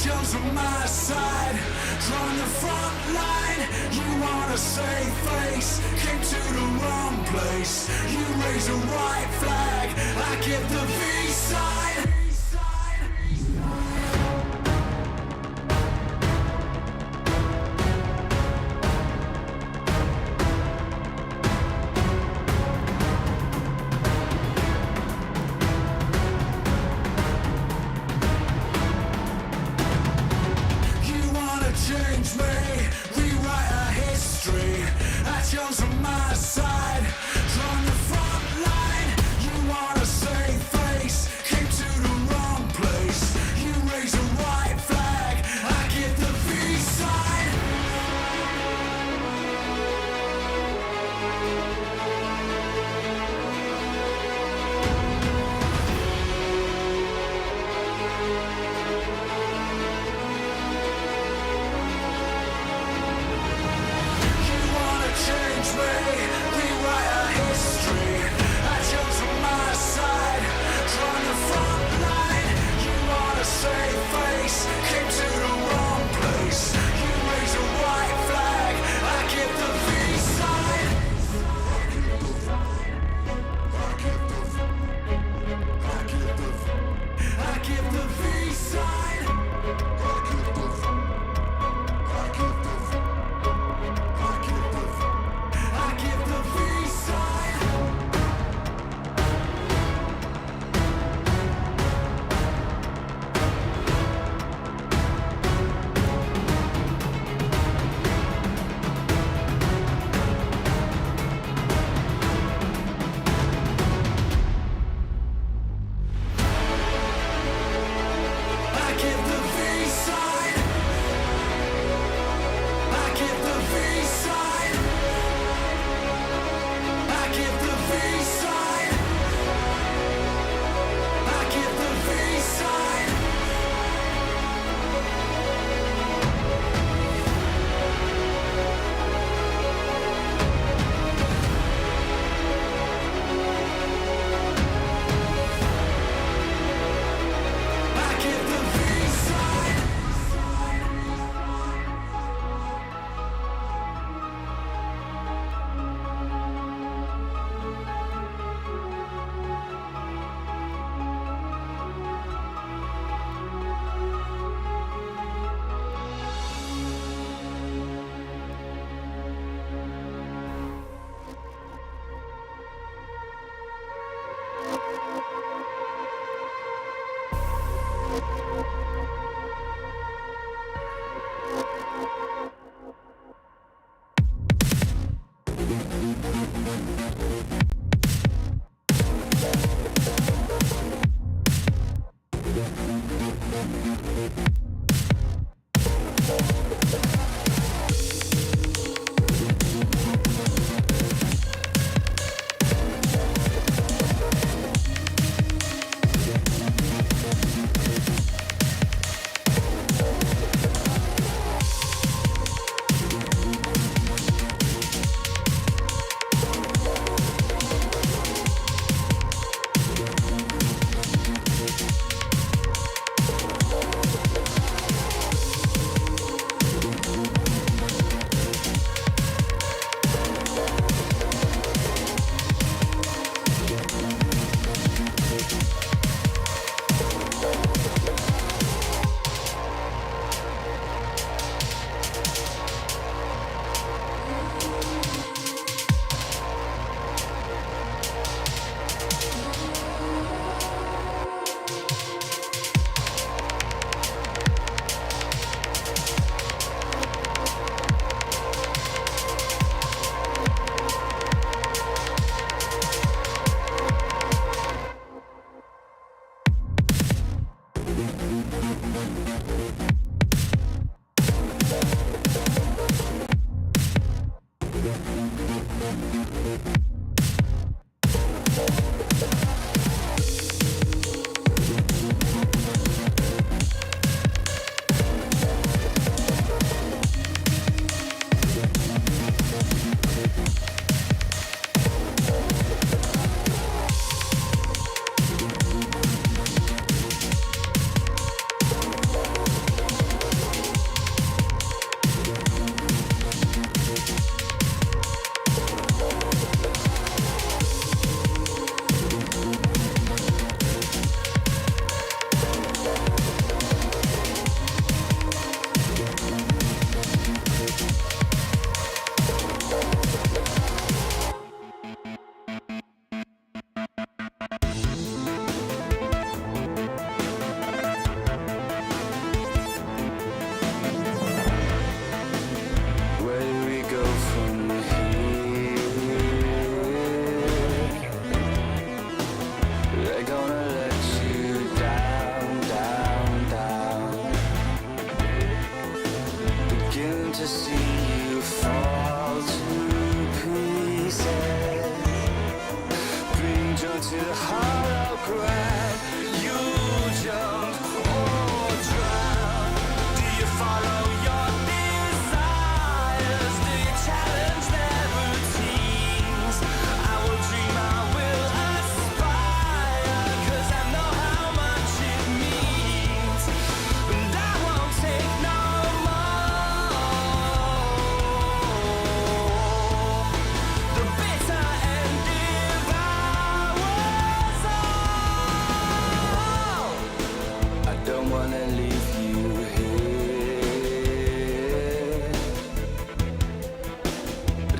chose my side, drawn the front line. You wanna save face, came to the wrong place. You raise a white flag, I get the V side. Change me, rewrite our history. I chose my side, drawn the front line. You wanna save face, came to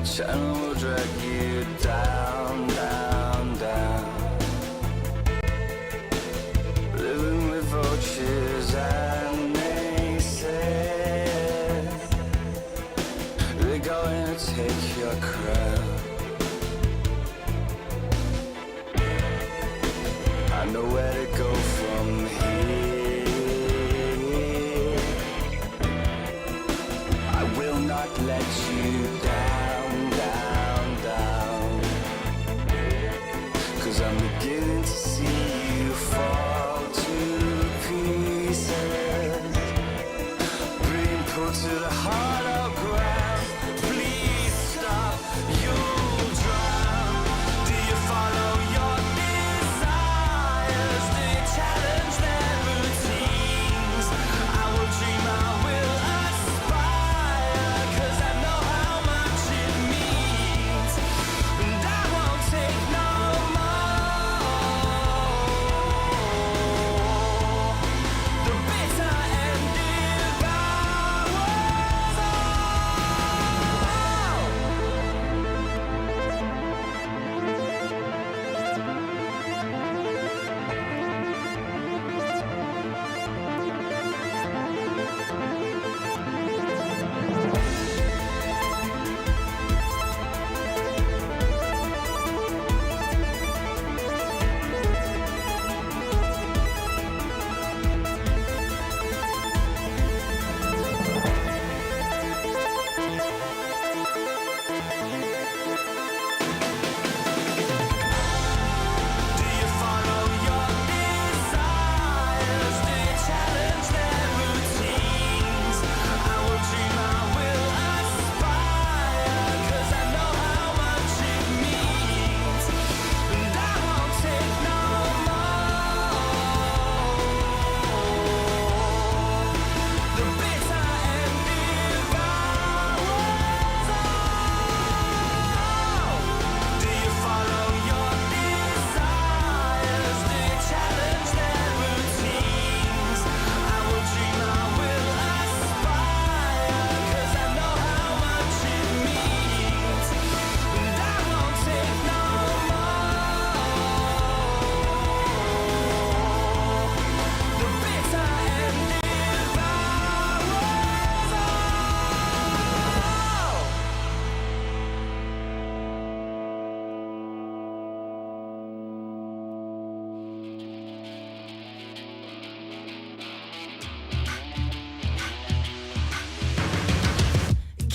channel will drag you down, down, down. Living with vultures and naysayers. They're going to take your crown. I know where to go from here. I will not let you down, down, down. 'Cause I'm beginning to see you fall to pieces. Being pulled to the hollow ground. Please stop, you'll drown. Do you follow your desires? Do you challenge their routines? I will dream, I will aspire, 'cause I know how much it means. And I won't take no more. The bitter and devours all. Do you follow your desires? Do you challenge their routines? I will dream, I will aspire, 'cause I know how much it means. And I won't take no more. The bitter and devours all. Do you follow your desires? Do you challenge their routines? I will dream, I will aspire, 'cause I know how much it means. And I won't take no more. The bitter and devours all.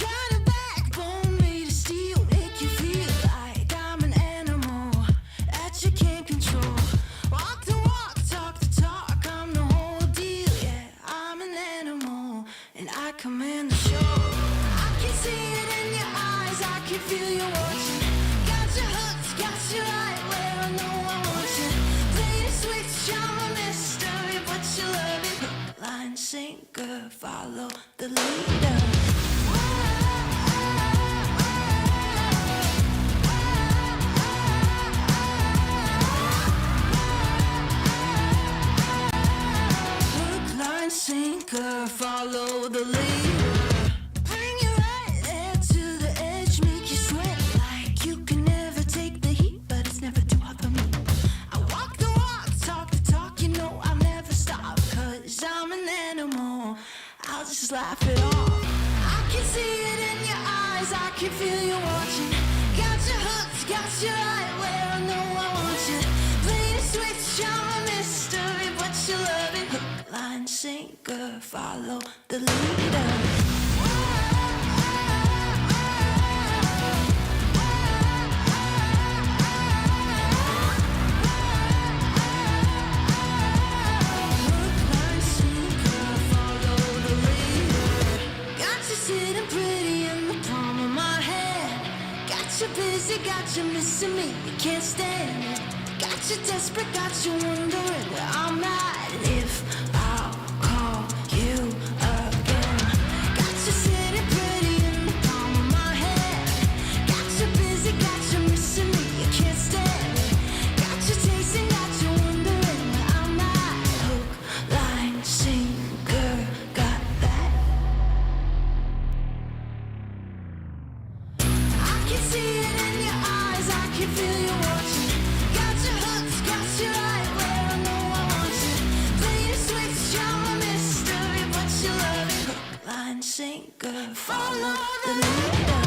Got a backbone made of steel, make you feel like I'm an animal that you can't control. Walk the walk, talk the talk, I'm the whole deal. Yeah, I'm an animal and I command the show. I can see it in your eyes, I can feel you watching. Got you hooked, got you right where I know I want you. Play the switch, I'm a mystery, but you love it. Hook, line, sinker, follow the leader. Hook, line, sinker, follow the leader. Bring you right there to the edge, make you sweat like you can never take the heat, but it's never too hot for me. I walk the walk, talk the talk, you know I'll never stop, 'cause I'm an animal, I'll just laugh it off. I can see it in your eyes, I can feel you watching. Got you hooked, got you right where I know I want you. Play the switch, I'm a mystery, but you love it. Hook, line, sinker, follow the leader. Hook, line, sinker, follow the leader. Got you sitting pretty in the palm of my hand. Got you busy, got you missing me, you can't stand it. Got you desperate, got you wondering where I'm at. If I'll call you again. Got you sitting pretty in the palm of my hand. Got you busy, got you missing me, you can't stand it. Got you chasing, got you wondering where I'm at. Hook, line, sinker, got that. I can see it in your eyes, I can feel you watching. Got your hooks, got you right where I know I want you. Play your switch, you're a mystery, but you love it. Hook, line, sinker, follow the leader.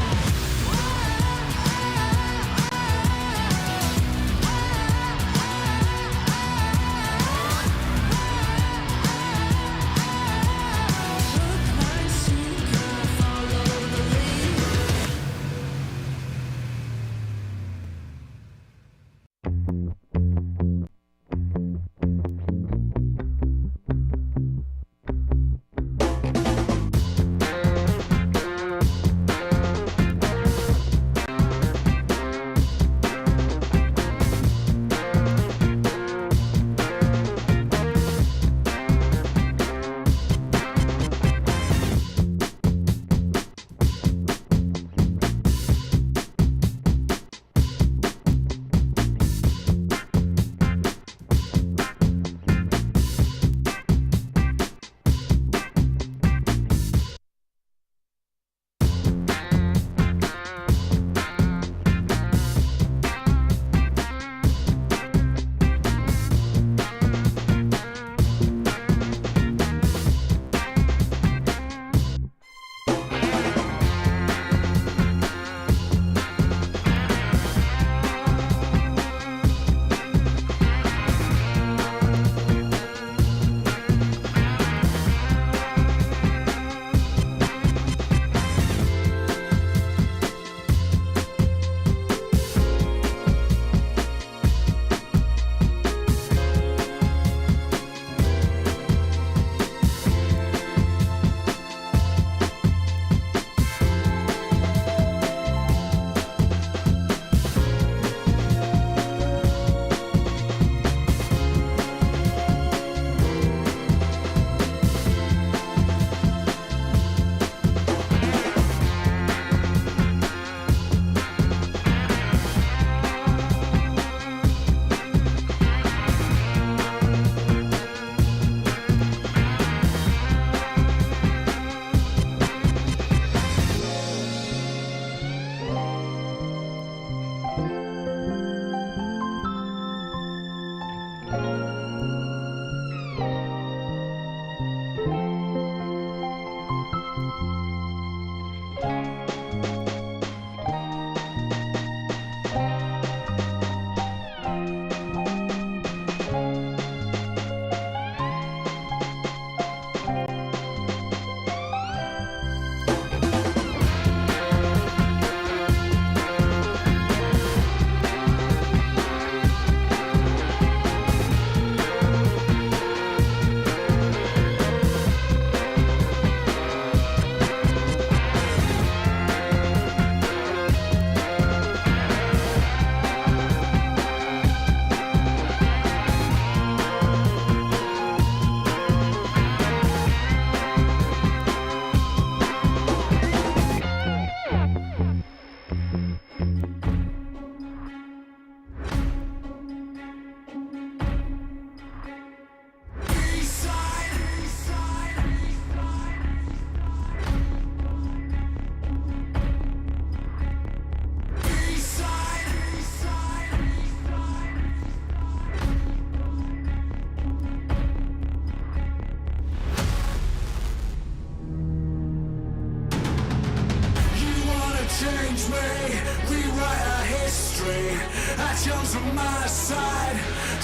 on my side,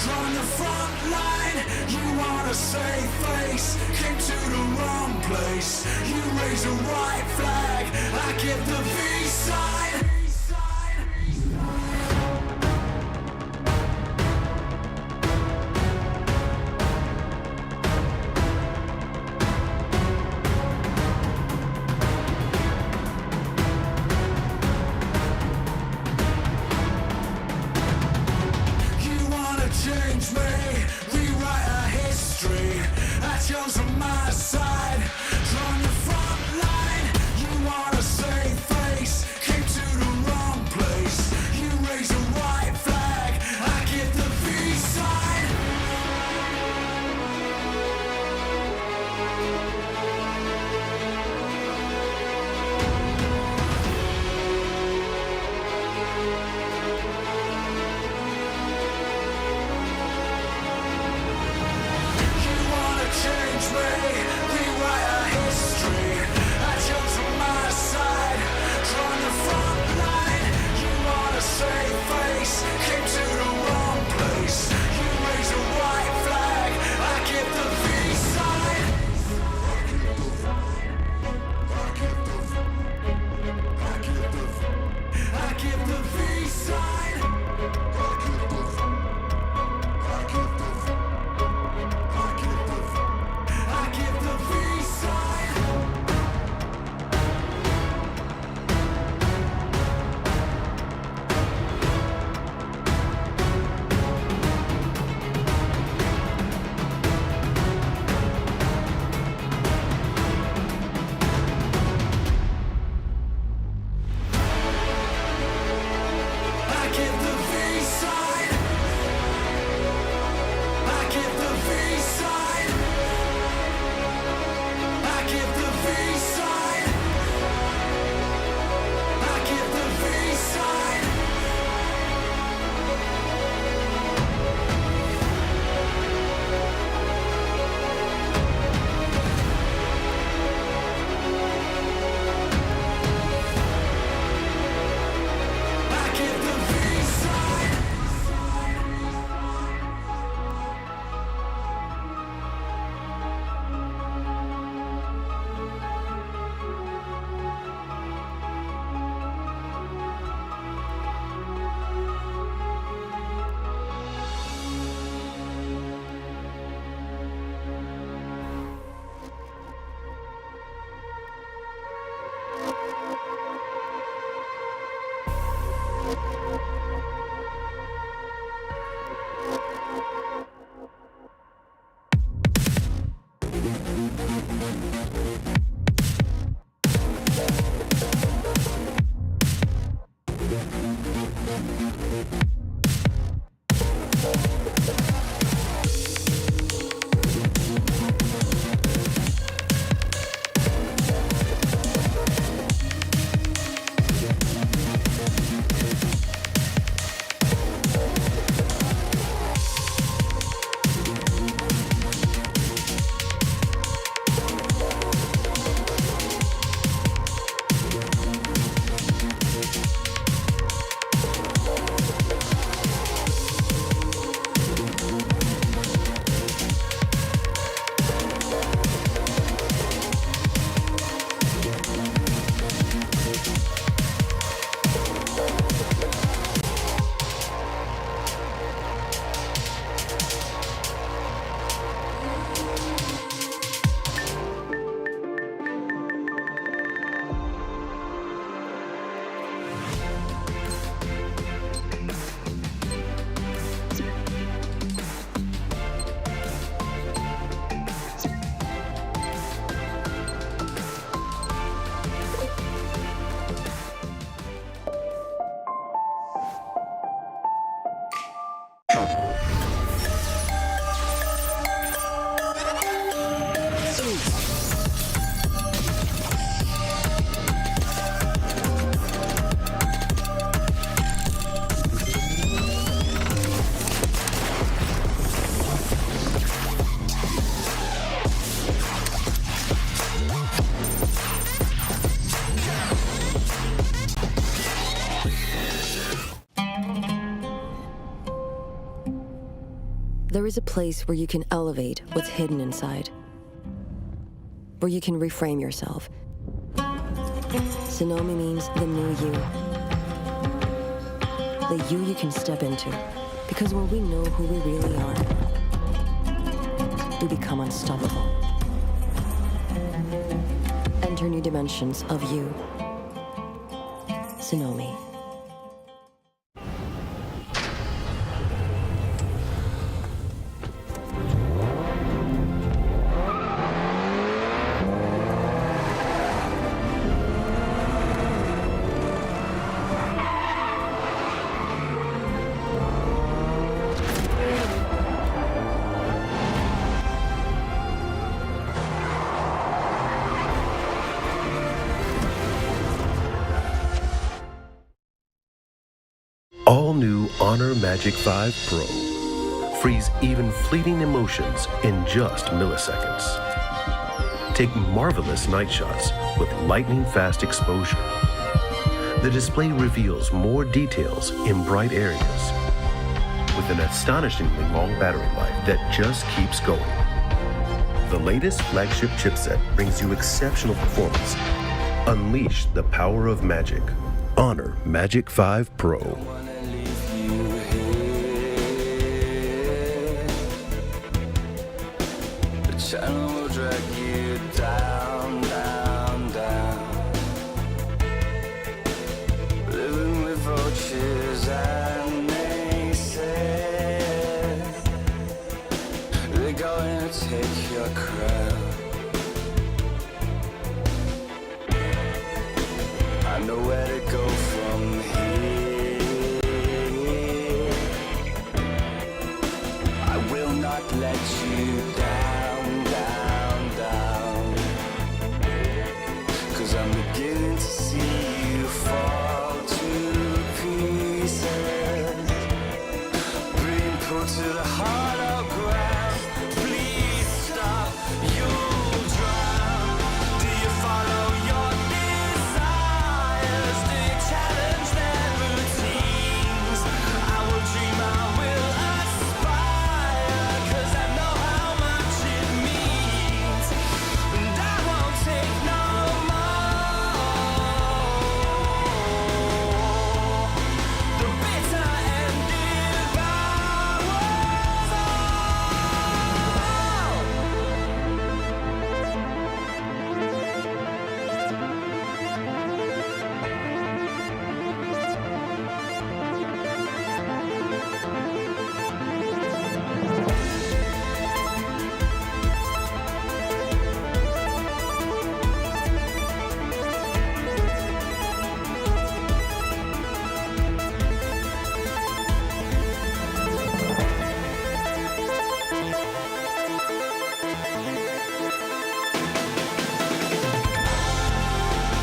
drawing the front line. You want a safe face, came to the wrong place. You raise a white flag, I give the V sign. Change me, rewrite our history. That yours on my side, drawing the front line. You want a safe face. give the V sign. I give the V sign. I give the V sign. I give the V sign. I give the V sign. I give the V sign. I give the V sign. There is a place where you can elevate what's hidden inside, where you can reframe yourself. Sonomi means the new you. The you can step into. Because when we know who we really are, we become unstoppable. Enter new dimensions of you. Sonomi. All new Honor Magic 5 Pro. Freeze even fleeting emotions in just milliseconds. Take marvelous night shots with lightning-fast exposure. The display reveals more details in bright areas with an astonishingly long battery life that just keeps going. The latest flagship chipset brings you exceptional performance. Unleash the power of magic Honor Magic 5 Pro. Channel will drag you down, down, down. Living with vultures and maces. They're going to take your crown. I know where to go from here. I will not let you down, down, down. 'Cause I'm beginning to see you fall to pieces. Being pulled to the hollow ground. Please stop, you'll drown. Do you follow your desires? Do you challenge their routines? I will dream, I will aspire. 'Cause I know how much it means. And I won't take no more. The bitter and devours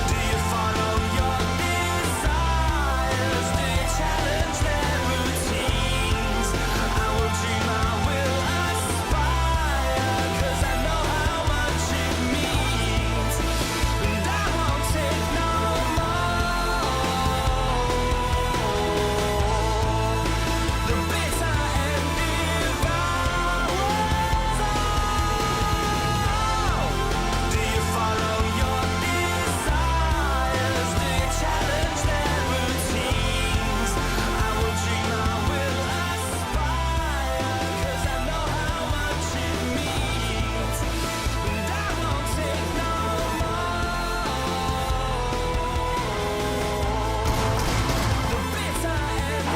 Do you follow your desires? Do you challenge their routines? I will dream, I will aspire. 'Cause I know how much it means. And I won't take no more. The bitter and devours all. Do you follow your desires? Do you challenge their routines? I will dream, I will aspire. 'Cause I know how much it means. And I won't take no more. The bitter and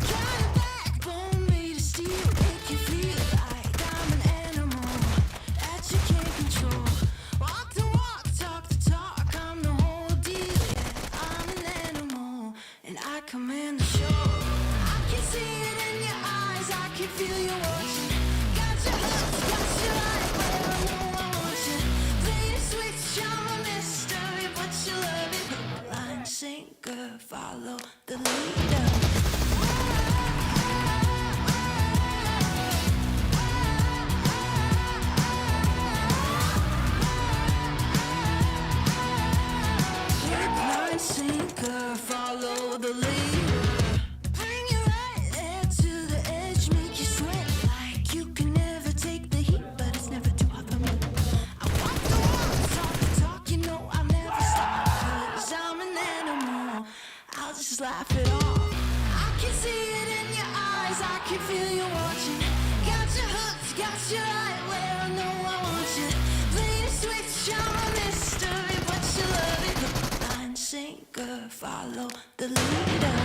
got a backbone made of steel, make you feel like I'm an animal that you can't control. Walk the walk, talk the talk, I'm the whole deal. Yeah, I'm an animal and I command the show. I can see it in your eyes, I can feel you watching. Got your hooks, got your light, but I know I want you. Play the switch, I'm a mystery, but you love it. Hook, line, sinker, follow the leader. Hook, line, sinker, follow the leader. Bring you right there to the edge, make you sweat like you can never take the heat, but it's never too hot for me. I walk the walk, talk the talk, you know I'll never stop. 'Cause I'm an animal, I'll just laugh it off. I can see it in your eyes, I can feel you watching. Got your hooks, got your right where I know I want you. Play the switch, I'm a mystery, but you love it. Hook, line, sinker, follow the leader.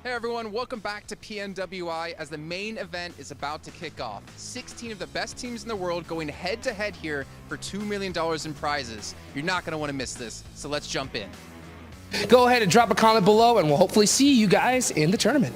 Hey everyone, welcome back to PMWI as the main event is about to kick off. 16 of the best teams in the world going head to head here for $2 million in prizes. You're not going to want to miss this, so let's jump in. Go ahead and drop a comment below and we'll hopefully see you guys in the tournament.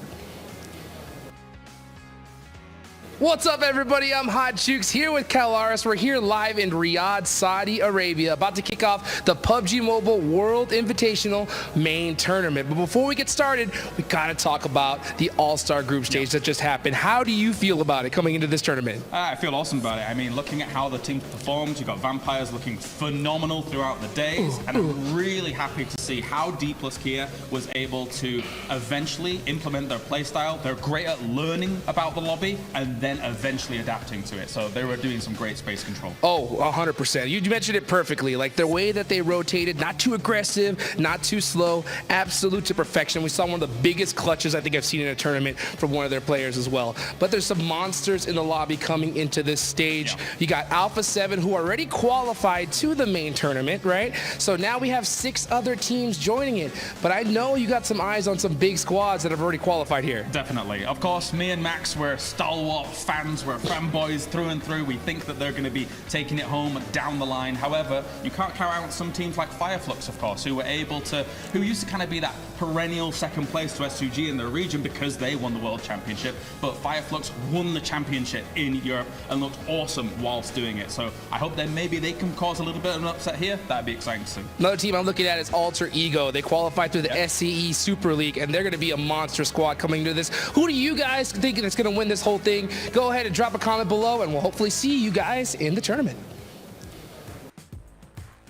What's up, everybody? I'm Hot Jukes here with Kalaris. We're here live in Riyadh, Saudi Arabia, about to kick off the PUBG Mobile World Invitational Main Tournament. But before we get started, we gotta talk about the All-Star Group Stage that just happened. How do you feel about it coming into this tournament? I feel awesome about it. I mean, looking at how the teams performed, you've got Vampires looking phenomenal throughout the days, and I'm really happy to see how Dplus KIA was able to eventually implement their playstyle. They're great at learning about the lobby, and then eventually adapting to it. So they were doing some great space control. Oh, 100%. You mentioned it perfectly. Like the way that they rotated, not too aggressive, not too slow, absolute to perfection. We saw one of the biggest clutches I think I've seen in a tournament from one of their players as well. But there's some monsters in the lobby coming into this stage. Yeah. You got Alpha7 who already qualified to the main tournament, right? So now we have 6 other teams joining it. But I know you got some eyes on some big squads that have already qualified here. Definitely. Of course, me and Max were stalwart fans, we're fanboys through and through. We think that they're going to be taking it home down the line. However, you can't count out some teams like Flux, of course, who used to kind of be that perennial second place to S2G in their region because they won the World Championship. But Flux won the championship in Europe and looked awesome whilst doing it. So I hope that maybe they can cause a little bit of an upset here. That'd be exciting to see. Another team I'm looking at is Alter Ego. They qualified through the SCE Super League, and they're going to be a monster squad coming to this. Who do you guys think is going to win this whole thing? Go ahead and drop a comment below, and we'll hopefully see you guys in the tournament.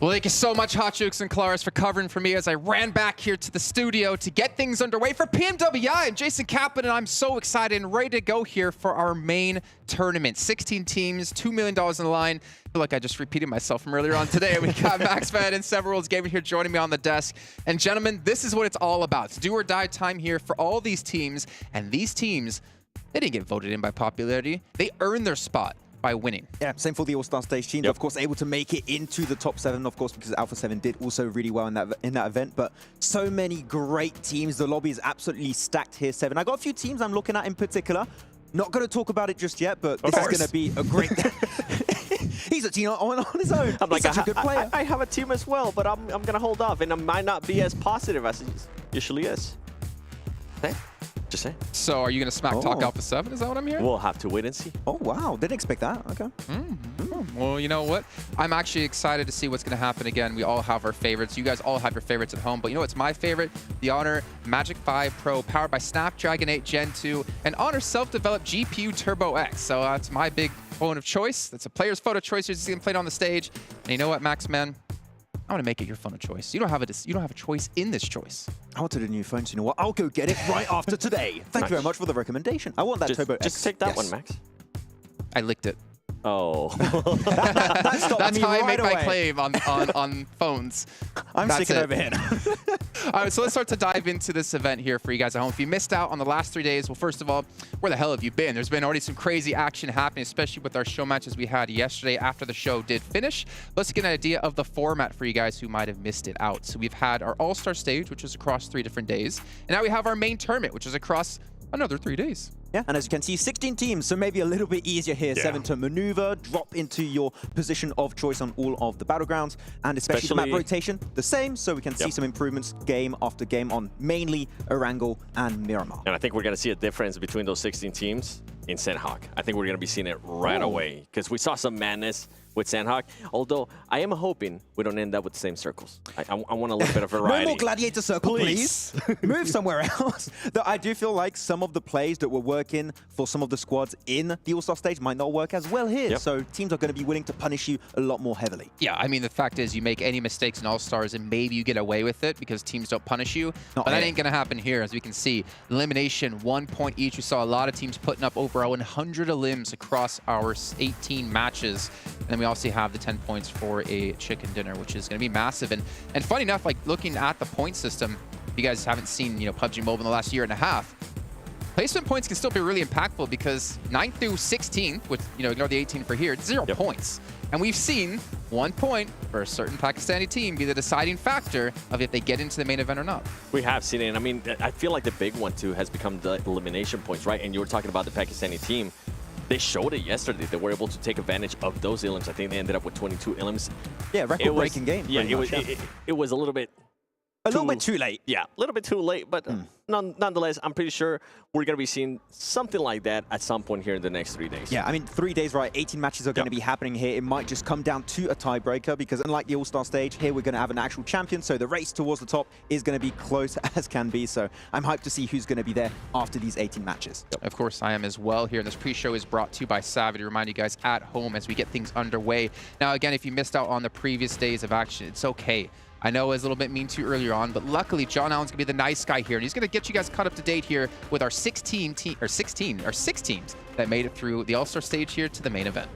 Well, thank you so much, Hot Jukes and Claris, for covering for me as I ran back here to the studio to get things underway for PMWI. And Jason Kaplan and I'm so excited and ready to go here for our main tournament. 16 teams, $2 million in the line. I feel like I just repeated myself from earlier on today. We got Max Fed and Several Worlds Gaming here joining me on the desk. And gentlemen, this is what it's all about. It's do or die time here for all these teams. And these teams, they didn't get voted in by popularity. They earned their spot by winning. Yeah, same for the All-Star Stage teams. Yep. Of course, able to make it into the top 7, of course, because Alpha7 did also really well in that event. But so many great teams. The lobby is absolutely stacked here, 7. I got a few teams I'm looking at in particular. Not going to talk about it just yet, but this is going to be a great... He's a team on his own. I'm like, such a good player. I have a team as well, but I'm going to hold off, and I might not be as positive as it usually is. Hey. Just say. So are you going to smack talk Alpha7? Is that what I'm hearing? We'll have to wait and see. Oh, wow. Didn't expect that. Okay. Well, you know what? I'm actually excited to see what's going to happen again. We all have our favorites. You guys all have your favorites at home. But you know what's my favorite? The Honor Magic 5 Pro, powered by Snapdragon 8 Gen 2, and Honor self-developed GPU Turbo X. So that's my big phone of choice. That's a player's photo choice. You're just going to play it on the stage. And you know what, Max, man? I want to make it your phone of choice. You don't have a choice in this choice. I wanted a new phone, so you know what? I'll go get it right after today. Thank you very much for the recommendation. I want that Turbo X. Just take that one, Max. I licked it. Oh. That's how I make my claim on phones. I'm sticking over here. All right, so let's start to dive into this event here for you guys at home. If you missed out on the last 3 days, well, first of all, where the hell have you been? There's been already some crazy action happening, especially with our show matches we had yesterday after the show did finish. Let's get an idea of the format for you guys who might have missed it out. So we've had our All-Star Stage, which is across 3 different days. And now we have our main tournament, which is across another 3 days. Yeah, and as you can see, 16 teams, so maybe a little bit easier here. 7 to maneuver, drop into your position of choice on all of the battlegrounds, and especially the map rotation, the same, so we can see some improvements game after game on mainly Erangel and Miramar. And I think we're going to see a difference between those 16 teams in Sandhawk. I think we're going to be seeing it right away, because we saw some madness with Sandhawk, although I am hoping we don't end up with the same circles. I want a little bit of variety. No more gladiator circle, please. Move somewhere else. Though I do feel like some of the plays that were working for some of the squads in the All-Star Stage might not work as well here. So teams are going to be willing to punish you a lot more heavily. Yeah, I mean, the fact is you make any mistakes in All-Stars and maybe you get away with it because teams don't punish you. But that ain't going to happen here. As we can see, elimination, 1 point each. We saw a lot of teams putting up over 100 elims across our 18 matches. And then we also have the 10 points for a chicken dinner, which is going to be massive. And funny enough, like looking at the point system, if you guys haven't seen, PUBG Mobile in the last year and a half, placement points can still be really impactful because 9th through 16th, which, ignore the 18 for here, 0 points. And we've seen 1 point for a certain Pakistani team be the deciding factor of if they get into the main event or not. We have seen it. I mean, I feel like the big one too has become the elimination points, right? And you were talking about the Pakistani team. They showed it yesterday. They were able to take advantage of those elims. I think they ended up with 22 elims. Yeah, record-breaking game. Yeah, it was a little bit too late. Yeah, a little bit too late, but nonetheless, I'm pretty sure we're going to be seeing something like that at some point here in the next 3 days. Yeah, I mean, 3 days, right? 18 matches are going to be happening here. It might just come down to a tiebreaker because unlike the All-Star stage, here we're going to have an actual champion, so the race towards the top is going to be close as can be. So I'm hyped to see who's going to be there after these 18 matches. Of course, I am as well here. And this pre-show is brought to you by Savvy to remind you guys at home as we get things underway. Now, again, if you missed out on the previous days of action, it's okay. I know I was a little bit mean to you earlier on, but luckily John Allen's gonna be the nice guy here, and he's gonna get you guys caught up to date here with our 6 teams that made it through the All-Star stage here to the main event.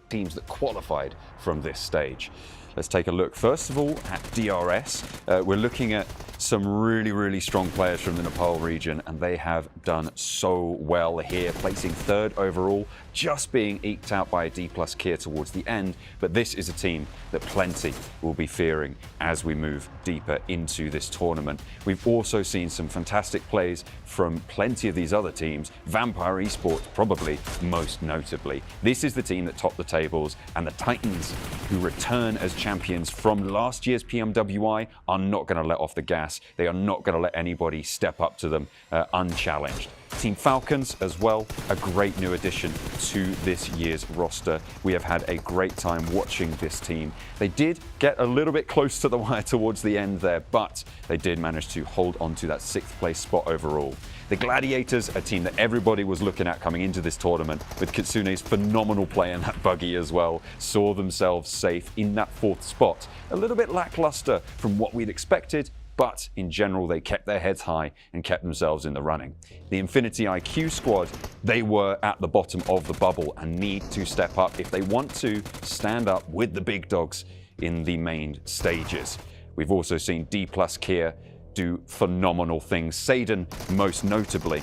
Teams that qualified from this stage. Let's take a look, first of all, at DRS. We're looking at some really strong players from the Nepal region, and they have done so well here, placing 3rd overall, just being eked out by a Dplus KIA towards the end. But this is a team that plenty will be fearing as we move deeper into this tournament. We've also seen some fantastic plays from plenty of these other teams, Vampire Esports probably most notably. This is the team that topped the tables, and the Titans, who return as champions from last year's PMWI, are not going to let off the gas. They are not going to let anybody step up to them unchallenged. Team Falcons as well, a great new addition to this year's roster. We have had a great time watching this team. They did get a little bit close to the wire towards the end there, but they did manage to hold on to that 6th place spot overall. The Gladiators, a team that everybody was looking at coming into this tournament, with Kitsune's phenomenal play in that buggy as well, saw themselves safe in that 4th spot. A little bit lackluster from what we'd expected, but in general, they kept their heads high and kept themselves in the running. The Infinity IQ squad, they were at the bottom of the bubble and need to step up if they want to stand up with the big dogs in the main stages. We've also seen Dplus KIA do phenomenal things. Seidan, most notably,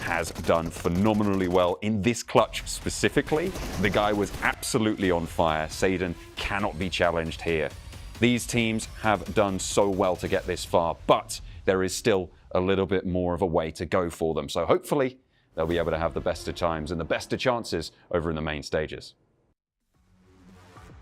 has done phenomenally well in this clutch specifically. The guy was absolutely on fire. Seidan cannot be challenged here. These teams have done so well to get this far, but there is still a little bit more of a way to go for them. So hopefully they'll be able to have the best of times and the best of chances over in the main stages.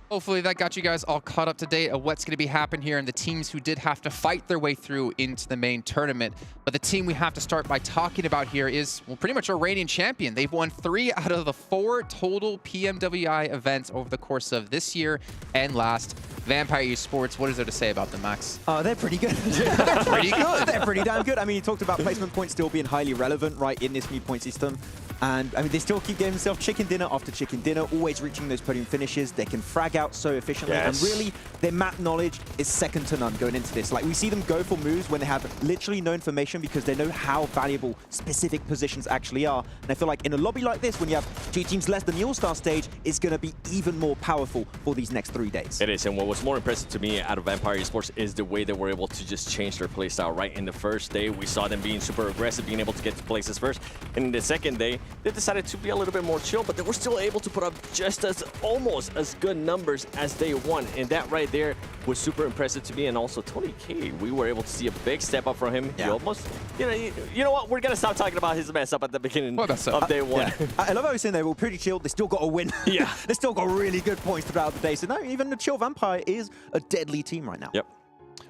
Hopefully that got you guys all caught up to date of what's going to be happening here and the teams who did have to fight their way through into the main tournament. But the team we have to start by talking about here is, well, pretty much our reigning champion. They've won 3 out of the 4 total PMWI events over the course of this year and last. Vampire Esports, what is there to say about them, Max? They're pretty good. They're pretty good. They're pretty damn good. I mean, you talked about placement points still being highly relevant, right, in this new point system. And I mean, they still keep getting themselves chicken dinner after chicken dinner, always reaching those podium finishes. They can frag out so efficiently. Yes. And really, their map knowledge is second to none going into this. Like, we see them go for moves when they have literally no information because they know how valuable specific positions actually are. And I feel like in a lobby like this, when you have 2 teams less than the All-Star stage, it's going to be even more powerful for these next 3 days. It is, and what was more impressive to me out of Vampire Esports is the way they were able to just change their playstyle, right? In the first day, we saw them being super aggressive, being able to get to places first. And in the second day, they decided to be a little bit more chill, but they were still able to put up just as almost as good numbers as day 1. And that right there was super impressive to me. And also Tony K, we were able to see a big step up from him. Yeah. He almost, you know what? We're gonna stop talking about his mess up at the beginning of day 1. Yeah. I love how he's saying they were pretty chill. They still got a win. Yeah. They still got really good points throughout the day. So no, even the chill Vampire is a deadly team right now. Yep.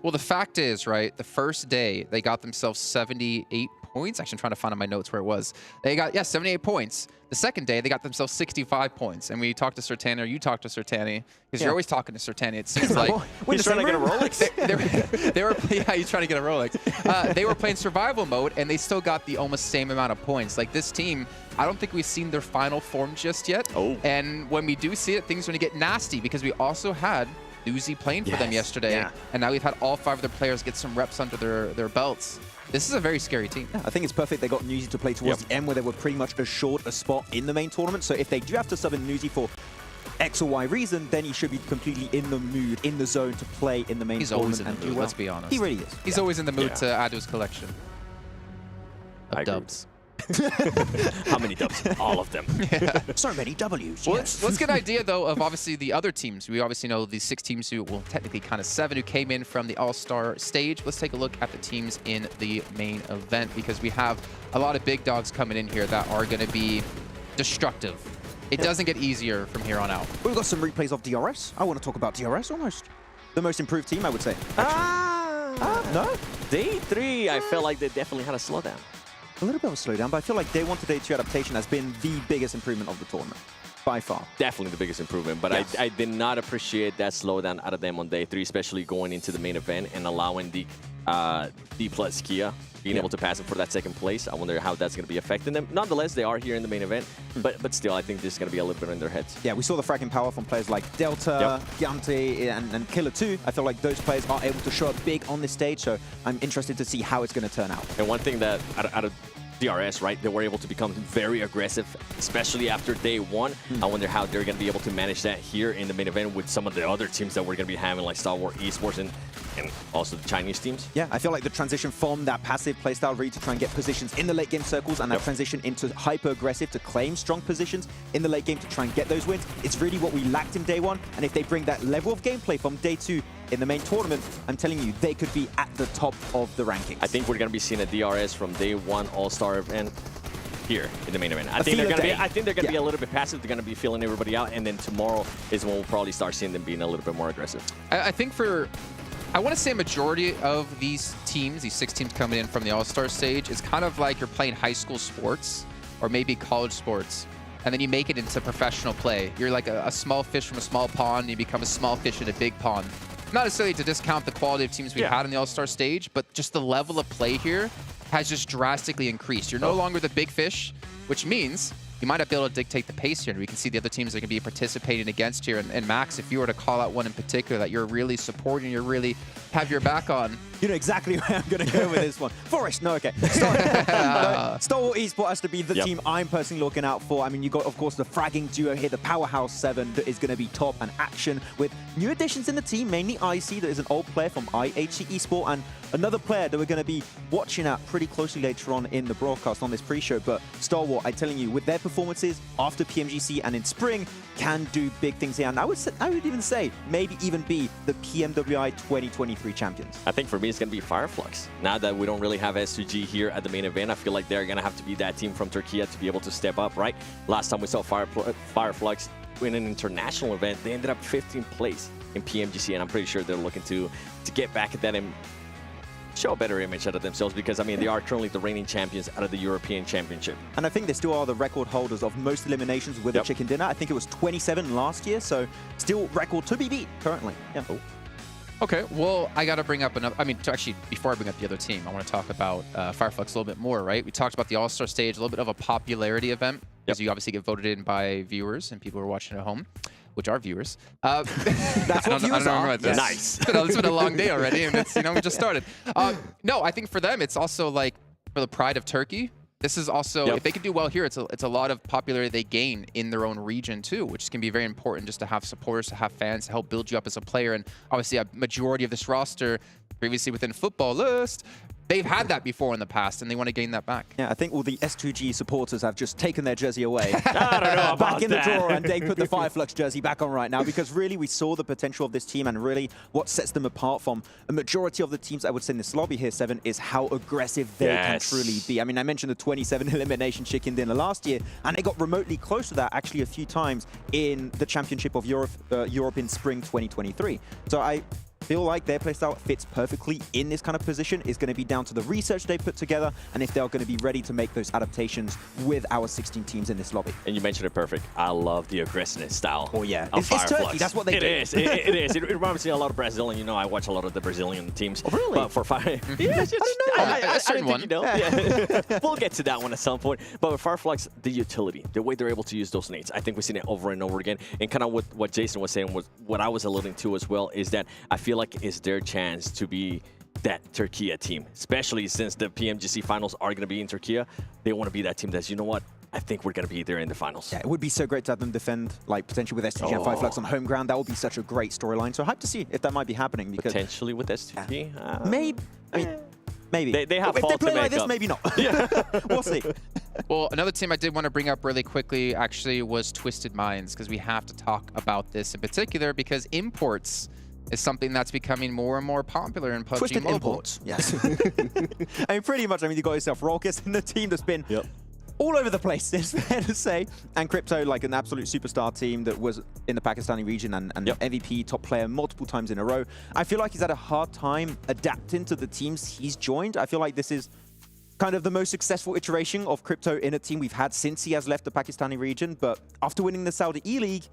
Well, the fact is, right, the first day, they got themselves 78 points. Actually, I'm trying to find in my notes where it was. They got, 78 points. The second day, they got themselves 65 points. And we talked to Sertani, or you talked to Sertani, because you're always talking to Sertani. It seems like He's trying to get a Rolex. they were, yeah, he's trying to get a Rolex. They were playing survival mode, and they still got the almost same amount of points. Like, this team, I don't think we've seen their final form just yet. Oh. And when we do see it, things are going to get nasty, because we also had Newsy playing for them yesterday, and now we've had all 5 of their players get some reps under their belts. This is a very scary team. Yeah, I think it's perfect they got Newsy to play towards the end where they were pretty much assured a spot in the main tournament. So if they do have to sub in Newsy for X or Y reason, then he should be completely in the mood, in the zone to play in the main tournament. He's always in the mood, let's be honest. He really is. He's always in the mood to add to his collection. I agree. dubs. How many dubs? All of them. So many W's. Well, Yes. let's get an idea, though, of obviously the other teams. We obviously know the 6 teams who, well, technically kind of 7 who came in from the All-Star stage. Let's take a look at the teams in the main event, because we have a lot of big dogs coming in here that are going to be destructive. It doesn't get easier from here on out. We've got some replays of DRS. I want to talk about DRS almost. The most improved team, I would say. No? Day 3, I felt like they definitely had a slowdown. A little bit of a slowdown, but I feel like day 1 to day 2 adaptation has been the biggest improvement of the tournament. By far. Definitely the biggest improvement, but Yes. I did not appreciate that slowdown out of them on day 3, especially going into the main event and allowing the Dplus KIA being able to pass it for that 2nd place. I wonder how that's going to be affecting them. Nonetheless, they are here in the main event, but still, I think this is going to be a little bit in their heads. Yeah, we saw the fracking power from players like Delta, Gante, and Killer 2. I feel like those players are able to show up big on this stage, so I'm interested to see how it's going to turn out. And one thing that out of DRS, right, they were able to become very aggressive, especially after day 1. I wonder how they're going to be able to manage that here in the main event with some of the other teams that we're going to be having, like World Esports and also the Chinese teams. Yeah, I feel like the transition from that passive playstyle really to try and get positions in the late game circles and that transition into hyper-aggressive to claim strong positions in the late game to try and get those wins, it's really what we lacked in day 1. And if they bring that level of gameplay from day 2 in the main tournament, I'm telling you, they could be at the top of the rankings. I think we're going to be seeing a DRS from day 1 All-Star event here in the main event. I think they're going to be a little bit passive. They're going to be feeling everybody out, and then tomorrow is when we'll probably start seeing them being a little bit more aggressive. I think I want to say a majority of these teams, these 6 teams coming in from the All-Star stage, is kind of like you're playing high school sports or maybe college sports, and then you make it into professional play. You're like a small fish from a small pond, and you become a small fish in a big pond. Not necessarily to discount the quality of teams we've had in the All-Star stage, but just the level of play here has just drastically increased. You're no longer the big fish, which means you might not be able to dictate the pace here. And we can see the other teams that are going to be participating against here. And Max, if you were to call out one in particular that you're really supporting, you really have your back on. You know exactly where I'm going to go with this one. Forest, no, okay. World Esports has to be the team I'm personally looking out for. I mean, you got, of course, the fragging duo here, the Powerhouse 7 that is going to be top and action with new additions in the team, mainly IC, that is an old player from IHC Esports, and another player that we're going to be watching at pretty closely later on in the broadcast on this pre-show. But Star Wars, I'm telling you, with their performances after PMGC and in spring, can do big things here. And I would even say, maybe even be the PMWI 2023 champions. I think for me, it's going to be Flux. Now that we don't really have S2G here at the main event, I feel like they're going to have to be that team from Turkey to be able to step up, right? Last time we saw Flux win an international event, they ended up 15th place in PMGC, and I'm pretty sure they're looking to get back at that and show a better image out of themselves, because, I mean, they are currently the reigning champions out of the European Championship. And I think they still are the record holders of most eliminations with a chicken dinner. I think it was 27 last year, so still record to be beat currently. Yeah. Okay, well, I got to bring up another. I mean, actually, before I bring up the other team, I want to talk about Flux a little bit more, right? We talked about the All-Star stage, a little bit of a popularity event, because you obviously get voted in by viewers and people who are watching at home, which are viewers. That's what viewers are. This. Nice. It's been a long day already, and it's, we just started. No, I think for them, it's also like for the pride of Turkey. This is also, if they can do well here, it's a lot of popularity they gain in their own region too, which can be very important just to have supporters, to have fans, to help build you up as a player. And obviously a majority of this roster previously within Football List, they've had that before in the past, and they want to gain that back. Yeah, I think all the S2G supporters have just taken their jersey away. I don't know about back in that. the drawer, and they put the Flux jersey back on right now, because really we saw the potential of this team, and really what sets them apart from a majority of the teams I would say in this lobby here, 7, is how aggressive they can truly be. I mean, I mentioned the 27 elimination chicken dinner last year, and they got remotely close to that actually a few times in the Championship of Europe in spring 2023. So I feel like their playstyle fits perfectly in this kind of position. Is going to be down to the research they put together and if they're going to be ready to make those adaptations with our 16 teams in this lobby. And you mentioned it perfect. I love the aggressiveness style. Oh yeah, it's Turkey. That's what they do. It is. It reminds me a lot of Brazil, and I watch a lot of the Brazilian teams. Oh really? But for Fire, I didn't know. One. Yeah. We'll get to that one at some point. But with Flux, the utility, the way they're able to use those nades, I think we've seen it over and over again. And kind of what Jason was saying was what I was alluding to as well, is that I feel like it's their chance to be that Turkey team, especially since the PMGC finals are going to be in Turkey. They want to be that team that's, you know what, I think we're going to be there in the finals. Yeah, it would be so great to have them defend, like, potentially with STG and Flux on home ground. That would be such a great storyline. So hyped to see if that might be happening. Because potentially with STG? maybe. I mean, Maybe. They have if they fault to play like make this, up. maybe not. We'll see. Well, another team I did want to bring up really quickly actually was Twisted Minds, because we have to talk about this in particular because imports is something that's becoming more and more popular in PUBG Twisted Mobile. imports, yes. I mean, pretty much, you got yourself Rockets in the team that's been all over the place, it's fair to say. And Crypto, like an absolute superstar team that was in the Pakistani region and MVP top player multiple times in a row. I feel like he's had a hard time adapting to the teams he's joined. I feel like this is kind of the most successful iteration of Crypto in a team we've had since he has left the Pakistani region. But after winning the Saudi E-League,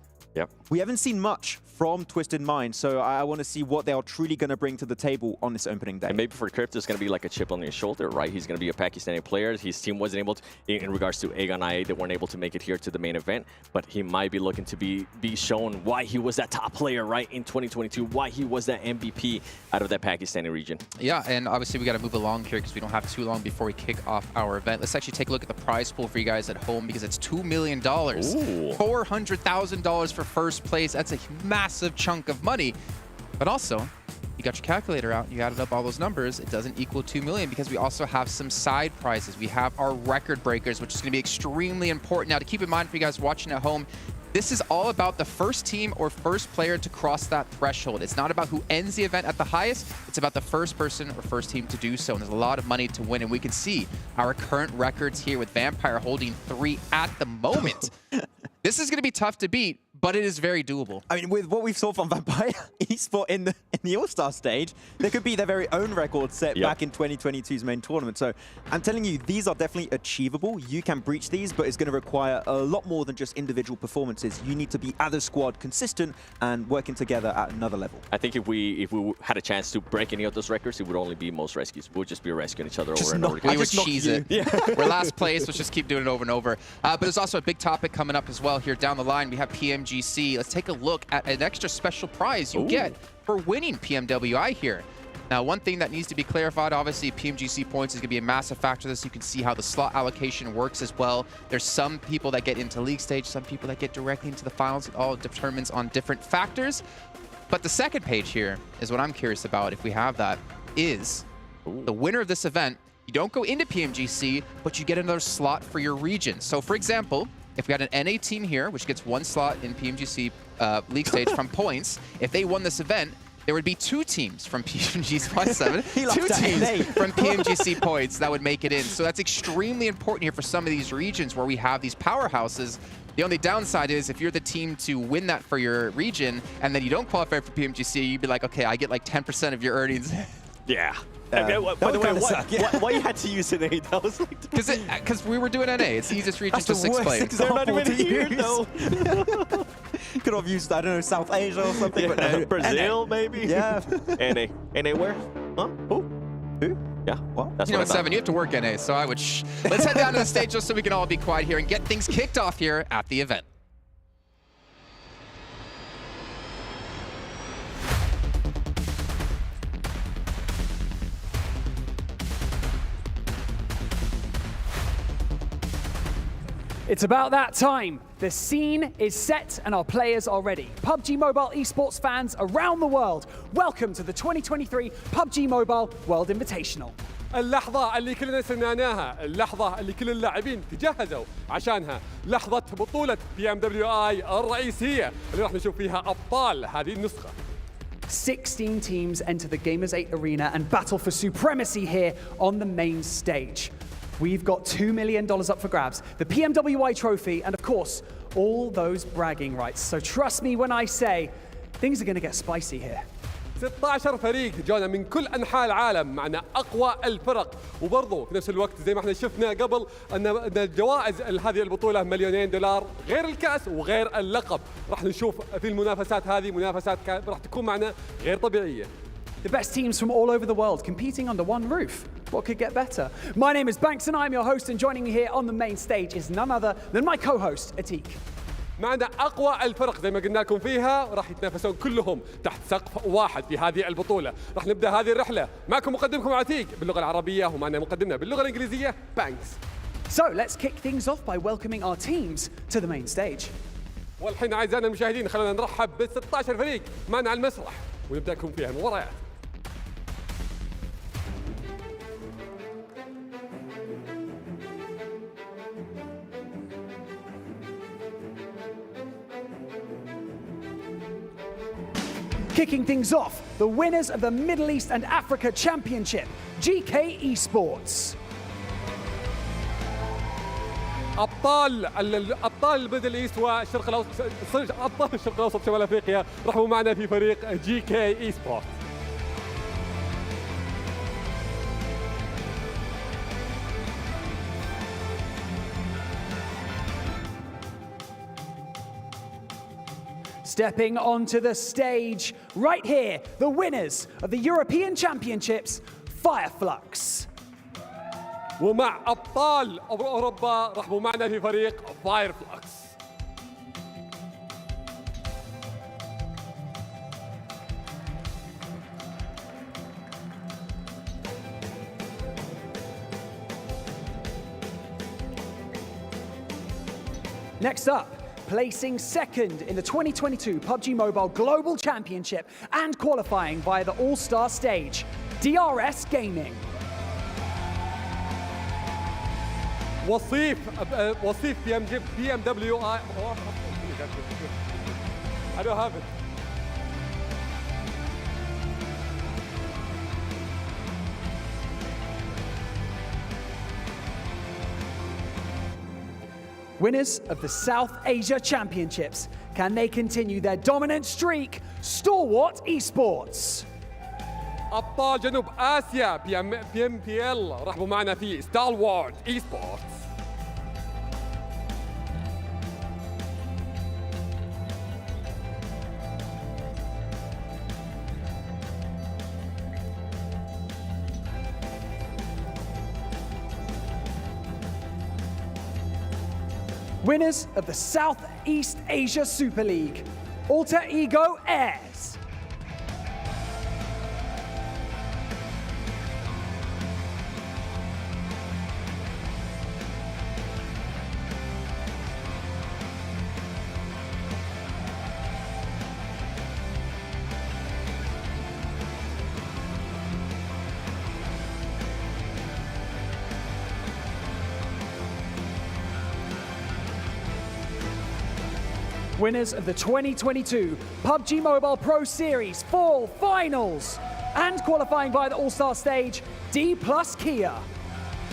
we haven't seen much from Twisted Minds, so I want to see what they are truly going to bring to the table on this opening day. And maybe for Crypto, it's going to be like a chip on his shoulder, right? He's going to be a Pakistani player. His team wasn't able to, in regards to Aegon IA, they weren't able to make it here to the main event, but he might be looking to be shown why he was that top player, right, in 2022, why he was that MVP out of that Pakistani region. Yeah, and obviously we got to move along here because we don't have too long before we kick off our event. Let's actually take a look at the prize pool for you guys at home because it's $2 million. $400,000 for first place. That's a massive chunk of money. But also, you got your calculator out, you added up all those numbers, it doesn't equal 2 million because we also have some side prizes. We have our record breakers, which is going to be extremely important. Now, to keep in mind for you guys watching at home, this is all about the first team or first player to cross that threshold. It's not about who ends the event at the highest. It's about the first person or first team to do so. And there's a lot of money to win. And we can see our current records here with Vampire holding 3 at the moment. This is going to be tough to beat, but it is very doable. I mean, with what we've saw from Vampire Esports in the All-Star stage, they could be their very own record set back in 2022's main tournament. So I'm telling you, these are definitely achievable. You can breach these, but it's going to require a lot more than just individual performances. You need to be as a squad consistent and working together at another level. I think if we had a chance to break any of those records, it would only be most rescues. We'll just be rescuing each other over and over again. We would cheese it. We're last place. Let's just keep doing it over and over. But there's also a big topic coming up as well here down the line. We have PMGC. Let's take a look at an extra special prize you get for winning PMWI here. Now, one thing that needs to be clarified, obviously, PMGC points is going to be a massive factor of this. You can see how the slot allocation works as well. There's some people that get into league stage, some people that get directly into the finals. It all determines on different factors. But the second page here is what I'm curious about, if we have that, is the winner of this event. You don't go into PMGC, but you get another slot for your region. So, for example, if we had an NA team here, which gets 1 slot in PMGC league stage from points, if they won this event, there would be 2 teams from PMGC 2 teams from PMGC points that would make it in. So that's extremely important here for some of these regions where we have these powerhouses. The only downside is if you're the team to win that for your region and then you don't qualify for PMGC, you'd be like, okay, I get like 10% of your earnings. Yeah. By the way, why you had to use an 8? That was like... Because we were doing NA. It's the easiest region to 6 play. They're not even here, though. Could have used, I don't know, South Asia or something. But no, Brazil, maybe? Yeah. NA. NA where? Huh? Who? Yeah. What? That's what 7, you have to work NA, so I would... Let's head down to the stage just so we can all be quiet here and get things kicked off here at the event. It's about that time. The scene is set and our players are ready. PUBG Mobile esports fans around the world, welcome to the 2023 PUBG Mobile World Invitational. اللحظة اللي كلنا سمعناها، اللحظة اللي كل اللاعبين تجهزوا عشانها، لحظة بطولة PMWI الرئيسية اللي راح نشوف فيها أبطال هذه النسخة. 16 teams enter the Gamers8 arena and battle for supremacy here on the main stage. We've got $2 million up for grabs, the PMWI trophy, and of course, all those bragging rights. So trust me when I say, things are going to get spicy here. 16 فريق جانا من كل أنحاء العالم معنا أقوى الفرق وبرضه في نفس الوقت زي ما احنا شفنا قبل أن الجوائز هذه البطولة $2 مليون غير الكأس وغير اللقب. راح نشوف في المنافسات هذه منافسات راح تكون معنا غير طبيعية. The best teams from all over the world competing under one roof. What could get better? My name is Banks and I'm your host, and joining me here on the main stage is none other than my co-host, Atik. معنا أقوى الفرق زي ما قلنا لكم فيها راح يتنافسون كلهم تحت سقف واحد في هذه البطولة. راح نبدأ هذه الرحلة. معكم مقدمكم عتيق باللغة العربية ومعنا مقدمنا باللغة الإنجليزية Banks. So let's kick things off by welcoming our teams to the main stage. والحين أعزائنا المشاهدين خلونا نرحب بال 16 فريق معنا على المسرح ونبدأ لكم فيها المباريات. Kicking things off, the winners of the Middle East and Africa Championship, GK Esports. ابطال الميدل ايست والشرق الاوسط، ابطال الشرق الاوسط شمال افريقيا رحبوا معنا في فريق جي كي اي سبورت. Stepping onto the stage, right here, the winners of the European Championships, Flux. ومع ابطال اوروبا رحبوا معنا في فريق فايرفلكس. Next up, placing second in the 2022 PUBG Mobile Global Championship and qualifying via the All-Star Stage, DRS Gaming. وصيف PMWI. I don't have it. Winners of the South Asia Championships, can they continue their dominant streak? Stalwart Esports. ابطال جنوب اسيا PMPL رحبوا معنا في ستالوارد اي سبورتس. Winners of the Southeast Asia Super League, Alter Ego Airs. Winners of the 2022 PUBG Mobile Pro Series Fall Finals and qualifying via the All-Star Stage, Dplus KIA.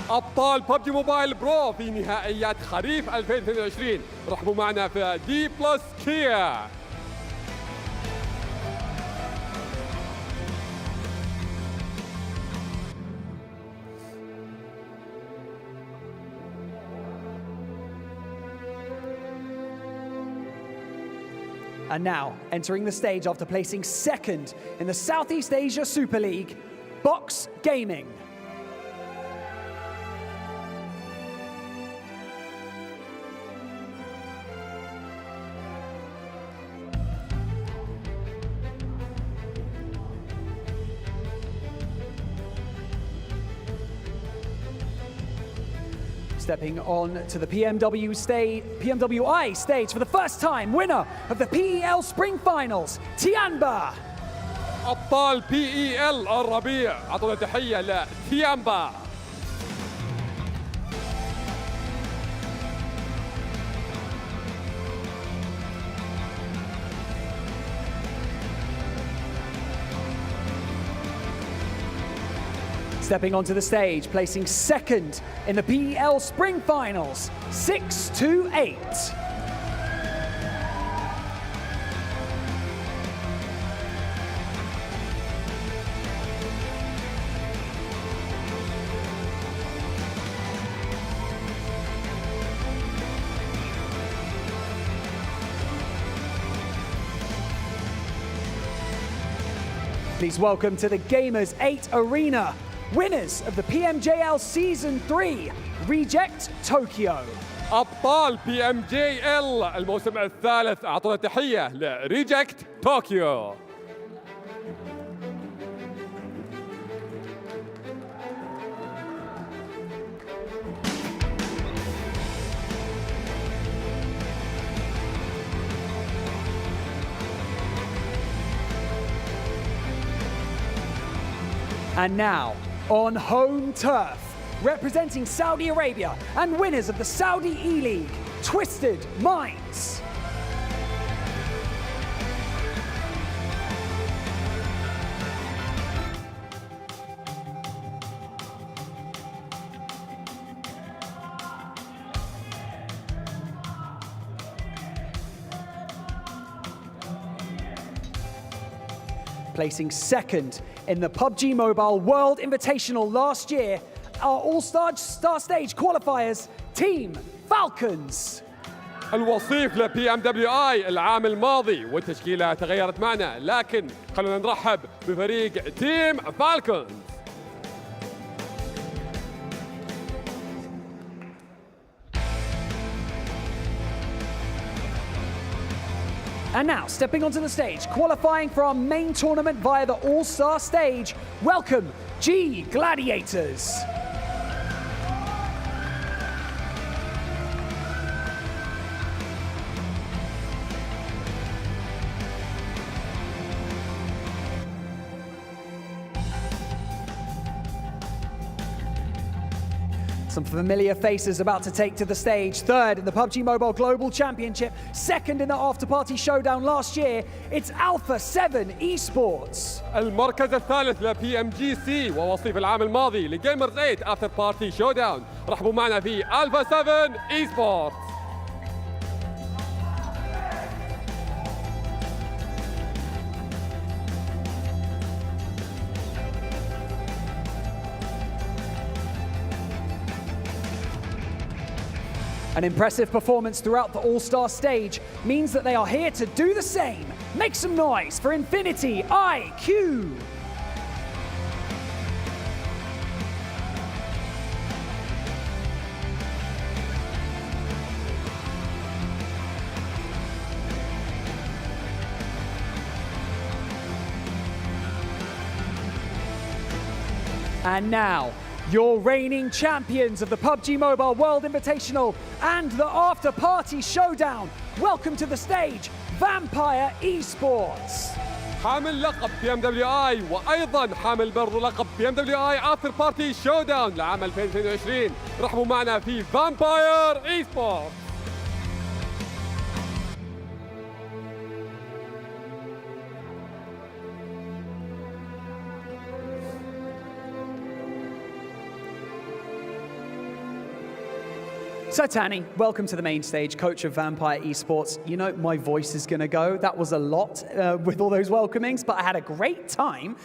ابطال PUBG موبايل برو في نهائيات خريف 2022 رحبوا معنا في Dplus KIA. And now, entering the stage after placing second in the Southeast Asia Super League, Box Gaming. Stepping on to the PMWI stage for the first time, winner of the PEL Spring Finals, Tianba. ابطال PEL الربيع اعطونا تحيه لتيامبا. Stepping onto the stage, placing second in the PEL Spring Finals, 6-8. Please welcome to the Gamers8 Arena, winners of the PMJL Season 3, Reject Tokyo. ابطال PMJL الموسم الثالث اعطونا تحيه لريجكت طوكيو. And now, on home turf, representing Saudi Arabia and winners of the Saudi E-League, Twisted Minds. placing second in the PUBG Mobile World Invitational last year. Our All-Star Stage qualifiers, Team Falcons. الوصيف ل PMWI العام الماضي والتشكيلة تغيرت معنا، لكن خلونا نرحب بفريق تيم فالكونز. And now, stepping onto the stage, qualifying for our main tournament via the All-Star Stage, welcome G Gladiators. Some familiar faces about to take to the stage. Third in the PUBG Mobile Global Championship. Second in the after-party showdown last year. It's Alpha7 Esports. المركز الثالث ل PMGC ووصيف العام الماضي لجيمرز 8 After Party Showdown. رحبوا معنا في Alpha7 Esports. An impressive performance throughout the All-Star Stage means that they are here to do the same. Make some noise for Infinity IQ. And now, your reigning champions of the PUBG Mobile World Invitational and the After Party Showdown. Welcome to the stage, Vampire Esports. حامل لقب PMWI وأيضا حامل برضو لقب PMWI After Party Showdown لعام 2022. رحبوا معنا في Vampire Esports. So Tani, welcome to the main stage, coach of Vampire Esports. You know, my voice is going to go. That was a lot with all those welcomings, but I had a great time.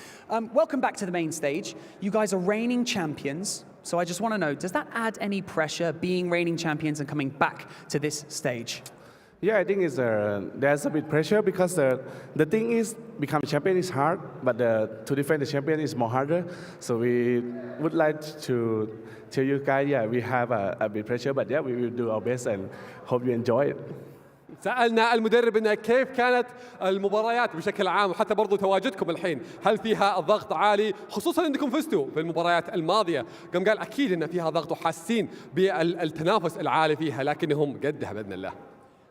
Welcome back to the main stage. You guys are reigning champions. So I just want to know, does that add any pressure, being reigning champions and coming back to this stage? Yeah, I think there's a bit pressure because the thing is, becoming champion is hard, but to defend the champion is more harder. So we would like to tell you guys, yeah, we have a bit pressure, but yeah, we will do our best and hope you enjoy it. سألنا المدرب إنه كيف كانت المباريات بشكل عام وحتى برضو تواجدكم الحين، هل فيها ضغط عالي خصوصا انكم فزتوا في المباريات الماضية؟ قام قال أكيد إن فيها ضغط وحاسين بالتنافس العالي فيها، لكنهم قدها بإذن الله.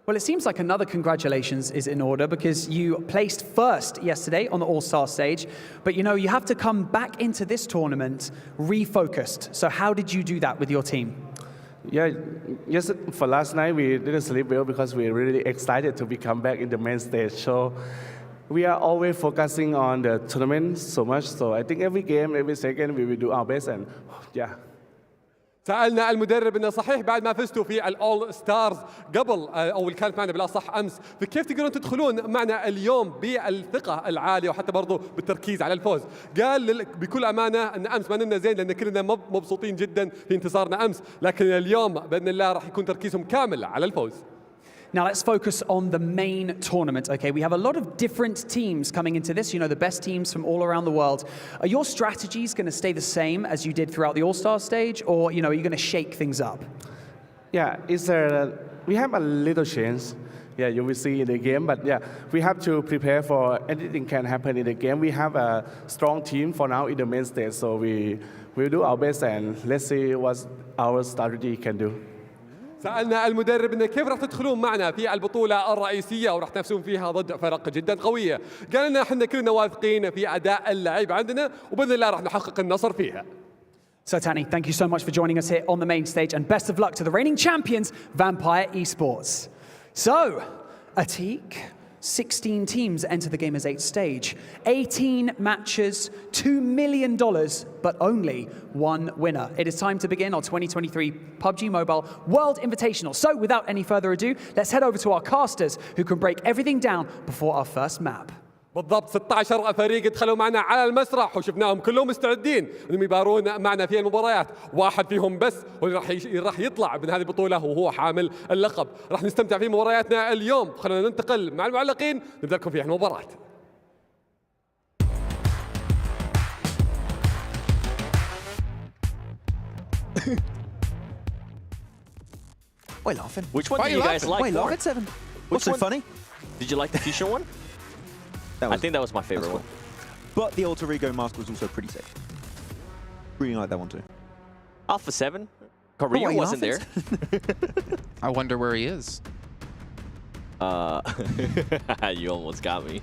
Well, it seems like another congratulations is in order because you placed first yesterday on the All-Star Stage, but you know, you have to come back into this tournament refocused. So how did you do that with your team? Yeah, yes, for last night we didn't sleep well because we're really excited to become back in the main stage. So we are always focusing on the tournament so much. So I think every game, every second, we will do our best and yeah. سألنا المدرب انه صحيح بعد ما فزتوا في الأول ستارز قبل او اللي كانت معنا بالاصح امس، فكيف تقدرون تدخلون معنا اليوم بالثقة العالية وحتى برضو بالتركيز على الفوز؟ قال بكل امانة ان امس ما نمنا زين لان كلنا مبسوطين جدا في انتصارنا امس، لكن اليوم باذن الله راح يكون تركيزهم كامل على الفوز. Now let's focus on the main tournament, okay? We have a lot of different teams coming into this, you know, the best teams from all around the world. Are your strategies going to stay the same as you did throughout the All-Star Stage, or, you know, are you going to shake things up? Yeah, we have a little chance. Yeah, you will see in the game, but yeah, we have to prepare for anything can happen in the game. We have a strong team for now in the main stage, so we will do our best and let's see what our strategy can do. سألنا المدرب إنه كيف راح تدخلون معنا في البطولة الرئيسية وراح تنافسون فيها ضد فرق جدا قوية. قال لنا احنا كلنا واثقين في أداء اللعيبة عندنا وبإذن الله راح نحقق النصر فيها. So Tani, thank you so much for joining us here on the main stage and best of luck to the reigning champions, Vampire Esports. So, Atik, 16 teams enter the Gamers8 stage. 18 matches, $2 million, but only one winner. It is time to begin our 2023 PUBG Mobile World Invitational. So without any further ado, let's head over to our casters who can break everything down before our first map. بالضبط 16 فريق دخلوا معنا على المسرح وشفناهم كلهم مستعدين انهم يبارون معنا في المباريات. واحد فيهم بس هو اللي راح يطلع من هذه البطوله وهو حامل اللقب. راح نستمتع في مبارياتنا اليوم. خلينا ننتقل مع المعلقين نبدا لكم في المباراه. Why laughing? Which one did you guys like Wait, more? laugh at 7. Which What's so one? funny? Did you like the fusion one? I think that was my favorite one. But the Alter Ego mask was also pretty sick. Really like that one too. Alpha7? Korea why wasn't there. I wonder where he is. You almost got me.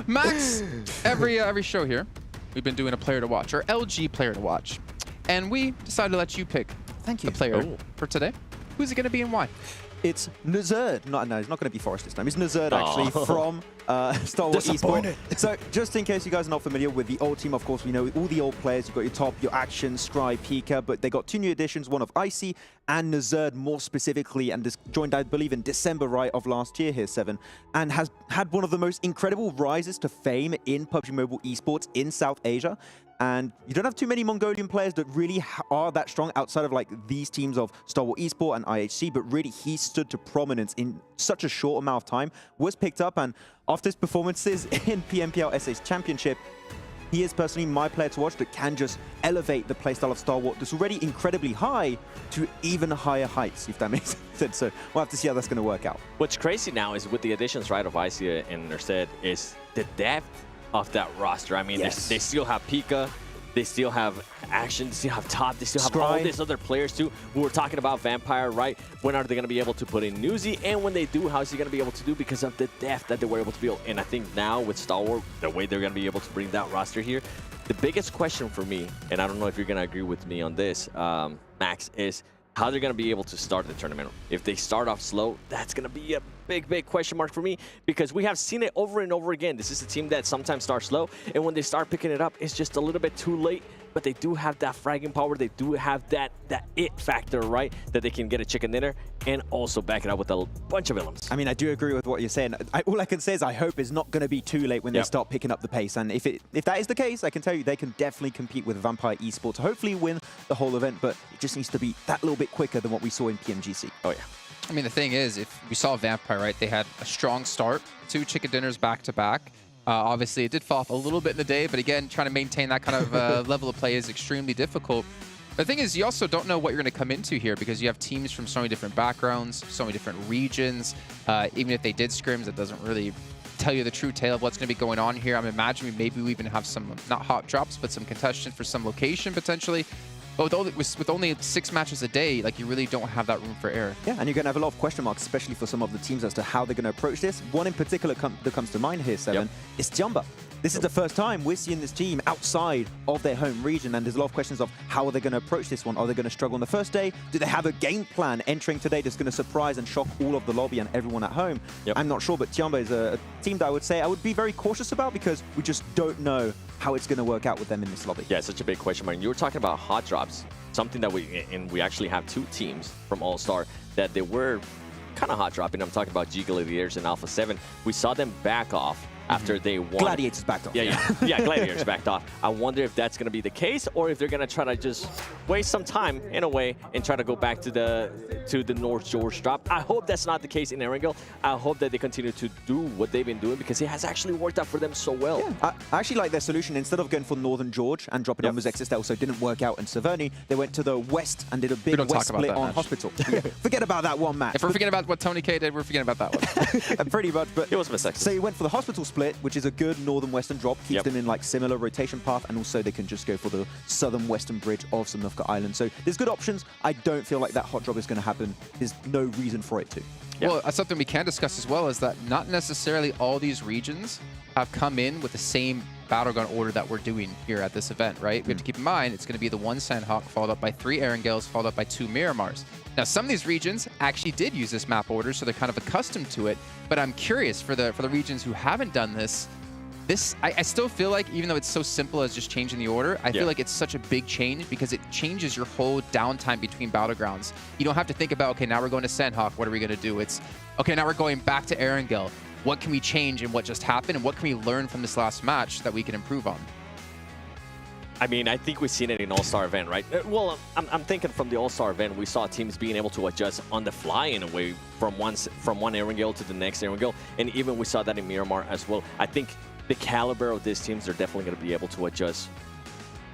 Max, every show here, we've been doing a player to watch, or LG player to watch. And we decided to let you pick the player for today. Who's it going to be and why? It's Nazerd. No, he's not going to be Forrest this time. It's Nazerd, actually, from Star Wars Esports. So, just in case you guys are not familiar with the old team, of course, we know all the old players. You've got your top, your Action, Scry, Pika, but they got 2 new additions, one of Icy and Nazerd more specifically, and this joined, I believe, in December, right, of last year here, 7, and has had one of the most incredible rises to fame in PUBG Mobile Esports in South Asia. And you don't have too many Mongolian players that really are that strong outside of like these teams of Star Wars Esports and IHC, but really he stood to prominence in such a short amount of time, was picked up, and after his performances in PMWI Allstars Championship, he is personally my player to watch that can just elevate the playstyle of Star Wars that's already incredibly high to even higher heights, if that makes sense. So we'll have to see how that's going to work out. What's crazy now is with the additions, right, of Icy and Nerstead is the depth of that roster. I mean, they still have Pika, they still have Action, they still have Top, they still have all these other players too. We were talking about Vampire, right? When are they going to be able to put in Newsy? And when they do, how is he going to be able to do because of the depth that they were able to build? And I think now with Star Wars, the way they're going to be able to bring that roster here, the biggest question for me, and I don't know if you're going to agree with me on this, Max, is how they're going to be able to start the tournament. If they start off slow, that's going to be a big question mark for me because we have seen it over and over again. This is a team that sometimes starts slow, and when they start picking it up, it's just a little bit too late, but they do have that fragging power. They do have that it factor, right? That they can get a chicken dinner and also back it up with a bunch of elements. I mean, I do agree with what you're saying. All I can say is I hope it's not going to be too late when they start picking up the pace. And if that is the case, I can tell you they can definitely compete with Vampire Esports to hopefully win the whole event, but it just needs to be that little bit quicker than what we saw in PMGC. Oh, yeah. I mean, the thing is, if we saw Vampire, right, they had a strong start, 2 chicken dinners back-to-back. Obviously, it did fall off a little bit in the day, but again, trying to maintain that kind of level of play is extremely difficult. The thing is, you also don't know what you're going to come into here because you have teams from so many different backgrounds, so many different regions. Even if they did scrims, it doesn't really tell you the true tale of what's going to be going on here. I'm imagining maybe we even have some, not hot drops, but some contention for some location potentially. But with only 6 matches a day, like, you really don't have that room for error. Yeah, and you're going to have a lot of question marks, especially for some of the teams as to how they're going to approach this. One in particular that comes to mind here, 7, is Jumba. This is the first time we're seeing this team outside of their home region, and there's a lot of questions of how are they going to approach this one? Are they going to struggle on the first day? Do they have a game plan entering today that's going to surprise and shock all of the lobby and everyone at home? I'm not sure, but Jumba is a team that I would say I would be very cautious about because we just don't know how it's going to work out with them in this lobby. Yeah, it's such a big question mark. You were talking about hot drops, something that we actually have 2 teams from All-Star that they were kind of hot dropping. I'm talking about G Gladiators and Alpha7. We saw them back off after they won. Gladiators backed off. Yeah, Gladiators backed off. I wonder if that's going to be the case or if they're going to try to just waste some time in a way and try to go back to the North George drop. I hope that's not the case in Erangel. I hope that they continue to do what they've been doing because it has actually worked out for them so well. Yeah, I actually like their solution. Instead of going for Northern George and dropping on Muzexis, that also didn't work out in Severny, they went to the west and did a big west split on Hospital. Forget about that one match. If we're forgetting about what Tony K did, we're forgetting about that one. Pretty much, but it was Muzexis. So he went for the Hospital split, which is a good northern western drop, keeps them in like similar rotation path, and also they can just go for the southern western bridge of Samnufka Island. So there's good options. I don't feel like that hot drop is going to happen. There's no reason for it to. Well, something we can discuss as well is that not necessarily all these regions have come in with the same Battleground order that we're doing here at this event, right? We have to keep in mind it's going to be the 1 Sandhawk followed up by 3 Erangels followed up by 2 Miramars. Now, some of these regions actually did use this map order, so they're kind of accustomed to it. But I'm curious for the regions who haven't done this. I still feel like, even though it's so simple as just changing the order, I feel like it's such a big change because it changes your whole downtime between Battlegrounds. You don't have to think about, okay, now we're going to Sandhawk, what are we going to do? It's, okay, now we're going back to Erangel. what can we change in what just happened, and what can we learn from this last match that we can improve on? I mean, I think we've seen it in All-Star event, right? Well, I'm thinking from the All-Star event, we saw teams being able to adjust on the fly in a way from one Erangel to the next Erangel, and even we saw that in Miramar as well. I think the caliber of these teams are definitely going to be able to adjust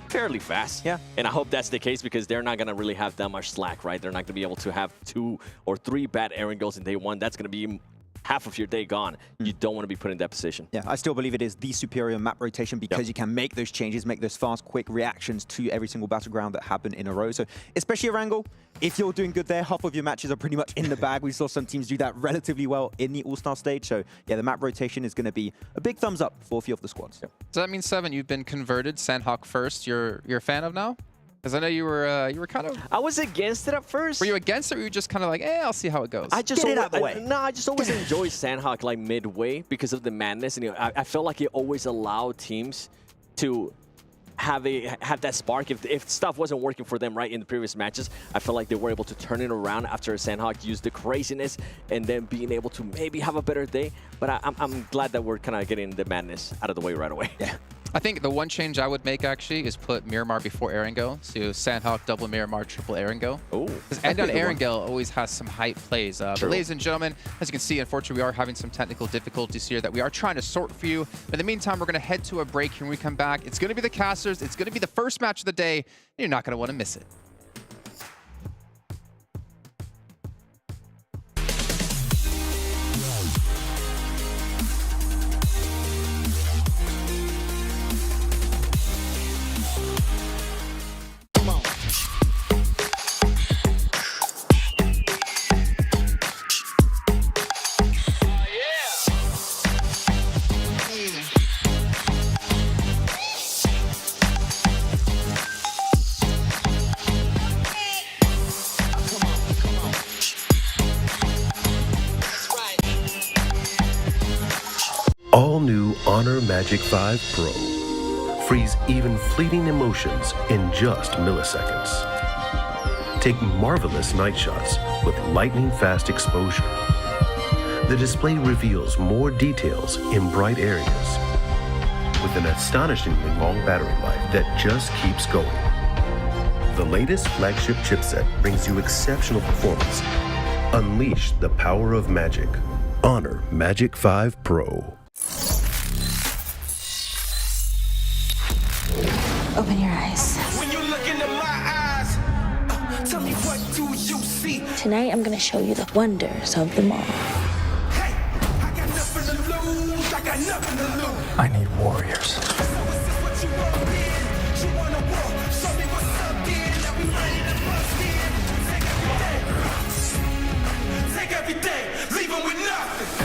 fairly fast. Yeah. And I hope that's the case because they're not going to really have that much slack, right? They're not going to be able to have 2 or 3 bad Erangels in day one. That's going to be half of your day gone. You don't want to be put in that position. Yeah, I still believe it is the superior map rotation because you can make those changes, make those fast, quick reactions to every single battleground that happen in a row. So especially Erangel, if you're doing good there, half of your matches are pretty much in the bag. We saw some teams do that relatively well in the All-Star stage. So yeah, the map rotation is going to be a big thumbs up for a few of the squads. Does that mean, Seven, you've been converted Sandhawk first? You're a fan of now? Because I know you were kind of... I was against it at first. Were you against it, or were you just kind of like, I'll see how it goes? I just Get it out of the way. I just always enjoy Sandhawk like midway because of the madness. And I felt like it always allowed teams to have that spark. If stuff wasn't working for them right in the previous matches, I felt like they were able to turn it around after Sandhawk used the craziness and then being able to maybe have a better day. But I'm glad that we're kind of getting the madness out of the way right away. Yeah. I think the one change I would make, actually, is put Miramar before Erangel. So Sandhawk, double Miramar, triple Erangel. Oh. Because end on Erangel always has some hype plays. But ladies and gentlemen, as you can see, unfortunately, we are having some technical difficulties here that we are trying to sort for you. But in the meantime, we're going to head to a break here when we come back. It's going to be the casters. It's going to be the first match of the day. And you're not going to want to miss it. All new Honor Magic 5 Pro. Freeze even fleeting emotions in just milliseconds. Take marvelous night shots with lightning-fast exposure. The display reveals more details in bright areas with an astonishingly long battery life that just keeps going. The latest flagship chipset brings you exceptional performance. Unleash the power of magic. Honor Magic 5 Pro. Open your eyes. When you look into my eyes, tell me what do you see? Tonight, I'm going to show you the wonders of them all. Hey, I got nothing to lose. I got nothing to lose. I need warriors. So is this what you want to be? You want to walk? Show me what's up, then. Now we ready to bust in. Take every day. Leave them with nothing.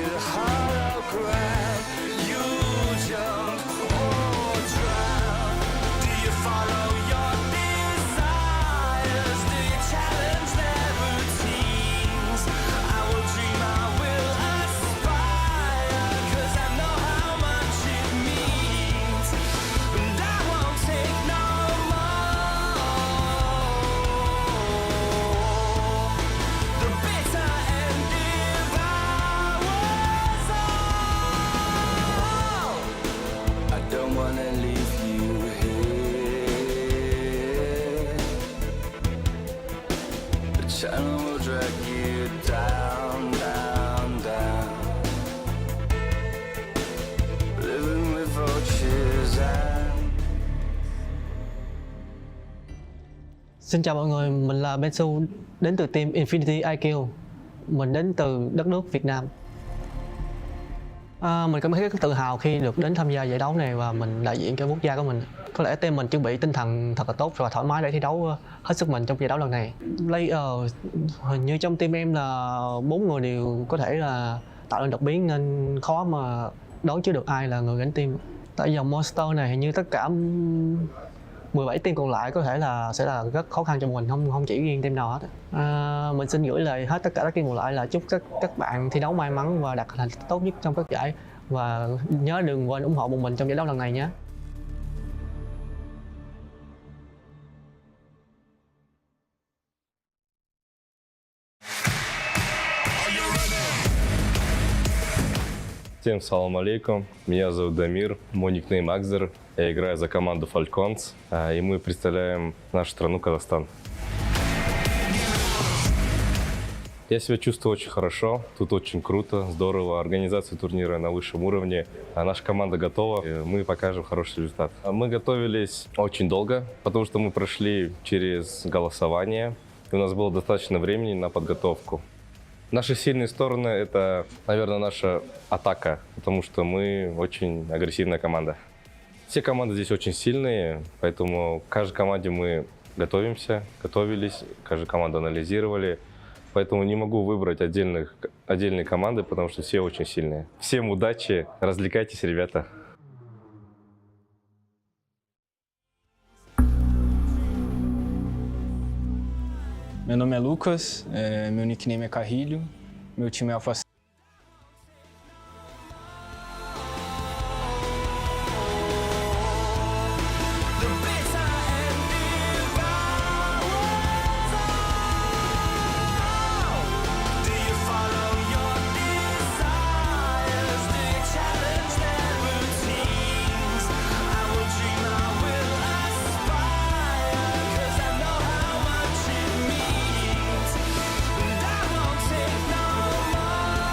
painted hologram. You jump or drown. Do you follow your desires? Do you challenge their routines? I will dream, I will aspire, 'cause I know how much it means. And I won't take no more. The bitter end devours all. I don't wanna leave you here. The channel will drag you down, down, down. Living with vultures and Xin chào mọi người, mình là Bensu đến từ team Infinity IQ. Mình đến từ đất nước Việt Nam. Mình cảm thấy rất tự hào khi được đến tham gia giải đấu này và mình đại diện cho quốc gia của mình. Có lẽ team mình chuẩn bị tinh thần thật là tốt và thoải mái để thi đấu hết sức mình trong giải đấu lần này. Player hình như trong team em là 4 người đều có thể là tạo nên đột biến nên khó mà đoán trước được ai là người gánh team. Tại dòng Monster này hình như tất cả 17 team còn lại có thể là sẽ là rất khó khăn cho mình, không chỉ riêng team nào hết. Mình xin gửi lời hết tất cả các team còn lại là chúc các bạn thi đấu may mắn và đạt thành tích tốt nhất trong các giải, và nhớ đừng quên ủng hộ bọn mình trong giải đấu lần này nhé. Всем салам алейкум, меня зовут Дамир, мой никнейм Акзер, я играю за команду Falcons, и мы представляем нашу страну Казахстан. Я себя чувствую очень хорошо, тут очень круто, здорово, организация турнира на высшем уровне, наша команда готова, и мы покажем хороший результат. Мы готовились очень долго, потому что мы прошли через голосование, и у нас было достаточно времени на подготовку. Наши сильные стороны — это, наверное, наша атака, потому что мы очень агрессивная команда. Все команды здесь очень сильные, поэтому к каждой команде мы готовились, каждую команду анализировали. Поэтому не могу выбрать отдельные команды, потому что все очень сильные. Всем удачи, развлекайтесь, ребята. Meu nome é Lucas, meu nickname é Carrilho, meu time é Alpha7. I won't take no more.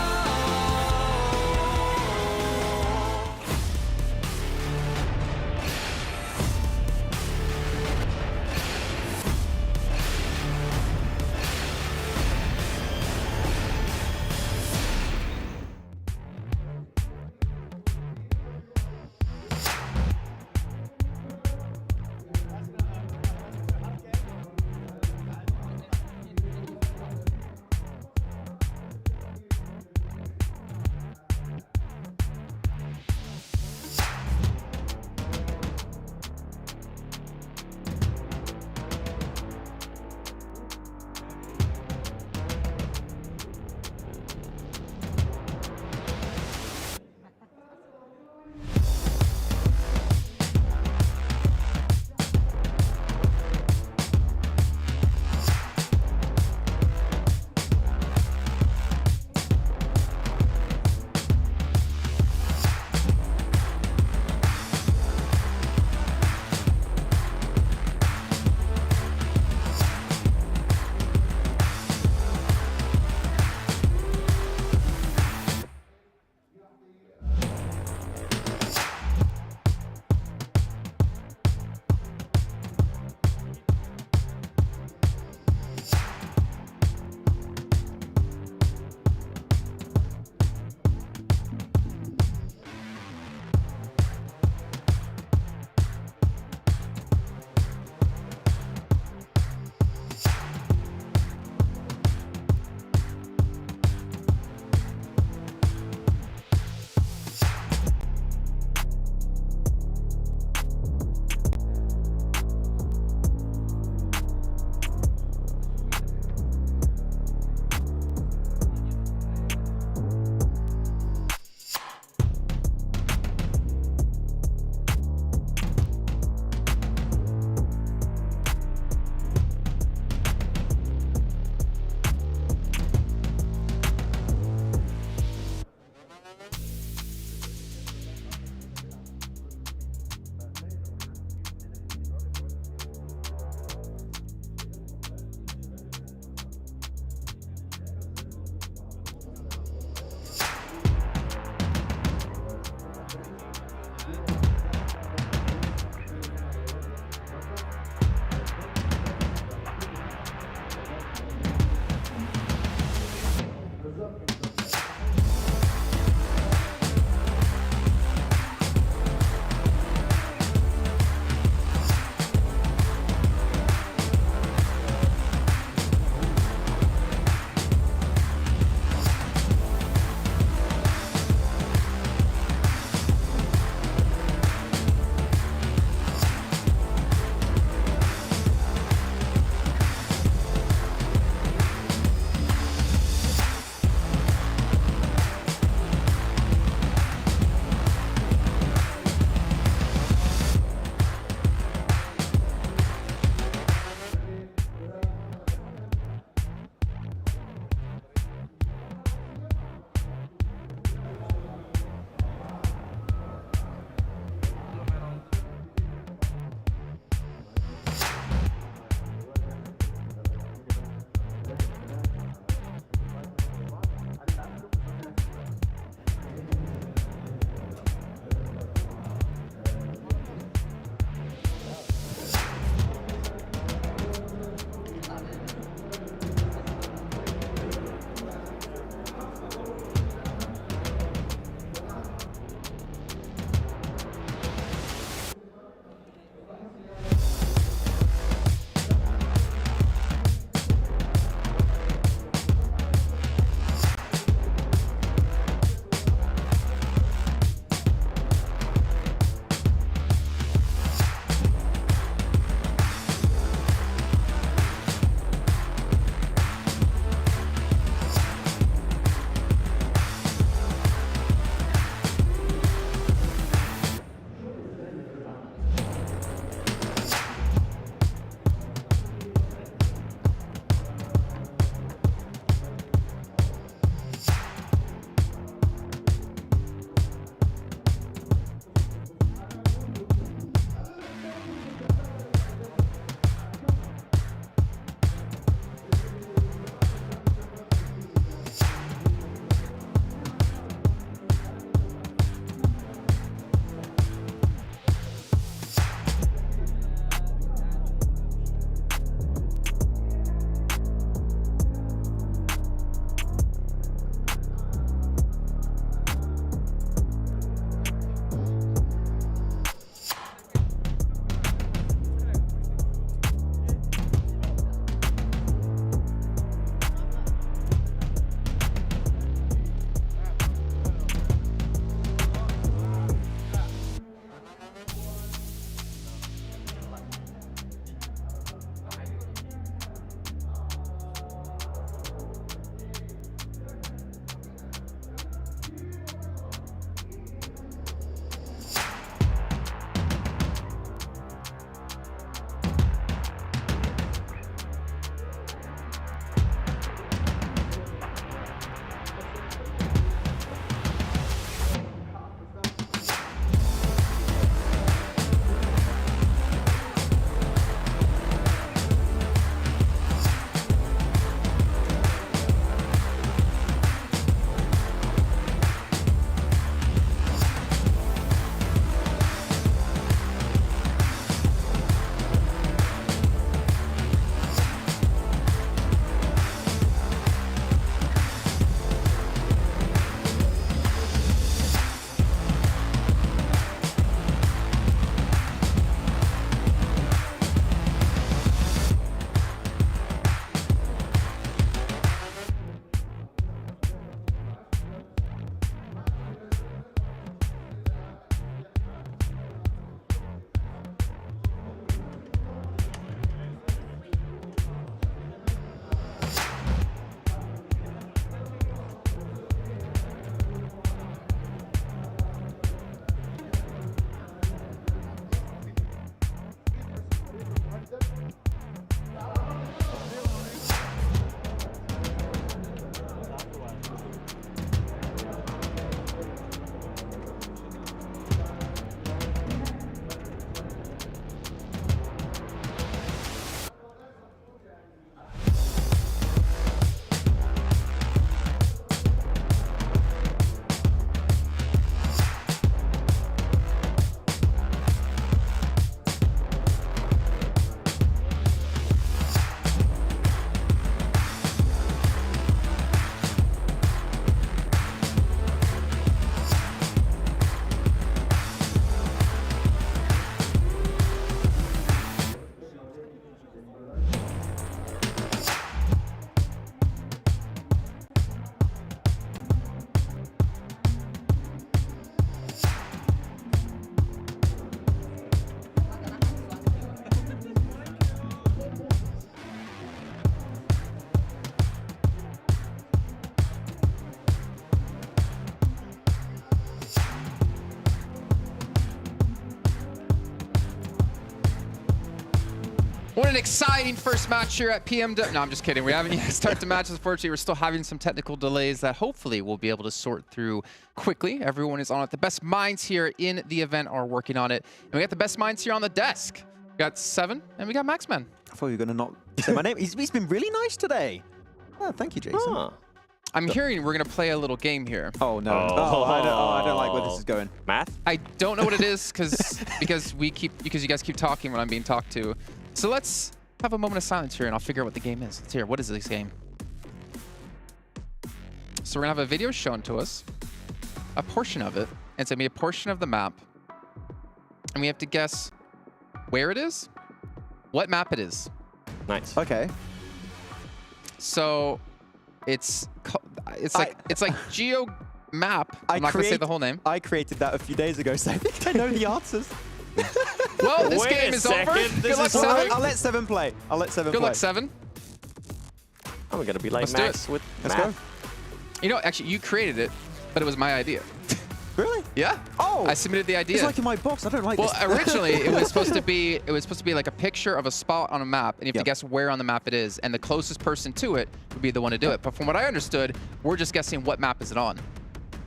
What an exciting first match here at PMW. No, I'm just kidding. We haven't yet started the match. Unfortunately, we're still having some technical delays that hopefully we'll be able to sort through quickly. Everyone is on it. The best minds here in the event are working on it. And we got the best minds here on the desk. We got Seven and we got Maxman. I thought you were going to not say my name. He's been really nice today. Oh, thank you, Jason. Huh. I'm hearing we're going to play a little game here. Oh, no. I don't like where this is going. Math? I don't know what it is because you guys keep talking when I'm being talked to. So let's have a moment of silence here and I'll figure out what the game is. Let's hear, what is this game? So we're gonna have a video shown to us, a portion of it. And it's gonna be a portion of the map. And we have to guess where it is, what map it is. Nice. Okay. So it's like Geo Map. I'm not gonna say the whole name. I created that a few days ago, so I think I know the answers. Well, this Wait game a is second. over. This Good luck, is Seven. I'll let Seven play. Good luck, Seven. I'm gonna be like Let's do Max it. with Let's math. go. You know, actually, you created it, but it was my idea. Really? Yeah. Oh. I submitted the idea. It's like in my box. I don't like this. Well, originally it was supposed to be like a picture of a spot on a map, and you have to guess where on the map it is, and the closest person to it would be the one to do it. But from what I understood, we're just guessing what map is it on.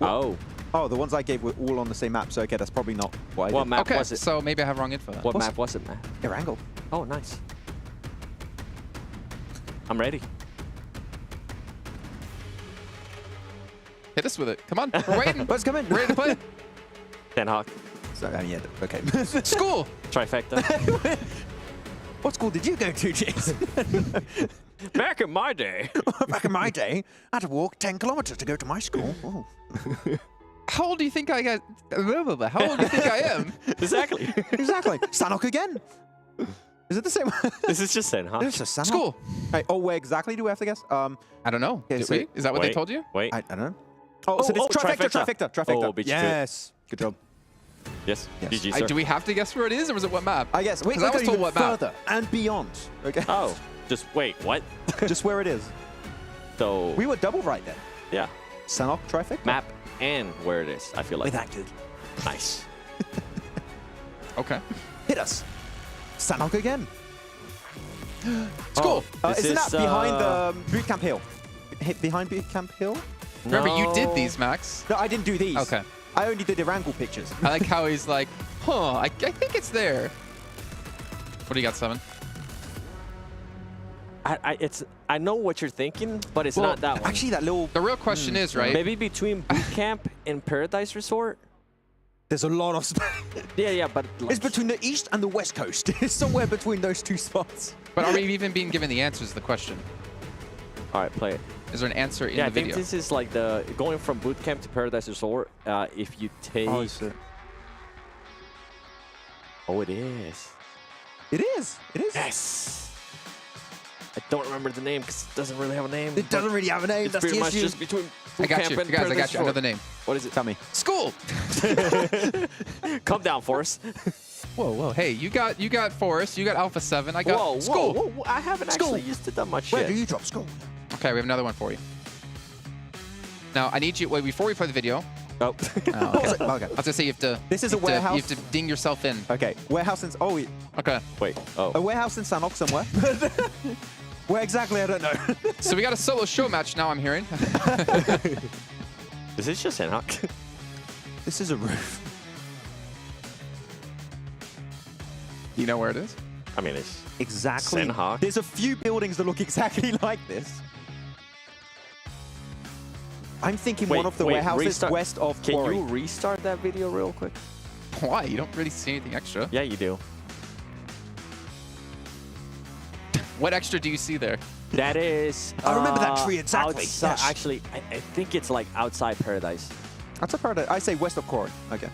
Oh. Oh, the ones I gave were all on the same map, so okay, that's probably not what I did. What map was it? So maybe I have wrong info then. What map was it, Matt? Erangel. Oh, nice. I'm ready. Hit us with it. Come on, we're waiting. Let's come in. We're ready to play. Ten Hawk. So, yeah, okay. School. Trifecta. What school did you go to, Jason? Back in my day. Back in my day, I had to walk 10 kilometers to go to my school. Oh. How old do you think I got? How old do you think I am? Exactly. Exactly. Sanok again. Is it the same? This is just Sanok. This is Sanok. School. Hey, oh, where exactly do we have to guess? I don't know. Okay, Did so we? Is that what they told you? Wait. I don't know. Oh, so this trifecta. Oh, beat you to it. Yes. Good job. Yes. GG, sir. Do we have to guess where it is, or is it what map? I guess. Wait, I was told what map. further and beyond. Okay. Oh, just wait. What? Just where it is. So We were double right then. yeah, Sanok trifecta. map and where it is. I feel like We're that good. nice. Okay. Hit us. Sanok again. School. Isn't that behind the boot camp hill? Behind boot camp hill? Remember, you No. did these, Max. No, I didn't do these. Okay. I only did the Erangel pictures. I like how he's like, huh, I think it's there. What do you got, Seven? I know what you're thinking, but it's not that one. Actually, that little... The real question is, right? Maybe between boot camp and Paradise Resort. There's a lot of... Yeah, but It's between the east and the west coast. It's somewhere between those two spots. But are we even being given the answers to the question? all right, play it. Is there an answer in Yeah, the I think video? this is like the going from boot camp to Paradise Resort. If you take, Oh, is it? Oh, it is. It is. It is. Yes. I don't remember the name because it doesn't really have a name. It doesn't really have a name. It's That's pretty the much issue. just between I boot got camp you. and Guys, I Paradise got you. I know Resort. the name. What is it? Tell me. School. Calm down, Forrest. Whoa. Hey, you got Forest. You got Alpha7. I got School. Whoa. I haven't School. actually used to that much Where yet. do you drop school? Okay, we have another one for you. Now, I need you, wait, before we play the video. Oh. Okay. Okay. I was going to say you have to... This is a warehouse. You have to ding yourself in. Okay. Warehouse in... Oh, Okay. Wait. Oh. a warehouse in Sanok somewhere. Where exactly, I don't know. So we got a solo show match now, I'm hearing. Is this just Sanhok? This is a roof. You know where it is? I mean, it's Exactly. Sanhok. There's a few buildings that look exactly like this. I'm thinking one of the warehouses restart. west of Can Quarry. you restart that video real quick? Why? You don't really see anything extra. Yeah, you do. What extra do you see there? That is... I remember that tree exactly. Outside, Yes. Actually, I think it's like outside Paradise. That's a part of, I say west of Quarry. Okay.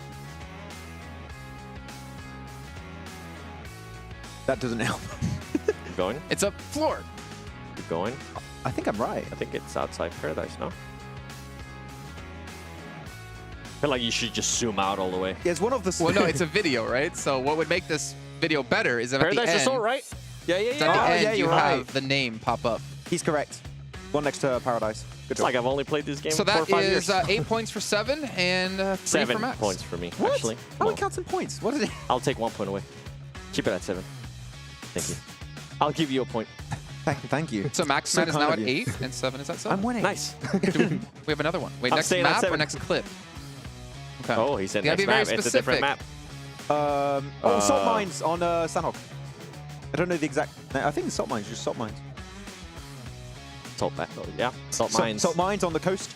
That doesn't help. Keep going. It's a floor. Keep going. I think I'm right. I think it's outside Paradise, no? I feel like you should just zoom out all the way. Yeah, it's one of the... Well, no, it's a video, right? So what would make this video better is if at the Paradise end... Resort, right? Yeah. At the end, you have the name pop up. He's correct. One next to Paradise. Good It's job. like I've only played this game So for 4 or that 5 is years. 8 points for 7 and 3 7 for Max. points for me, What? actually. How Well, many counts in points? What is it? I'll take 1 point away. Keep it at 7. Thank you. I'll give you a point. Thank you. So Maxman is now at 8 and 7 is at 7. I'm winning. Nice. We have another one. Wait, I'm next staying at map or 7. next clip? Okay. Oh, he said You gotta next be very map. It's a different specific. map. Salt mines on Sandhawk. I don't know the exact. I think it's salt mines. Just salt mines. Salt yeah. Salt mines. Salt mines on the coast.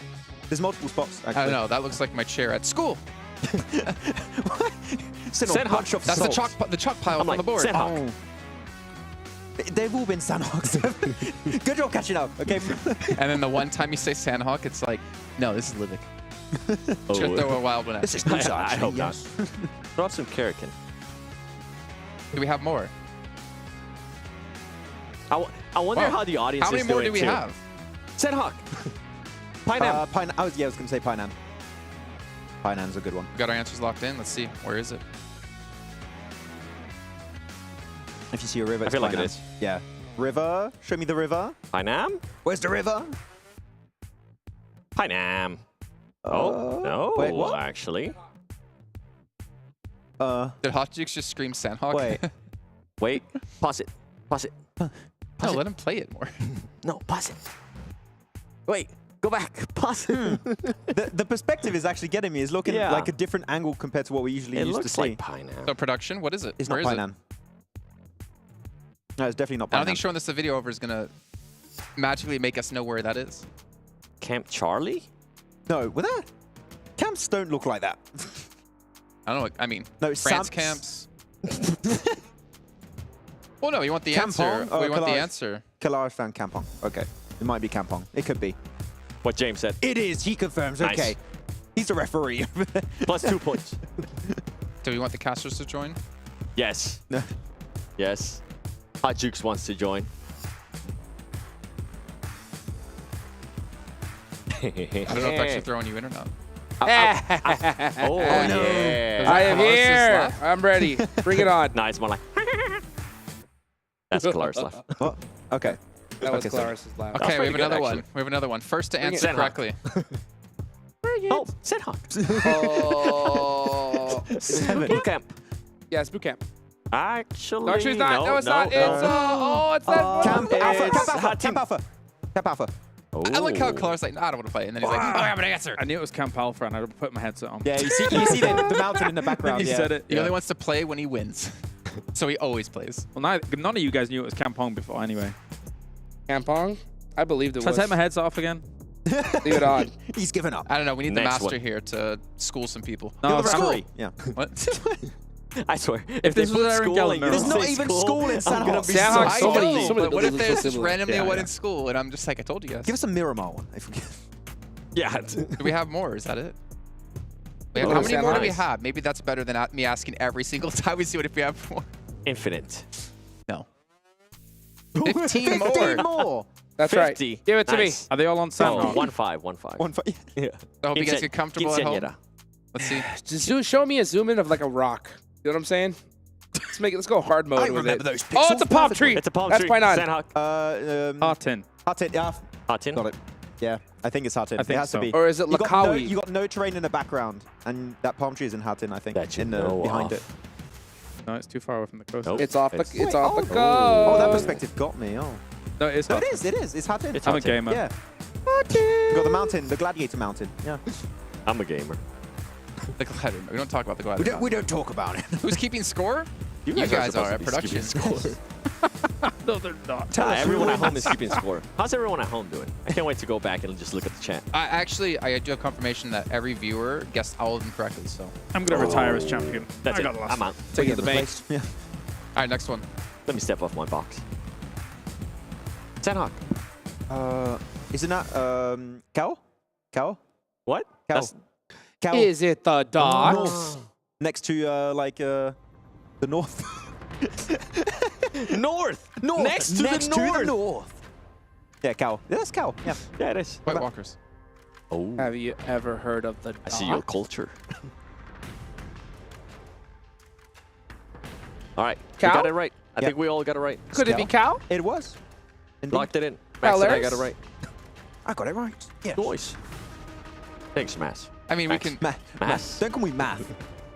There's multiple spots. Actually. I don't know. That looks like my chair at school. Sandhawk. That's the chalk pile I'm on the board. Sandhawk. Oh. They've all been Sandhawks. Good job catching up. Okay. And then the one time you say Sandhawk, it's like, no, this is Livik. Just gonna throw a wild one at This you. is Nusa, I actually, hope yes. not. Throw out some Karakin. Do we have more? I wonder how the audience How many is more doing do we too. have? Sandhawk. Pinam. I was gonna say Pinam. Pinam's a good one. We got our answers locked in. Let's see. Where is it? If you see a river, I it's feel like it Pinam. is. Yeah. River. Show me the river. Pinam? Where's the river? Pinam. Oh, no, wait, what? actually. Did Hot Jukes just scream Sandhawk? Wait. Wait. Pause it. Pause it. No, let him play it more. No, pause it. Wait. Go back. Pause it. The perspective is actually getting me. It's looking Yeah. like a different angle compared to what we usually It used to looks see. like Pinam. So production, what is it? It's Where not is it? Pinam. No, it's definitely not Pinam. I don't think showing this the video over is gonna magically make us know where that is. Camp Charlie? No, with that. Camps don't look like that. I don't know. I mean, No, France Samps- camps. Well, no, you want the answer. Kampong? Oh, we want the Kalaj. answer. Kalaj found Kampong. Okay. It might be Kampong. It could be. What James said. It is. He confirms. Nice. Okay. He's the referee. Plus 2 points. Do we want the casters to join? Yes. No. Yes. Hot Jukes wants to join. I don't know if they're actually throwing you in or not. Oh, no. yeah. I am Clarus's here. laugh? I'm ready. Bring it on. No, it's more like. That's Clarus laugh. What? Okay. That was Okay, so- Clarus's laugh. Okay, we pretty have good, another one. actually. We have another one. First to Bring it. answer Sandhawk. correctly. Oh, Sandhawk. Oh. Boot camp. Yes, boot camp. Actually, No, actually, it's not. No, it's no, not. It's it's that. Camp It's Alpha. Camp Alpha. Hot Camp Alpha. Camp Alpha. I like how Clarus like, nah, I don't want to play. And then he's like, oh, I have an answer. I knew it was Camp Alpha, and I put my headset on. Yeah, you see the mountain in the background. He Yeah. said it. He only wants to play when he wins. So he always plays. Well, none of you guys knew it was Kampong before, anyway. Kampong? I believed it Should I was. take my headset off again? Leave it on. He's given up. I don't know. We need the Next master one. here to school some people. No, You're the it's referee. Yeah. What? I swear. If this was Aaron Gelman, There's not even school in San Jose. Sandhawk, I somebody- know, somebody but what if believes there's it's just randomly Yeah, one yeah. in school and I'm just like, I told you guys. Give us a Miramar one. If we can. Yeah. Do we have more? Is that it? Wait, Oh, how many more do we nice. have? Maybe that's better than me asking every single time we see what if we have more. Infinite. No. 15 more. 15 more. That's 50. right. Give it to Nice. Are they all on Oh, Sandhawk? 1-5, 1-5. Yeah. I hope you guys get comfortable at home. Quinceañera. Let's see. Just show me a zoom in of like a rock. You know what I'm saying? Let's go hard mode I with remember it. those Oh, it's pixels a palm perfectly. tree. It's a palm That's tree. fine on. Sandhawk. Hot tin. Hot it. Yeah. Hot tin. Got it. Yeah. I think it's Hatin. I think it has so. to be. Or is it You got, no, Lakawi? you got no terrain in the background, and that palm tree is in Hatin, I think. That you in the know behind of. it. No, it's too far away from the coast. Nope. It's off the It's- it's off the Oh, coast. that perspective got me. Oh. No, it's No, hot. it is. It is. It's Hatin. It's I'm a hot tin. gamer. Yeah. You got the mountain, the gladiator mountain. Yeah. I'm a gamer. The Gladiator. We don't talk about the Gladiator. We don't talk about it. Who's keeping score? You guys guys are are at supposed to be production. keeping No, they're not. Everyone at home is keeping score. How's everyone at home doing? I can't wait to go back and just look at the chat. I do have confirmation that every viewer guessed all of them correctly. So, all I'm going to retire as champion. That's I it. got lost. I'm out. Take it to the bank. Yeah. right, next one. Let me step off my box. Sandhawk. Isn't that cow? Cow? What? Cow. That's Cow. Is it the docks? North. Next to the north. north. North. Next to the north. Yeah, cow. Yeah, that's cow. Yeah. Yeah, it is. White Walkers. Oh. Have you ever heard of the I see your docks? culture. All right. We Cow? got it right. I Yeah. think we all got it right. Could it be cow? It was. Indeed. Locked it in. Max and I Colors? got it right. I got it right. Yeah. Noise. Thanks, Mass. I mean, Max. we can. Mass. Don't call me math.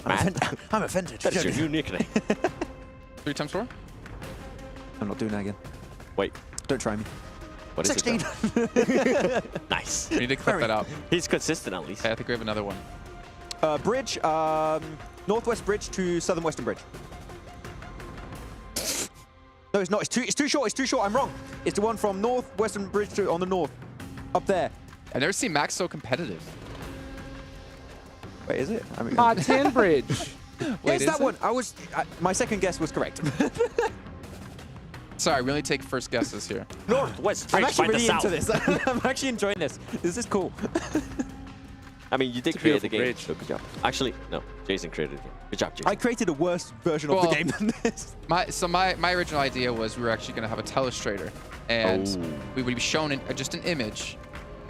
Math? I'm offended. That is your new nickname. 3 times 4? I'm not doing that again. Wait. Don't try me. What is 16. it? Nice. We need to clip that out. He's consistent at least. Okay, I think we have another one. Bridge, northwest bridge to southern western bridge. No, it's not. It's too short. It's too short. I'm wrong. It's the one from northwestern bridge to on the north, up there. I've never seen Max so competitive. Wait, is it? I mean, Tin Bridge. Wait, it's that one. My second guess was correct. Sorry, we only take first guesses here. Northwest I'm bridge actually by the really south. into this. I'm actually enjoying this. This is cool. I mean, you did create the game, so good job. Actually, no, Jason created the game. Good job, Jason. I created a worse version of the game than this. My original idea was we were actually going to have a telestrator, and we would be shown just an image,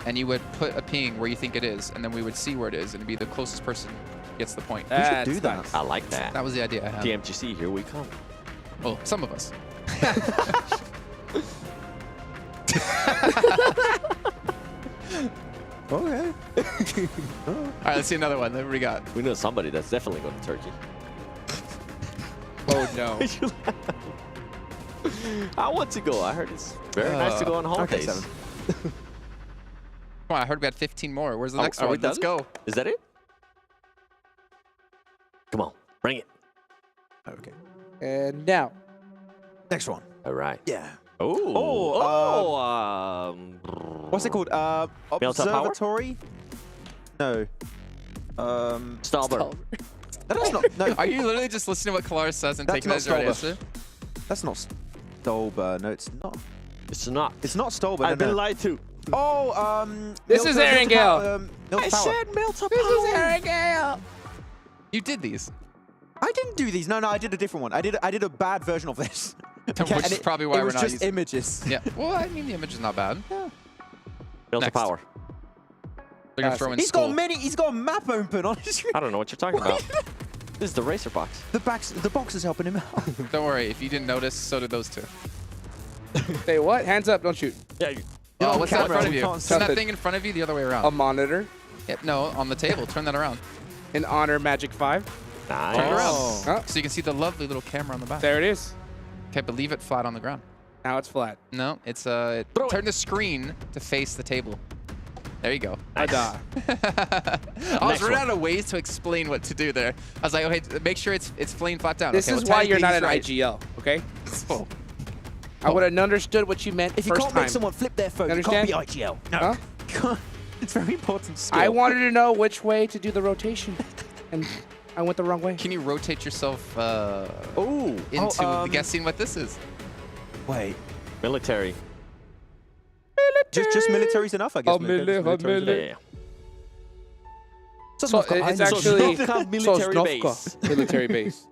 and you would put a ping where you think it is, and then we would see where it is, and it'd be the closest person gets the point. We should do that. I like that. That was the idea I had. PMGC, here we come. Well, some of us. Okay. All right, let's see another one. What we got? We know somebody that's definitely going to Turkey. Oh no. I want to go. I heard it's very nice to go on holidays. Okay, 7. Come on, I heard we had 15 more. Where's the next Are one? we done? Let's go. Is that it? Come on, bring it. Okay. And now. Next one. All right. Yeah. What's it called? Observatory? No. Stallber. That's not. No. Are you literally just listening to what Kalaris says and taking that as your right answer? That's not Stolber. No, it's not. It's not. It's not Stolber. I've been lied to. Oh, This is Aaron Gale. I said Milton This is Aaron Gale. You did these. I didn't do these. No, I did a different one. I did a bad version of this. Which is probably why we're not using. It was just using images. Yeah. Well, I mean, the image is not bad. Yeah. Milton Power. They're gonna throw in He's school. He's got a map open on his screen. I don't know what you're talking about. This is the racer box. The box is helping him out. Don't worry. If you didn't notice, so did those two. Say what? Hands up, don't shoot. Yeah. Oh, what's that in front of you? can't Turn that see. thing in front of you the other way around. A monitor. Yep, no, on the table. Turn that around. An Honor Magic 5. Nice. Turn it around. Oh. So you can see the lovely little camera on the back. There it is. Okay, but leave it flat on the ground. Now it's flat. No, it's turn the screen to face the table. There you go. I die. I was running out of ways to explain what to do there. I was like, okay, make sure it's laying flat down. This okay, is well, why you're not an technically IGL, okay? Oh. I would have understood what you meant If you first can't time. make someone flip their phone, you Understand? can't be IGL. No. Huh? It's very important skill. I wanted to know which way to do the rotation, and I went the wrong way. Can you rotate yourself into guessing what this is? Wait. Military. Just military's enough, I guess. Yeah. So it's actually military base. Military base.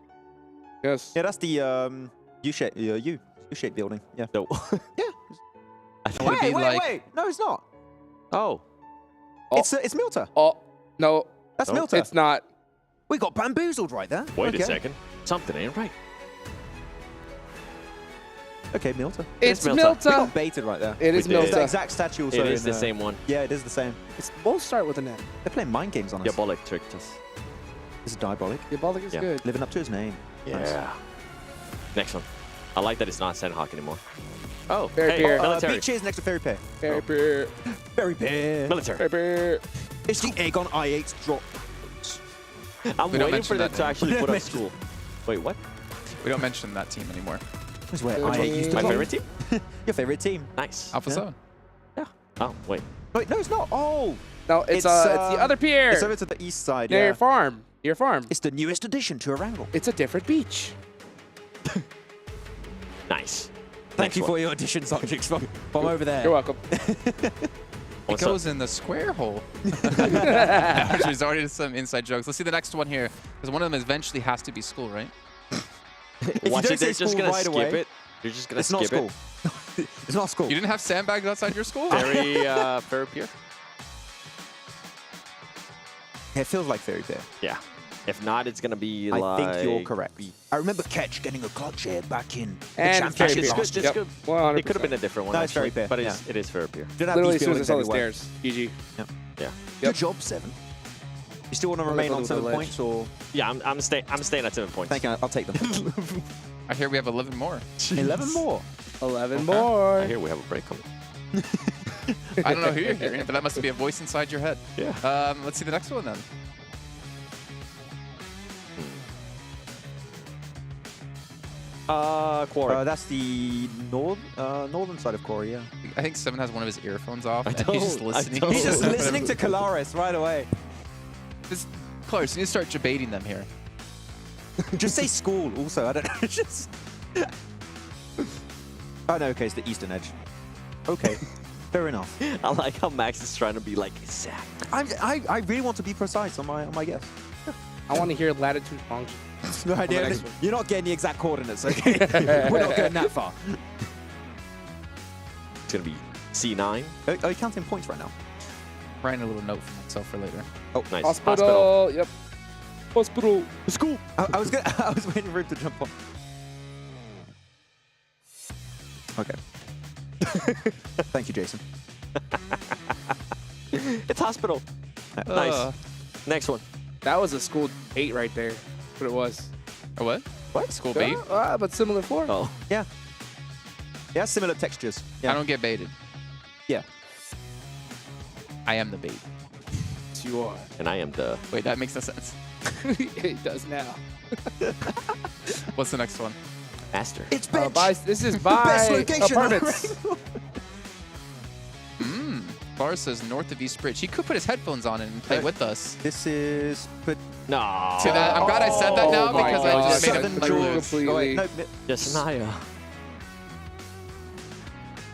Yes. Yeah, that's the U-shaped building. Yeah. No. Yeah. Wait. No, it's not. Oh. It's Milta. Oh, no. That's Milta. It's not. We got bamboozled right there. Wait a second. Something ain't right. Okay, Milta. It's We Milta. got baited right there. It is We did. It's the Milta. exact statue also It is in, the same one. Yeah, it is the same. It's both start with an N. They're playing mind games on us. Diabolic tricked us. This is Diabolic. Diabolic is Yeah. good. Living up to his name. Yeah. Nice. Next one. I like that it's not Sandhawk anymore. Oh, Fairy hey, Pier. military. Beaches next to Fairy Pair. Fairy Pier. Fairy Pair. Military. Fairy Pier. It's the Aegon I8 drop. I'm We don't waiting for mention them that to name. actually put up school. Wait, what? We don't mention that team anymore. This is where Good I8 used to My play. favorite team? Your favorite team. Nice. Alpha7. Oh, wait. Wait, no, it's not. Oh. No, it's the other pier. It's over to the east side, Near yeah. your farm. Your farm. It's the newest addition to Erangel. It's a different beach. Nice. Thank you for your additions, Objects from over there. You're welcome. It goes in the square hole. There's already some inside jokes. Let's see the next one here, because one of them eventually has to be school, right? Watch don't it, say they're just school gonna right skip away, it. You're just gonna It's not skip school. it. It's not school. You didn't have sandbags outside your school? Very Pier? Yeah, it feels like Fairy Pair. Yeah. If not, it's gonna be I like... think you're correct. I remember Ketch getting a clutch here back in the And championship Fairy Pair. last year. It's good. 100%. It could have been a different one. No, it's actually, Fairy Pair, but yeah. it is Fairy Pier. Don't have Literally as these soon as I saw the buildings stairs. GG. Yep. Yeah. Good job, 7. You still want to remain on 7 points, or? Yeah, I'm staying at 7 points. Thank you. I'll take them. I hear we have 11 more. 11 more. 11 more. I hear we have a break coming. I don't know who you're hearing, but that must be a voice inside your head. Yeah. Let's see the next one then. Quarry. That's the northern side of Korea. I think Seven has one of his earphones off, and don't- he's just I listening. don't. He's just listening to Kalaris right away. Close. You need to start debating them here. Just say school also. I don't know. Just. Oh no. Okay, it's the eastern edge. Okay. Fair enough. I like how Max is trying to be like exact. I really want to be precise on my guess. I want to hear latitude function. No idea. next one. You're not getting the exact coordinates, okay? We're not going that far. It's gonna be C9. Are you counting points right now? Writing a little note for myself for later. Oh, Nice. Hospital. Yep. Hospital. School. I was waiting for him to jump on. Okay. Thank you, Jason. It's hospital. Nice. Next one. That was a school 8 right there. What it was. A what? What? School bait? But similar floor. Oh. Yeah. Yeah, similar textures. Yeah. I don't get baited. Yeah. I am the bait. Yes, you are. And I am the... Wait, that makes no sense. It does now. What's the next one? Master. It's bench. This is by Best location apartments. Bar says north of East Bridge. He could put his headphones on and play with us. This is... No. See that? I'm glad I said that now Oh my because I just God. made him like, Southern lose. Georgia. Oh, wait, no, Just Naya.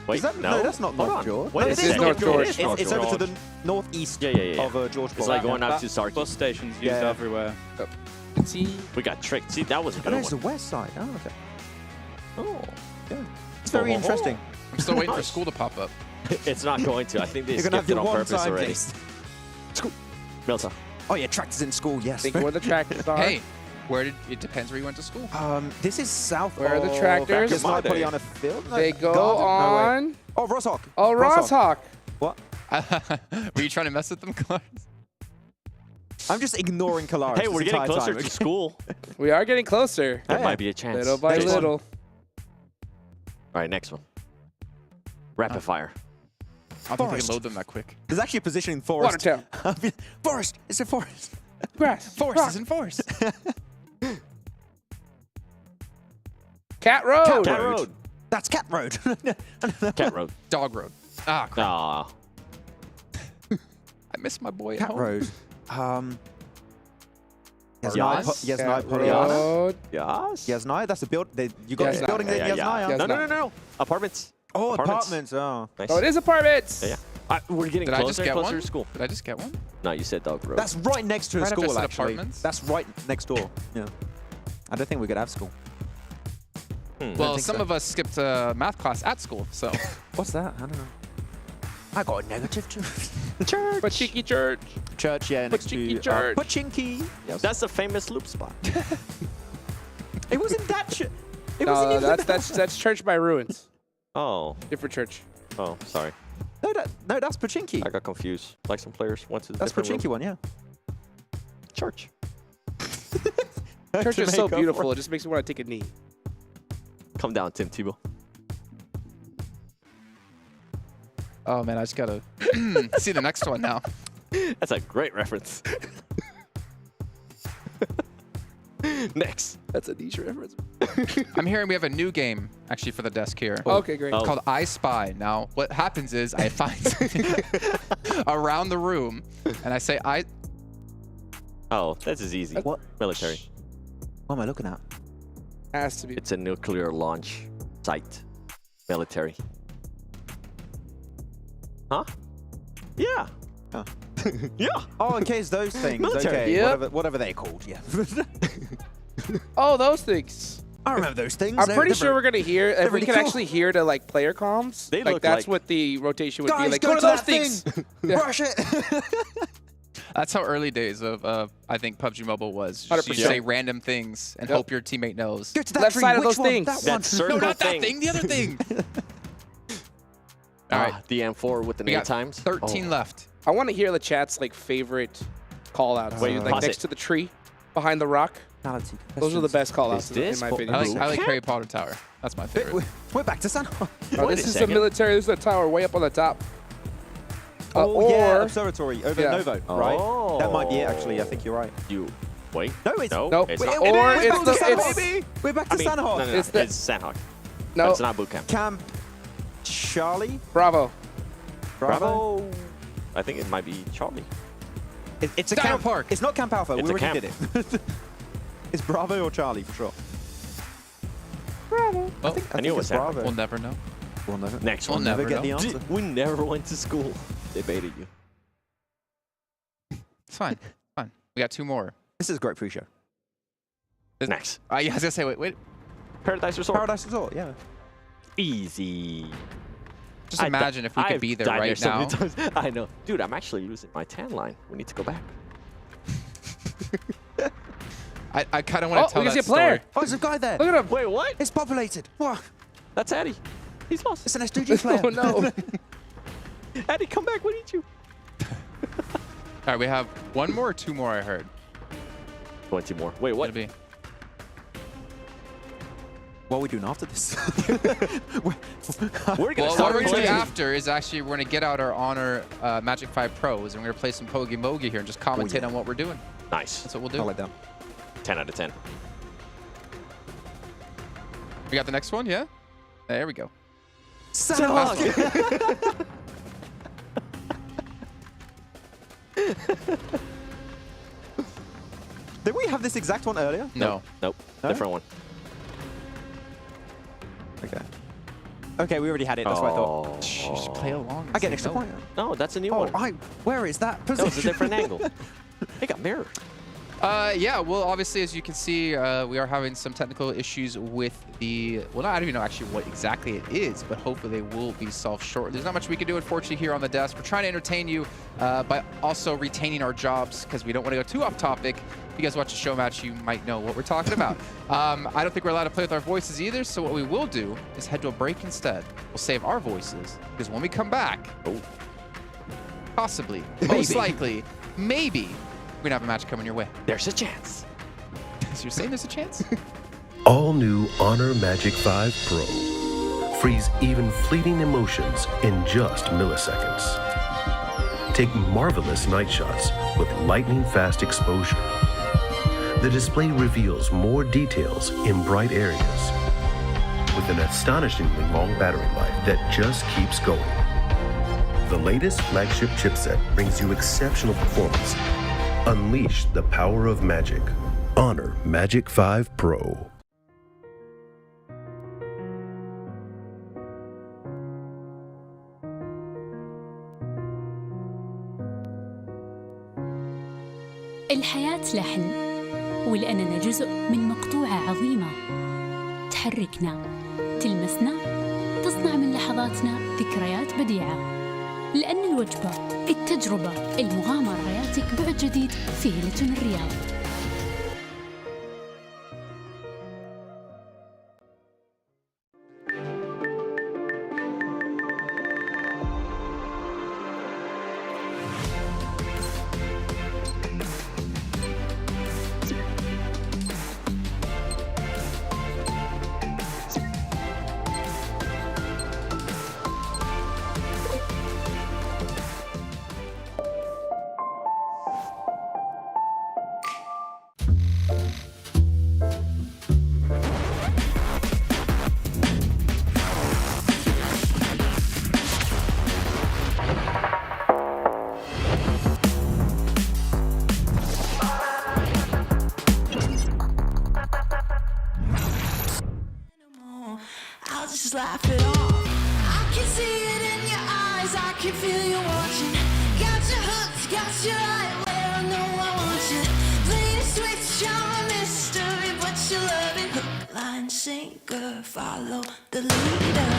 Wait, is that, no, that's not Hold North on. George. What No, is it is that? North George. North It's over to George. the northeast Yeah. of George. It's like going out to Sark. Bus stations used Yeah. everywhere. See? We got tricked. See, that was a Oh, good no, one. it's the west side. Oh, okay. Oh. Yeah. It's very interesting. I'm still waiting for Nice. school to pop up. It's not going to. I think they You're going to have skipped it your on one purpose time already. case. School. Milta. Oh, yeah, tractors in school, yes. Think where the tractors are. Hey, it depends where you went to school. This is south Where are of... the tractors? It's not probably on a field. No, They go garden? No, wait. on... Oh, Rosshawk. Oh, Rosshawk. What? Were you trying to mess with them, Clarence? I'm just ignoring Kalaris. Hey, we're getting closer to school. We are getting closer. There might be a chance. Little by Next one. little. All right, next one. Rapid fire. I don't think we can load them that quick. There's actually a position in forest. Watertown. Forest. It's a forest. Grass. Forest is in forest. Cat Road. Cat Road. That's Cat Road. Cat Road. Dog Road. Ah, crap. Aw. I miss my boy at Cat home. Road. Yes. Yasnaya Cat Polyana. Road. Yes. Yasnaya, that's the build. You got Yasnaya. the building there, Yasnaya. No. Apartments. Oh, apartments. Oh. Nice. Oh, it is apartments. Yeah. We're getting Did I just closer get and closer one? to school. Did I just get one? No, you said Dog Road. That's right next to a Right after I school, said actually. apartments? That's right next door. Yeah. I don't think we could have school. Well, some of us skipped math class at school, so. What's that? I don't know. I got a negative. Church. Pachinki Church. Church, yeah, next Pachinki to Church. Pachinki. Yes. That's a famous loop spot. It wasn't that church. No, that's Church by Ruins. Oh. Different church. Oh, sorry. No, that's Pachinki. I got confused. Like some players went to the That's different Pachinki room. one, yeah. Church. Church is so Jamaica. beautiful. It just makes me want to take a knee. Come down, Tim Tebow. Oh, man, I just got to see the next one now. That's a great reference. Next. That's a niche reference. I'm hearing we have a new game, actually, for the desk here. Okay, great. It's called I Spy. Now, what happens is I find something around the room, and I say, Oh, this is easy. What? Military. What am I looking at? Has to be. It's a nuclear launch site. Military. Huh? Yeah. Oh. Yeah. Oh, in case those things. Military. Okay, Yep. whatever they're called, yeah. Oh, those things. I remember those things. I'm pretty sure we're gonna hear if we really can cool. actually hear the like player comms. They like look that's like- what the rotation would Guys, be like. go Go to to those that things. thing. Rush it. That's how early days of, I think, PUBG Mobile was. Just you 100%. say random things and Yep. hope your teammate knows. Go to that Left tree. side of Which those one? things. That That one. circle No, not that thing. thing, the other thing. All right. The M4 with the We name got times. 13 left. I want to hear the chat's like favorite call outs. Wait, like pause next it. to the tree, behind the rock. Those are the best call-outs in my opinion. I like Harry Potter Tower. That's my favorite. We're back to Sandhawk. Oh, this is a military. This is a tower way up on the top. Yeah, observatory over Novo, right? Oh. That might be it, actually. I think you're right. Wait. No, it's Nope. It's not. Or We're back to it's Sandhawk, baby. We're back to Sandhawk. No, it's Sandhawk. No, it's not boot camp. Camp Charlie? Bravo. Bravo? I think it might be Charlie. It's a Dino camp. Park. It's not Camp Alpha. It's we a already camp. did it. It's Bravo or Charlie for sure. Bravo. Oh, I knew it was it's Bravo. we'll never know. We'll never. Next We'll one. never get the know. answer. We never went to school. They baited you. It's fine. Fine. We got 2 more. This is a great pre-show. Next. I was gonna say, wait. Paradise Resort. Paradise Resort, yeah. Easy. Just imagine if we could be there died right so now. many times. I know. Dude, I'm actually losing my tan line. We need to go back. I kind of want to tell we can that see a player. story. Oh, there's a guy there. Look at him. Wait, what? It's populated. What? That's Eddie. He's lost. It's an SDG player. Oh no. Eddie, come back. We need you. All right, we have 1 more or 2 more, I heard. 20 more. Wait, what? It'll be. What are we doing after this? We're Well, gonna what start we're going to do playing. after is actually we're going to get out our Honor Magic 5 Pros, and we're going to play some Pogi Mogi here and just commentate on what we're doing. Nice. That's what we'll do. I'll let down. 10 out of 10. We got the next one, yeah? There we go. Sandhawk! Did we have this exact one earlier? No. Nope. No? Different one. Okay. Okay, we already had it. That's what I thought. Just play along. I get an extra point. No, that's a new Oh, one. where is that That position? was a different angle. They got mirror. Yeah, well, obviously, as you can see, we are having some technical issues with the... Well, I don't even know actually what exactly it is, but hopefully they will be solved shortly. There's not much we can do, unfortunately, here on the desk. We're trying to entertain you by also retaining our jobs because we don't want to go too off topic. If you guys watch the show match, you might know what we're talking about. I don't think we're allowed to play with our voices either, so what we will do is head to a break instead. We'll save our voices because when we come back, possibly, most likely, maybe, we're going to have a match coming your way. There's a chance. So you're saying there's a chance? All new Honor Magic 5 Pro. Freeze even fleeting emotions in just milliseconds. Take marvelous night shots with lightning fast exposure. The display reveals more details in bright areas with an astonishingly long battery life that just keeps going. The latest flagship chipset brings you exceptional performance. Unleash the power of magic. Honor Magic 5 Pro. الحياة لحن ولأننا جزء من مقطوعة عظيمة تحركنا تلمسنا تصنع من لحظاتنا ذكريات بديعة لأن الوجبة التجربة المغامرة حياتك بعد جديد في هيلتون الرياض. I'll just laugh it off. I can see it in your eyes, I can feel you watching. Got you hooked, got you right where I know I want you. Play the switch, I'm a mystery, but you love it. Hook, line, sinker, follow the leader.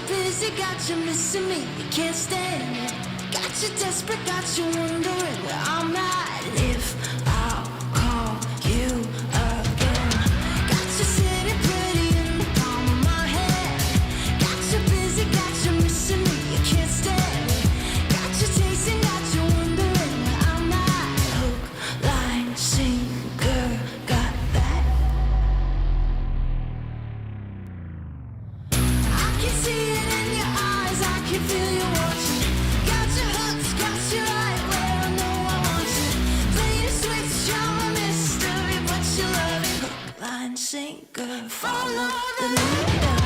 Busy, got you missing me, you can't stand it. Got you desperate, got you wondering where I'm at. If I'll call you again. Got you sitting pretty in the palm of my hand. Got you busy, got you missing me, you can't stand me. Got you chasing, got you wondering where I'm at. Hook, line, sinker, got that. I can see it in your eyes, I can feel you watching. Got your hooks, got you right where I know I want you. Play the switch, you're a mystery, but you love it. Hook, line, sinker, follow the leader.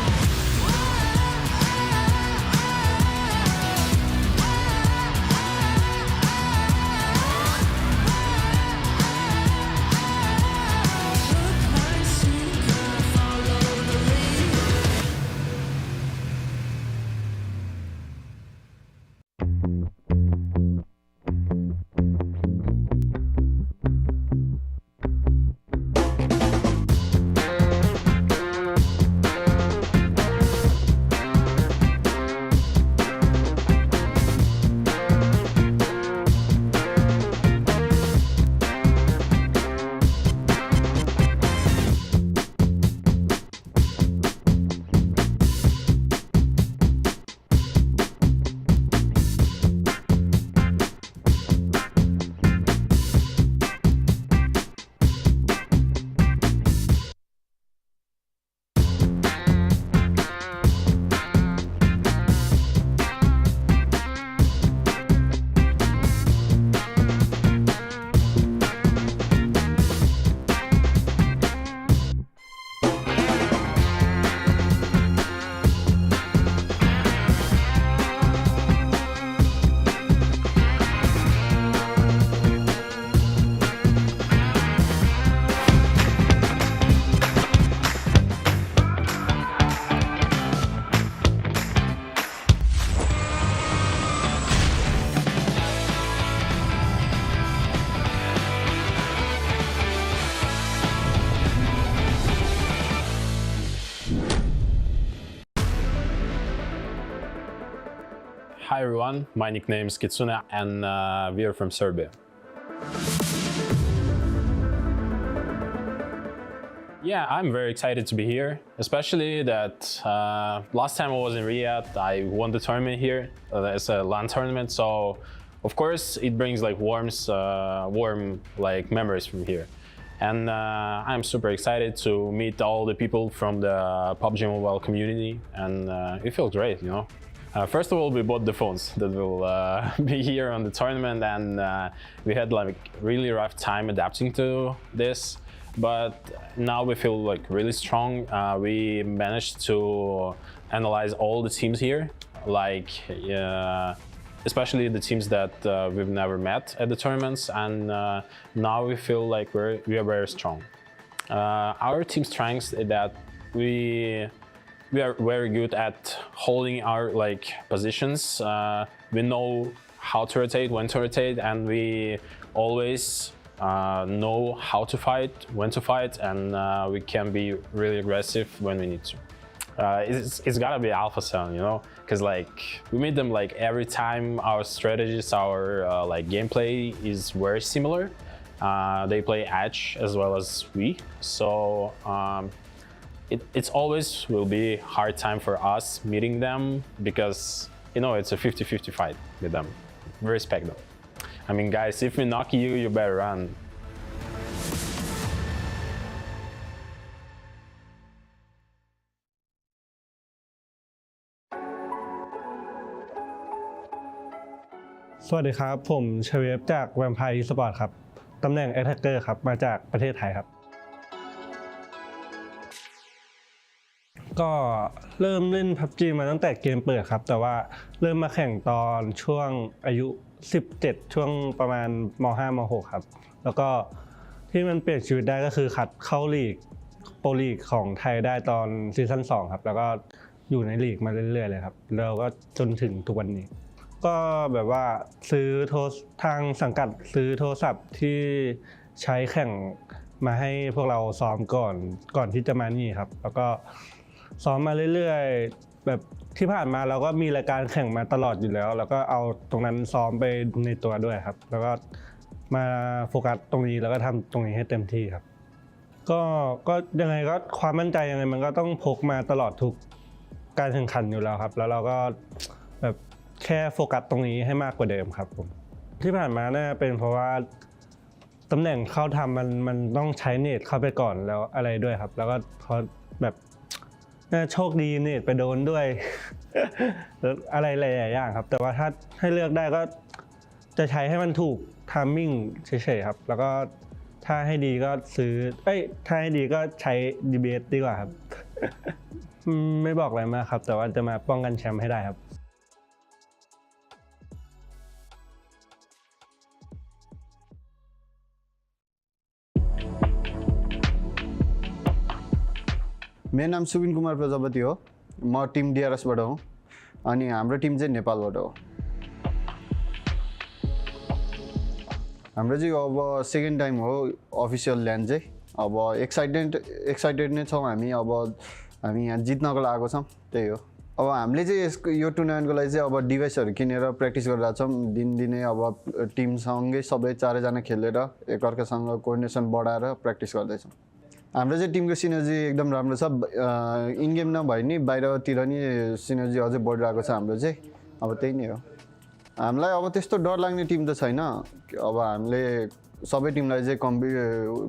Hi everyone, my nickname is Kitsune and we are from Serbia. Yeah, I'm very excited to be here, especially that last time I was in Riyadh, I won the tournament here. It's a LAN tournament, so of course it brings like warm like memories from here. And I'm super excited to meet all the people from the PUBG Mobile community, and it feels great, you know. First of all, we bought the phones that will be here on the tournament, and we had like really rough time adapting to this, but now we feel like really strong. We managed to analyze all the teams here, like especially the teams that we've never met at the tournaments, and now we feel like we are very strong. Our team strengths is that we are very good at holding our like positions. We know how to rotate, when to rotate, and we always know how to fight, when to fight, and we can be really aggressive when we need to. It's gotta be Alpha7, you know, because like we meet them like every time. Our strategies, our like gameplay is very similar. They play Edge as well as we, so it's always will be hard time for us meeting them, because you know it's a 50-50 fight with them. We respect them. I mean, guys, if we knock you, you better run. สวัสดีครับผมเชเวฟจากแวมไพร์ Esports ครับตำแหน่ง Attacker ครับมาจากประเทศไทยครับก็เริ่มเล่น PUBG มาตั้งแต่เกมเปิดครับแต่ว่าเริ่มมาแข่งตอนช่วงอายุ17ช่วงประมาณม.5 ม.6 ครับแล้วก็ที่มันเปลี่ยนชีวิตได้ก็คือคัดเข้าลีกโปรลีกของไทยได้ตอนซีซั่น2ครับแล้วก็อยู่ในลีกมาเรื่อยๆเลยครับแล้วก็จนถึงทุกวันนี้ก็แบบว่าซื้อทางสังกัดซื้อโทรศัพท์ที่ใช้แข่งมาให้พวกเราซ้อมก่อนที่จะมานี่ครับแล้วก็ซ้อมมาเรื่อย แบบที่ผ่านมาเราก็มีรายการแข่งมาตลอดอยู่แล้วแล้วก็เอาตรงนั้นซ้อมไปในตัวด้วยครับแล้วก็มาโฟกัสตรงนี้แล้วก็ทำตรงนี้ให้เต็มที่ครับก็ยังไงก็ความมั่นใจยังไงมันก็ต้องพกมาตลอดทุกการแข่งขันอยู่แล้วครับแล้วเราก็แบบแค่โฟกัสตรงนี้ให้มากกว่าเดิมครับผมที่ผ่านมาน่าเป็นเพราะว่าตำแหน่งเข้าทำมันต้องใช้เนตเข้าไปก่อนแล้วอะไรด้วยครับแล้วก็พอแบบน่าโชคดีเนตไปโดนด้วยแล้วอะไรหลายๆอย่างครับแต่ว่าถ้าให้เลือกได้ก็จะใช้ให้มันถูกทามมิ่งเฉยๆครับแล้วก็ถ้าให้ดีก็ซื้อถ้าให้ดีก็ใช้ DBS ดีกว่าครับ ไม่บอกอะไรมากครับแต่ว่าจะมาป้องกันแชมป์ให้ได้ครับ मेरो नाम सुबिन कुमार प्रजापति हो म Tim DRS बाट हुँ अनि हाम्रो Tim चाहिँ नेपालबाट हो हाम्रो चाहिँ अब सेकेन्ड टाइम हो अफिसियल ल्यान्ड चाहिँ अब एक्साइटेड नै छौँ हामी अब हामी यहाँ जित्नको लागेको छौँ त्यही हो अब हामीले चाहिँ यो टुर्नामेन्टको लागि चाहिँ अब डिभाइसहरू किनेर प्र्याक्टिस गरिरहेको छौँ दिनदिनै अब टिमसँगै सबै चारैजना खेलेर एकअर्कासँग कोअर्डिनेसन बढाएर प्र्याक्टिस गर्दैछौँ हाम्रो चाहिँ टिमको सिनर्जी एकदम राम्रो छ इन गेम नभए नि बाहिरतिर नि सिनर्जी अझै बढिरहेको छ हाम्रो चाहिँ अब त्यही नै हो हामीलाई अब त्यस्तो डर लाग्ने टिम त छैन अब हामीले सबै टिमलाई चाहिँ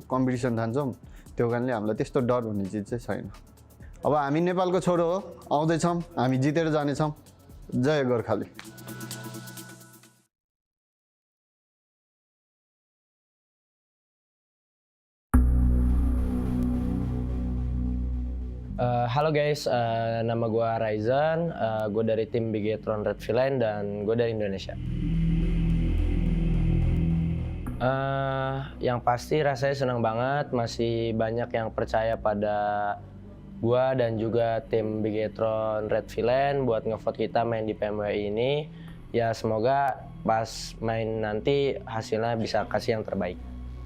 कम्पिटिसन ठान्छौँ त्यो कारणले हामीलाई त्यस्तो डर भन्ने चिज चाहिँ छैन अब हामी नेपालको छोरो हो आउँदैछौँ हामी जितेर जानेछौँ जय Gorkhali Halo guys, nama gue Ryzen, gue dari tim Bigetron Red Villain dan gue dari Indonesia. Yang pasti rasanya senang banget, masih banyak yang percaya pada gue dan juga tim Bigetron Red Villain buat ngevote kita main di PMWI ini. Ya semoga pas main nanti hasilnya bisa kasih yang terbaik.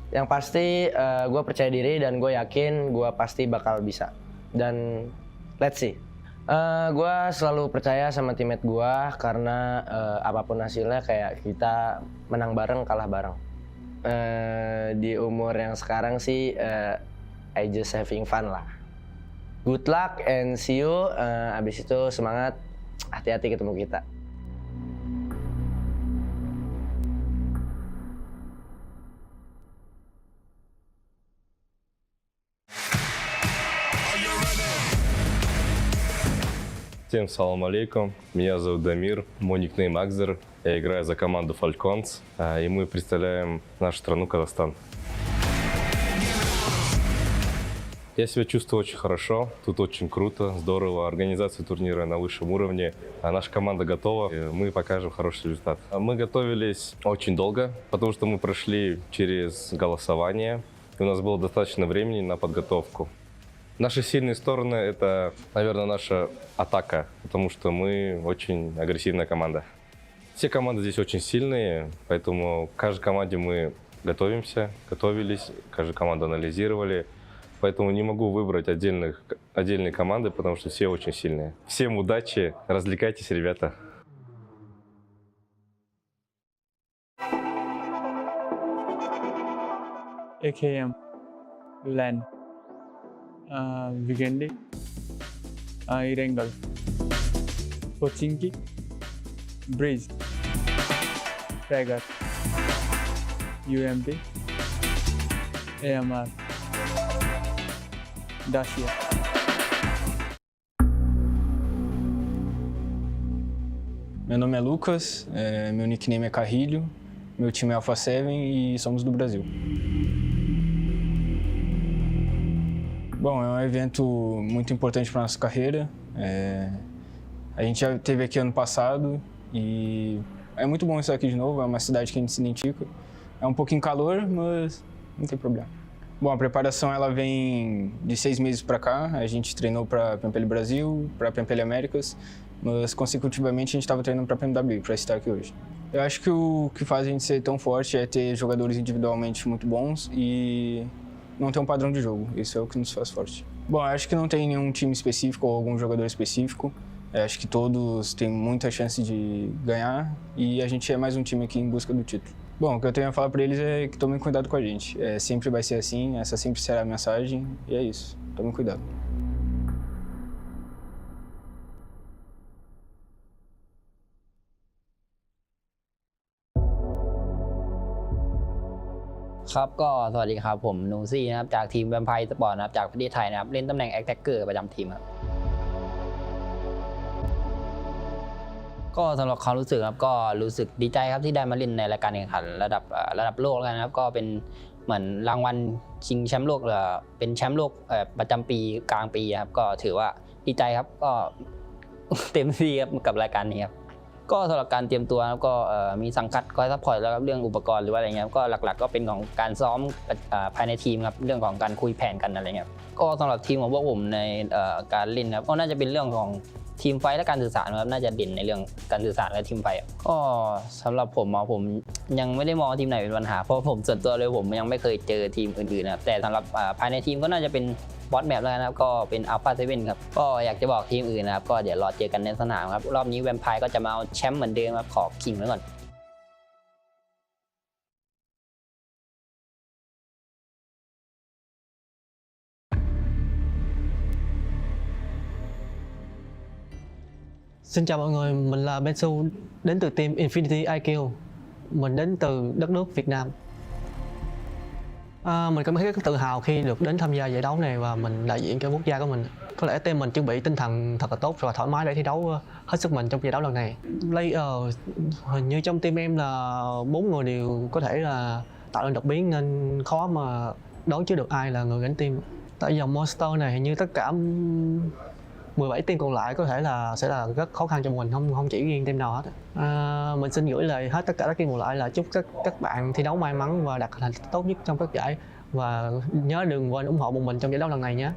Yang pasti gue percaya diri dan gue yakin gue pasti bakal bisa. Dan let's see, gue selalu percaya sama teammate gue karena apapun hasilnya kayak kita menang bareng kalah bareng. Di umur yang sekarang sih I just having fun lah. Good luck and see you. Abis itu semangat, hati-hati ketemu kita. Всем салам алейкум, меня зовут Дамир, мой никнейм Акзер, я играю за команду Falcons, и мы представляем нашу страну Казахстан. Я себя чувствую очень хорошо, тут очень круто, здорово, организация турнира на высшем уровне, наша команда готова, и мы покажем хороший результат. Мы готовились очень долго, потому что мы прошли через голосование, и у нас было достаточно времени на подготовку. Наши сильные стороны — это, наверное, наша атака, потому что мы очень агрессивная команда. Все команды здесь очень сильные, поэтому к каждой команде мы готовились, каждую команду анализировали. Поэтому не могу выбрать отдельные команды, потому что все очень сильные. Всем удачи, развлекайтесь, ребята. AKM, LAN, Vigendi, Irengal, Pochinki, Breeze, Tiger, UMP, AMR, Dacia. Meu nome é Lucas, meu nickname é Carrilho, meu time é Alpha7 e somos do Brasil. Bom, é um evento muito importante para a nossa carreira. A gente já esteve aqui ano passado e é muito bom estar aqui de novo, é uma cidade que a gente se identifica. É um pouquinho calor, mas não tem problema. Bom, a preparação ela vem de 6 meses para cá. A gente treinou para PMPL Brasil, para PMPL Américas, mas consecutivamente a gente estava treinando para PMWI, para estar aqui hoje. Eu acho que o que faz a gente ser tão forte é ter jogadores individualmente muito bons e não ter um padrão de jogo. Isso é o que nos faz forte. Bom, eu acho que não tem nenhum time específico ou algum jogador específico. Acho que todos têm muita chance de ganhar e a gente é mais um time aqui em busca do título. Bom, o que eu tenho a falar para eles é que tomem cuidado com a gente. Sempre vai ser assim, essa sempre será a mensagem e é isso. Tomem cuidado. ครับก็สวัสดีครับผมนูซี่นะครับจากทีมแวมไพร์สปอร์ตนะครับจากประเทศไทยนะครับเล่นตำแหน่งแอคแท็กเกอร์ประจำทีมครับก็สำหรับความรู้สึกครับก็รู้สึกดีใจครับที่ได้มาเล่นในรายการแข่งขันระดับโลกแล้วนะครับก็เป็นเหมือนรางวัลชิงแชมป์โลกเป็นแชมป์โลกประจำปีกลางปีครับก็ถือว่าดีใจครับก็เต็มที่ครับกับรายการนี้ครับก็สำหรับการเตรียมตัวก็มีสังกัดคอยซัพพอร์ตแล้วครับเรื่องอุปกรณ์หรือว่าอะไรเงี้ยก็หลักๆก็เป็นของการซ้อมภายในทีมครับเรื่องของการคุยแผนกันอะไรเงี้ยก็สำหรับทีมของพวกผมในการเล่นครับก็น่าจะเป็นเรื่องของทีมไฟและการสื่อสารครับน่าจะเด่นในเรื่องการสื่อสารและทีมไฟก็สำหรับผมผมยังไม่ได้มองทีมไหนเป็นปัญหาเพราะผมส่วนตัวเลยผมยังไม่เคยเจอทีมอื่นๆนะแต่สำหรับภายในทีมก็น่าจะเป็นบอสแมปแล้วนะครับก็เป็น Alpha7 ครับก็อยากจะบอกทีมอื่นนะครับก็เดี๋ยวรอเจอกันในสนามครับรอบนี้แวมไพร์ก็จะมาเอาแชมป์เหมือนเดิมครับขอคิงไว้ก่อน Xin chào mọi người, mình là Bensu đến từ team Infinity IQ. Mình đến từ đất nước Việt Nam. Mình cảm thấy rất tự hào khi được đến tham gia giải đấu này và mình đại diện cho quốc gia của mình. Có lẽ team mình chuẩn bị tinh thần thật là tốt và thoải mái để thi đấu hết sức mình trong giải đấu lần này. Player hình như trong team em là 4 người đều có thể là tạo nên đột biến nên khó mà đoán trước được ai là người gánh team. Tại dòng Monster này hình như tất cả 17 team còn lại có thể là sẽ là rất khó khăn cho mình, không chỉ riêng team nào hết. Mình xin gửi lời hết tất cả các team còn lại là chúc các bạn thi đấu may mắn và đạt thành tích tốt nhất trong các giải và nhớ đừng quên ủng hộ bọn mình trong giải đấu lần này nhé.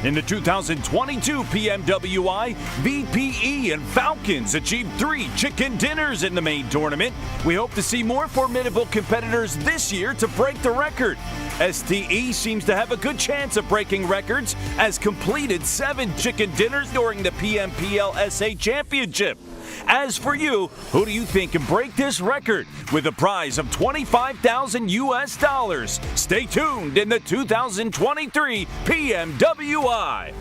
In the 2022 PMWI, VPE and Falcons achieved 3 chicken dinners in the main tournament. We hope to see more formidable competitors this year to break the record. STE seems to have a good chance of breaking records as completed 7 chicken dinners during the PMPL SA Championship. As for you, who do you think can break this record with a prize of $25,000? Stay tuned in the 2023 PMWI.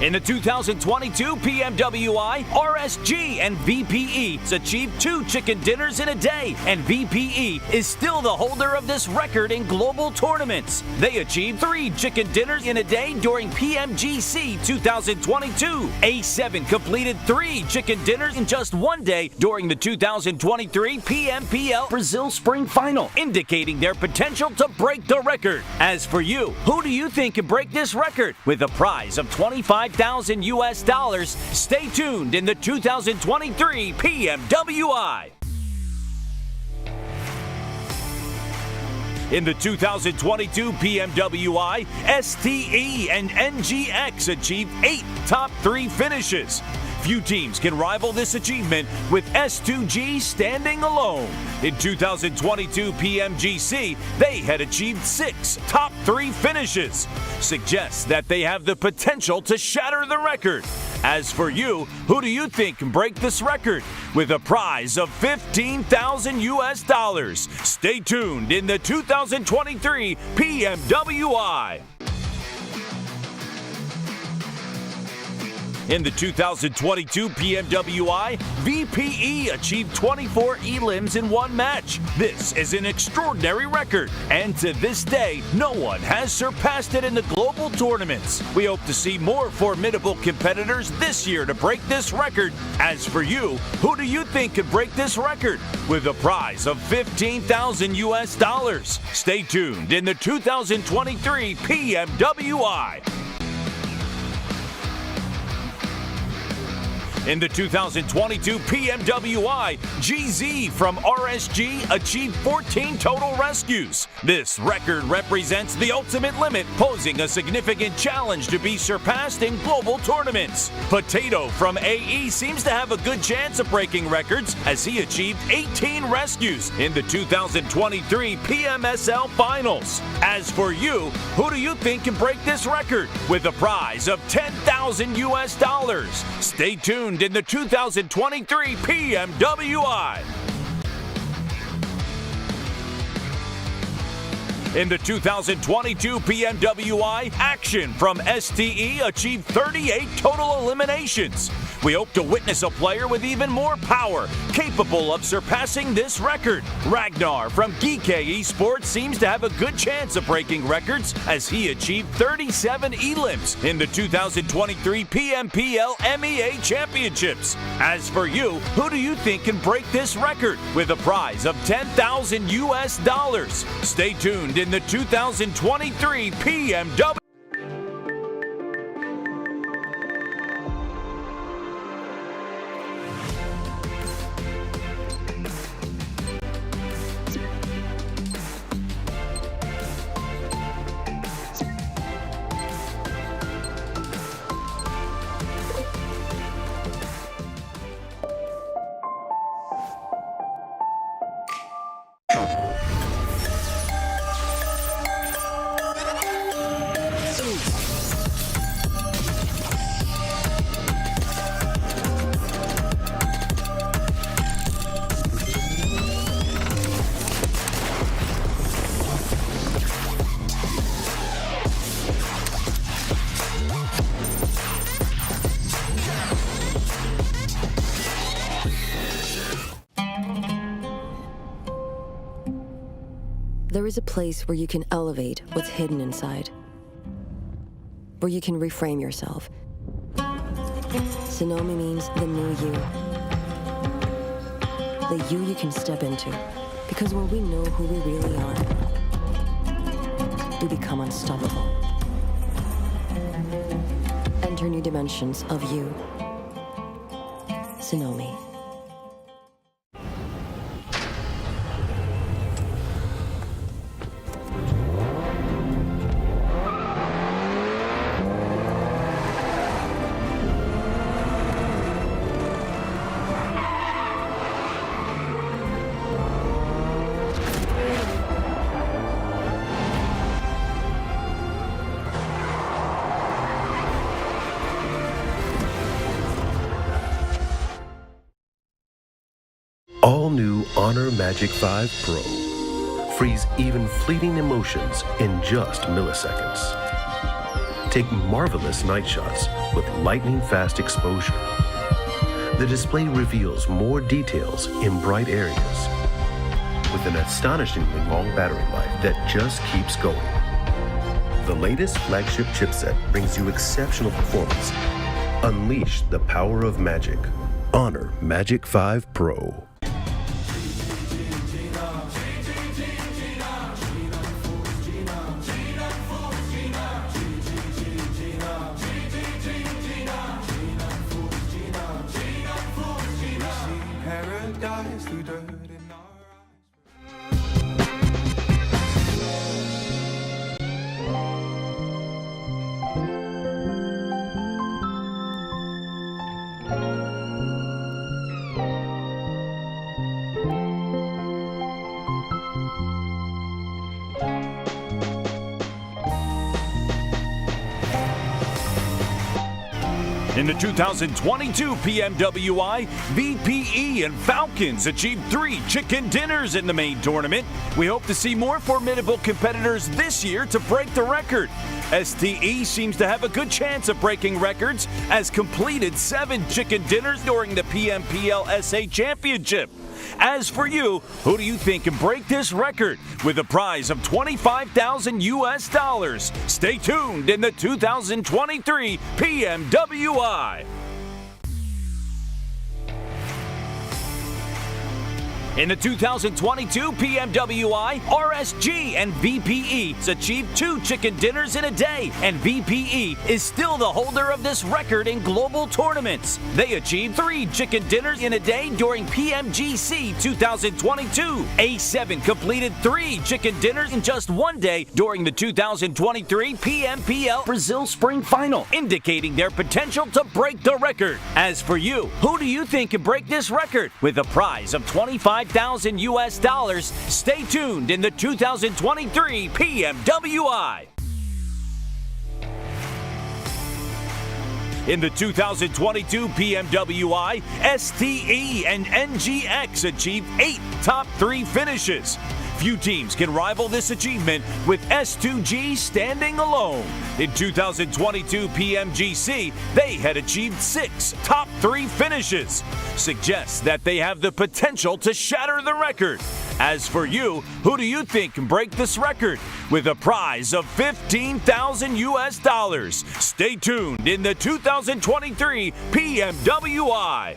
In the 2022 PMWI, RSG and VPE achieved 2 chicken dinners in a day, and VPE is still the holder of this record in global tournaments. They achieved 3 chicken dinners in a day during PMGC 2022. A7 completed 3 chicken dinners in just 1 day during the 2023 PMPL Brazil Spring Final, indicating their potential to break the record. As for you, who do you think can break this record with a prize of $25,000? Stay tuned in the 2023 PMWI. In the 2022 PMWI, STE and NGX achieved 8 top 3 finishes. Few teams can rival this achievement, with S2G standing alone. In 2022 PMGC, they had achieved 6 top 3 finishes. Suggests that they have the potential to shatter the record. As for you, who do you think can break this record with a prize of $15,000? Stay tuned in the 2023 PMWI. In the 2022 PMWI, VPE achieved 24 elims in 1 match. This is an extraordinary record, and to this day, no one has surpassed it in the global tournaments. We hope to see more formidable competitors this year to break this record. As for you, who do you think could break this record with a prize of $15,000? Stay tuned in the 2023 PMWI. In the 2022 PMWI, GZ from RSG achieved 14 total rescues. This record represents the ultimate limit, posing a significant challenge to be surpassed in global tournaments. Potato from AE seems to have a good chance of breaking records as he achieved 18 rescues in the 2023 PMSL Finals. As for you, who do you think can break this record with a prize of $10,000 US? Stay tuned in the 2023 PMWI. In the 2022 PMWI, Action from STE achieved 38 total eliminations. We hope to witness a player with even more power, capable of surpassing this record. Ragnar from DRS Esports seems to have a good chance of breaking records as he achieved 37 elims in the 2023 PMPL MEA Championships. As for you, who do you think can break this record with a prize of $10,000 US? Stay tuned in the 2023 PMW. There is a place where you can elevate what's hidden inside, where you can reframe yourself. Sonomi means the new you. The you can step into. Because when we know who we really are, we become unstoppable. Enter new dimensions of you. Sonomi. All new Honor Magic 5 Pro. Freeze even fleeting emotions in just milliseconds. Take marvelous night shots with lightning-fast exposure. The display reveals more details in bright areas with an astonishingly long battery life that just keeps going. The latest flagship chipset brings you exceptional performance. Unleash the power of magic. Honor Magic 5 Pro. In the 2022 PMWI, VPE and Falcons achieved 3 chicken dinners in the main tournament. We hope to see more formidable competitors this year to break the record. STE seems to have a good chance of breaking records as completed 7 chicken dinners during the PMPL SA Championship. As for you, who do you think can break this record with a prize of $25,000 US? Stay tuned in the 2023 PMWI. In the 2022 PMWI, RSG and VPE achieved 2 chicken dinners in a day, and VPE is still the holder of this record in global tournaments. They achieved 3 chicken dinners in a day during PMGC 2022. A7 completed 3 chicken dinners in just 1 day during the 2023 PMPL Brazil Spring Final, indicating their potential to break the record. As for you, who do you think can break this record? With a prize of $25,000 US, stay tuned in the 2023 PMWI. In the 2022 PMWI, STE and NGX achieved 8 top 3 finishes. Few teams can rival this achievement, with S2G standing alone. In 2022 PMGC, they had achieved 6 top 3 finishes. Suggests that they have the potential to shatter the record. As for you, who do you think can break this record? With a prize of $15,000 US. Stay tuned in the 2023 PMWI.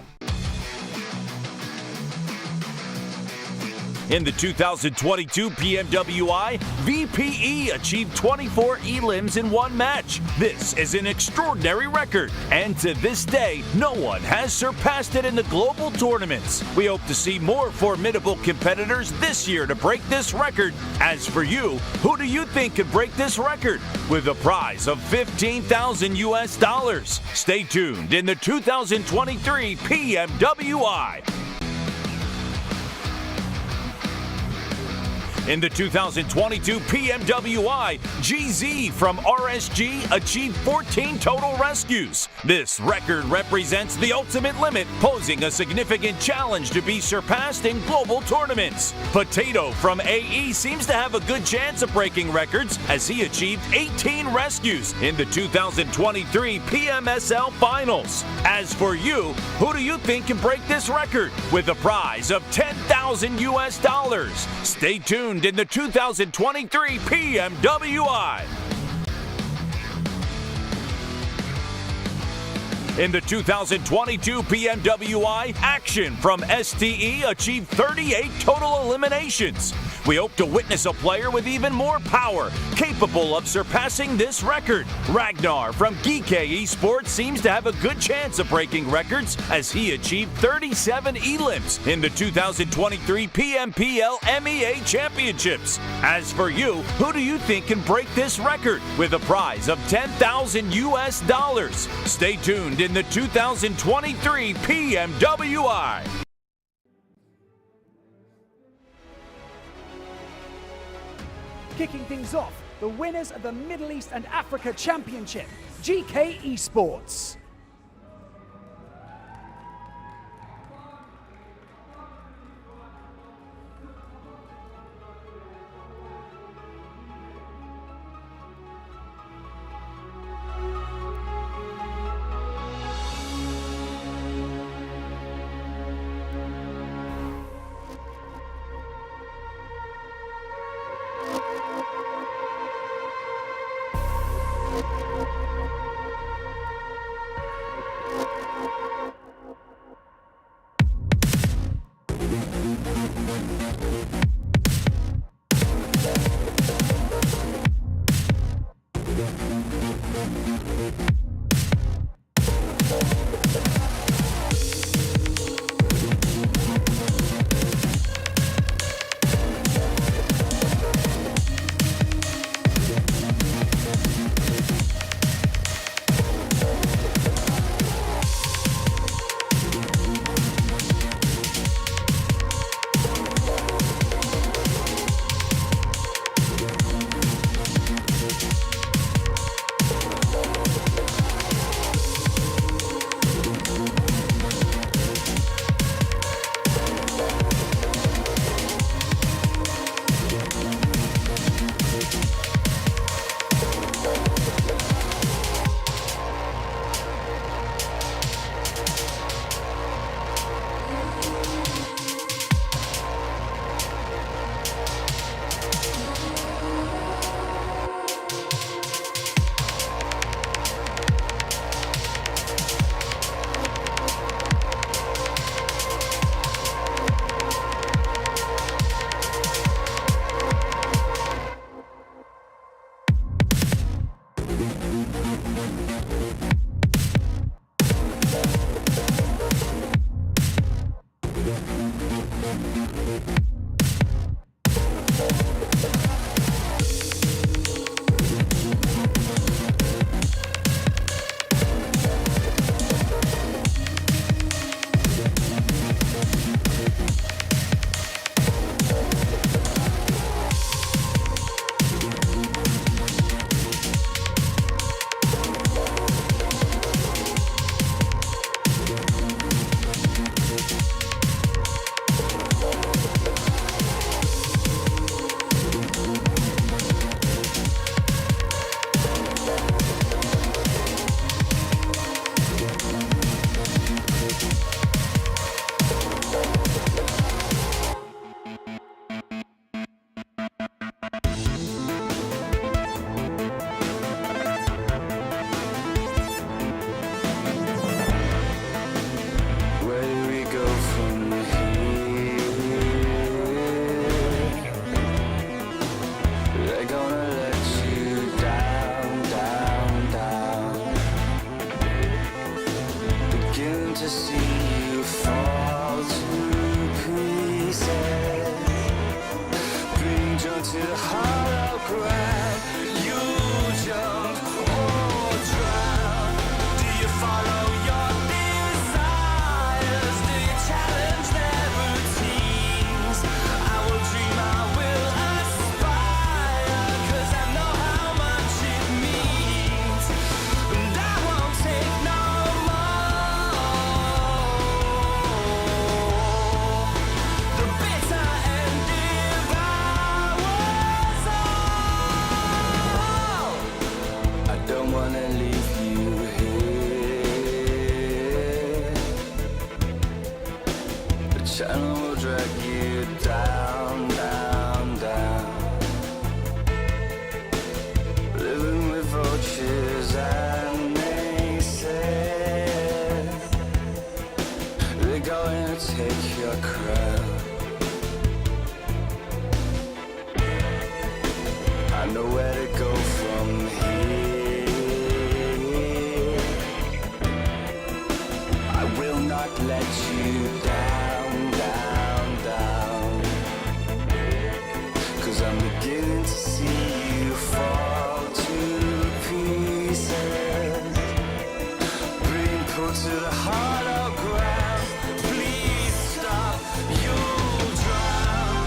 In the 2022 PMWI, VPE achieved 24 elims in 1 match. This is an extraordinary record, and to this day, no one has surpassed it in the global tournaments. We hope to see more formidable competitors this year to break this record. As for you, who do you think could break this record? With a prize of $15,000 US. Stay tuned in the 2023 PMWI. In the 2022 PMWI, GZ from RSG achieved 14 total rescues. This record represents the ultimate limit, posing a significant challenge to be surpassed in global tournaments. Potato from AE seems to have a good chance of breaking records, as he achieved 18 rescues in the 2023 PMSL Finals. As for you, who do you think can break this record? With a prize of $10,000 US. Stay tuned in the 2023 PMWI. In the 2022 PMWI, Action from STE achieved 38 total eliminations. We hope to witness a player with even more power, capable of surpassing this record. Ragnar from DRS Esports seems to have a good chance of breaking records, as he achieved 37 elims in the 2023 PMPL MEA Championships. As for you, who do you think can break this record? With a prize of $10,000 US. Stay tuned in the 2023 PMWI. Kicking things off, the winners of the Middle East and Africa Championship, GK Esports. know where to go from here. I will not let you down, down, down. 'Cause I'm beginning to see you fall to pieces. Being put to the hollow ground. Please stop, you'll drown.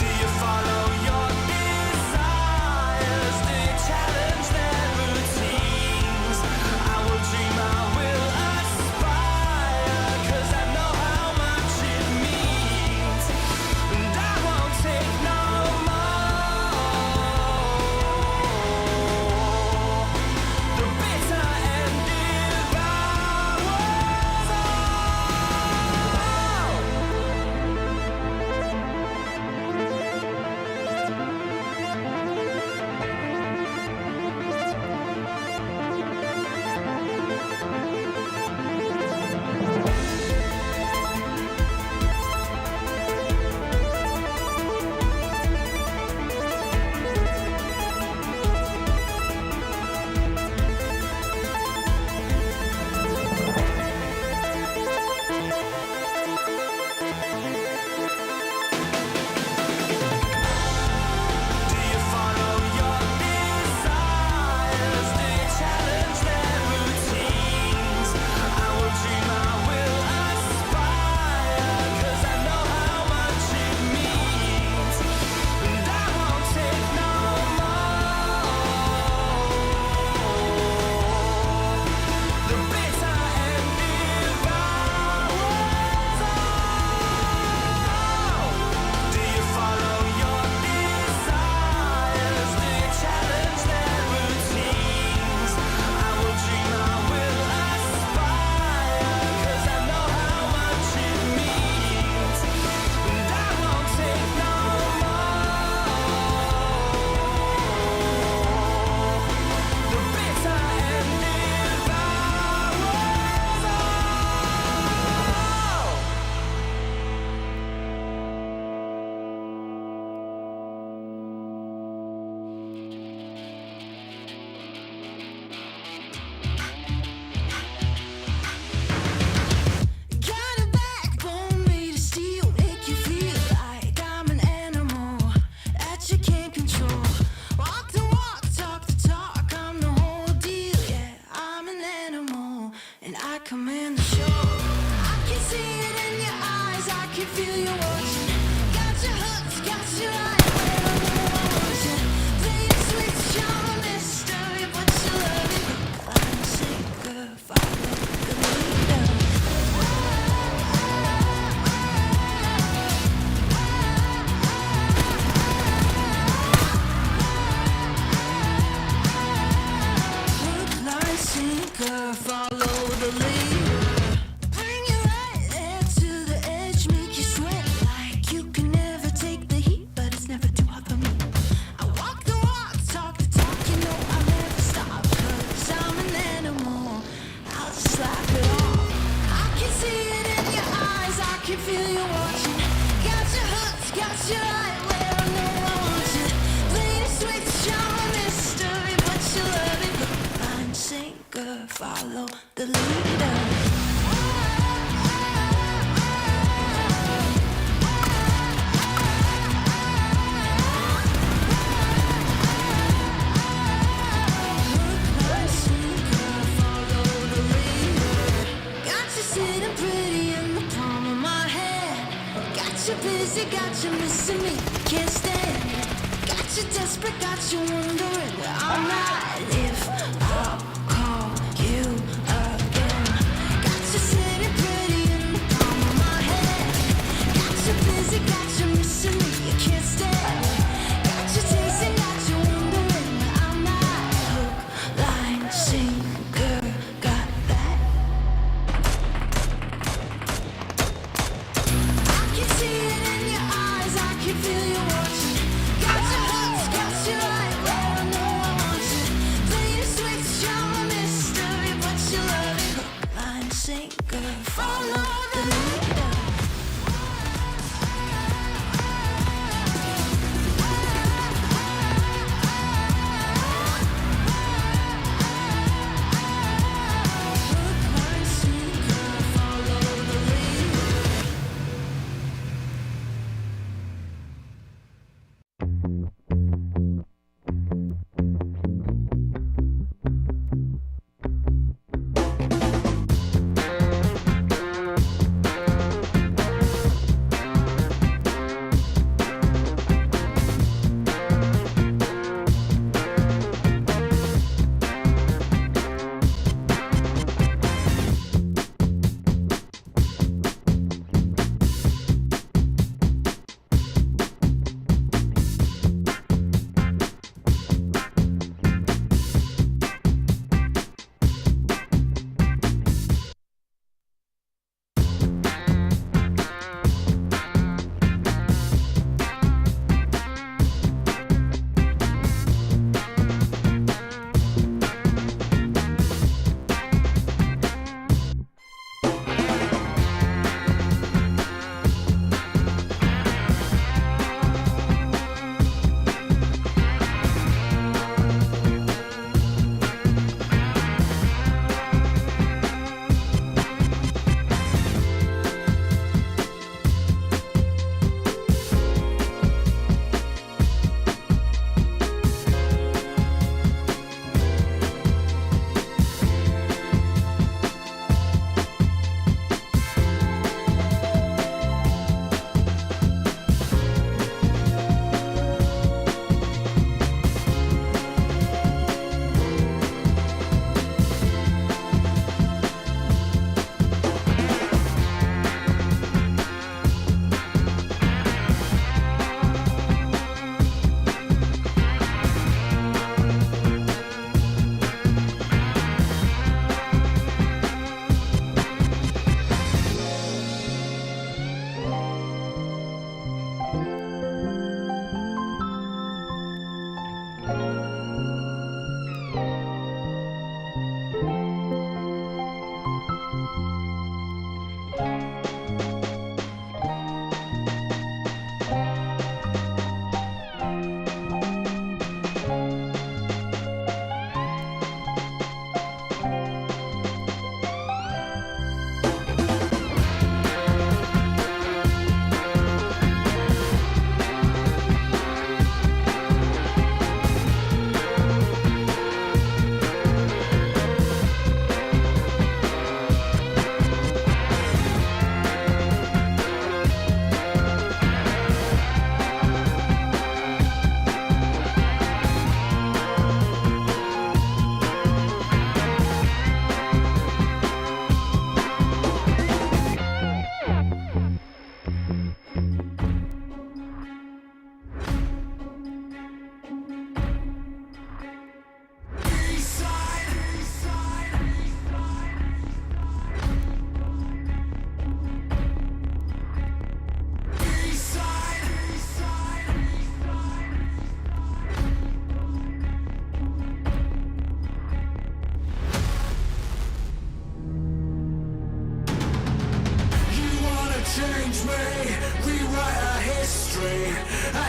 Do you follow your desires? Do you challenge their routines? I will dream, I will aspire, 'cause I know how much it means. And I won't take no more. The bitter end devours all. Got a backbone made of steel, make you feel like I'm an animal that you can't control. Walk the walk, talk the talk, I'm the whole deal. Yeah, I'm an animal and I command the show. I can see it in your eyes, I can feel you watching. Got your hooks, got your eye where I want you. Play the switch, you're a mystery, but you love it. I'm a sinker, follow the leader. Hook, line, sinker, follow the leader. Bring you right there to the edge, make you sweat like you can never take the heat, but it's never too hot for me. I walk the walk, talk the talk, you know I'll never stop, 'cause I'm an animal, I'll just laugh it off. I can see it in your eyes, I can feel you watching. Got your hooks, got your eye where I know I want you. Play the switch, you're a mystery, but you love it. Hook, line, sinker, follow the leader. Got you sitting pretty in the palm of my hand. Got you busy, got you missing me, can't stand it. Got you desperate, got you wondering where I'm at. If I'll call you again. Got you sitting pretty in the palm of my hand. Got you busy, got you missing me, you can't stand it. Got you chasing, got you wondering where I'm at. Hook, line, sinker, got that. I can see it in your eyes, I can feel you watching. Got your hooks, got your eye where I know I want you. Play the switch, you're a mystery, but you love it. Hook, line, sinker, follow the leader.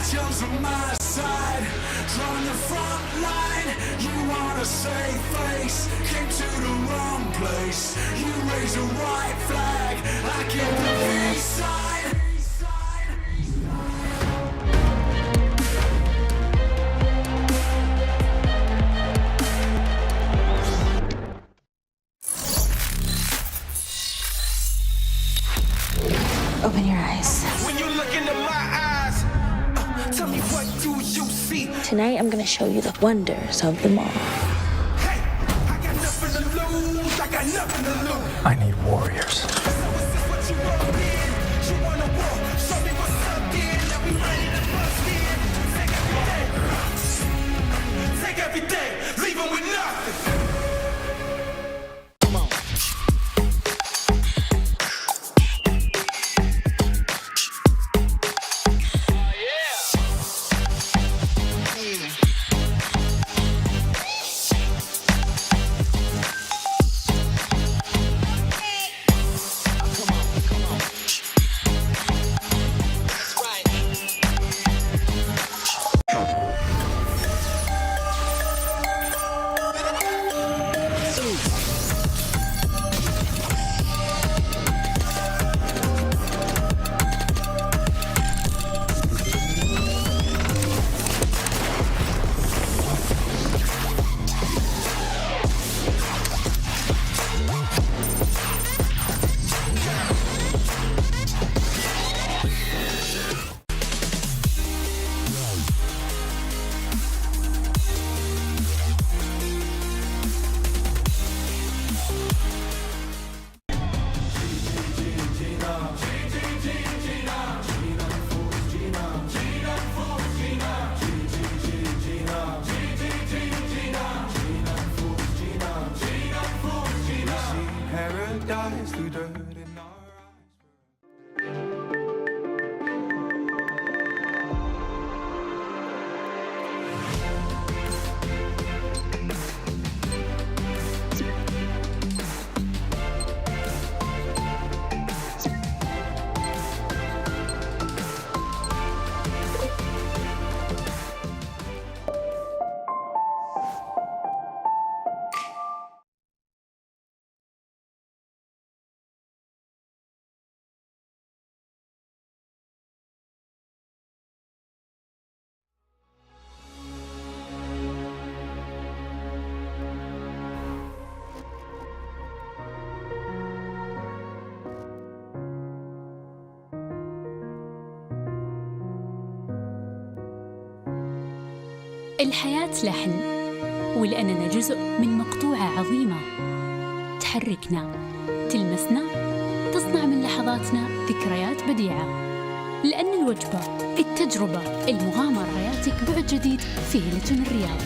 Angels on my side, drawing the front line. You want a safe face, came to the wrong place. You raise a white flag, I get the V-side. Open your eyes. When you look into my eyes, tell me what do you see? Tonight I'm gonna show you the wonders of the mall. Hey, I got nothing to lose, I got nothing to lose. I need warriors. Take everything, leave them with nothing. الحياة لحن والأننا جزء من مقطوعة عظيمة تحركنا تلمسنا تصنع من لحظاتنا ذكريات بديعة لأن الوجبة التجربة المغامرة حياتك بعد جديد في هيلتون الرياض.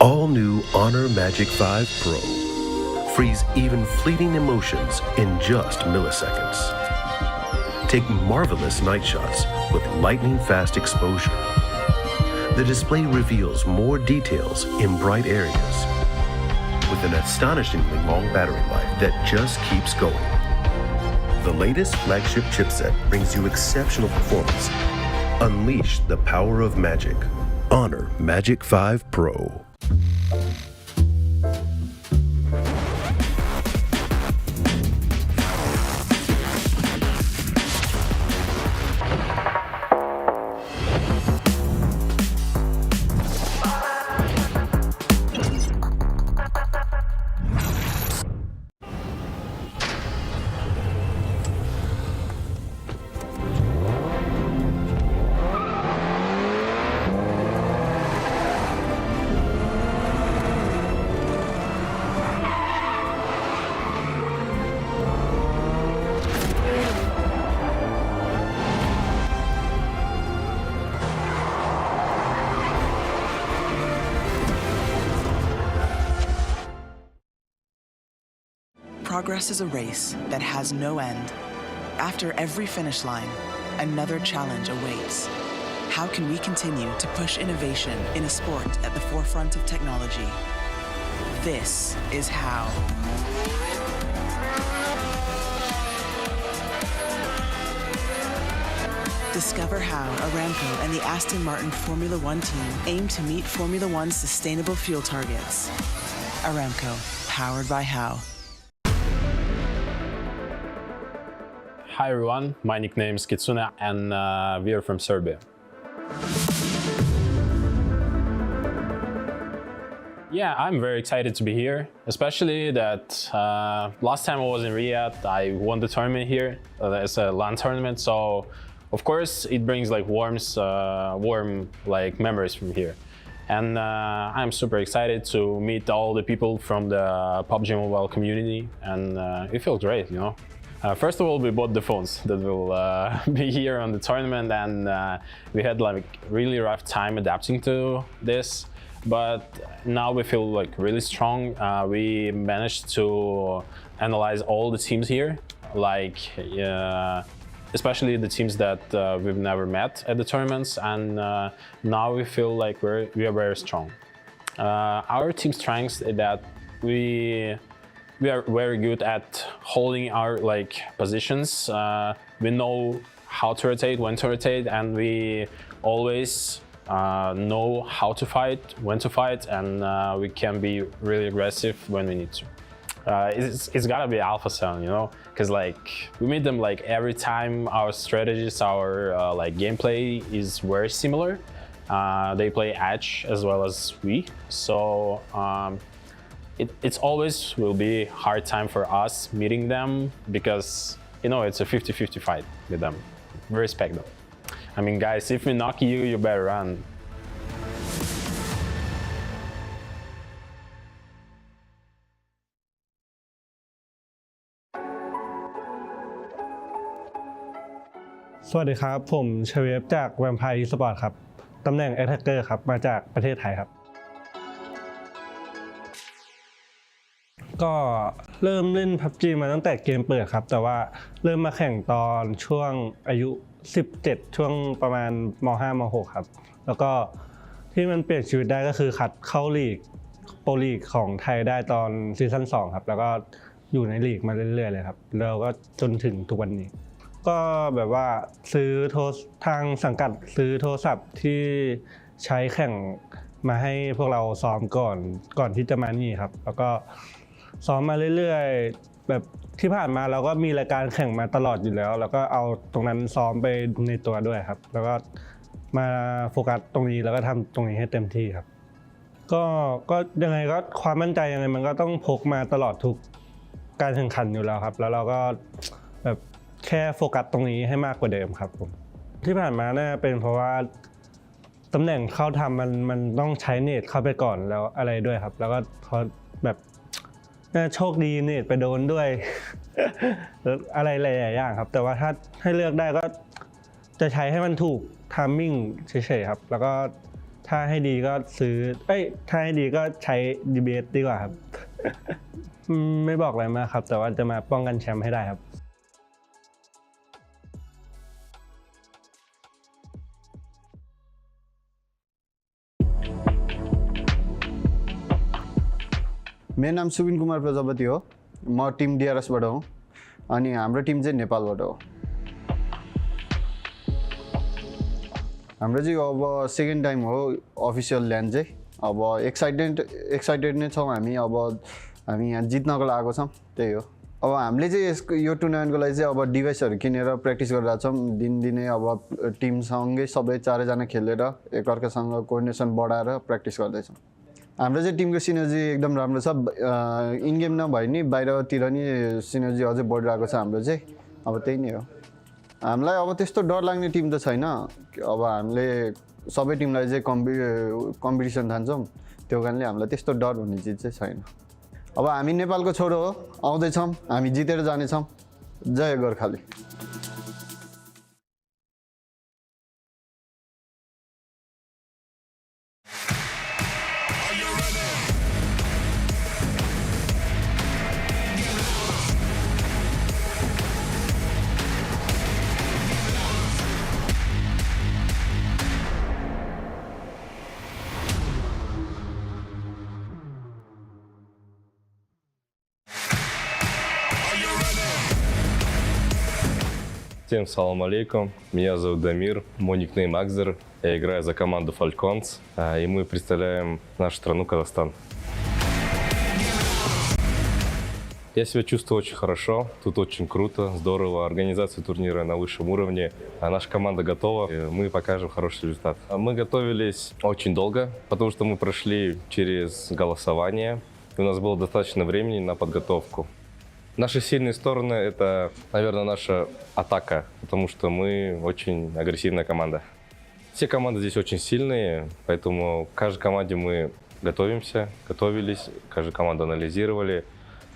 All new Honor Magic 5 Pro. Freeze even fleeting emotions in just milliseconds. Take marvelous night shots with lightning-fast exposure. The display reveals more details in bright areas with an astonishingly long battery life that just keeps going. The latest flagship chipset brings you exceptional performance. Unleash the power of magic. Honor Magic 5 Pro. Progress is a race that has no end. After every finish line, another challenge awaits. How can we continue to push innovation in a sport at the forefront of technology? This is how. Discover how Aramco and the Aston Martin Formula One team aim to meet Formula One's sustainable fuel targets. Aramco, powered by How. Hi everyone, my nickname is Kitsune and we are from Serbia. Yeah, I'm very excited to be here, especially that last time I was in Riyadh, I won the tournament here. It's a LAN tournament, so of course it brings like warm like memories from here. And I'm super excited to meet all the people from the PUBG Mobile community, and it feels great, you know. First of all, we bought the phones that will be here on the tournament, and we had like really rough time adapting to this. But now we feel like really strong. We managed to analyze all the teams here, like especially the teams that we've never met at the tournaments, and now we feel like we are very strong. Our team strengths is that we are very good at holding our like positions. We know how to rotate, when to rotate, and we always know how to fight, when to fight, and we can be really aggressive when we need to. It's gotta be Alpha7, you know, because like we meet them like every time. Our strategies, our like gameplay is very similar. They play Edge as well as we, so it's always will be hard time for us meeting them, because you know it's a 50-50 fight with them. We respect them. I mean, guys, if we knock you, you better run.สวัสดีครับผมเชเวฟจาก Vampire Esports ครับตำแหน่ง Attacker ครับมาจากประเทศไทยครับก็เริ่มเล่น PUBG มาตั้งแต่เกมเปิดครับแต่ว่าเริ่มมาแข่งตอนช่วงอายุ17ช่วงประมาณม.5 ม.6 ครับแล้วก็ที่มันเปลี่ยนชีวิตได้ก็คือคัดเข้าลีกโปรลีกของไทยได้ตอนซีซั่น2ครับแล้วก็อยู่ในลีกมาเรื่อยๆเลยครับแล้วก็จนถึงทุกวันนี้ก็แบบว่าซื้อทางสังกัดซื้อโทรศัพท์ที่ใช้แข่งมาให้พวกเราซ้อมก่อนที่จะมานี่ครับแล้วก็ซ้อมมาเรื่อยๆแบบที่ผ่านมาเราก็มีรายการแข่งมาตลอดอยู่แล้วแล้วก็เอาตรงนั้นซ้อมไปในตัวด้วยครับแล้วก็มาโฟกัสตรงนี้แล้วก็ทำตรงนี้ให้เต็มที่ครับก็ยังไงก็ความมั่นใจยังไงมันก็ต้องพกมาตลอดทุกการแข่งขันอยู่แล้วครับแล้วเราก็แบบ แค่โฟกัสตรงนี้ให้มากกว่าเดิมครับผมที่ผ่านมาน่าเป็นเพราะว่าตำแหน่งเข้าทำมันต้องใช้เนตเข้าไปก่อนแล้วอะไรด้วยครับแล้วก็พอแบบน่าโชคดีเนตไปโดนด้วย อะไรหลายๆอย่างครับแต่ว่าถ้าให้เลือกได้ก็จะใช้ให้มันถูกทามมิ่งเฉยๆครับแล้วก็ถ้าให้ดีก็ซื้อถ้าให้ดีก็ใช้ DBS ดีกว่าครับ ไม่บอกอะไรมากครับแต่ว่าจะมาป้องกันแชมป์ให้ได้ครับमेरो नाम सुबिन कुमार प्रजापति हो म Tim DRS बाट हो अनि हाम्रो Tim चाहिँ नेपालबाट हो हाम्रो चाहिँ अब सेकेन्ड टाइम हो अफिसियल ल्यान्ड चाहिँ अब एक्साइटेड नै छौँ हामी अब हामी यहाँ जित्नको लागेको छौँ त्यही हो अब हामीले चाहिँ यो टुर्नामेन्टको लागि चाहिँ अब डिभाइसहरू किनेर प्र्याक्टिस गरिरहेको छौँ दिनदिनै अब टिमसँगै सबै चारैजना खेलेर एकअर्कासँग कोअर्डिनेसन बढाएर प्र्याक्टिस गर्दैछौँ हाम्रो चाहिँ टिमको सिनर्जी एकदम राम्रो छ इन गेम नभए नि बाहिरतिर नि सिनर्जी अझै बढिरहेको छ हाम्रो चाहिँ अब त्यही नै हो हामीलाई अब त्यस्तो डर लाग्ने टिम त छैन अब हामीले सबै टिमलाई चाहिँ कम्पिटिसन ठान्छौँ त्यो कारणले हामीलाई त्यस्तो डर भन्ने चिज चाहिँ छैन अब हामी नेपालको छोरो हो आउँदैछौँ हामी जितेर जानेछौँ जय Gorkhali Всем салам алейкум, меня зовут Дамир, мой никнейм Акзер, я играю за команду Falcons, и мы представляем нашу страну Казахстан. Я себя чувствую очень хорошо, тут очень круто, здорово, организация турнира на высшем уровне, наша команда готова, и мы покажем хороший результат. Мы готовились очень долго, потому что мы прошли через голосование, и у нас было достаточно времени на подготовку. Наши сильные стороны – это, наверное, наша атака, потому что мы очень агрессивная команда. Все команды здесь очень сильные, поэтому к каждой команде мы готовились, каждую команду анализировали.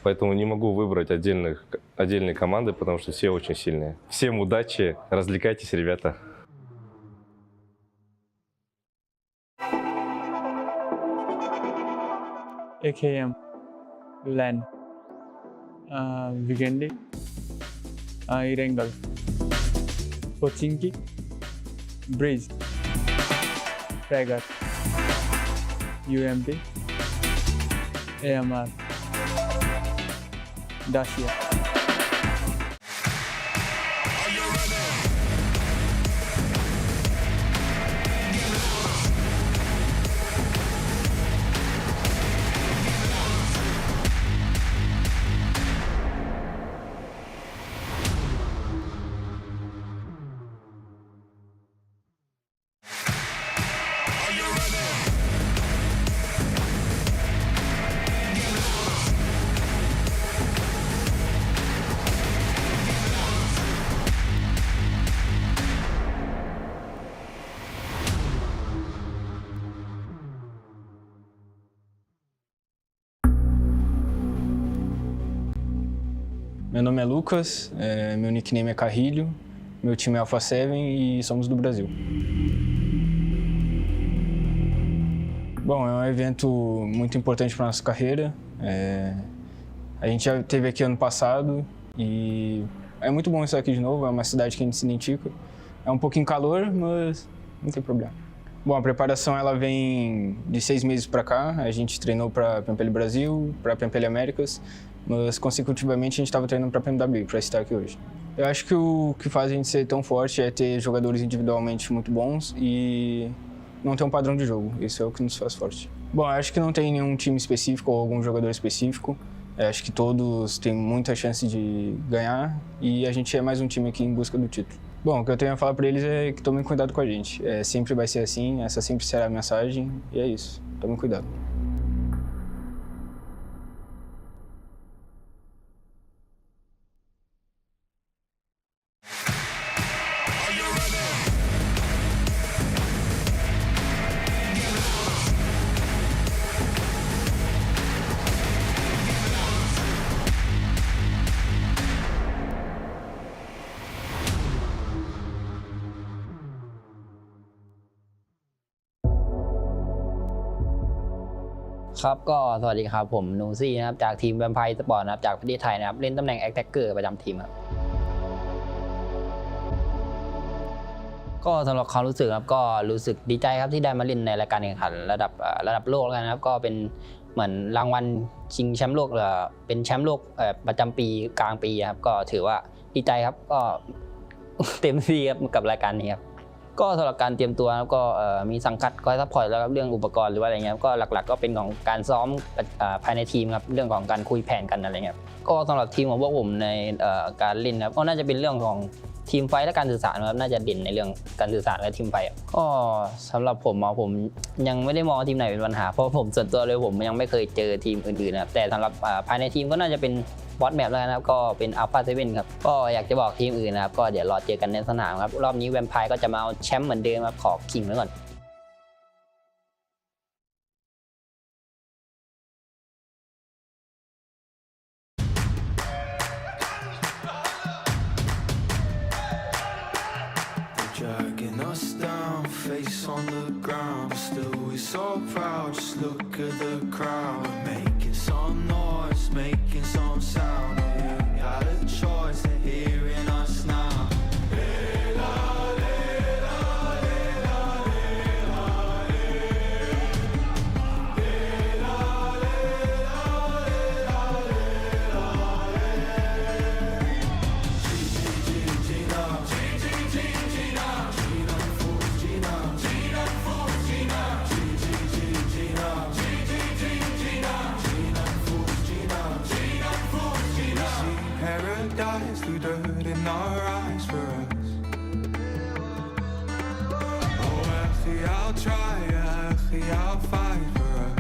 Поэтому не могу выбрать отдельные команды, потому что все очень сильные. Всем удачи, развлекайтесь, ребята. AKM, LAN, Vigendi, Irengal, Pochinki, Breeze, Tiger, UMP, AMR, Dacia. Meu nome é Lucas, meu nickname é Carrilho, meu time é Alpha7 e somos do Brasil. Bom, é um evento muito importante para a nossa carreira. A gente já esteve aqui ano passado e é muito bom estar aqui de novo, é uma cidade que a gente se identifica. É um pouquinho calor, mas não tem problema. Bom, a preparação ela vem de 6 meses para cá, a gente treinou para PMWI Brasil, para PMWI Américas, mas consecutivamente a gente estava treinando para PMWI, para estar aqui hoje. Eu acho que o que faz a gente ser tão forte é ter jogadores individualmente muito bons e não ter um padrão de jogo, isso é o que nos faz forte. Bom, eu acho que não tem nenhum time específico ou algum jogador específico, eu acho que todos têm muita chance de ganhar e a gente é mais um time aqui em busca do título. Bom, o que eu tenho a falar para eles é que tomem cuidado com a gente, sempre vai ser assim, essa sempre será a mensagem e é isso, tomem cuidado. ครับก็สวัสดีครับผมนูซี่นะครับจากทีมแวมไพร์สปอร์ตนะครับจากประเทศไทยนะครับเล่นตำแหน่งแอคแท็กเกอร์ประจำทีมครับก็สำหรับความรู้สึกครับก็รู้สึกดีใจครับที่ได้มาเล่นในรายการแข่งขันระดับโลกแล้วกันนะครับก็เป็นเหมือนรางวัลชิงแชมป์โลกเป็นแชมป์โลกประจำปีกลางปีครับก็ถือว่าดีใจครับก็เต็มที่ครับกับรายการนี้ครับก็สำหรับการเตรียมตัวก็มีสังกัดคอยซัพพอร์ตแล้วครับเรื่องอุปกรณ์หรือว่าอะไรเงี้ยก็หลักๆก็เป็นของการซ้อมภายในทีมครับเรื่องของการคุยแผนกันอะไรเงี้ยก็สำหรับทีมของพวกผมในการเล่นครับก็น่าจะเป็นเรื่องของทีมไฟและการสื่อสารครับน่าจะเด่นในเรื่องการสื่อสารและทีมไฟก็สำหรับผมยังไม่ได้มองทีมไหนเป็นปัญหาเพราะผมส่วนตัวเลยผมยังไม่เคยเจอทีมอื่นๆนะครับแต่สำหรับภายในทีมก็น่าจะเป็นบอสแมปแล้วนะครับก็เป็น Alpha7 ครับก็อยากจะบอกทีมอื่นนะครับก็เดี๋ยวรอเจอกันในสนามครับรอบนี้แวมไพร์ก็จะมาเอาแชมป์เหมือนเดิมครับขอขิงไว้ก่อน Dragging us down, face on the ground, but still we're so proud. Just look at the crowd, we're making some noise, making some sound. We had a choice, they're hearing us now. Paradise through dirt in our eyes for us. Oh, actually, I'll try, actually, I'll fight for us.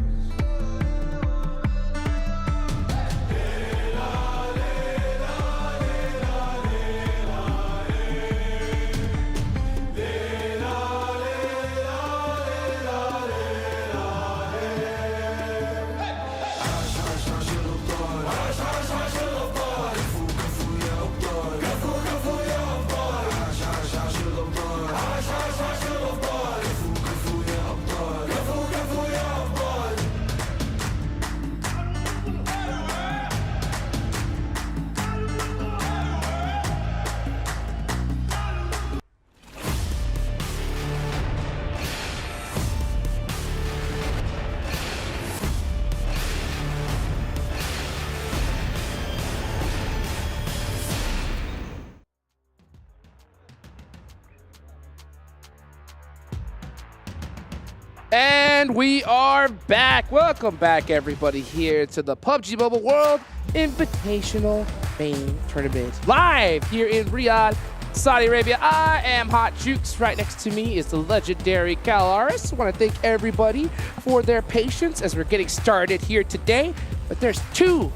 And we are back. Welcome back, everybody, here to the PUBG Mobile World Invitational Main Tournament. Live here in Riyadh, Saudi Arabia. I am Hot Jukes. Right next to me is the legendary Calaris. I want to thank everybody for their patience as we're getting started here today. But there's $2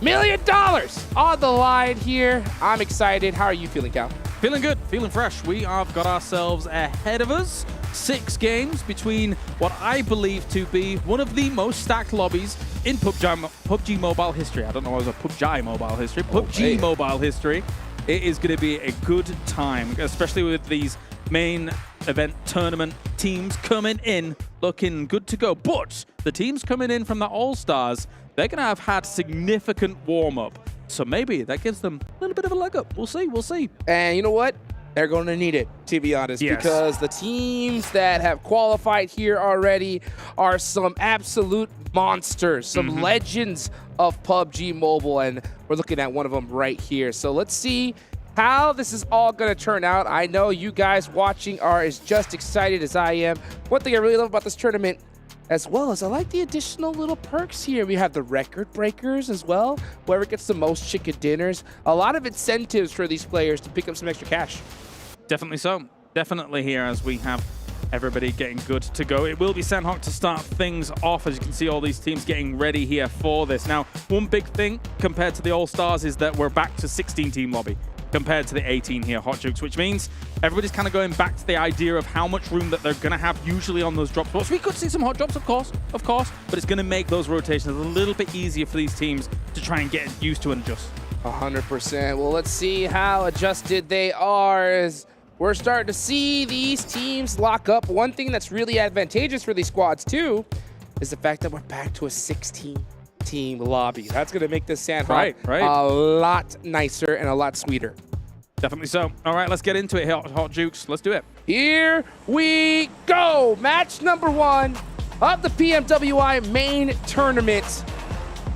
million on the line here. I'm excited. How are you feeling, Cal? Feeling good, feeling fresh. We have got ourselves ahead of us 6 games between what I believe to be one of the most stacked lobbies in PUBG Mobile history. I don't know if it was a PUBG Mobile history. PUBG Mobile history. It is going to be a good time, especially with these main event tournament teams coming in looking good to go. But the teams coming in from the All-Stars, they're going to have had significant warm-up. So maybe that gives them a little bit of a leg up. We'll see, we'll see. And you know what? They're going to need it, to be honest, because the teams that have qualified here already are some absolute monsters, some legends of PUBG Mobile, and we're looking at one of them right here. So let's see how this is all going to turn out. I know you guys watching are as just excited as I am. One thing I really love about this tournament as well as I like the additional little perks here. We have the record breakers as well. Whoever gets the most chicken dinners. A lot of incentives for these players to pick up some extra cash. Definitely so. Definitely here as we have everybody getting good to go. It will be Sandhawk to start things off. As you can see, all these teams getting ready here for this. Now, one big thing compared to the All-Stars is that we're back to 16-team lobby compared to the 18 here, Hot Jukes, which means everybody's kind of going back to the idea of how much room that they're going to have usually on those drop spots. We could see some hot drops, of course, but it's going to make those rotations a little bit easier for these teams to try and get used to and adjust. 100%. Well, let's see how adjusted they are as we're starting to see these teams lock up. One thing that's really advantageous for these squads, too, is the fact that we're back to a 16-team lobby. That's going to make this Sandhawk right. a lot nicer and a lot sweeter. Definitely so. All right, let's get into it, Hot Jukes. Let's do it. Here we go. Match number 1 of the PMWI Main Tournament,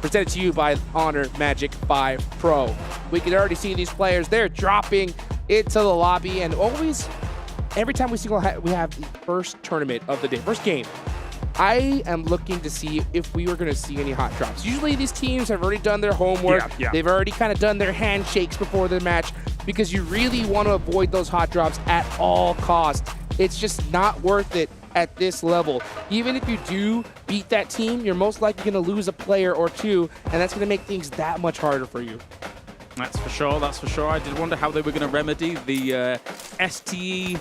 presented to you by Honor Magic 5 Pro. We can already see these players. They're dropping into the lobby, and always, every time we have the first tournament of the day, first game, I am looking to see if we were going to see any hot drops. Usually these teams have already done their homework. Yeah. They've already kind of done their handshakes before the match, because you really want to avoid those hot drops at all costs. It's just not worth it at this level. Even if you do beat that team, you're most likely going to lose a player or two, and that's going to make things that much harder for you. That's for sure. That's for sure. I did wonder how they were going to remedy the STE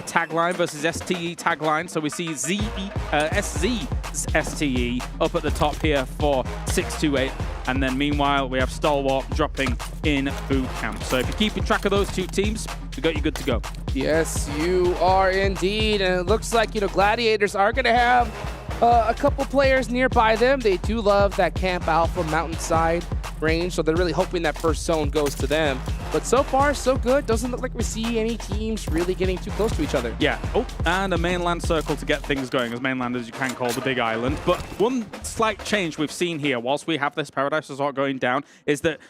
tagline versus STE tagline. So we see SZ STE up at the top here for 628. And then meanwhile, we have Stalwart dropping in boot camp. So if you're keeping track of those two teams, we got you good to go. Yes, you are indeed. And it looks like, Gladiators are going to have a couple players nearby them. They do love that Camp Alpha mountainside range, so they're really hoping that first zone goes to them. But so far, so good. Doesn't look like we see any teams really getting too close to each other. Yeah. Oh, and a mainland circle to get things going, as mainland as you can call the big island. But one slight change we've seen here, whilst we have this Paradise Resort going down, is that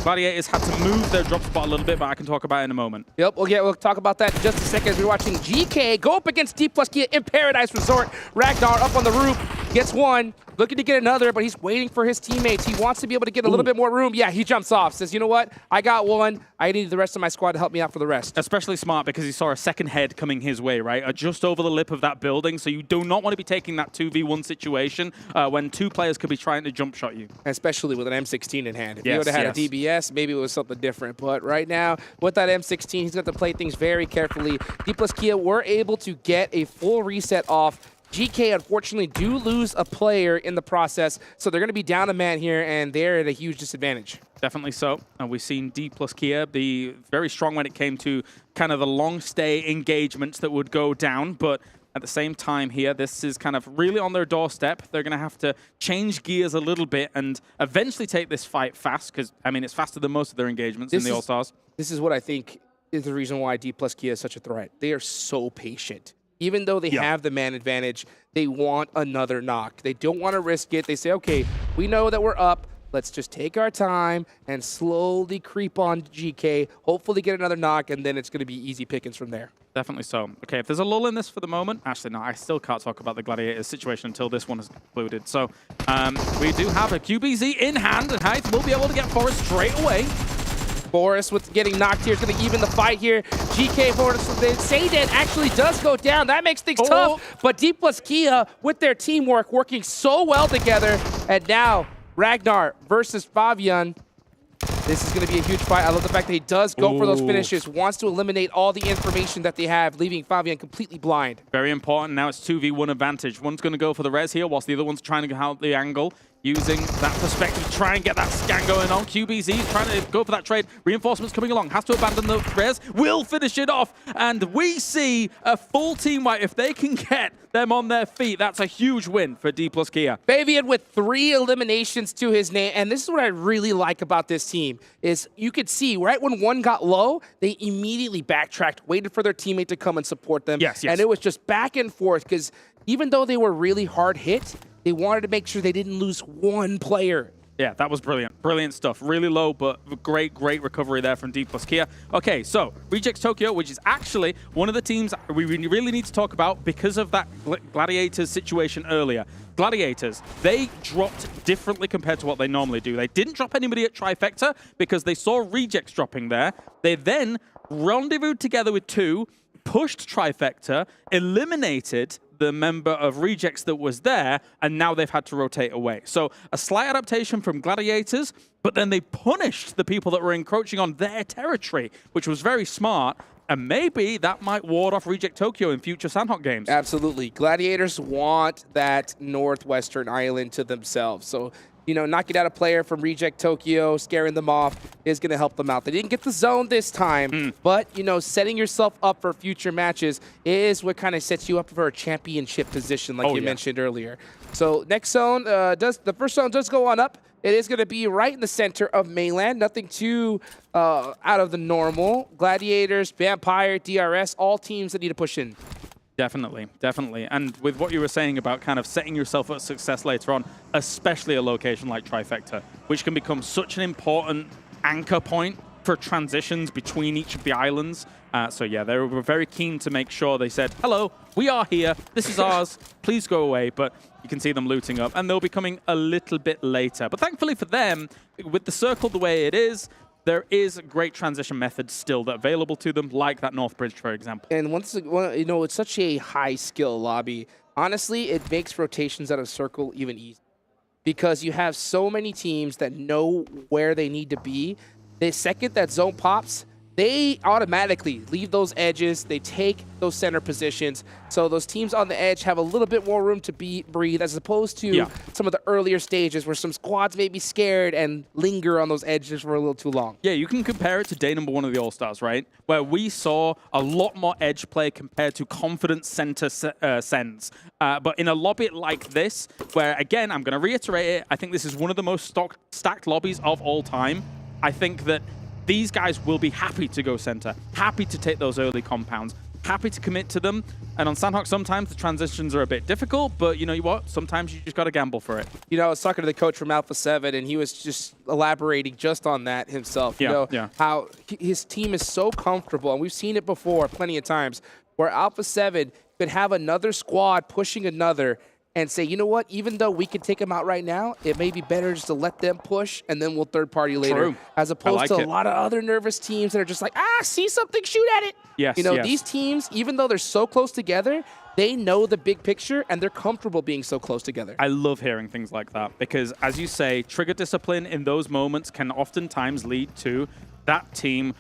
Gladiators had to move their drop spot a little bit, but I can talk about it in a moment. Yep, we'll talk about that in just a second as we're watching GK go up against Dplus KIA in Paradise Resort. Ragnar up on the roof, gets one, looking to get another, but he's waiting for his teammates. He wants to be able to get a little bit more room. Yeah, he jumps off, says, you know what? I got one. I need the rest of my squad to help me out for the rest. Especially smart because he saw a second head coming his way, right? Just over the lip of that building, so you do not want to be taking that 2v1 situation when two players could be trying to jump shot you. Especially with an M16 in hand. If yes, he would have had a DBS, maybe it was something different. But right now, with that M16, he's got to play things very carefully. Dplus KIA were able to get a full reset off. GK, unfortunately, do lose a player in the process, so they're going to be down a man here, and they're at a huge disadvantage. Definitely so. And we've seen Dplus KIA be very strong when it came to kind of the long stay engagements that would go down, but at the same time here, this is kind of really on their doorstep. They're going to have to change gears a little bit and eventually take this fight fast, because, I mean, it's faster than most of their engagements in the All-Stars. This is what I think is the reason why Dplus KIA is such a threat. They are so patient. Even though they have the man advantage, they want another knock. They don't want to risk it. They say, okay, we know that we're up. Let's just take our time and slowly creep on GK, hopefully get another knock, and then it's going to be easy pickings from there. Definitely so. Okay, if there's a lull in this for the moment, actually, no, I still can't talk about the Gladiators situation until this one is concluded. So we do have a QBZ in hand, and Heights will be able to get Forrest straight away. Boris with getting knocked here is going to even the fight here. GK Forrest, Sayden actually does go down. That makes things tough. But Dplus KIA with their teamwork working so well together. And now Ragnar versus Fabian. This is going to be a huge fight. I love the fact that he does go for those finishes, wants to eliminate all the information that they have, leaving Fabian completely blind. Very important. Now it's 2v1 advantage. One's going to go for the res here, whilst the other one's trying to get out the angle. Using that perspective to try and get that scan going on. QBZ trying to go for that trade. Reinforcements coming along. Has to abandon the res. Will finish it off. And we see a full team wipe. If they can get them on their feet, that's a huge win for Dplus KIA. Fabian with 3 eliminations to his name. And this is what I really like about this team is you could see right when one got low, they immediately backtracked, waited for their teammate to come and support them. Yes. And it was just back and forth because even though they were really hard hit, they wanted to make sure they didn't lose one player. Yeah, that was brilliant. Brilliant stuff. Really low, but great recovery there from Dplus KIA. Okay, so Rejects Tokyo, which is actually one of the teams we really need to talk about because of that Gladiators situation earlier. Gladiators, they dropped differently compared to what they normally do. They didn't drop anybody at Trifecta because they saw Rejects dropping there. They then rendezvoused together with 2, pushed Trifecta, eliminated the member of Rejects that was there, and now they've had to rotate away. So a slight adaptation from Gladiators, but then they punished the people that were encroaching on their territory, which was very smart. And maybe that might ward off Reject Tokyo in future Sandhawk games. Absolutely. Gladiators want that northwestern island to themselves. So you know, knocking out a player from Reject Tokyo, scaring them off is going to help them out. They didn't get the zone this time, but, you know, setting yourself up for future matches is what kind of sets you up for a championship position, like you mentioned earlier. So next zone, the first zone does go on up. It is going to be right in the center of mainland. Nothing too out of the normal. Gladiators, Vampire, DRS, all teams that need to push in. Definitely, definitely. And with what you were saying about kind of setting yourself up for success later on, especially a location like Trifecta, which can become such an important anchor point for transitions between each of the islands. So yeah, they were very keen to make sure they said, hello, we are here, this is ours, please go away. But you can see them looting up, and they'll be coming a little bit later. But thankfully for them, with the circle the way it is, there is great transition methods still that are available to them, like that North Bridge, for example. And once you know, it's such a high skill lobby. Honestly, it makes rotations out of circle even easier because you have so many teams that know where they need to be. The second that zone pops, they automatically leave those edges. They take those center positions. So those teams on the edge have a little bit more room to breathe as opposed to some of the earlier stages where some squads may be scared and linger on those edges for a little too long. Yeah, you can compare it to day number 1 of the All-Stars, right? Where we saw a lot more edge play compared to confident center sends. But in a lobby like this, where, again, I'm going to reiterate it, I think this is one of the most stacked lobbies of all time. I think that these guys will be happy to go center, happy to take those early compounds, happy to commit to them. And on Sandhawk, sometimes the transitions are a bit difficult, but you know what? Sometimes you just got to gamble for it. You know, I was talking to the coach from Alpha7, and he was just elaborating just on that himself. You know, how his team is so comfortable, and we've seen it before plenty of times, where Alpha7 could have another squad pushing another and say, you know what, even though we can take them out right now, it may be better just to let them push and then we'll third party later. True. As opposed to a lot of other nervous teams that are just like, see something, shoot at it. Yes, you know, these teams, even though they're so close together, they know the big picture and they're comfortable being so close together. I love hearing things like that because, as you say, trigger discipline in those moments can oftentimes lead to that team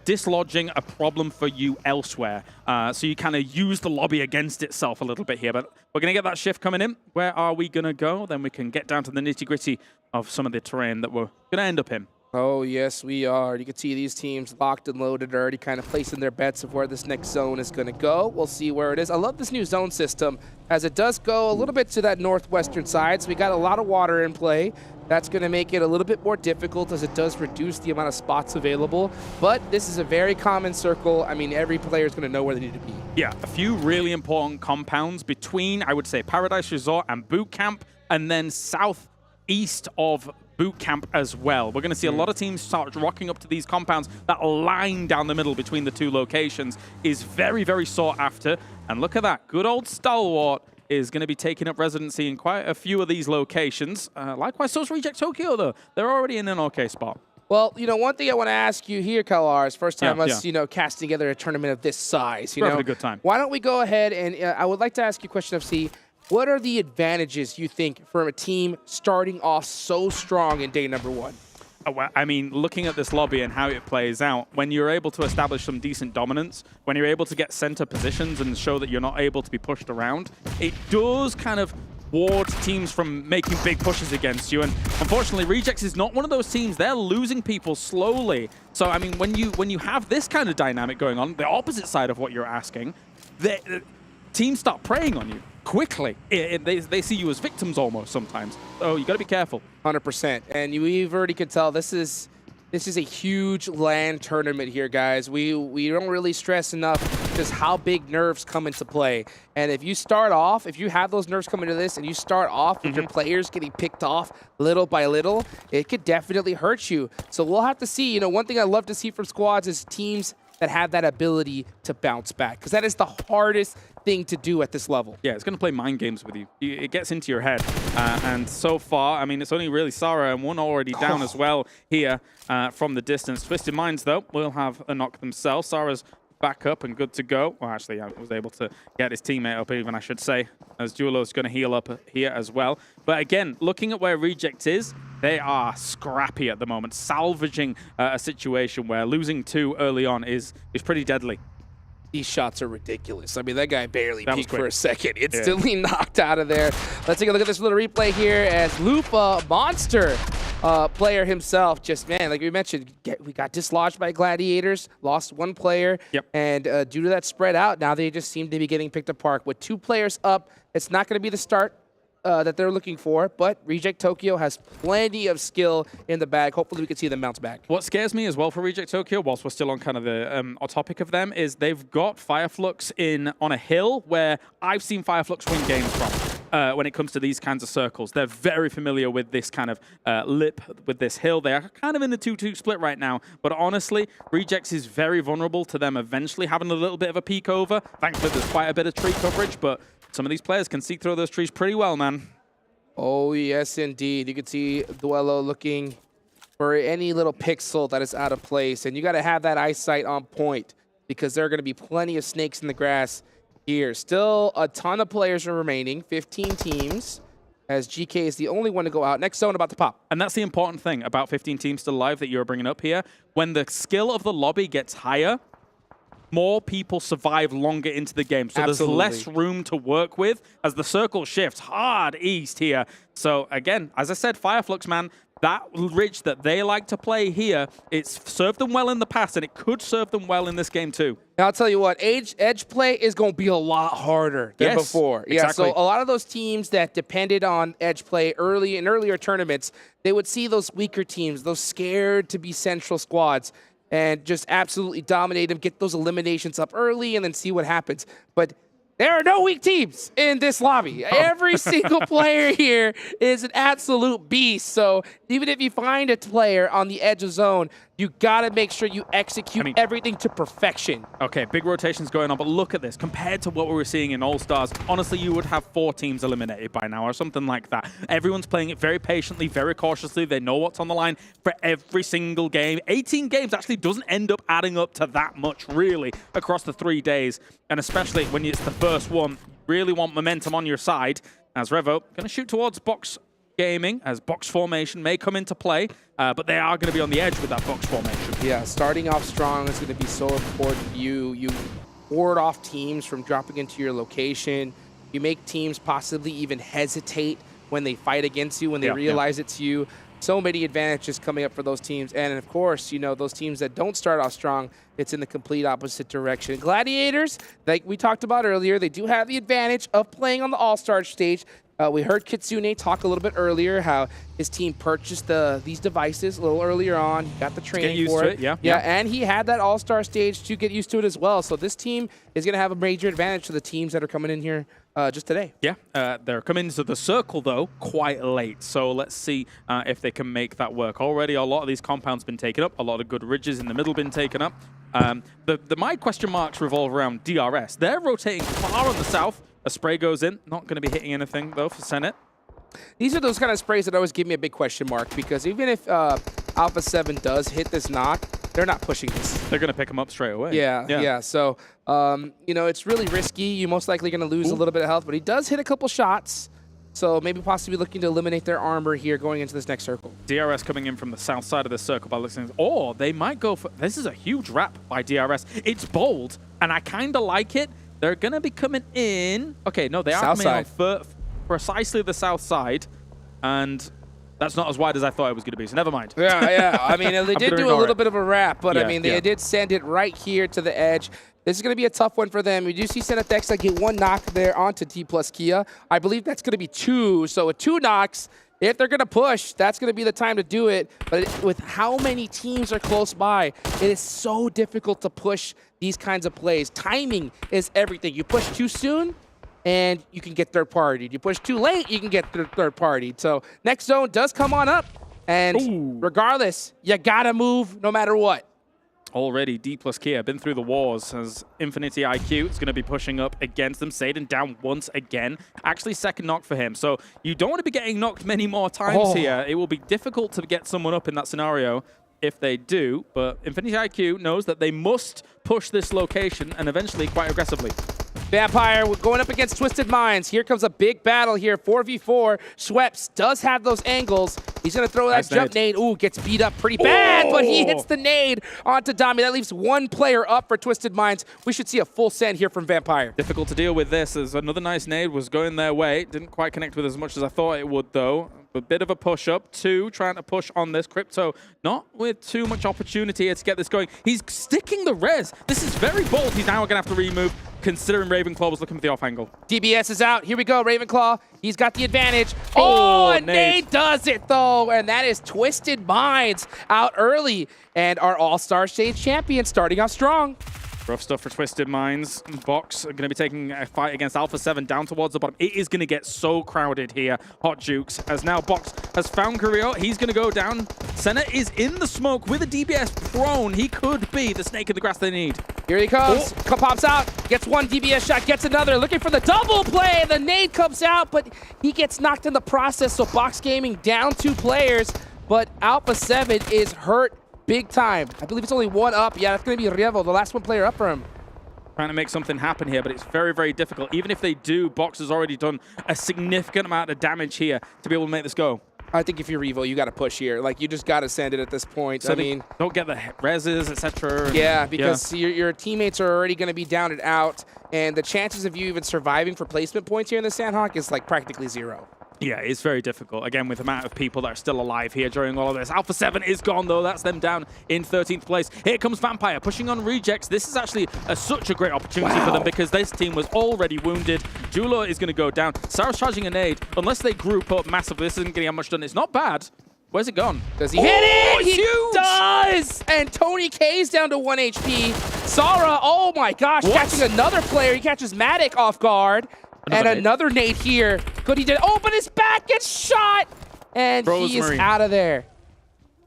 dislodging a problem for you elsewhere. So you kind of use the lobby against itself a little bit here. But we're going to get that shift coming in. Where are we going to go? Then we can get down to the nitty-gritty of some of the terrain that we're going to end up in. Oh, yes, we are. You can see these teams locked and loaded, already kind of placing their bets of where this next zone is going to go. We'll see where it is. I love this new zone system, as it does go a little bit to that northwestern side. So we got a lot of water in play. That's going to make it a little bit more difficult, as it does reduce the amount of spots available. But this is a very common circle. I mean, every player is going to know where they need to be. Yeah, a few really important compounds between, I would say, Paradise Resort and Boot Camp, and then southeast of Boot Camp as well. We're going to see a lot of teams start rocking up to these compounds. That line down the middle between the two locations is very, very sought after. And look at that. Good old Stalwart is going to be taking up residency in quite a few of these locations. Likewise, so is Reject Tokyo, though. They're already in an okay spot. Well, you know, one thing I want to ask you here, Kalar, first time us, you know, casting together a tournament of this size. You know, a good time. Why don't we go ahead and I would like to ask you a question, FC. What are the advantages you think for a team starting off so strong in day number 1? I mean, looking at this lobby and how it plays out, when you're able to establish some decent dominance, when you're able to get center positions and show that you're not able to be pushed around, it does kind of ward teams from making big pushes against you. And unfortunately, Rejects is not one of those teams. They're losing people slowly. So, I mean, when you have this kind of dynamic going on, the opposite side of what you're asking, teams start preying on you quickly. They see you as victims almost sometimes. So you got to be careful. 100%. And we've already could tell this is a huge LAN tournament here, guys. We don't really stress enough just how big nerves come into play. And if you start off, if you have those nerves come into this and you start off with your players getting picked off little by little, it could definitely hurt you. So we'll have to see. You know, one thing I love to see from squads is teams that have that ability to bounce back, because that is the hardest thing to do at this level. Yeah, it's going to play mind games with you. It gets into your head. And so far, I mean, it's only really Sarah and one already down as well here from the distance. Twisted Minds, though, will have a knock themselves. Sarah's back up and good to go. Well, actually, I was able to get his teammate up even, I should say, as Duelo's going to heal up here as well. But again, looking at where Reject is, they are scrappy at the moment, salvaging a situation where losing 2 early on is pretty deadly. These shots are ridiculous. I mean, that guy barely peeked for a second. Instantly knocked out of there. Let's take a look at this little replay here as Lupa, monster player himself, just, man, like we mentioned, we got dislodged by Gladiators, lost one player, and due to that spread out, now they just seem to be getting picked apart. With 2 players up, it's not going to be the start that they're looking for, but Reject Tokyo has plenty of skill in the bag. Hopefully we can see them bounce back. What scares me as well for Reject Tokyo, whilst we're still on kind of the topic of them, is they've got Fireflux on a hill where I've seen Fireflux win games from. When it comes to these kinds of circles, they're very familiar with this kind of lip, with this hill. They are kind of in the 2-2 split right now, but honestly, Rejects is very vulnerable to them eventually having a little bit of a peek over. Thankfully, there's quite a bit of tree coverage, but some of these players can see through those trees pretty well, man. Oh, yes, indeed. You can see Duello looking for any little pixel that is out of place, and you got to have that eyesight on point because there are going to be plenty of snakes in the grass here. Still a ton of players are remaining, 15 teams, as GK is the only one to go out. Next zone about to pop. And that's the important thing about 15 teams still alive that you're bringing up here. When the skill of the lobby gets higher, more people survive longer into the game. So there's less room to work with as the circle shifts hard east here. So again, as I said, Fireflux, man, that ridge that they like to play here, it's served them well in the past, and it could serve them well in this game too. Now, I'll tell you what, edge play is going to be a lot harder than before. Yeah, exactly. So a lot of those teams that depended on edge play in earlier tournaments, they would see those weaker teams, those scared to be central squads, and just absolutely dominate them, get those eliminations up early, and then see what happens. But there are no weak teams in this lobby. Every single player here is an absolute beast. So even if you find a player on the edge of zone, you got to make sure you execute everything to perfection. Okay, big rotations going on, but look at this. Compared to what we were seeing in All-Stars, honestly, you would have 4 teams eliminated by now or something like that. Everyone's playing it very patiently, very cautiously. They know what's on the line for every single game. 18 games actually doesn't end up adding up to that much, really, across the 3 days. And especially when it's the first one, you really want momentum on your side. As Revo, going to shoot towards box gaming, as box formation may come into play, but they are going to be on the edge with that box formation. Yeah, starting off strong is going to be so important. You ward off teams from dropping into your location. You make teams possibly even hesitate when they fight against you, when they realize it's you. So many advantages coming up for those teams. And of course, you know, those teams that don't start off strong, it's in the complete opposite direction. Gladiators, like we talked about earlier, they do have the advantage of playing on the All-Stars stage. We heard Kitsune talk a little bit earlier how his team purchased these devices a little earlier on. He got the training for it. Yeah, and he had that All-Star stage to get used to it as well. So this team is going to have a major advantage to the teams that are coming in here just today. Yeah, they're coming into the circle, though, quite late. So let's see if they can make that work. Already, a lot of these compounds been taken up. A lot of good ridges in the middle been taken up. My question marks revolve around DRS. They're rotating far on the south. A spray goes in. Not going to be hitting anything, though, for Senate. These are those kind of sprays that always give me a big question mark, because even if Alpha7 does hit this knock, they're not pushing this. They're going to pick him up straight away. Yeah. So, you know, it's really risky. You're most likely going to lose a little bit of health, but he does hit a couple shots. So maybe possibly looking to eliminate their armor here going into this next circle. DRS coming in from the south side of the circle by listening. Or they might go for... This is a huge wrap by DRS. It's bold, and I kind of like it. They're going to be coming in. Okay, no, they are coming on precisely the south side, and that's not as wide as I thought it was going to be, so never mind. Yeah. I mean, they did do a little bit of a wrap, but I mean, they did send it right here to the edge. This is going to be a tough one for them. We do see Senetex get 1 knock there onto Dplus KIA. I believe that's going to be 2. So with 2 knocks, if they're going to push, that's going to be the time to do it. But with how many teams are close by, it is so difficult to push these kinds of plays. Timing is everything. You push too soon, and you can get third-partied. You push too late, you can get third-partied. So next zone does come on up, and regardless, you got to move no matter what. Already, Dplus KIA been through the wars as Infinity IQ is going to be pushing up against them. Satan down once again. Actually, second knock for him. So you don't want to be getting knocked many more times here. It will be difficult to get someone up in that scenario if they do. But Infinity IQ knows that they must push this location and eventually quite aggressively. Vampire going up against Twisted Minds. Here comes a big battle here. 4v4. Schweppes does have those angles. He's going to throw that Nice jump nade. Ooh, gets beat up pretty bad, but he hits the nade onto Dami. That leaves one player up for Twisted Minds. We should see a full send here from Vampire. Difficult to deal with this as another nice nade was going their way. Didn't quite connect with as much as I thought it would, though. A bit of a push-up. 2 trying to push on this. Crypto not with too much opportunity here to get this going. He's sticking the res. This is very bold. He's now going to have to remove, considering Ravenclaw was looking for the off angle. DBS is out. Here we go, Ravenclaw. He's got the advantage. Oh, and Nade does it, though. And that is Twisted Minds out early. And our All-Stars Stage champion starting off strong. Rough stuff for Twisted Minds. Box are going to be taking a fight against Alpha7 down towards the bottom. It is going to get so crowded here, Hot Jukes, as now Box has found Carrillo. He's going to go down. Senna is in the smoke with a DBS prone. He could be the snake in the grass they need. Here he comes. Pops out. Gets one DBS shot. Gets another. Looking for the double play. The nade comes out, but he gets knocked in the process. So Box Gaming down 2 players, but Alpha7 is hurt big time. I believe it's only 1 up. Yeah, that's going to be Revo, the last 1 player up for him. Trying to make something happen here, but it's very, very difficult. Even if they do, Box has already done a significant amount of damage here to be able to make this go. I think if you're Revo, you got to push here. Like, you just got to send it at this point. So I mean, don't get the reses, etc. Yeah, because your teammates are already going to be down and out, and the chances of you even surviving for placement points here in the Sandhawk is like practically 0. Yeah, it's very difficult. Again, with the amount of people that are still alive here during all of this. Alpha7 is gone, though. That's them down in 13th place. Here comes Vampire pushing on rejects. This is actually such a great opportunity for them because this team was already wounded. Jula is going to go down. Sarah's charging a nade. Unless they group up massively, this isn't going to get much done. It's not bad. Where's it gone? Does he hit it? He does! And Tony K's down to 1 HP. Sarah, oh my gosh, catching another player. He catches Matic off guard. Another nade here. Good, he did. Oh, but his back gets shot. And he is out of there.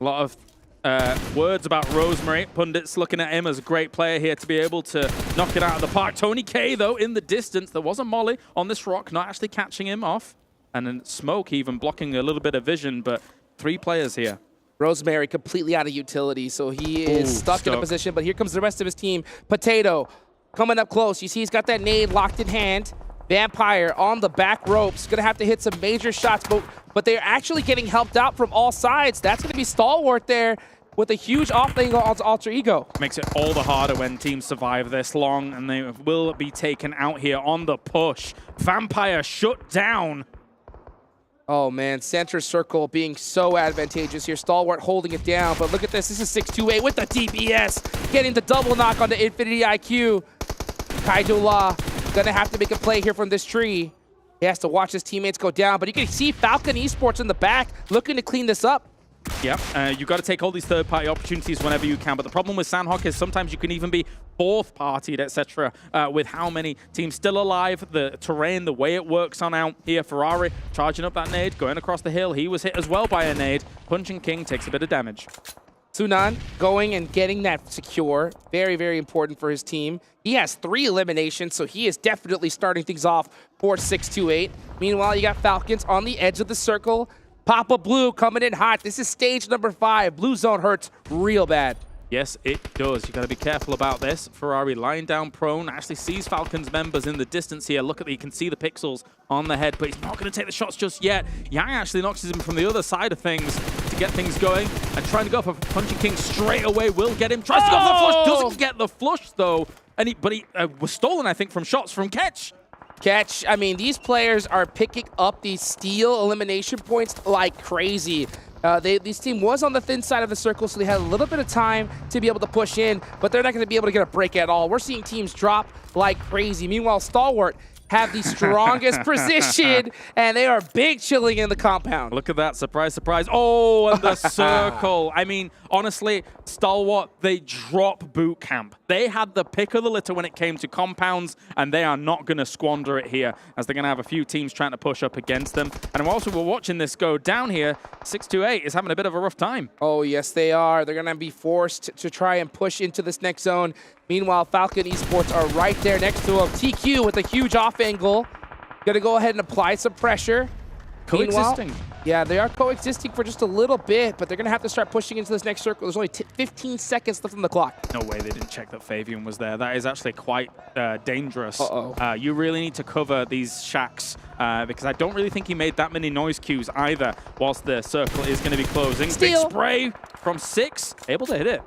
A lot of words about Rosemary. Pundits looking at him as a great player here to be able to knock it out of the park. Tony K, though, in the distance. There was a molly on this rock, not actually catching him off. And then Smoke even blocking a little bit of vision, but 3 players here. Rosemary completely out of utility, so he is stuck in a position. But here comes the rest of his team. Potato coming up close. You see he's got that nade locked in hand. Vampire on the back ropes. Going to have to hit some major shots, but they're actually getting helped out from all sides. That's going to be Stalwart there with a huge off angle on Alter Ego. Makes it all the harder when teams survive this long, and they will be taken out here on the push. Vampire shut down. Oh man, center circle being so advantageous here. Stalwart holding it down, but look at this. This is 628 with the DBS. Getting the double knock onto Infinity IQ. Kaidula gonna have to make a play here from this tree. He has to watch his teammates go down, but you can see Falcon Esports in the back looking to clean this up. Yep, you've got to take all these third-party opportunities whenever you can, but the problem with Sandhawk is sometimes you can even be fourth-partied, etc., with how many teams still alive, the terrain, the way it works on out here. Ferrari charging up that nade, going across the hill. He was hit as well by a nade. Punching King takes a bit of damage. Sunan going and getting that secure. Very, very important for his team. He has 3 eliminations, so he is definitely starting things off for 628. Meanwhile, you got Falcons on the edge of the circle. Papa Blue coming in hot. This is stage number 5. Blue zone hurts real bad. Yes, it does. You got to be careful about this. Ferrari lying down prone, actually sees Falcons members in the distance here. Look at you can see the pixels on the head, but he's not going to take the shots just yet. Yang actually knocks him from the other side of things to get things going, and trying to go for Punching King straight away will get him. Tries to go for the flush, doesn't get the flush though, and he was stolen, I think, from shots from Ketch. I mean, these players are picking up these steal elimination points like crazy. This team was on the thin side of the circle, so they had a little bit of time to be able to push in, but they're not going to be able to get a break at all. We're seeing teams drop like crazy. Meanwhile, Stalwart have the strongest position, and they are big chilling in the compound. Look at that. Surprise, surprise. Oh, and the circle. I mean, honestly, Stalwart, they drop boot camp. They had the pick of the litter when it came to compounds, and they are not going to squander it here, as they're going to have a few teams trying to push up against them. And also, we're watching this go down here. 628 is having a bit of a rough time. Oh, yes, they are. They're going to be forced to try and push into this next zone. Meanwhile, Falcon Esports are right there next to him. TQ with a huge off angle. Gonna go ahead and apply some pressure. Coexisting. Yeah, they are coexisting for just a little bit, but they're going to have to start pushing into this next circle. There's only 15 seconds left on the clock. No way they didn't check that Fabian was there. That is actually quite dangerous. Uh-oh. You really need to cover these shacks because I don't really think he made that many noise cues either whilst the circle is going to be closing. Steal. Big spray from 6, able to hit it.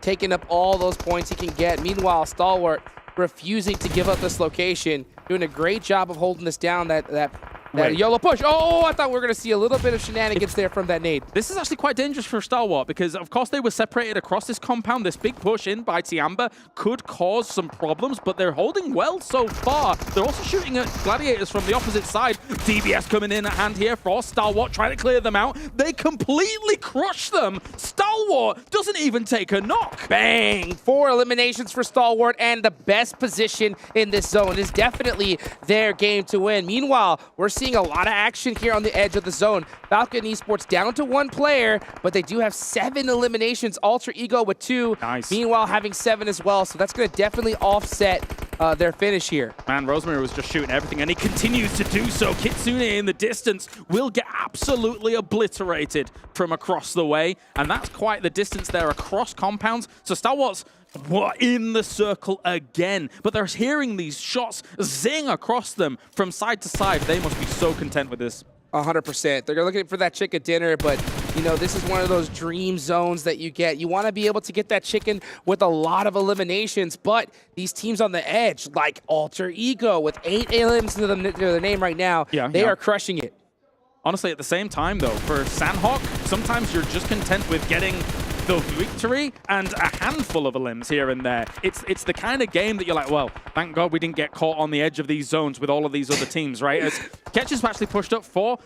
Taking up all those points he can get. Meanwhile, Stalwart refusing to give up this location, doing a great job of holding this down, that yellow push. Oh, I thought we were going to see a little bit of shenanigans there from that nade. This is actually quite dangerous for Stalwart because, of course, they were separated across this compound. This big push in by Tiamba could cause some problems, but they're holding well so far. They're also shooting at Gladiators from the opposite side. DBS coming in at hand here for Stalwart, trying to clear them out. They completely crush them. Stalwart doesn't even take a knock. Bang! 4 eliminations for Stalwart, and the best position in this zone is definitely their game to win. Meanwhile, we're seeing a lot of action here on the edge of the zone. Falcon Esports down to 1 player, but they do have 7 eliminations. Alter Ego with 2. Nice. Meanwhile, having 7 as well, so that's going to definitely offset their finish here. Man, Rosemary was just shooting everything, and he continues to do so. Kitsune in the distance will get absolutely obliterated from across the way, and that's quite the distance there across compounds. So Stalwart's in the circle again, but they're hearing these shots zing across them from side to side. They must be so content with this. 100%. They're looking for that chicken dinner, but you know, this is one of those dream zones that you get. You want to be able to get that chicken with a lot of eliminations, but these teams on the edge, like Alter Ego, with 8 elims to the name right now, they are crushing it. Honestly, at the same time, though, for Sandhawk, sometimes you're just content with getting the victory and a handful of elims here and there. It's the kind of game that you're like, well, thank God we didn't get caught on the edge of these zones with all of these other teams, right? As Ketch is actually pushed up for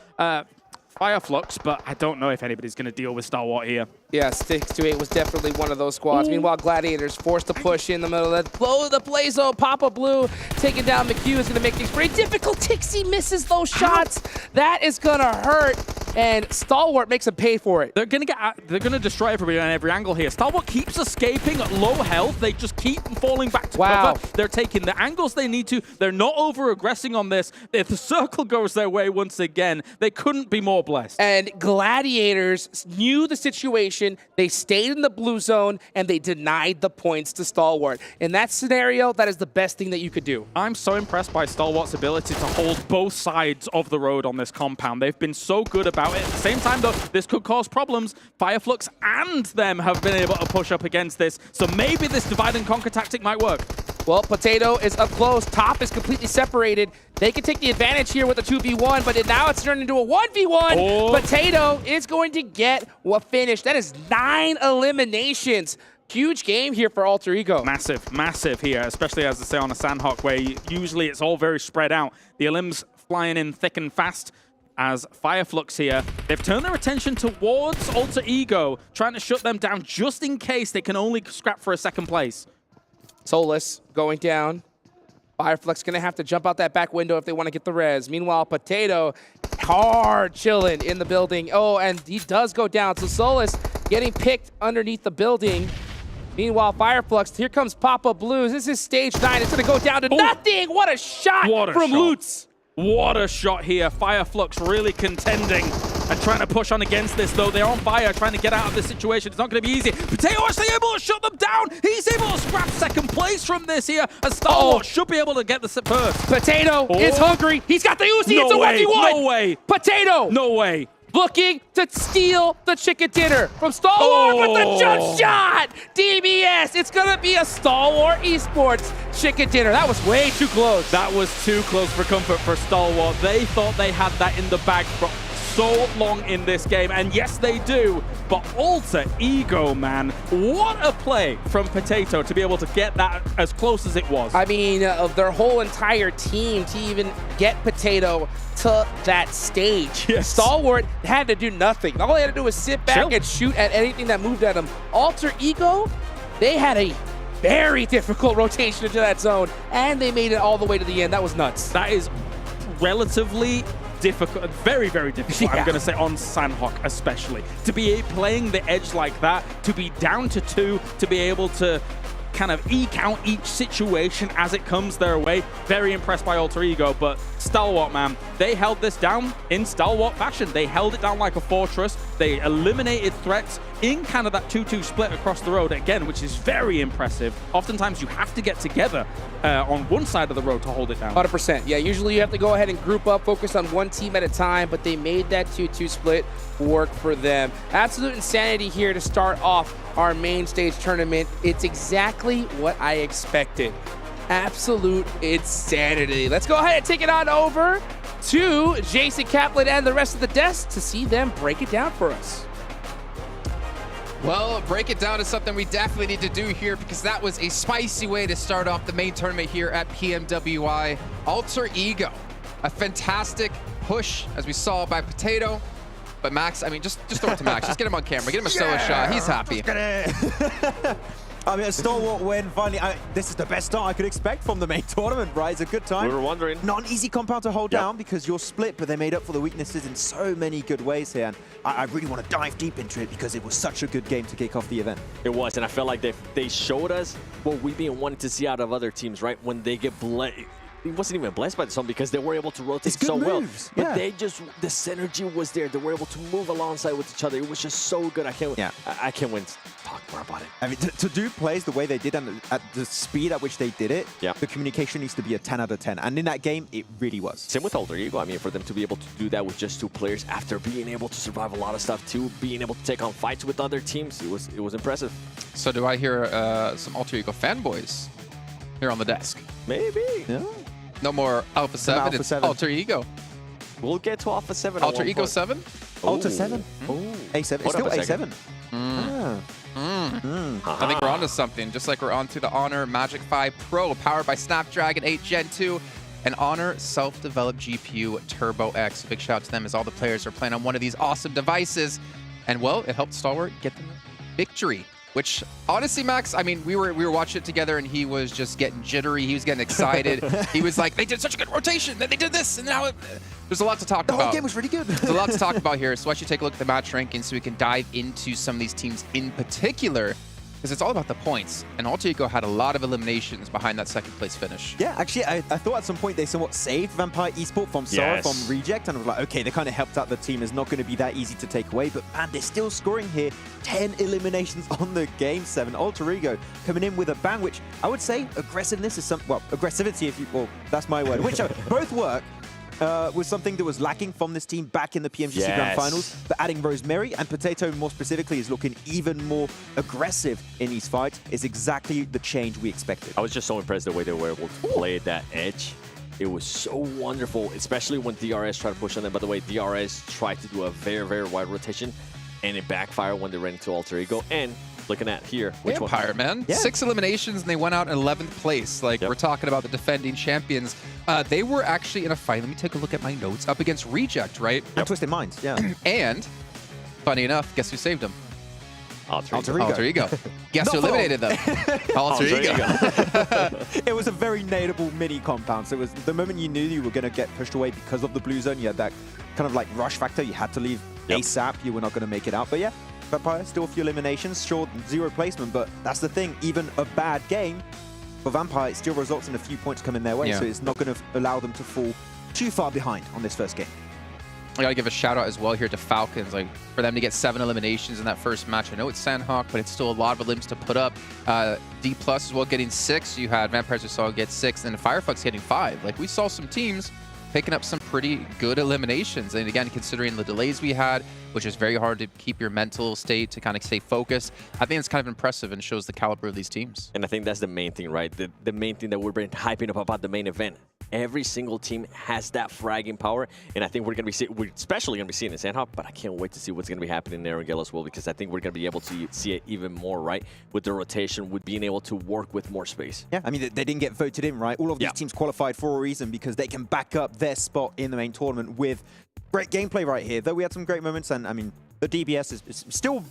Flux, but I don't know if anybody's going to deal with Stalwart here. Yeah, 6-8 was definitely one of those squads. Meanwhile, Gladiators forced to push in the middle of the play zone. Papa Blue taking down McHugh is going to make things pretty difficult. Tixie misses those shots. That is going to hurt, and Stalwart makes him pay for it. They're going to destroy everybody on every angle here. Stalwart keeps escaping at low health. They just keep falling back to cover. They're taking the angles they need to. They're not over-aggressing on this. If the circle goes their way once again, they couldn't be more blessed. And Gladiators knew the situation. They stayed in the blue zone, and they denied the points to Stalwart. In that scenario, that is the best thing that you could do. I'm so impressed by Stalwart's ability to hold both sides of the road on this compound. They've been so good about it. At the same time, though, this could cause problems. Fireflux and them have been able to push up against this, so maybe this divide and conquer tactic might work. Well, Potato is up close. Top is completely separated. They can take the advantage here with a 2v1, but now it's turned into a 1v1. Potato is going to get a finish. That is 9 eliminations. Huge game here for Alter Ego. Massive, massive here, especially as I say on a Sandhawk, where usually it's all very spread out. The elims flying in thick and fast. As Fireflux here, they've turned their attention towards Alter Ego, trying to shut them down just in case they can only scrap for a 2nd place. Solus going down. Fireflux going to have to jump out that back window if they want to get the res. Meanwhile, Potato hard chilling in the building. Oh, and he does go down. So Solus getting picked underneath the building. Meanwhile, Fireflux, here comes Papa Blues. This is stage 9. It's going to go down to nothing. What a shot from Lutz. What a shot here. Fireflux really contending and trying to push on against this, though. They're on fire, trying to get out of this situation. It's not going to be easy. Potato actually able to shut them down. He's able to scrap 2nd place from this here. And Stalwart should be able to get the first. Potato is hungry. He's got the Uzi. It's a 1v1. No way. Potato. No way. Looking to steal the chicken dinner from Stalwart with the jump shot. DBS. It's going to be a Stalwart Esports chicken dinner. That was way too close. That was too close for comfort for Stalwart. They thought they had that in the bag for so long in this game, and yes, they do. But Alter Ego, man, what a play from Potato to be able to get that as close as it was. I mean, of their whole entire team to even get Potato to that stage. Yes. Stalwart had to do nothing. All they had to do was sit back and shoot at anything that moved at them. Alter Ego, they had a very difficult rotation into that zone, and they made it all the way to the end. That was nuts. That is relatively difficult, very, very difficult, I'm going to say, on Sandhawk especially. To be playing the edge like that, to be down to 2, to be able to kind of eke out each situation as it comes their way. Very impressed by Alter Ego, but Stalwart, man, they held this down in Stalwart fashion. They held it down like a fortress. They eliminated threats in kind of that 2-2 split across the road again, which is very impressive. Oftentimes you have to get together on one side of the road to hold it down. 100%. Yeah, usually you have to go ahead and group up, focus on one team at a time, but they made that 2-2 split work for them. Absolute insanity here to start off our main stage tournament. It's exactly what I expected. Absolute insanity. Let's go ahead and take it on over to Jason Kaplan and the rest of the desk to see them break it down for us. Well, break it down is something we definitely need to do here because that was a spicy way to start off the main tournament here at PMWI. Alter Ego, a fantastic push, as we saw by Potato. But Max, I mean, just throw it to Max. Just get him on camera. Get him a solo shot. He's happy. I mean, a stalwart win, finally. This is the best start I could expect from the main tournament, right? It's a good time. We were wondering. Not an easy compound to hold down because you're split, but they made up for the weaknesses in so many good ways here. And I really want to dive deep into it because it was such a good game to kick off the event. It was, and I felt like they showed us what we've been wanting to see out of other teams, right? When they get it wasn't even blessed by the song because they were able to rotate so well. But they just, the synergy was there. They were able to move alongside with each other. It was just so good. I can't wait to talk more about it. I mean, to do plays the way they did and at the speed at which they did it, the communication needs to be a 10 out of 10. And in that game, it really was. Same with Alter Ego. I mean, for them to be able to do that with just 2 players after being able to survive a lot of stuff too, being able to take on fights with other teams, it was impressive. So do I hear some Alter Ego fanboys here on the desk? Maybe. Yeah. No more Alpha7, it's Alter Ego. We'll get to Alpha7. Alter Ego 7? Alter 7? A7. It's still A7. I think we're onto something, just like we're onto the Honor Magic 5 Pro, powered by Snapdragon 8 Gen 2, and Honor self-developed GPU Turbo X. Big shout out to them as all the players are playing on one of these awesome devices. And well, it helped Stalwart get the victory. Which, honestly, Max, I mean, we were watching it together, and he was just getting jittery. He was getting excited. He was like, they did such a good rotation. Then they did this, and now there's a lot to talk about. The whole game was really good. There's a lot to talk about here. So why don't you take a look at the match rankings so we can dive into some of these teams in particular, because it's all about the points. And Alter Ego had a lot of eliminations behind that second place finish. Yeah, actually, I thought at some point they somewhat saved Vampire Esports from Sora, from Reject, and I was like, okay, they kind of helped out the team. It's not going to be that easy to take away, but man, they're still scoring here. 10 eliminations on the game 7. Alter Ego coming in with a bang, which I would say aggressiveness is aggressivity, if you, well, that's my word, which both work. Was something that was lacking from this team back in the PMGC Grand Finals, but adding Rosemary and Potato more specifically is looking even more aggressive in these fights is exactly the change we expected. I was just so impressed the way they were able to play that edge. It was so wonderful, especially when DRS tried to push on them. By the way, DRS tried to do a very, very wide rotation, and it backfired when they ran into Alter Ego. And looking at here, which Vampire, man. 6 eliminations, and they went out in 11th place. Like, we're talking about the defending champions. They were actually in a fight. Let me take a look at my notes. Up against Reject, right? And Twisted Minds, yeah. And, funny enough, guess who saved them? Alter Ego. Guess who eliminated them? Alter Ego. It was a very nadeable mini compound. So it was the moment you knew you were going to get pushed away because of the blue zone, you had that kind of like rush factor. You had to leave ASAP. You were not going to make it out. But yeah, Vampire, still a few eliminations. Short 0 placement, but that's the thing. Even a bad game for Vampire, it still results in a few points coming their way. So it's not going to allow them to fall too far behind on this first game. I gotta give a shout out as well here to Falcons, like for them to get 7 eliminations in that first match. I know it's Sandhawk, but it's still a lot of limbs to put up. Dplus as well getting 6. You had Vampires Assault get 6, and Firefox getting 5. Like, we saw some teams picking up some pretty good eliminations. And again, considering the delays we had, which is very hard to keep your mental state to kind of stay focused, I think it's kind of impressive and shows the caliber of these teams. And I think that's the main thing, right? The main thing that we've been hyping up about the main event. Every single team has that fragging power, and I think we're especially going to be seeing it in Sandhawk, but I can't wait to see what's going to be happening there in Gale as well, because I think we're going to be able to see it even more, right? With the rotation, with being able to work with more space. Yeah, I mean, they didn't get voted in, right? All of these teams qualified for a reason because they can back up their spot in the main tournament with great gameplay right here. Though we had some great moments, and I mean, the DBS is still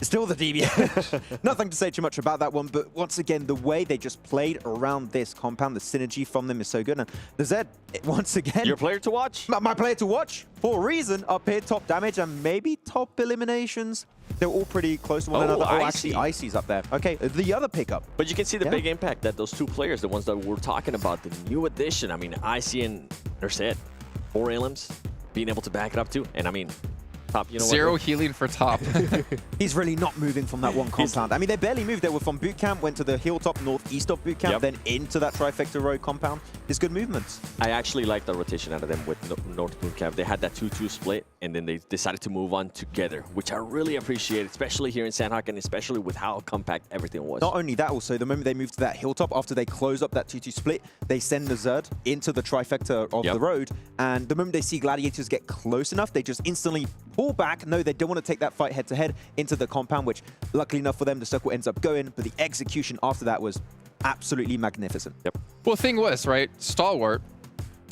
Still the DBS. Nothing to say too much about that one, but once again, the way they just played around this compound, the synergy from them is so good. And the Zed, once again... Your player to watch? My player to watch, for a reason, up here, top damage and maybe top eliminations. They're all pretty close to one another. Oh, actually, Icy's up there. Okay, the other pickup. But you can see the big impact that those two players, the ones that we're talking about, the new addition, I mean, Icy and Zed, 4 elims, being able to back it up too. And I mean, top, you know Zero what? healing for top. He's really not moving from that one compound. I mean, they barely moved. They were from boot camp, went to the hilltop northeast of boot camp, then into that trifecta road compound. It's good movements. I actually like the rotation out of them with North boot camp. They had that 2-2 split, and then they decided to move on together, which I really appreciate, especially here in Sandhawk, and especially with how compact everything was. Not only that, also, the moment they moved to that hilltop, after they close up that 2-2 split, they send the Zerd into the trifecta of the road, and the moment they see Gladiators get close enough, they just instantly pull back. No, they don't want to take that fight head-to-head into the compound, which, luckily enough for them, the circle ends up going, but the execution after that was absolutely magnificent. Well, the thing was, right, Stalwart,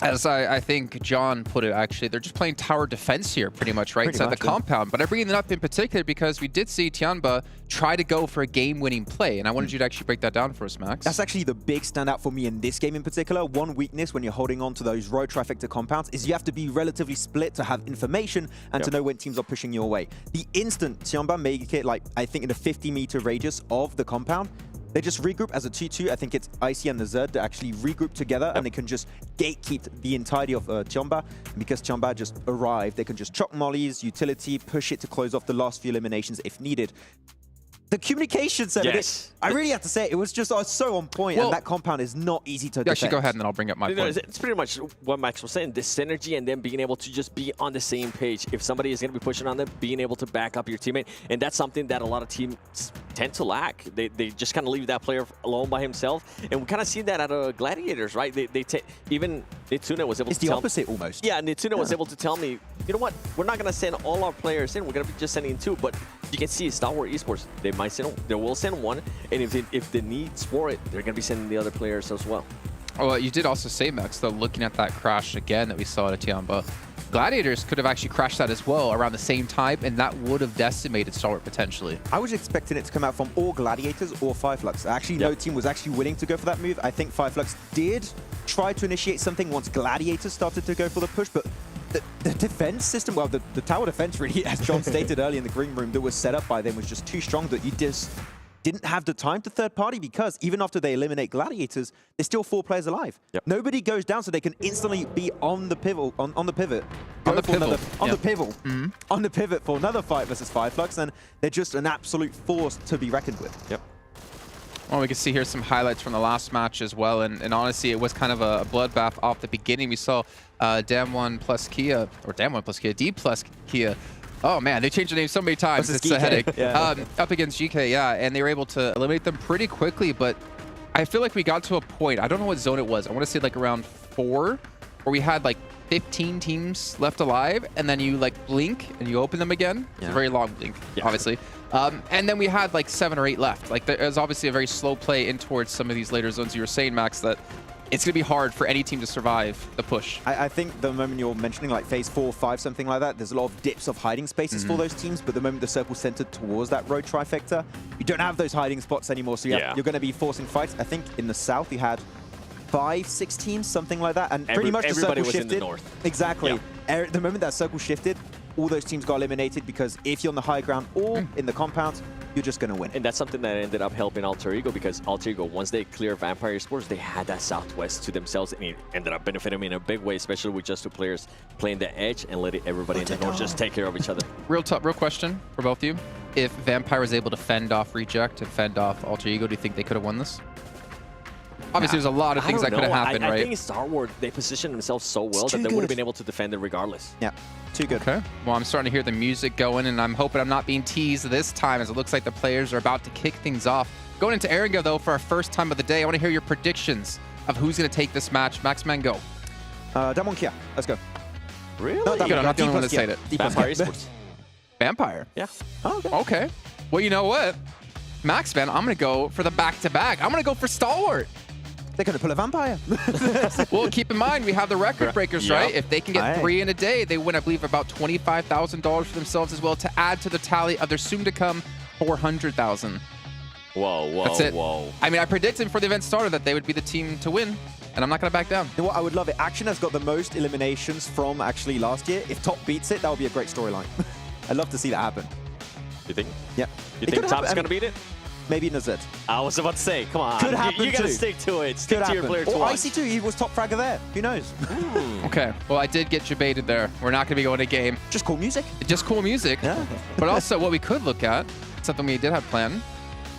as I think John put it, actually, they're just playing tower defense here, pretty much, right, inside the compound. But I bring it up in particular because we did see Tianba try to go for a game-winning play, and I wanted you to actually break that down for us, Max. That's actually the big standout for me in this game in particular. One weakness when you're holding on to those road trifecta compounds is you have to be relatively split to have information and to know when teams are pushing your way. The instant Tianba make it, like, I think in a 50-meter radius of the compound, they just regroup as a 2-2. I think it's Icy and the Zerd that actually regroup together, and they can just gatekeep the entirety of Tianba. And because Tianba just arrived, they can just chuck mollies, utility, push it to close off the last few eliminations if needed. The communication set of it, I really have to say, it was just so on point, and that compound is not easy to defend. Actually, go ahead, and then I'll bring up my point. It's pretty much what Max was saying, this synergy and then being able to just be on the same page. If somebody is going to be pushing on them, being able to back up your teammate, and that's something that a lot of teams tend to lack. They just kind of leave that player alone by himself, and we kind of see that out of Gladiators, right? Even Nitsuna was able to tell... It's the opposite, almost. Yeah, Nitsuna was able to tell me, you know what, we're not going to send all our players in, we're going to be just sending 2, but you can see Stalwart Esports, they will send 1, and if the needs for it, they're going to be sending the other players as well. Oh, well, you did also say, Max, though, looking at that crash again that we saw at Tianba, Gladiators could have actually crashed that as well around the same time, and that would have decimated Stalwart potentially. I was expecting it to come out from all Gladiators or Flux. Actually, no team was actually willing to go for that move. I think Flux did try to initiate something once Gladiators started to go for the push, but the defense system, well, the tower defense really, as John stated earlier in the green room, that was set up by them was just too strong that you just didn't have the time to third party, because even after they eliminate Gladiators, there's still 4 players alive. Nobody goes down, so they can instantly be on the pivot, on the pivot for another fight versus Flux, and they're just an absolute force to be reckoned with. Well, we can see here some highlights from the last match as well, and honestly, it was kind of a bloodbath off the beginning. We saw Dplus KIA, Dplus KIA. Oh man, they changed the name so many times. It's a headache. Up against GK, and they were able to eliminate them pretty quickly, but I feel like we got to a point, I don't know what zone it was, I want to say like around 4, where we had like 15 teams left alive, and then you like blink and you open them again. It's a very long blink, obviously. And then we had like 7 or 8 left. Like there was obviously a very slow play in towards some of these later zones. You were saying, Max, that it's going to be hard for any team to survive the push. I think the moment you're mentioning like phase 4, 5, something like that, there's a lot of dips of hiding spaces for those teams, but the moment the circle's centered towards that road trifecta, you don't have those hiding spots anymore, so you're going to be forcing fights. I think in the south you had 5, 6 teams, something like that, and pretty much the circle shifted. In the north. Exactly. The moment that circle shifted, all those teams got eliminated, because if you're on the high ground or in the compound, you're just going to win. And that's something that ended up helping Alter Ego, because Alter Ego, once they clear Vampire Esports, they had that southwest to themselves, and it ended up benefiting them in a big way, especially with just 2 players playing the edge and letting everybody in the north just take care of each other. Real question for both of you. If Vampire was able to fend off Reject and fend off Alter Ego, do you think they could have won this? Obviously, there's a lot of things that could have happened, right? I think Star Wars, they positioned themselves so well that they would have been able to defend it regardless. Yeah, too good. Okay. Well, I'm starting to hear the music going, and I'm hoping I'm not being teased this time, as it looks like the players are about to kick things off. Going into Erringa, though, for our first time of the day, I want to hear your predictions of who's going to take this match. Maxman, go. Dplus KIA. Let's go. Really? No, Good, I'm not the only one that said it. Vampire Esports. Vampire? Yeah. Oh, okay. Well, you know what? Maxman, I'm going to go for the back-to-back. I'm going to go for Stalwart. They're going to pull a Vampire. Well, keep in mind, we have the record breakers, right? If they can get 3 in a day, they win, I believe, about $25,000 for themselves as well, to add to the tally of their soon-to-come 400,000. Whoa. That's it. I mean, I predicted before the event started that they would be the team to win, and I'm not going to back down. You know what? I would love it. Action has got the most eliminations from actually last year. If Top beats it, that would be a great storyline. I'd love to see that happen. You think? Yeah. You think Top's going to beat it? Maybe Nazet. I was about to say, come on. Could happen You got to too. stick to it. Stick Could to your happen. player to Or watch. IC2, he was top fragger there. Who knows? Okay, well, I did get debated there. We're not going to be going to game. Just cool music. Just cool music. Yeah. But also, what we could look at, something we did have planned,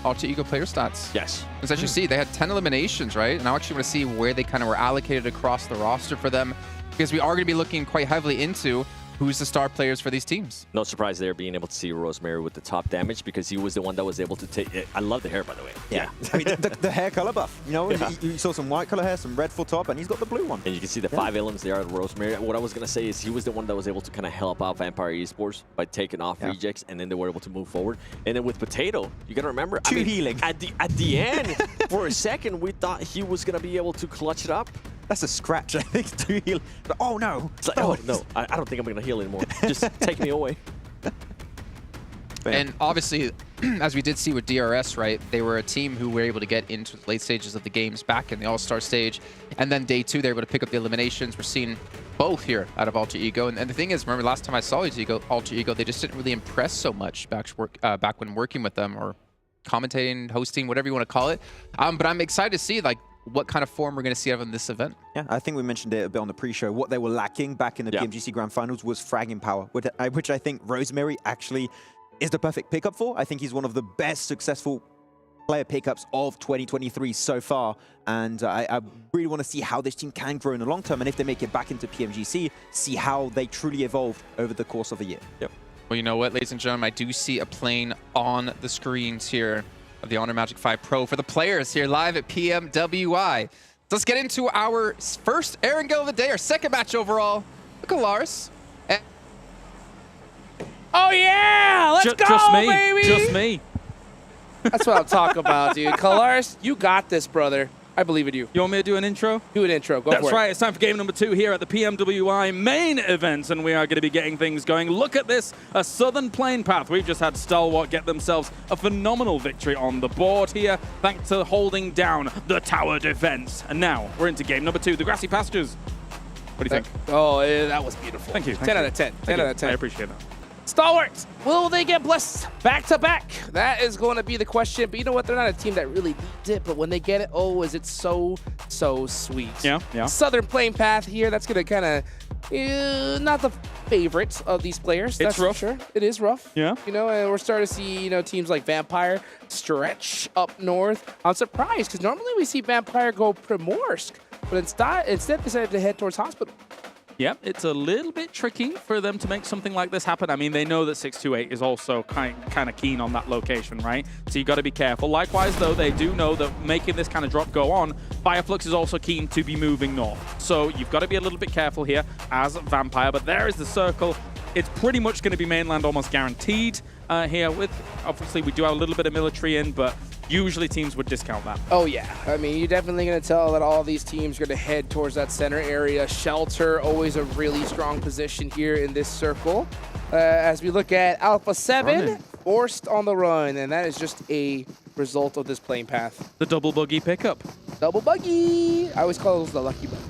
Alter Ego player stats. Yes. Because as you see, they had 10 eliminations, right? And I actually want to see where they kind of were allocated across the roster for them, because we are going to be looking quite heavily into who's the star players for these teams. No surprise there being able to see Rosemary with the top damage because he was the one that was able to take it. I love the hair, by the way. Yeah. I mean, the hair color buff. You know, Yeah. you saw some white color hair, some red full top, and he's got the blue one. And you can see the 5 elements there at Rosemary. What I was going to say is he was the one that was able to kind of help out Vampire Esports by taking off rejects, and then they were able to move forward. And then with Potato, you got to remember, healing. At the end, for a second, we thought he was going to be able to clutch it up. That's a scratch, I think, 2 heal. But, oh, no. It's like, oh, no, I don't think I'm going to heal anymore. Just take me away. And obviously, as we did see with DRS, right, they were a team who were able to get into the late stages of the games back in the All-Star stage. And then day 2, they were able to pick up the eliminations. We're seeing both here out of Alter Ego. And the thing is, remember last time I saw Alter Ego, they just didn't really impress so much back when working with them or commentating, hosting, whatever you want to call it. But I'm excited to see, like, what kind of form we're going to see out of this event. Yeah, I think we mentioned it a bit on the pre-show. What they were lacking back in the PMGC Grand Finals was fragging power, which I think Rosemary actually is the perfect pickup for. I think he's one of the best successful player pickups of 2023 so far. And I really want to see how this team can grow in the long term. And if they make it back into PMGC, see how they truly evolved over the course of a year. Yep. Well, you know what, ladies and gentlemen, I do see a plane on the screens here of the Honor Magic 5 Pro for the players here live at PMWI. So let's get into our first Erangel of the day, our second match overall. Look at Lars. Oh, yeah! Let's go, just me. baby! Just me. That's what I'm talking about, dude. Kalaris, you got this, brother. I believe in you. You want me to do an intro? Do an intro. Go That's for it. That's right. It's time for game number 2 here at the PMWI main event, and we are going to be getting things going. Look at this, a Southern Plane Path. We've just had Stalwart get themselves a phenomenal victory on the board here, thanks to holding down the tower defense. And now we're into game number 2, the Grassy Pastures. What do you think? Oh, that was beautiful. Thank you. 10 out of 10. 10 out of 10. I appreciate that. Stalwarts, will they get blessed back-to-back? That is going to be the question. But you know what? They're not a team that really needs it. But when they get it, oh, is it so sweet. Yeah. Southern Plane Path here. That's going to kind of not the favorite of these players. That's rough. for sure. It is rough. Yeah. You know, and we're starting to see, teams like Vampire stretch up north. I'm surprised because normally we see Vampire go Primorsk. But instead they decided to head towards Hospital. Yep, it's a little bit tricky for them to make something like this happen. I mean, they know that 628 is also kind of keen on that location, right? So you got to be careful. Likewise, though, they do know that making this kind of drop go on, Fireflux is also keen to be moving north. So you've got to be a little bit careful here as Vampire. But there is the circle. It's pretty much going to be mainland almost guaranteed here. With obviously, we do have a little bit of military in, but usually teams would discount that. Oh, yeah. I mean, you're definitely going to tell that all these teams are going to head towards that center area. Shelter, always a really strong position here in this circle. As we look at Alpha7, forced on the run, and that is just a result of this plane path. The double buggy pickup. Double buggy. I always call those the lucky buggy.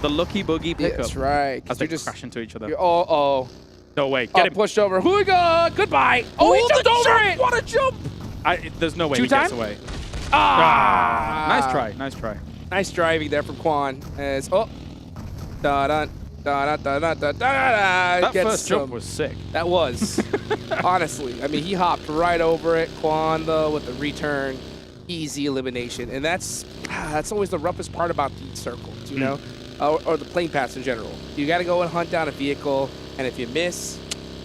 The lucky buggy pickup. That's right. As they crash into each other. Oh. No way. Get him. Pushed over. Huiga. Goodbye. Oh, he jumped over it. What a jump. There's no way he gets away. Nice try. Nice try. Nice driving there from Quan. As that first jump was sick. That was. Honestly. I mean, he hopped right over it. Quan, though, with the return. Easy elimination. And that's always the roughest part about these circles, you know? Or the plane paths in general. You got to go and hunt down a vehicle, and if you miss,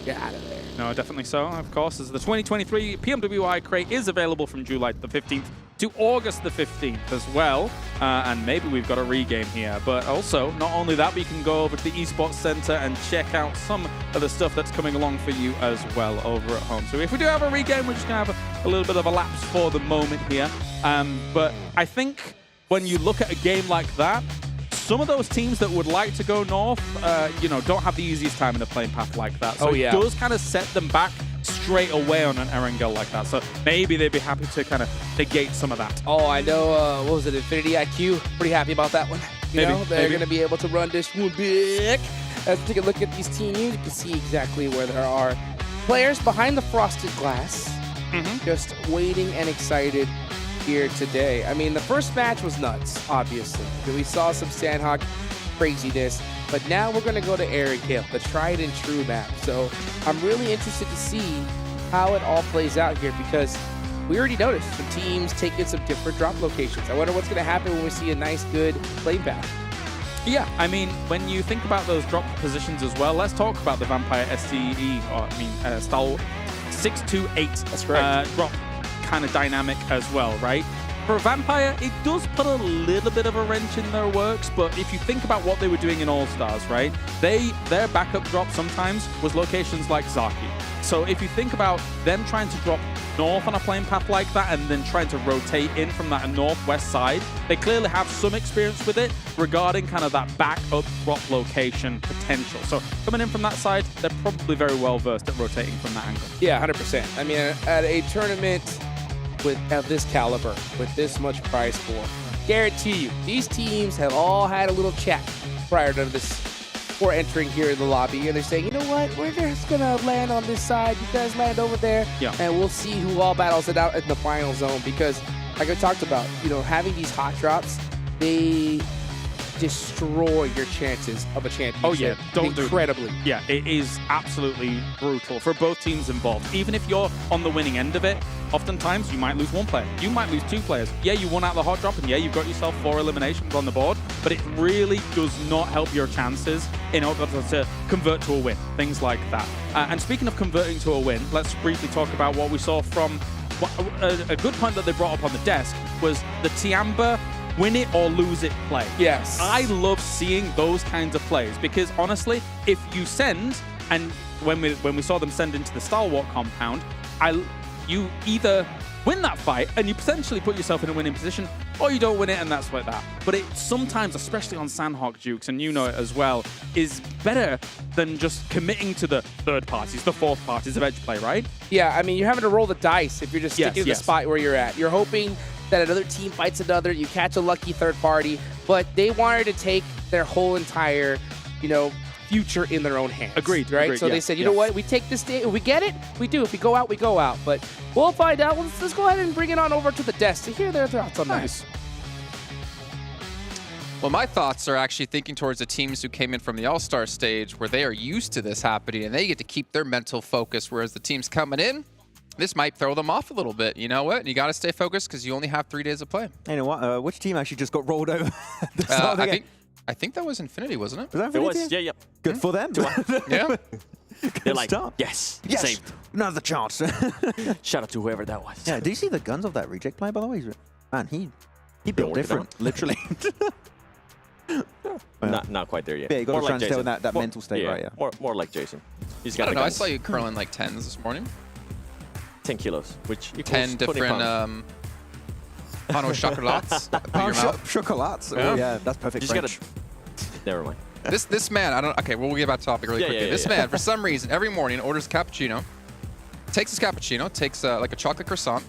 get out of there. No, definitely so, of course. As the 2023 PMWI crate is available from July the 15th to August the 15th as well. And maybe we've got a regame here. But also, not only that, we can go over to the Esports Center and check out some of the stuff that's coming along for you as well over at home. So if we do have a regame, we're just going to have a little bit of a lapse for the moment here. But I think when you look at a game like that, some of those teams that would like to go north, don't have the easiest time in a plane path like that. So it does kind of set them back straight away on an Erangel like that. So maybe they'd be happy to kind of negate some of that. Oh, I know, what was it, Infinity IQ? Pretty happy about that one. You know, they're going to be able to run this one big. Let's take a look at these teams. You can see exactly where there are players behind the frosted glass, just waiting and excited here today. I mean, the first match was nuts, obviously. We saw some Sandhawk craziness, but now we're going to go to Erangel, the tried and true map. So I'm really interested to see how it all plays out here, because we already noticed some teams taking some different drop locations. I wonder what's going to happen when we see a nice, good play path. Yeah, I mean, when you think about those drop positions as well, let's talk about the Vampire STE, or I mean, style 628. That's correct. Drop kind of dynamic as well, right? For a Vampire, it does put a little bit of a wrench in their works, but if you think about what they were doing in All-Stars, right? Their backup drop sometimes was locations like Zaki. So if you think about them trying to drop north on a plane path like that and then trying to rotate in from that northwest side, they clearly have some experience with it regarding kind of that backup drop location potential. So coming in from that side, they're probably very well versed at rotating from that angle. Yeah, 100%. I mean, at a tournament of this caliber, with this much prize pool, guarantee you, these teams have all had a little chat prior to this, before entering here in the lobby, and they're saying, you know what, we're just gonna land on this side, you guys land over there, and we'll see who all battles it out in the final zone. Because, like I talked about, you know, having these hot drops, they destroy your chances of a championship. Oh yeah, incredibly. Yeah, it is absolutely brutal for both teams involved. Even if you're on the winning end of it, oftentimes you might lose one player, you might lose two players. Yeah, you won out the hot drop, and yeah, you've got yourself 4 eliminations on the board, but it really does not help your chances in order to convert to a win, things like that. And speaking of converting to a win, let's briefly talk about what we saw from a good point that they brought up on the desk was the Tiamba win it or lose it play. Yes. I love seeing those kinds of plays, because honestly, if you send, and when we saw them send into the Stalwart compound, you either win that fight and you potentially put yourself in a winning position, or you don't win it and that's like that. But it sometimes, especially on Sandhawk Dukes, and you know it as well, is better than just committing to the third parties, the fourth parties of edge play, right? Yeah, I mean, you're having to roll the dice if you're just sticking to the spot where you're at. You're hoping that another team fights another, you catch a lucky third party, but they wanted to take their whole entire, you know, future in their own hands. Agreed, right? agreed, So they said, you know what, we take this day, if we get it, we do. If we go out, we go out. But we'll find out. Let's go ahead and bring it on over to the desk to hear their thoughts on that. Well, my thoughts are actually thinking towards the teams who came in from the All-Star stage, where they are used to this happening and they get to keep their mental focus, whereas the teams coming in, this might throw them off a little bit. You know what? You got to stay focused because you only have 3 days of play. You know what? Which team actually just got rolled over? I think that was Infinity, wasn't it? Was that Infinity? It was, yeah. Good for them. Yeah. They're like, start. yes, saved. Another chance. Shout out to whoever that was. Yeah, do you see the guns of that reject player, by the way? Man, he built different, literally. Not quite there yet. Yeah, you got to more try like and stay in Jason. that mental state, right? Yeah. More like Jason. He's I got don't the know. I guns. saw you curling like 10s this morning. 10 kilos, which equals 10 20 different pounds. pain au chocolats. Chocolats. Yeah. Oh, yeah, that's perfect You just French. Never mind. This man, I don't. Okay, we'll get back to topic really quickly. This man, for some reason, every morning orders a cappuccino, takes his cappuccino, takes like a chocolate croissant.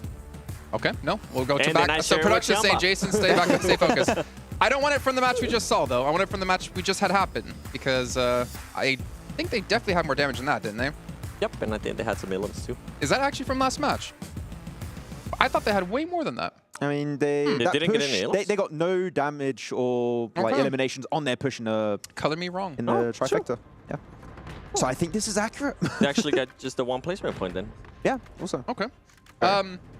Okay, no, we'll go to And back. then I So share production with saying, Jamba. Jason, stay back, stay focused. I don't want it from the match we just saw, though. I want it from the match we just had happen, because I think they definitely had more damage than that, didn't they? Yep, and I think they had some elims too. Is that actually from last match? I thought they had way more than that. I mean, they didn't get any elims? They got no damage or like eliminations on their push in the Color me wrong. in the trifecta. Yeah. So I think this is accurate. They actually got just the one placement point then. Yeah. Also. Okay.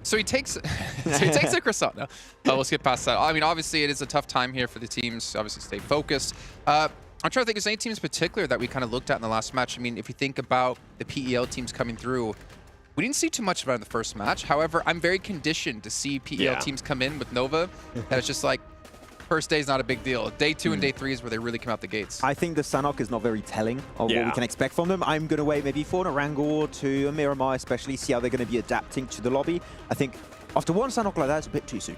So he takes a croissant. No, we'll skip past that. I mean, obviously, it is a tough time here for the teams. Obviously, stay focused. I'm trying to think, is there any teams in particular that we kind of looked at in the last match? I mean, if you think about the PEL teams coming through, we didn't see too much about it in the first match. However, I'm very conditioned to see PEL teams come in with Nova, and it's just like, first day is not a big deal. Day 2 and day 3 is where they really come out the gates. I think the Sanhok is not very telling of what we can expect from them. I'm going to wait maybe for an Erangel or two, a Miramar especially, see how they're going to be adapting to the lobby. I think after one Sanhok like that, it's a bit too soon.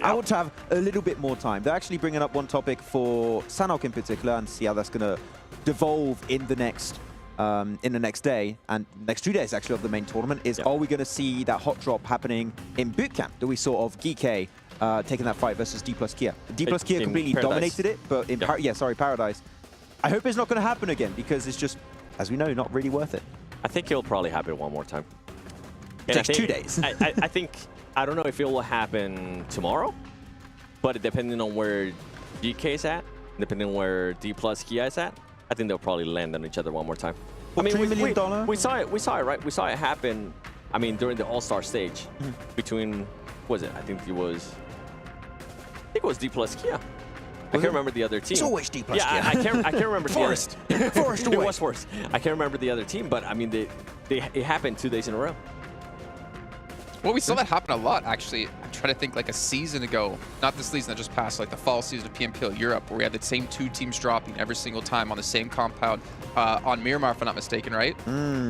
I want to have a little bit more time. They're actually bringing up one topic for Sanhok in particular and see how that's going to devolve in the next in the next day, and next 2 days actually of the main tournament, is are we going to see that hot drop happening in bootcamp that we saw of GK taking that fight versus Dplus KIA? Dplus KIA completely dominated it, but in Paradise. I hope it's not going to happen again, because it's just, as we know, not really worth it. I think it'll probably happen one more time. It takes 2 days. I think, I don't know if it will happen tomorrow, but depending on where GK is at, depending on where Dplus KIA is at, I think they'll probably land on each other one more time. I mean, we saw it, right? We saw it happen, I mean, during the Allstars Stage between, what was it? I think it was Dplus KIA. I can't remember the other team. It's always Dplus KIA. Yeah, I can't remember Forest. the other. Forest away. It was Forest. I can't remember the other team, but I mean, it happened 2 days in a row. Well, we saw that happen a lot, actually. I'm trying to think like a season ago, not this season that just passed, like the fall season of PMPL Europe, where we had the same 2 teams dropping every single time on the same compound on Miramar, if I'm not mistaken, right?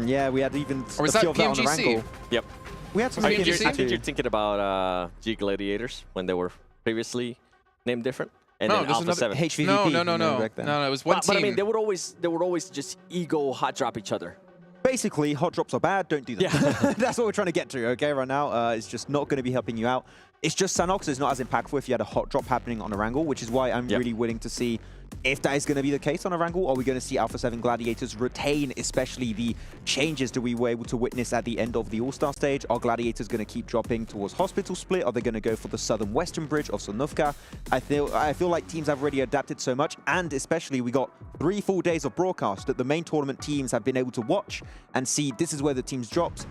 Yeah, we had even or was that PMGC? Yep. We had some I think you're thinking about G Gladiators when they were previously named different. And no, then Alpha7. HVVP. No, it was one team. But I mean, they would always just ego hot drop each other. Basically, hot drops are bad, don't do them. Yeah. That's what we're trying to get to, okay, right now. It's just not going to be helping you out. It's just Sanox is not as impactful if you had a hot drop happening on a Wrangle, which is why I'm really willing to see if that is going to be the case on a Wrangle. Are we going to see Alpha7 Gladiators retain, especially the changes that we were able to witness at the end of the All-Star Stage? Are Gladiators going to keep dropping towards Hospital Split? Are they going to go for the southern-western bridge of Sonovka? I feel like teams have already adapted so much, and especially we got 3 full days of broadcast that the main tournament teams have been able to watch and see this is where the teams dropped,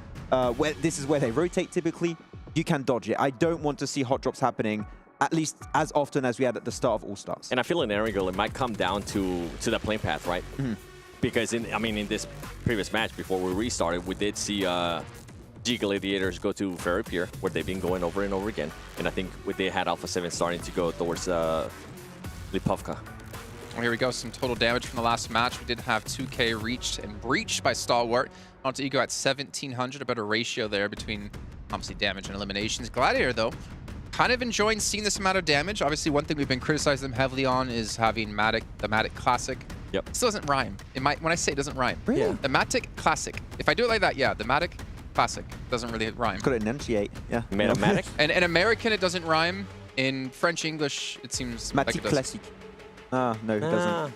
this is where they rotate typically. You can dodge it. I don't want to see hot drops happening at least as often as we had at the start of All-Stars. And I feel in Erangel, it might come down to that plane path, right? Because, in this previous match, before we restarted, we did see G Gladiators go to Ferry Pier, where they've been going over and over again. And I think they had Alpha7 starting to go towards Lipovka. Well, here we go, some total damage from the last match. We did have 2K reached and breached by Stalwart. Onto Ego at 1,700, a better ratio there between, obviously, damage and eliminations. Gladiator, though, kind of enjoying seeing this amount of damage. Obviously, one thing we've been criticizing them heavily on is having the Matic Classic. Yep. It still doesn't rhyme. When I say it doesn't rhyme. Really? The Matic Classic. If I do it like that, yeah, the Matic Classic doesn't really rhyme. It's got to enunciate, yeah. Matic? And in American, it doesn't rhyme. In French, English, it seems Matic like it does. Classic. No, it doesn't.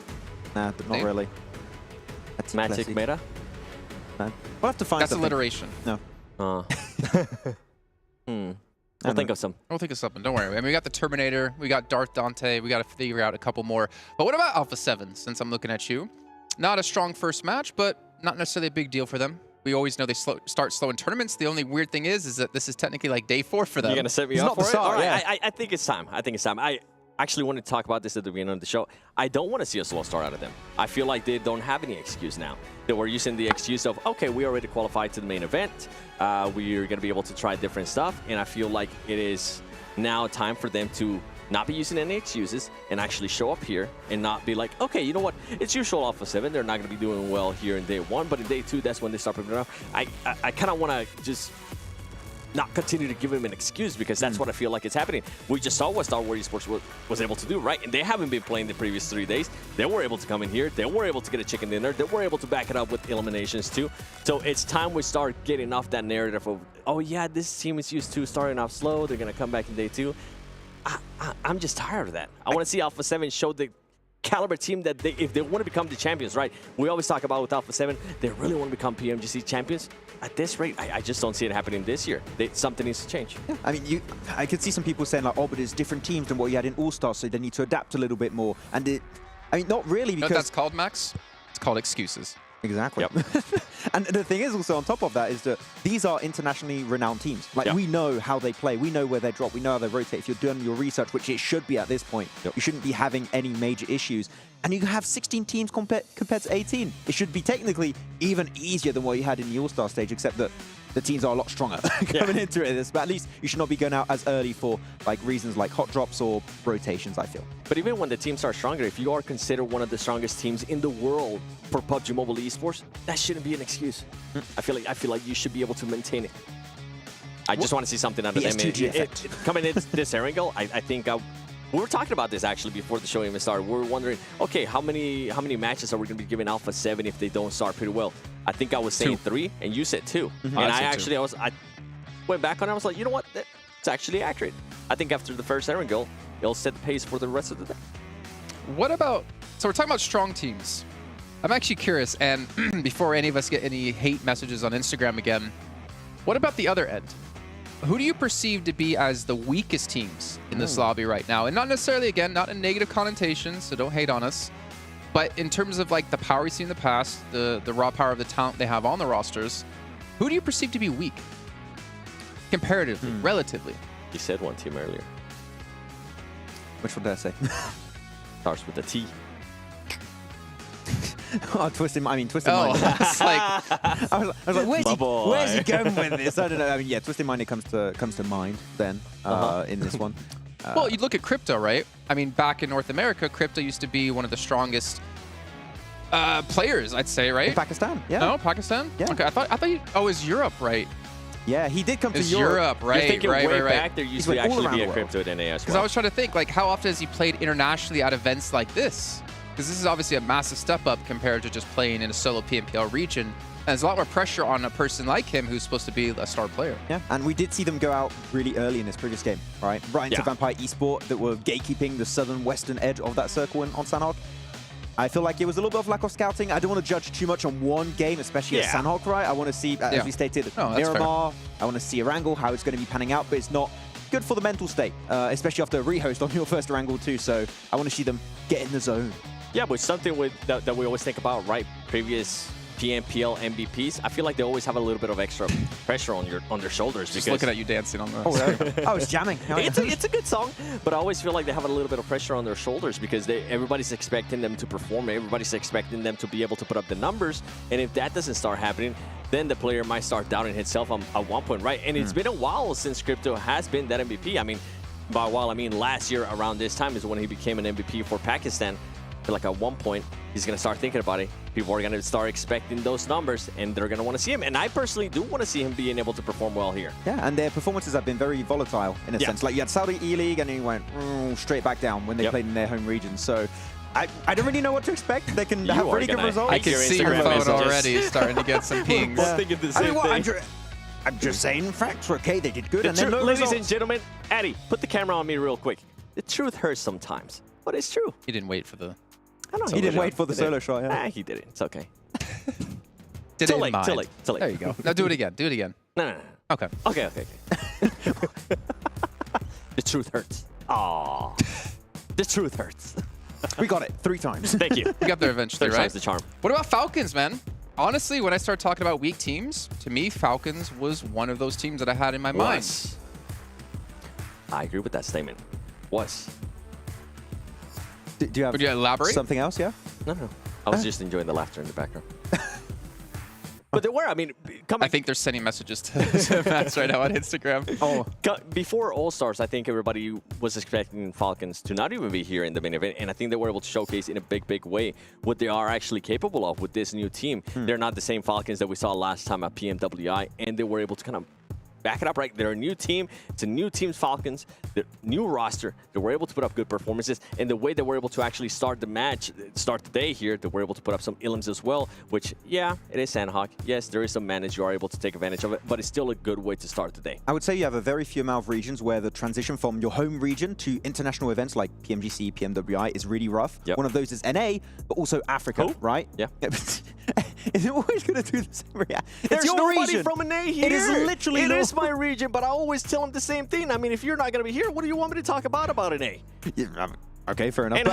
Nah, not really. Matic Meta? We'll have to find That's something. alliteration. No. We'll think of some. We'll think of something. Don't worry. I mean, we got the Terminator. We got Darth Dante. We got to figure out a couple more. But what about Alpha7, since I'm looking at you? Not a strong first match, but not necessarily a big deal for them. We always know they start slow in tournaments. The only weird thing is that this is technically like day 4 for them. You're going to set me up for it? All right. I think it's time. I actually wanted to talk about this at the beginning of the show. I don't want to see a slow start out of them. I feel like they don't have any excuse now. They were using the excuse of, okay, we already qualified to the main event. We're going to be able to try different stuff. And I feel like it is now time for them to not be using any excuses and actually show up here and not be like, okay, you know what? It's usual Alpha7. They're not going to be doing well here in day 1, but in day 2, that's when they start picking it up. I kind of want to just not continue to give him an excuse, because that's what I feel like is happening. We just saw what World Esports was able to do, right? And they haven't been playing the previous 3 days. They were able to come in here. They were able to get a chicken dinner. They were able to back it up with eliminations too. So it's time we start getting off that narrative of, oh yeah, this team is used to starting off slow. They're going to come back in day 2. I'm just tired of that. I want to see Alpha7 show the caliber team that if they want to become the champions, right? We always talk about with Alpha7, they really want to become PMGC champions. At this rate, I just don't see it happening this year. Something needs to change. Yeah. I mean, I could see some people saying like, oh, but it's different teams than what you had in All-Stars, so they need to adapt a little bit more. And I mean, not really, because... You know what that's called, Max? It's called excuses. Exactly. Yep. And the thing is also on top of that is that these are internationally renowned teams. Like we know how they play, we know where they drop, we know how they rotate. If you're doing your research, which it should be at this point, you shouldn't be having any major issues. And you have 16 teams compared to 18. It should be technically even easier than what you had in the All-Star stage, except that the teams are a lot stronger coming into it. But at least you should not be going out as early for like reasons like hot drops or rotations, I feel. But even when the teams are stronger, if you are considered one of the strongest teams in the world for PUBG Mobile Esports, that shouldn't be an excuse. I feel like you should be able to maintain it. I just want to see something out of them. PS2G effect. Coming in this Erangel, I think We were talking about this actually before the show even started. We were wondering, okay, how many matches are we going to be giving Alpha7 if they don't start pretty well? I think I was saying 3, and you said 2. And I went back on it. I was like, you know what? It's actually accurate. I think after the first Erangel, it'll set the pace for the rest of the day. What about, so we're talking about strong teams. I'm actually curious, and before any of us get any hate messages on Instagram again, what about the other end? Who do you perceive to be as the weakest teams in this lobby right now? And not necessarily, again, not a negative connotation, so don't hate on us. But in terms of like the power we've seen in the past, the raw power of the talent they have on the rosters, who do you perceive to be weak? Comparatively, relatively. You said one team earlier. Which one did I say? Starts with a T. Oh, Twisted Mind. It's like, I was like, where's he going with this? I don't know. I mean, yeah, Twisted Mind comes to mind then in this one. Well, you look at Crypto, right? I mean, back in North America, Crypto used to be one of the strongest players, I'd say, right? In Pakistan, yeah. No, Pakistan? Yeah. Okay, I thought you, oh, it was Europe, right? Yeah, he did come to Europe, right? You're thinking way right. back, there used to actually be a Crypto at NA as well. Because I was trying to think, like, how often has he played internationally at events like this? Because this is obviously a massive step up compared to just playing in a solo PMPL region. And there's a lot more pressure on a person like him who's supposed to be a star player. Yeah, and we did see them go out really early in this previous game, right? Right into Vampire Esports that were gatekeeping the southern-western edge of that circle on Sanhok. I feel like it was a little bit of lack of scouting. I don't want to judge too much on one game, especially at Sanhok, right? I want to see, as we stated, Miramar. I want to see Erangel, how it's going to be panning out, but it's not good for the mental state, especially after a rehost on your first Erangel too. So I want to see them get in the zone. Yeah, but something that we always think about, right? Previous PMPL MVPs, I feel like they always have a little bit of extra pressure on their shoulders. Just looking at you dancing on the... I was jamming. It's a good song, but I always feel like they have a little bit of pressure on their shoulders because everybody's expecting them to perform. Everybody's expecting them to be able to put up the numbers. And if that doesn't start happening, then the player might start doubting himself at one point, right? And it's been a while since Crypto has been that MVP. I mean, by a while, I mean last year around this time is when he became an MVP for Pakistan. Like at one point, he's going to start thinking about it. People are going to start expecting those numbers, and they're going to want to see him. And I personally do want to see him being able to perform well here. Yeah, and their performances have been very volatile in a sense. Like you had Saudi E-League, and then he went straight back down when they played in their home region. So I don't really know what to expect. They can have pretty good results. I can see your phone already starting to get some pings. I'm just saying facts. Okay, they did good. And then ladies and gentlemen, Addy, put the camera on me real quick. The truth hurts sometimes, but it's true. He didn't wait for the... I know, he didn't wait for the solo shot. Yeah. He did it. It's okay. Too late. There you go. Now do it again. Do it again. No. Okay. Okay. The truth hurts. Aww. The truth hurts. We got it 3 times. Thank you. We got there eventually, right? Time's the charm. What about Falcons, man? Honestly, when I start talking about weak teams, to me, Falcons was one of those teams that I had in my mind. I agree with that statement. Was. Do you have Would you elaborate? Something else, yeah? No. I was just enjoying the laughter in the background. But there were, I mean, I think they're sending messages to Max right now on Instagram. Before All-Stars, I think everybody was expecting Falcons to not even be here in the main event, and I think they were able to showcase in a big way what they are actually capable of with this new team. They're not the same Falcons that we saw last time at PMWI, and they were able to kind of back it up, right? They're a new team. It's a new team's Falcons. The new roster. They were able to put up good performances. And the way they were able to actually start the day here, they were able to put up some illims as well, which, yeah, it is Sanhok. Yes, there is some manage. You are able to take advantage of it, but it's still a good way to start the day. I would say you have a very few amount of regions where the transition from your home region to international events like PMGC, PMWI is really rough. One of those is NA, but also Africa, right? Yeah. Is it always going to do the same reaction? There's nobody region. From NA here. It is literally It is my region, but I always tell them the same thing. I mean, if you're not going to be here, what do you want me to talk about NA? Yeah, okay, fair enough. And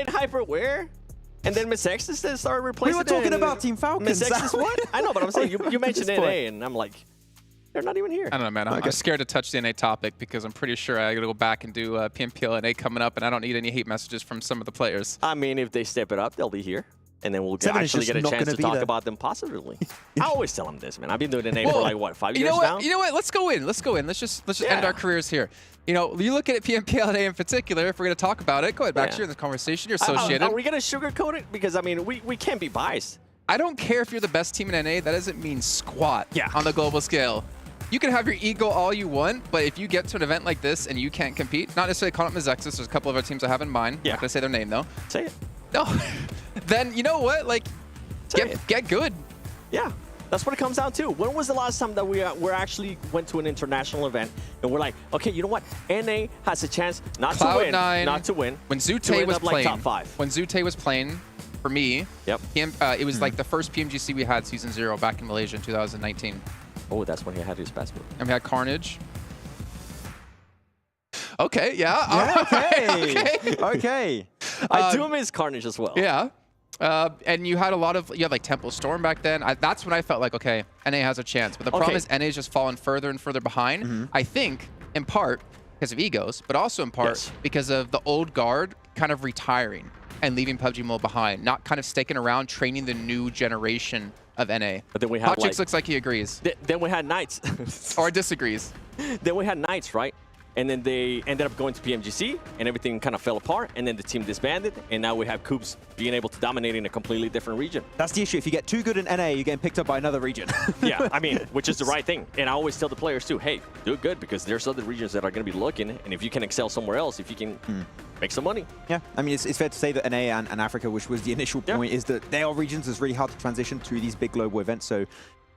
Hyperware? And then Miss X started replacing. We were talking about Team Falcons. Miss X is what? I know, but I'm saying you mentioned NA, and I'm like, they're not even here. I don't know, man. I'm scared to touch the NA topic because I'm pretty sure I got to go back and do PMPL NA coming up, and I don't need any hate messages from some of the players. I mean, if they step it up, they'll be here. And then we'll actually get a chance to talk about them positively. I always tell them this, man. I've been doing NA for like, what, 5 years now? You know what? Let's go in. Let's just end our careers here. You know, you look at PMPL NA in particular, if we're going to talk about it, go ahead, back to you in the conversation. You're associated. Are we going to sugarcoat it? Because, I mean, we can't be biased. I don't care if you're the best team in NA. That doesn't mean squat on the global scale. you can have your ego all you want, but if you get to an event like this and you can't compete, not necessarily calling it Mizexus, there's a couple of other teams I have in mind. Yeah. I'm not going to say their name, though. Say it. No. Then, you know what? Like, get good. Yeah. That's what it comes down to. When was the last time that we actually went to an international event and we're like, okay, you know what? NA has a chance not to win. Not to win. When Zute was playing, like top 5. When Zute was playing, for me, it was like the first PMGC we had season 0 back in Malaysia in 2019. Oh, that's when he had his best move. And we had Carnage. Okay, yeah. Okay. I do miss Carnage as well. Yeah. And you had like Temple Storm back then. That's when I felt like, okay, NA has a chance. But the problem is NA's just fallen further and further behind. I think, in part, because of egos, but also in part because of the old guard kind of retiring and leaving PUBG Mobile behind, not kind of sticking around, training the new generation of NA. But then we had Hotchix looks like he agrees. Then we had Knights. Or disagrees. Then we had Knights, right? And then they ended up going to PMGC, and everything kind of fell apart, and then the team disbanded, and now we have Coops being able to dominate in a completely different region. That's the issue. If you get too good in NA, you're getting picked up by another region. Yeah, I mean, which is the right thing. And I always tell the players too, hey, do it good, because there's other regions that are going to be looking, and if you can excel somewhere else, if you can make some money. Yeah, I mean, it's fair to say that NA and Africa, which was the initial point, is that they are regions that's really hard to transition to these big global events. So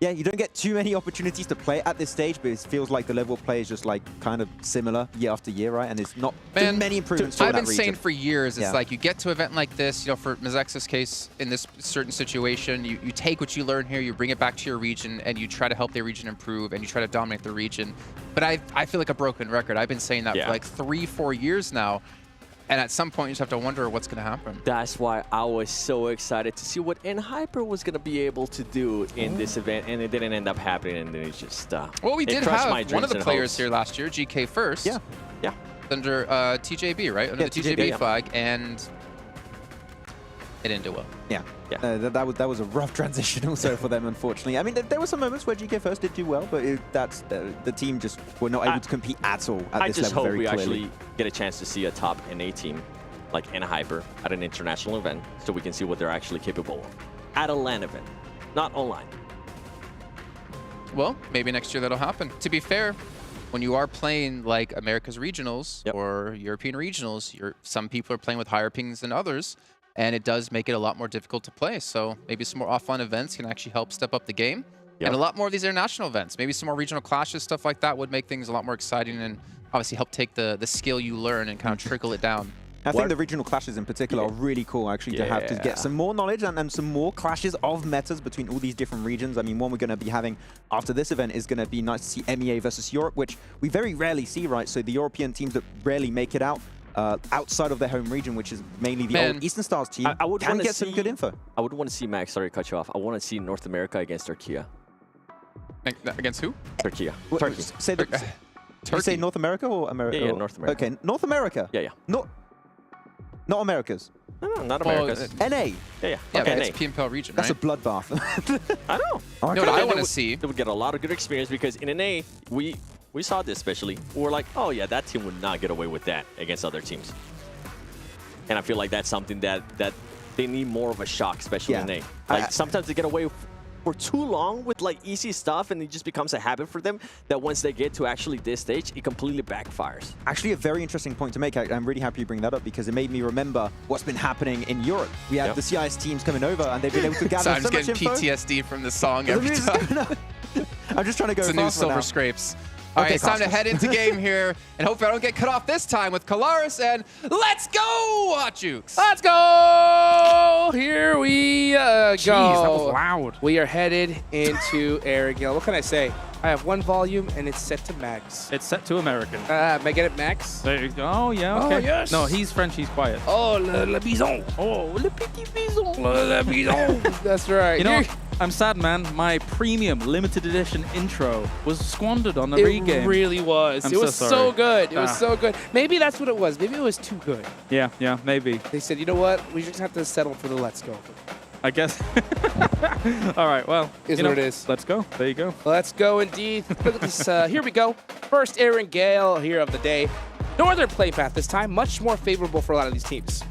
yeah, you don't get too many opportunities to play at this stage, but it feels like the level of play is just like kind of similar year after year, right? And it's not too many improvements for that region. I've been saying for years, it's like you get to an event like this, you know, for Mizexus' case, in this certain situation, you take what you learn here, you bring it back to your region, and you try to help the region improve, and you try to dominate the region. But I feel like a broken record. I've been saying that for like 3-4 years now. And at some point, you just have to wonder what's going to happen. That's why I was so excited to see what Hyper was going to be able to do in this event, and it didn't end up happening, and then it just well, we did have one of the players here last year, GK First. Yeah. Under TJB, right? Under the TJB flag, and it didn't do well. Yeah. That was a rough transition also for them, unfortunately. I mean, there were some moments where GK First did do well, but the team just were not able to compete at all at this level very clearly. I just hope we actually get a chance to see a top NA team like Hyper at an international event, so we can see what they're actually capable of at a LAN event, not online. Well, maybe next year that'll happen. To be fair, when you are playing like America's regionals or European regionals, some people are playing with higher pings than others. And it does make it a lot more difficult to play. So maybe some more offline events can actually help step up the game. And a lot more of these international events. Maybe some more regional clashes, stuff like that would make things a lot more exciting and obviously help take the skill you learn and kind of trickle it down. I think the regional clashes in particular are really cool, actually, to have to get some more knowledge and some more clashes of metas between all these different regions. I mean, one we're going to be having after this event is going to be nice to see MEA versus Europe, which we very rarely see, right? So the European teams that rarely make it out outside of their home region, which is mainly the old Eastern Stars team, I would can get some good info. I would want to see, Max, sorry to cut you off, I want to see North America against Turkey. Against who? Turkey. Turkey. Did you say North America or America? Yeah, North America. Okay, North America. Yeah. Not America's. No, not America's. NA. Yeah. Yeah, Okay, it's PMPL region, That's right? a bloodbath. I know. You know what I want to see? They would get a lot of good experience because in NA, we saw this especially. We're like, oh yeah, that team would not get away with that against other teams. And I feel like that's something that they need more of a shock, especially in NA. Like sometimes they get away for too long with like easy stuff, and it just becomes a habit for them that once they get to actually this stage, it completely backfires. Actually, a very interesting point to make. I'm really happy you bring that up because it made me remember what's been happening in Europe. We had the CIS teams coming over, and they've been able to gather so I'm so just much getting info. PTSD from the song every time. I'm just trying to go It's a new Silver now. Scrapes. All right, it's time to head into game here, and hopefully I don't get cut off this time with Kalaris, and let's go, Hotchukes! Let's go! Here we go. Jeez, that was loud. We are headed into Arrogale. What can I say? I have one volume, and it's set to max. It's set to American. May I get it max? There you go. Oh, yeah, okay. Oh, yes. No, he's French, he's quiet. Oh, le bison. Oh, le petit bison. Le bison. That's right. You know, I'm sad, man. My premium limited edition intro was squandered on the regame. It really was. I'm It was so so sorry. good. It was so good. Maybe that's what it was. Maybe it was too good. Yeah, maybe. They said, you know what? We just have to settle for the let's go. I guess. All right, well. Is what it is. Let's go. There you go. Let's go indeed. Look at this. Here we go. First Arrogale here of the day. Northern play path this time. Much more favorable for a lot of these teams.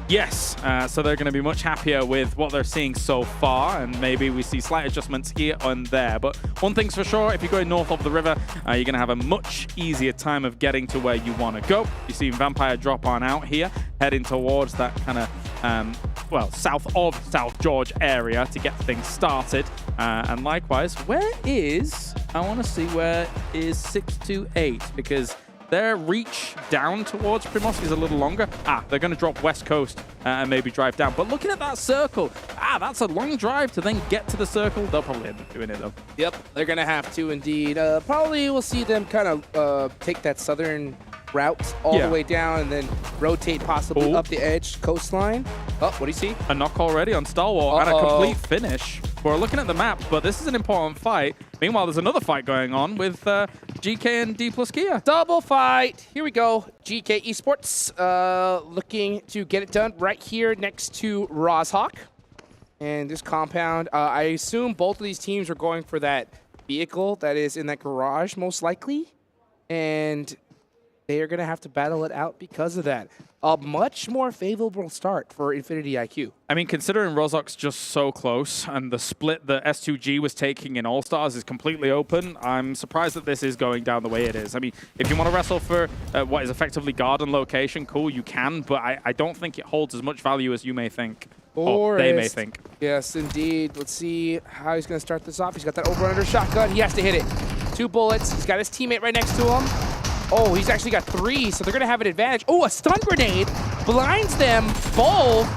Yes, so they're going to be much happier with what they're seeing so far, and maybe we see slight adjustments here and there. But one thing's for sure, if you're going north of the river, you're going to have a much easier time of getting to where you want to go. You see Vampire drop on out here, heading towards that kind of, well, south of South George area to get things started. And likewise, where is, I want to see where is 628, because their reach down towards Primorsk is a little longer. They're going to drop west coast and maybe drive down. But looking at that circle, that's a long drive to then get to the circle. They'll probably end up doing it, though. Yep, they're going to have to indeed. Probably we'll see them kind of take that southern route all the way down and then rotate possibly up the edge coastline. Oh, what do you see? A knock already on Stalwart and a complete finish. We're looking at the map, but this is an important fight. Meanwhile, there's another fight going on with GK and Dplus KIA. Double fight. Here we go. GK Esports looking to get it done right here next to Rozhawk. And this compound, I assume both of these teams are going for that vehicle that is in that garage, most likely. And they are going to have to battle it out because of that. A much more favorable start for Infinity IQ. I mean, considering Rozhawk's just so close and the split that S2G was taking in All-Stars is completely open, I'm surprised that this is going down the way it is. I mean, if you want to wrestle for what is effectively garden location, cool, you can, but I don't think it holds as much value as you may think. Or they may think. Yes, indeed. Let's see how he's going to start this off. He's got that over-under shotgun. He has to hit it. 2 bullets. He's got his teammate right next to him. Oh, he's actually got 3, so they're going to have an advantage. Oh, a stun grenade blinds them both,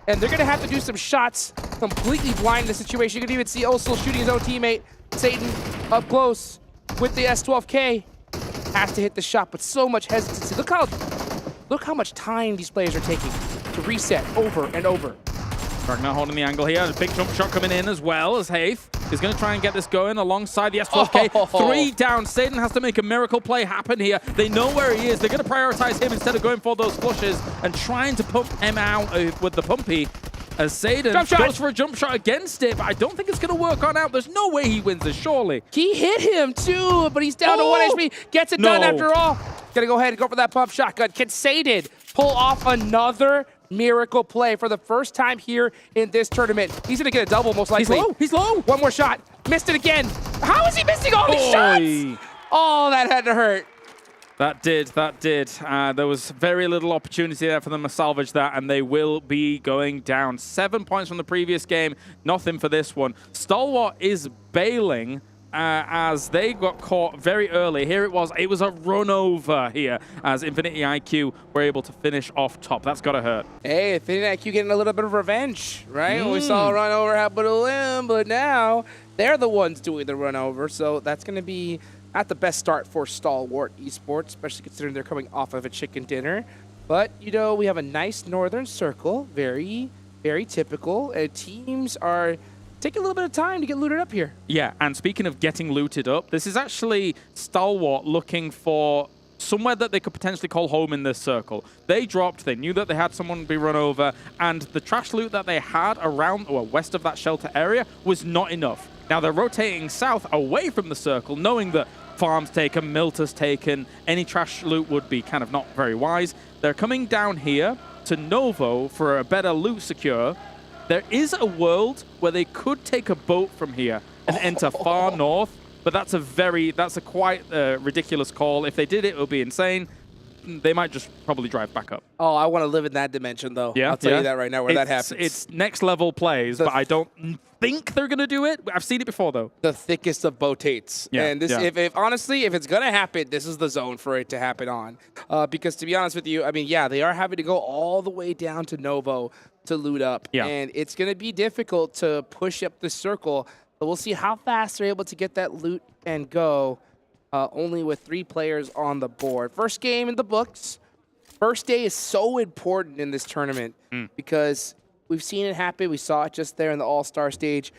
and they're going to have to do some shots, completely blind the situation. You can even see Osel shooting his own teammate. Satan up close with the S12K. Has to hit the shot, but so much hesitancy. Look how much time these players are taking to reset over and over. Ragnar holding the angle here. A big jump shot coming in as well as Haith is going to try and get this going alongside the S12K. 3 down. Satan has to make a miracle play happen here. They know where he is. They're going to prioritize him instead of going for those flushes and trying to pump him out with the pumpy. As Satan goes for a jump shot against it, but I don't think it's going to work on out. There's no way he wins this, surely. He hit him too, but he's down to 1 HP. Gets it done after all. Gonna go ahead and go for that pump shotgun. Can Satan pull off another miracle play for the first time here in this tournament? He's gonna get a double most likely. He's low. 1 more shot. Missed it again. How is he missing all these shots? Oh, that had to hurt. That did. There was very little opportunity there for them to salvage that, and they will be going down. 7 points from the previous game, nothing for this one. Stalwart is bailing as they got caught very early. Here it was a run over here as Infinity IQ were able to finish off top. That's got to hurt. Hey, Infinity IQ getting a little bit of revenge, right? We saw a run over happen to them, but now they're the ones doing the run over, so that's going to be not the best start for Stalwart Esports, especially considering they're coming off of a chicken dinner. But, you know, we have a nice northern circle, very, very typical. Teams are taking a little bit of time to get looted up here. Yeah, and speaking of getting looted up, this is actually Stalwart looking for somewhere that they could potentially call home in this circle. They dropped, they knew that they had someone be run over, and the trash loot that they had around or west of that shelter area was not enough. Now they're rotating south away from the circle, knowing that farms taken, Milta's taken, any trash loot would be kind of not very wise. They're coming down here to Novo for a better loot secure. There is a world where they could take a boat from here and enter far north, but that's a quite ridiculous call. If they did it, it would be insane. They might just probably drive back up. Oh, I want to live in that dimension, though. Yeah, I'll tell you that right now, where that happens. It's next level plays, but I don't think they're going to do it. I've seen it before, though. The thickest of boatates. Yeah, and this, if honestly, if it's going to happen, this is the zone for it to happen on. Because to be honest with you, I mean, yeah, they are having to go all the way down to Novo to loot up. Yeah. And it's going to be difficult to push up the circle. But we'll see how fast they're able to get that loot and go. Only with 3 players on the board. First game in the books. First day is so important in this tournament because we've seen it happen. We saw it just there in the All-Star stage.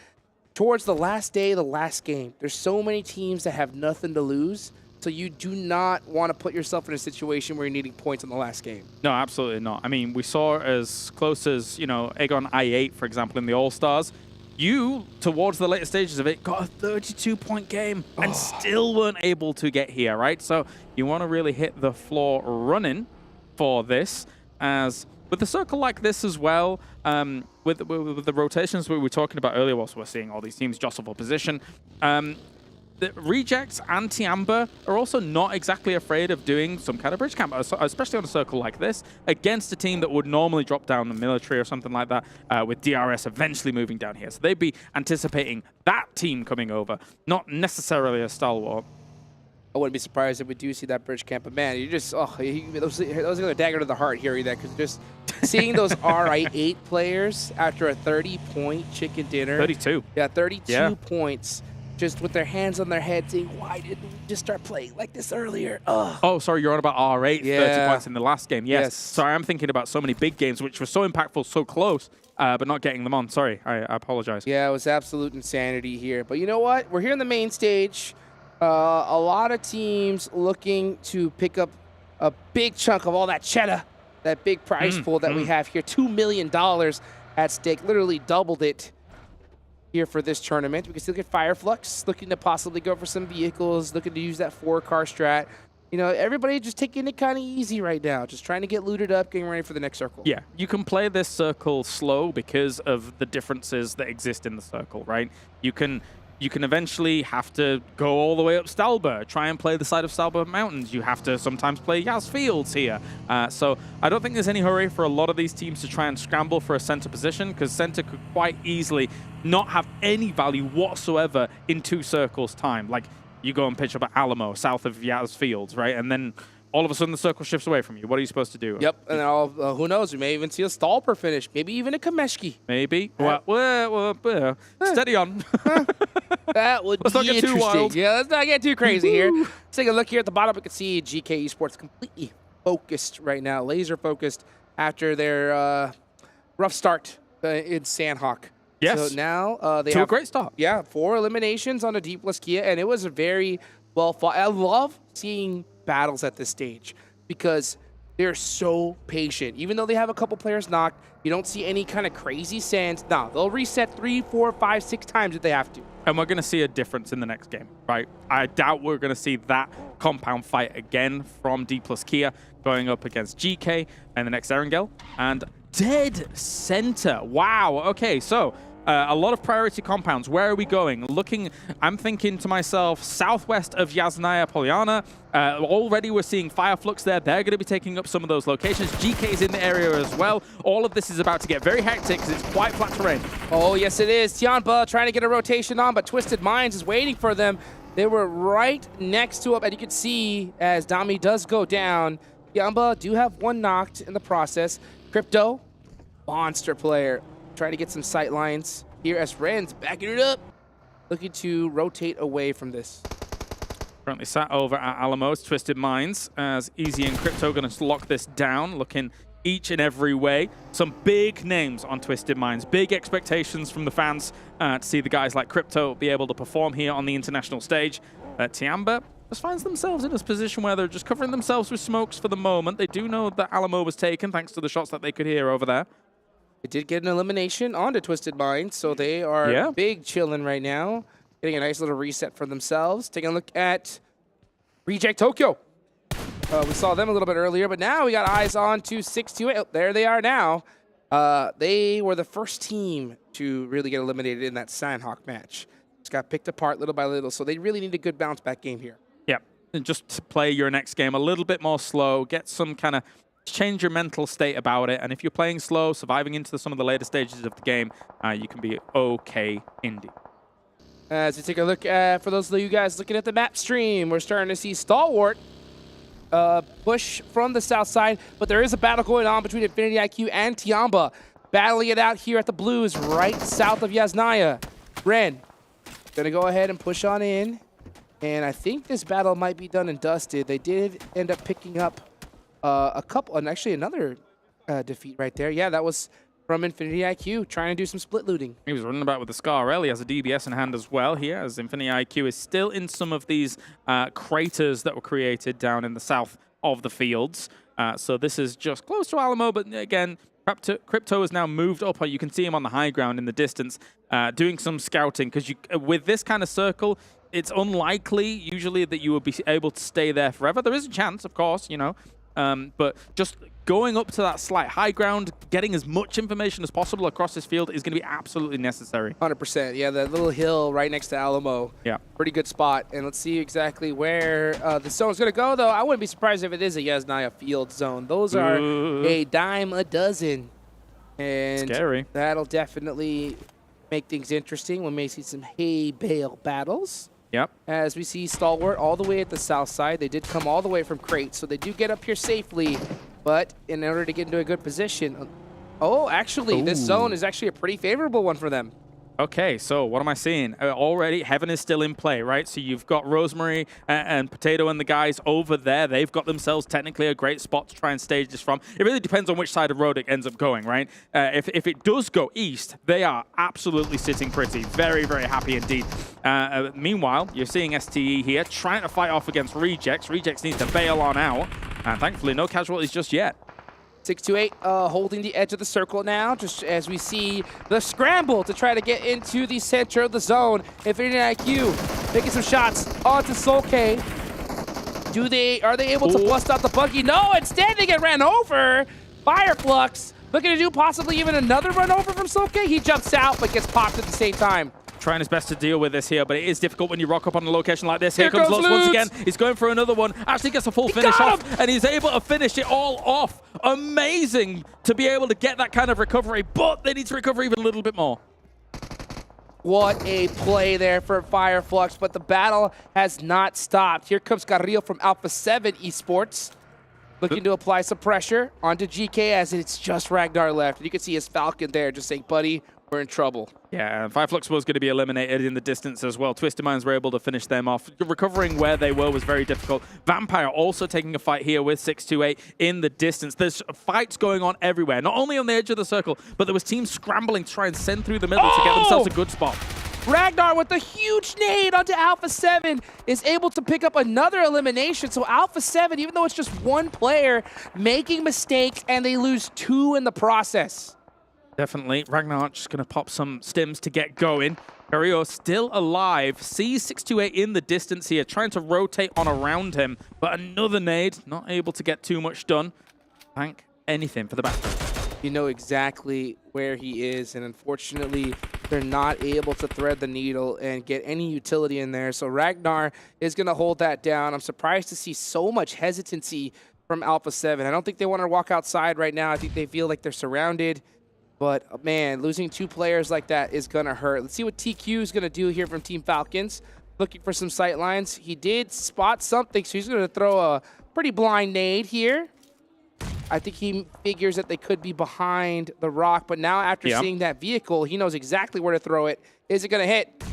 Towards the last day, the last game, there's so many teams that have nothing to lose. So you do not want to put yourself in a situation where you're needing points in the last game. No, absolutely not. I mean, we saw as close as, you know, Aegon I8, for example, in the All-Stars. You, towards the later stages of it, got a 32-point game and still weren't able to get here, right? So you want to really hit the floor running for this, as with a circle like this as well, with the rotations we were talking about earlier, whilst we're seeing all these teams jostle for position, the Rejects and Tiamba are also not exactly afraid of doing some kind of bridge camp, especially on a circle like this, against a team that would normally drop down the military or something like that, with DRS eventually moving down here. So they'd be anticipating that team coming over, not necessarily a stalwart. I wouldn't be surprised if we do see that bridge camp, but man, you just, those are a dagger to the heart hearing that, because just seeing those RI8 players after a 30-point chicken dinner. 32. Yeah, 32 points. Just with their hands on their heads saying, why didn't we just start playing like this earlier? Ugh. Oh, sorry, you're on about R8, 30 points in the last game. Yes. Sorry, I'm thinking about so many big games, which were so impactful, so close, but not getting them on. Sorry, I apologize. Yeah, it was absolute insanity here. But you know what? We're here on the main stage. A lot of teams looking to pick up a big chunk of all that cheddar, that big prize pool that we have here. $2 million at stake, literally doubled it here for this tournament. We can still get Fireflux, looking to possibly go for some vehicles, looking to use that 4-car strat. You know, everybody just taking it kind of easy right now, just trying to get looted up, getting ready for the next circle. Yeah, you can play this circle slow because of the differences that exist in the circle, right? You can eventually have to go all the way up Stalber, try and play the side of Stalber Mountains. You have to sometimes play Yaz Fields here. So I don't think there's any hurry for a lot of these teams to try and scramble for a center position, because center could quite easily not have any value whatsoever in 2 circles time. Like, you go and pitch up at Alamo, south of Yaz Fields, right? And then all of a sudden the circle shifts away from you. What are you supposed to do? Yep, and then who knows? We may even see a Stalper finish, maybe even a Kameshki. Maybe. Well, steady on. That would let's be not get interesting. too wild. Yeah, let's not get too crazy here. Let's take a look here at the bottom. We can see GK Esports completely focused right now, laser focused after their rough start in Sandhawk. Yes. So now they have a great start. Yeah, 4 eliminations on the Dplus KIA, and it was a very well fought. I love seeing battles at this stage because they're so patient. Even though they have a couple players knocked, you don't see any kind of crazy sands. No, they'll reset 3, 4, 5, 6 times if they have to. And we're going to see a difference in the next game, right? I doubt we're going to see that compound fight again from Dplus KIA going up against GK and the next Erangel. And dead center. Wow. Okay, so a lot of priority compounds. Where are we going? I'm thinking to myself, southwest of Yasnaya Polyana. Already we're seeing Fireflux there. They're going to be taking up some of those locations. GK is in the area as well. All of this is about to get very hectic because it's quite flat terrain. Oh, yes, it is. Tianba trying to get a rotation on, but Twisted Minds is waiting for them. They were right next to him, and you can see as Dami does go down, Tianba do have 1 knocked in the process. Crypto, monster player, trying to get some sight lines here as Ren's backing it up, looking to rotate away from this. Currently sat over at Alamo's Twisted Minds as Easy and Crypto going to lock this down, looking each and every way. Some big names on Twisted Minds, big expectations from the fans to see the guys like Crypto be able to perform here on the international stage. Tiamba just finds themselves in this position where they're just covering themselves with smokes for the moment. They do know that Alamo was taken thanks to the shots that they could hear over there. They did get an elimination onto Twisted Minds, so they are big chilling right now. Getting a nice little reset for themselves. Taking a look at Reject Tokyo. We saw them a little bit earlier, but now we got eyes on to 628. Oh, there they are now. They were the first team to really get eliminated in that Sandhawk match. Just got picked apart little by little, so they really need a good bounce-back game here. Yeah, and just to play your next game a little bit more slow, get some kind of change your mental state about it, and if you're playing slow, surviving into some of the later stages of the game, you can be okay indeed. As we take a look at, for those of you guys looking at the map stream, we're starting to see Stalwart push from the south side, but there is a battle going on between Infinity IQ and Tiamba, battling it out here at the blues right south of Yasnaya. Ren gonna go ahead and push on in, and I think this battle might be done and dusted. They did end up picking up a couple, and actually another defeat right there. Yeah, that was from Infinity IQ, trying to do some split looting. He was running about with the Scar. He has a DBS in hand as well here, as Infinity IQ is still in some of these craters that were created down in the south of the fields. So this is just close to Alamo, but again, Crypto has now moved up. You can see him on the high ground in the distance, doing some scouting, because with this kind of circle, it's unlikely usually that you would be able to stay there forever. There is a chance, of course, you know, but just going up to that slight high ground, getting as much information as possible across this field is going to be absolutely necessary. 100%. Yeah, that little hill right next to Alamo. Yeah. Pretty good spot. And let's see exactly where the zone's going to go, though. I wouldn't be surprised if it is a Yasnaya field zone. Those are a dime a dozen. And scary. That'll definitely make things interesting. We may see some hay bale battles. Yep. As we see Stalwart all the way at the south side. They did come all the way from Crate, so they do get up here safely. But in order to get into a good position... Oh, actually, this zone is actually a pretty favorable one for them. Okay, so what am I seeing? Already, Heaven is still in play, right? So you've got Rosemary and Potato and the guys over there. They've got themselves technically a great spot to try and stage this from. It really depends on which side of road it ends up going, right? If it does go east, they are absolutely sitting pretty. Very, very happy indeed. Meanwhile, you're seeing STE here trying to fight off against Rejects. Rejects need to bail on out. And thankfully, no casualties just yet. 628 holding the edge of the circle now, just as we see the scramble to try to get into the center of the zone. Infinity IQ making some shots onto Solke. Are they able to bust out the buggy? No, instead they get ran over. Fireflux looking to do possibly even another run over from Solke. He jumps out but gets popped at the same time. Trying his best to deal with this here, but it is difficult when you rock up on a location like this. Here comes Lutz once again. He's going for another one. Actually gets a full finish off, and he's able to finish it all off. Amazing to be able to get that kind of recovery, but they need to recover even a little bit more. What a play there for Fireflux, but the battle has not stopped. Here comes Carrillo from Alpha7 Esports, looking to apply some pressure onto GK as it's just Ragnar left. You can see his Falcon there just saying, buddy, we're in trouble. Yeah, and Fireflux was going to be eliminated in the distance as well. Twisted Minds were able to finish them off. Recovering where they were was very difficult. Vampire also taking a fight here with 628 in the distance. There's fights going on everywhere, not only on the edge of the circle, but there was teams scrambling to try and send through the middle to get themselves a good spot. Ragnar with a huge nade onto Alpha7 is able to pick up another elimination. So Alpha7, even though it's just one player, making mistakes, and they lose 2 in the process. Definitely. Ragnar just going to pop some stims to get going. Carrillo still alive. Sees 628 in the distance here, trying to rotate on around him. But another nade, not able to get too much done. Thank anything for the back. You know exactly where he is, and unfortunately, they're not able to thread the needle and get any utility in there. So Ragnar is going to hold that down. I'm surprised to see so much hesitancy from Alpha7. I don't think they want to walk outside right now. I think they feel like they're surrounded. But, man, losing 2 players like that is going to hurt. Let's see what TQ is going to do here from Team Falcons. Looking for some sight lines. He did spot something, so he's going to throw a pretty blind nade here. I think he figures that they could be behind the rock. But now after seeing that vehicle, he knows exactly where to throw it. Is it going to hit?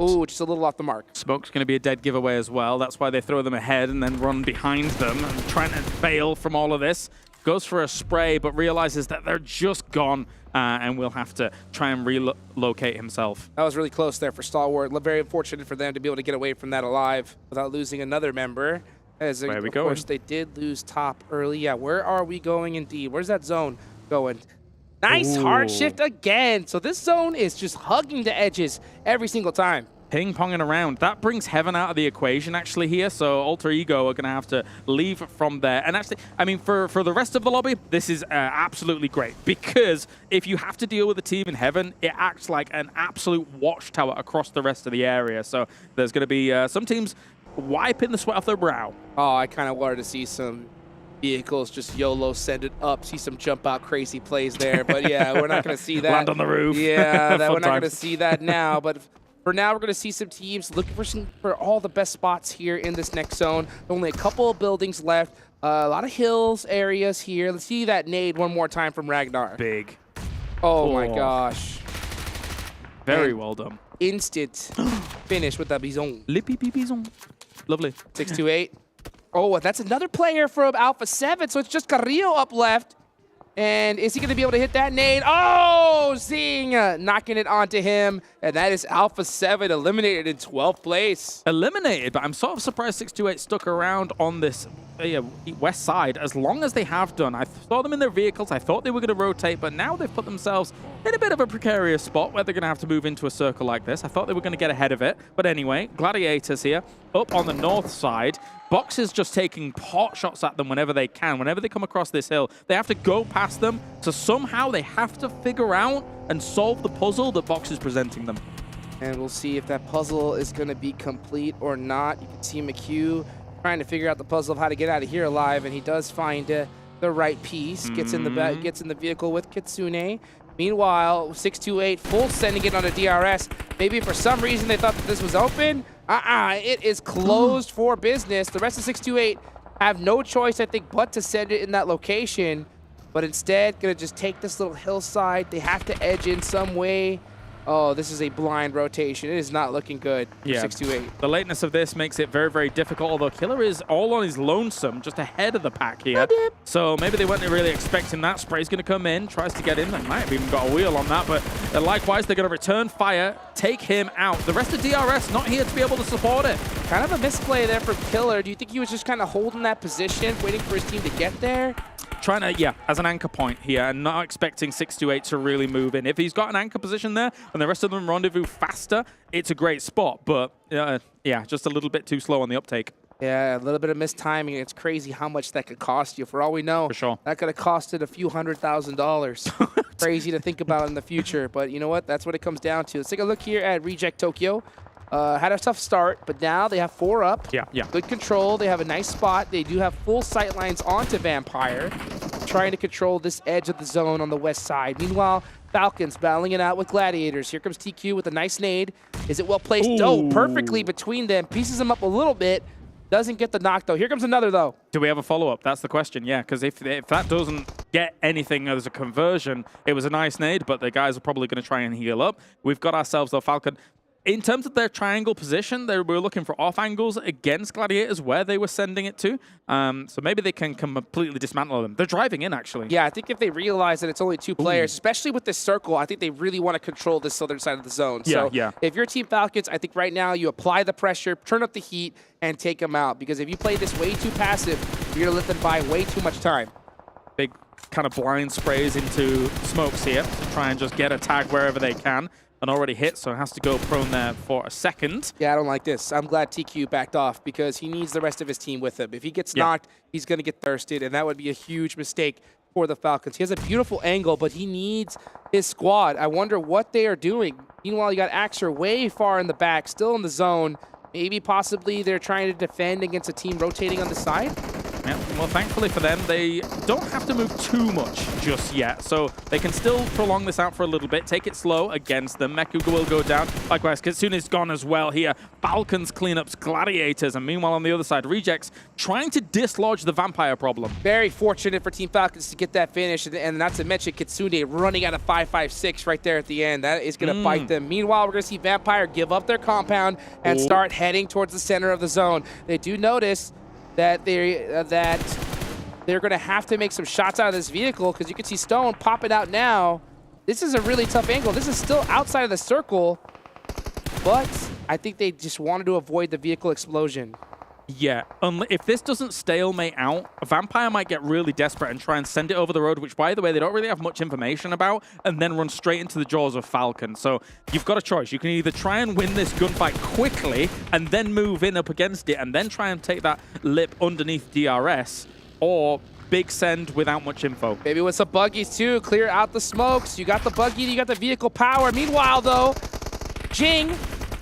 Ooh, just a little off the mark. Smoke's going to be a dead giveaway as well. That's why they throw them ahead and then run behind them and trying to bail from all of this. Goes for a spray, but realizes that they're just gone and will have to try and relocate himself. That was really close there for Stalwart. Very fortunate for them to be able to get away from that alive without losing another member. As where are we of going? course, they did lose top early. Yeah, where are we going indeed? Where's that zone going? Nice hard shift again. So this zone is just hugging the edges every single time. Ping-ponging around. That brings Heaven out of the equation actually here, so Alter Ego are going to have to leave from there. And actually, I mean, for the rest of the lobby, this is absolutely great, because if you have to deal with a team in Heaven, it acts like an absolute watchtower across the rest of the area. So there's going to be some teams wiping the sweat off their brow. Oh, I kind of wanted to see some vehicles just YOLO send it up, see some jump out crazy plays there. But yeah, we're not going to see that. Land on the roof. Yeah, we're not going to see that now. But for now, we're going to see some teams looking for all the best spots here in this next zone. Only a couple of buildings left. A lot of hills areas here. Let's see that nade one more time from Ragnar. Big. Oh my gosh. Very well done. Instant finish with the Bison. Le pipi Bison. Lovely. 628. Oh, that's another player from Alpha7, so it's just Carrillo up left. And is he going to be able to hit that nade? Oh, Zing knocking it onto him. And that is Alpha7 eliminated in 12th place. Eliminated, but I'm sort of surprised 628 stuck around on this west side as long as they have done. I saw them in their vehicles. I thought they were going to rotate, but now they've put themselves in a bit of a precarious spot where they're going to have to move into a circle like this. I thought they were going to get ahead of it. But anyway, Gladiators here up on the north side. Box is just taking pot shots at them whenever they can. Whenever they come across this hill, they have to go past them. So somehow they have to figure out and solve the puzzle that Box is presenting them. And we'll see if that puzzle is going to be complete or not. You can see McHugh trying to figure out the puzzle of how to get out of here alive, and he does find the right piece. Gets in the vehicle with Kitsune. Meanwhile, 628 full sending it on a DRS. Maybe for some reason they thought that this was open. It is closed for business. The rest of 628 have no choice, I think, but to send it in that location. But instead, gonna just take this little hillside. They have to edge in some way. Oh, this is a blind rotation. It is not looking good for 628. The lateness of this makes it very, very difficult, although Killer is all on his lonesome, just ahead of the pack here. So maybe they weren't really expecting that. Spray's going to come in, tries to get in. They might have even got a wheel on that, but likewise, they're going to return fire, take him out. The rest of DRS not here to be able to support it. Kind of a misplay there from Killer. Do you think he was just kind of holding that position, waiting for his team to get there? Trying to, as an anchor point here, and not expecting 628 to really move in. If he's got an anchor position there and the rest of them rendezvous faster, it's a great spot. But, just a little bit too slow on the uptake. Yeah, a little bit of mistiming. It's crazy how much that could cost you. For all we know, for sure, that could have costed a few $100,000. Crazy to think about in the future. But you know what? That's what it comes down to. Let's take a look here at Reject Tokyo. Had a tough start, but now they have 4 up. Yeah. Good control. They have a nice spot. They do have full sight lines onto Vampire, trying to control this edge of the zone on the west side. Meanwhile, Falcons battling it out with Gladiators. Here comes TQ with a nice nade. Is it well placed? Ooh. Oh, perfectly between them. Pieces them up a little bit. Doesn't get the knock, though. Here comes another, though. Do we have a follow-up? That's the question, yeah, because if that doesn't get anything as a conversion, it was a nice nade, but the guys are probably going to try and heal up. We've got ourselves, though, Falcon. In terms of their triangle position, they were looking for off angles against Gladiators where they were sending it to. So maybe they can completely dismantle them. They're driving in, actually. Yeah, I think if they realize that it's only 2 players, especially with this circle, I think they really want to control this southern side of the zone. So if you're Team Falcons, I think right now you apply the pressure, turn up the heat, and take them out. Because if you play this way too passive, you're going to let them buy way too much time. Big kind of blind sprays into smokes here to try and just get a tag wherever they can. And already hit, so it has to go prone there for a second. Yeah, I don't like this. I'm glad TQ backed off because he needs the rest of his team with him. If he gets knocked, he's going to get thirsted, and that would be a huge mistake for the Falcons. He has a beautiful angle, but he needs his squad. I wonder what they are doing. Meanwhile, you got Axer way far in the back, still in the zone. Maybe possibly they're trying to defend against a team rotating on the side. Yeah, well, thankfully for them, they don't have to move too much just yet. So they can still prolong this out for a little bit, take it slow against them. Meku will go down. Likewise, Kitsune's gone as well here. Falcons clean up Gladiators. And meanwhile, on the other side, Rejects trying to dislodge the Vampire problem. Very fortunate for Team Falcons to get that finish. And not to mention Kitsune running out of 5.56 right there at the end. That is going to bite them. Meanwhile, we're going to see Vampire give up their compound and start heading towards the center of the zone. They do notice that they're going to have to make some shots out of this vehicle because you can see Stone popping out now. This is a really tough angle. This is still outside of the circle, but I think they just wanted to avoid the vehicle explosion. Yeah, if this doesn't stalemate out, a Vampire might get really desperate and try and send it over the road, which, by the way, they don't really have much information about, and then run straight into the jaws of Falcon. So you've got a choice. You can either try and win this gunfight quickly and then move in up against it and then try and take that lip underneath DRS, or big send without much info. Maybe with some buggies, too. Clear out the smokes. You got the buggy, you got the vehicle power. Meanwhile, though, Jing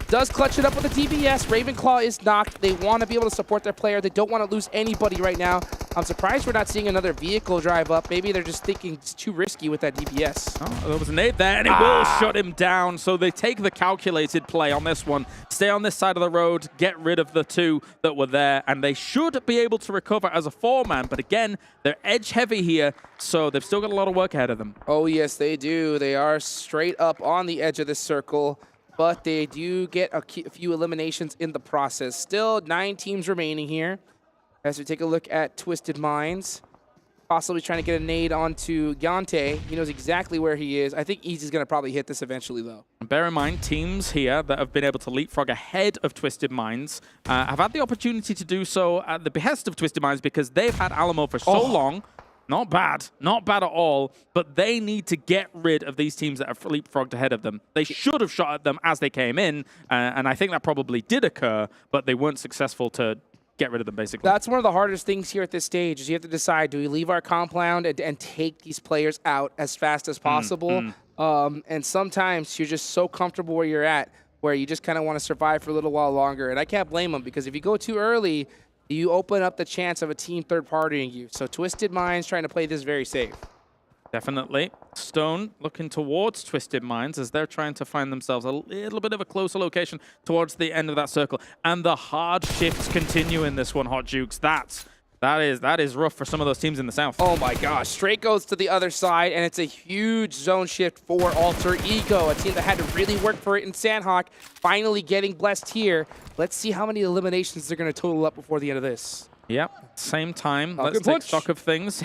does clutch it up with a DBS. Ravenclaw is knocked. They want to be able to support their player. They don't want to lose anybody right now. I'm surprised we're not seeing another vehicle drive up. Maybe they're just thinking it's too risky with that DBS. Oh, there was a nade there, and it will shut him down. So they take the calculated play on this one. Stay on this side of the road, get rid of the 2 that were there, and they should be able to recover as a 4-man. But again, they're edge-heavy here, so they've still got a lot of work ahead of them. Oh, yes, they do. They are straight up on the edge of this circle. But they do get a few eliminations in the process. Still 9 teams remaining here. As we take a look at Twisted Minds, possibly trying to get a nade onto Yante. He knows exactly where he is. I think Easy's going to probably hit this eventually, though. Bear in mind, teams here that have been able to leapfrog ahead of Twisted Minds have had the opportunity to do so at the behest of Twisted Minds because they've had Alamo for so long. Not bad. Not bad at all. But they need to get rid of these teams that are leapfrogged ahead of them. They should have shot at them as they came in, and I think that probably did occur, but they weren't successful to get rid of them, basically. That's one of the hardest things here at this stage is you have to decide, do we leave our compound and take these players out as fast as possible? And sometimes you're just so comfortable where you're at, where you just kind of want to survive for a little while longer. And I can't blame them, because if you go too early, you open up the chance of a team third-partying you. So Twisted Minds trying to play this very safe. Definitely. Stone looking towards Twisted Minds as they're trying to find themselves a little bit of a closer location towards the end of that circle. And the hard shifts continue in this one, Hot Jukes. That is rough for some of those teams in the south. Oh my gosh, straight goes to the other side, and it's a huge zone shift for Alter Ego, a team that had to really work for it in Sandhawk, finally getting blessed here. Let's see how many eliminations they're going to total up before the end of this. Yep, same time. Let's take stock of things.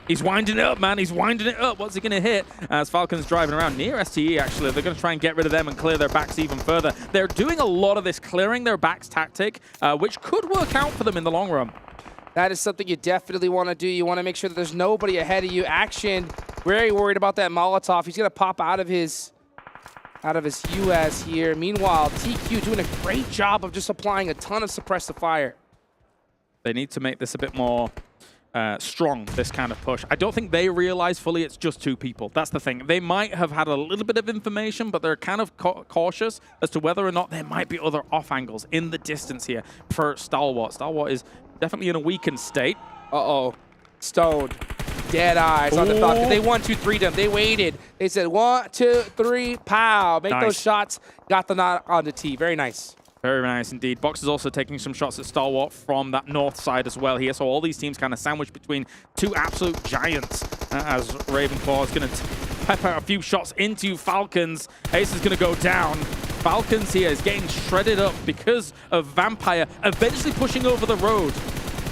He's winding it up, man. He's winding it up. What's he going to hit? As Falcon's driving around near STE, actually. They're going to try and get rid of them and clear their backs even further. They're doing a lot of this clearing their backs tactic, which could work out for them in the long run. That is something you definitely want to do. You want to make sure that there's nobody ahead of you. Action, very worried about that Molotov. He's going to pop out of his US here. Meanwhile, TQ doing a great job of just applying a ton of suppressive fire. They need to make this a bit more strong, this kind of push. I don't think they realize fully it's just two people. That's the thing. They might have had a little bit of information, but they're kind of cautious as to whether or not there might be other off angles in the distance here for Stalwart. Stalwart is definitely in a weakened state. Uh-oh. Stoned. Dead eyes on the Falcon. They 1-2-3'd them. They waited. They said 1, 2, 3, pow. Make those shots. Got the knot on the tee. Very nice. Very nice indeed. Box is also taking some shots at Stalwart from that north side as well here. So all these teams kind of sandwiched between two absolute giants as Ravenclaw is going to pepper a few shots into Falcons. Ace is going to go down. Falcons here is getting shredded up because of Vampire eventually pushing over the road.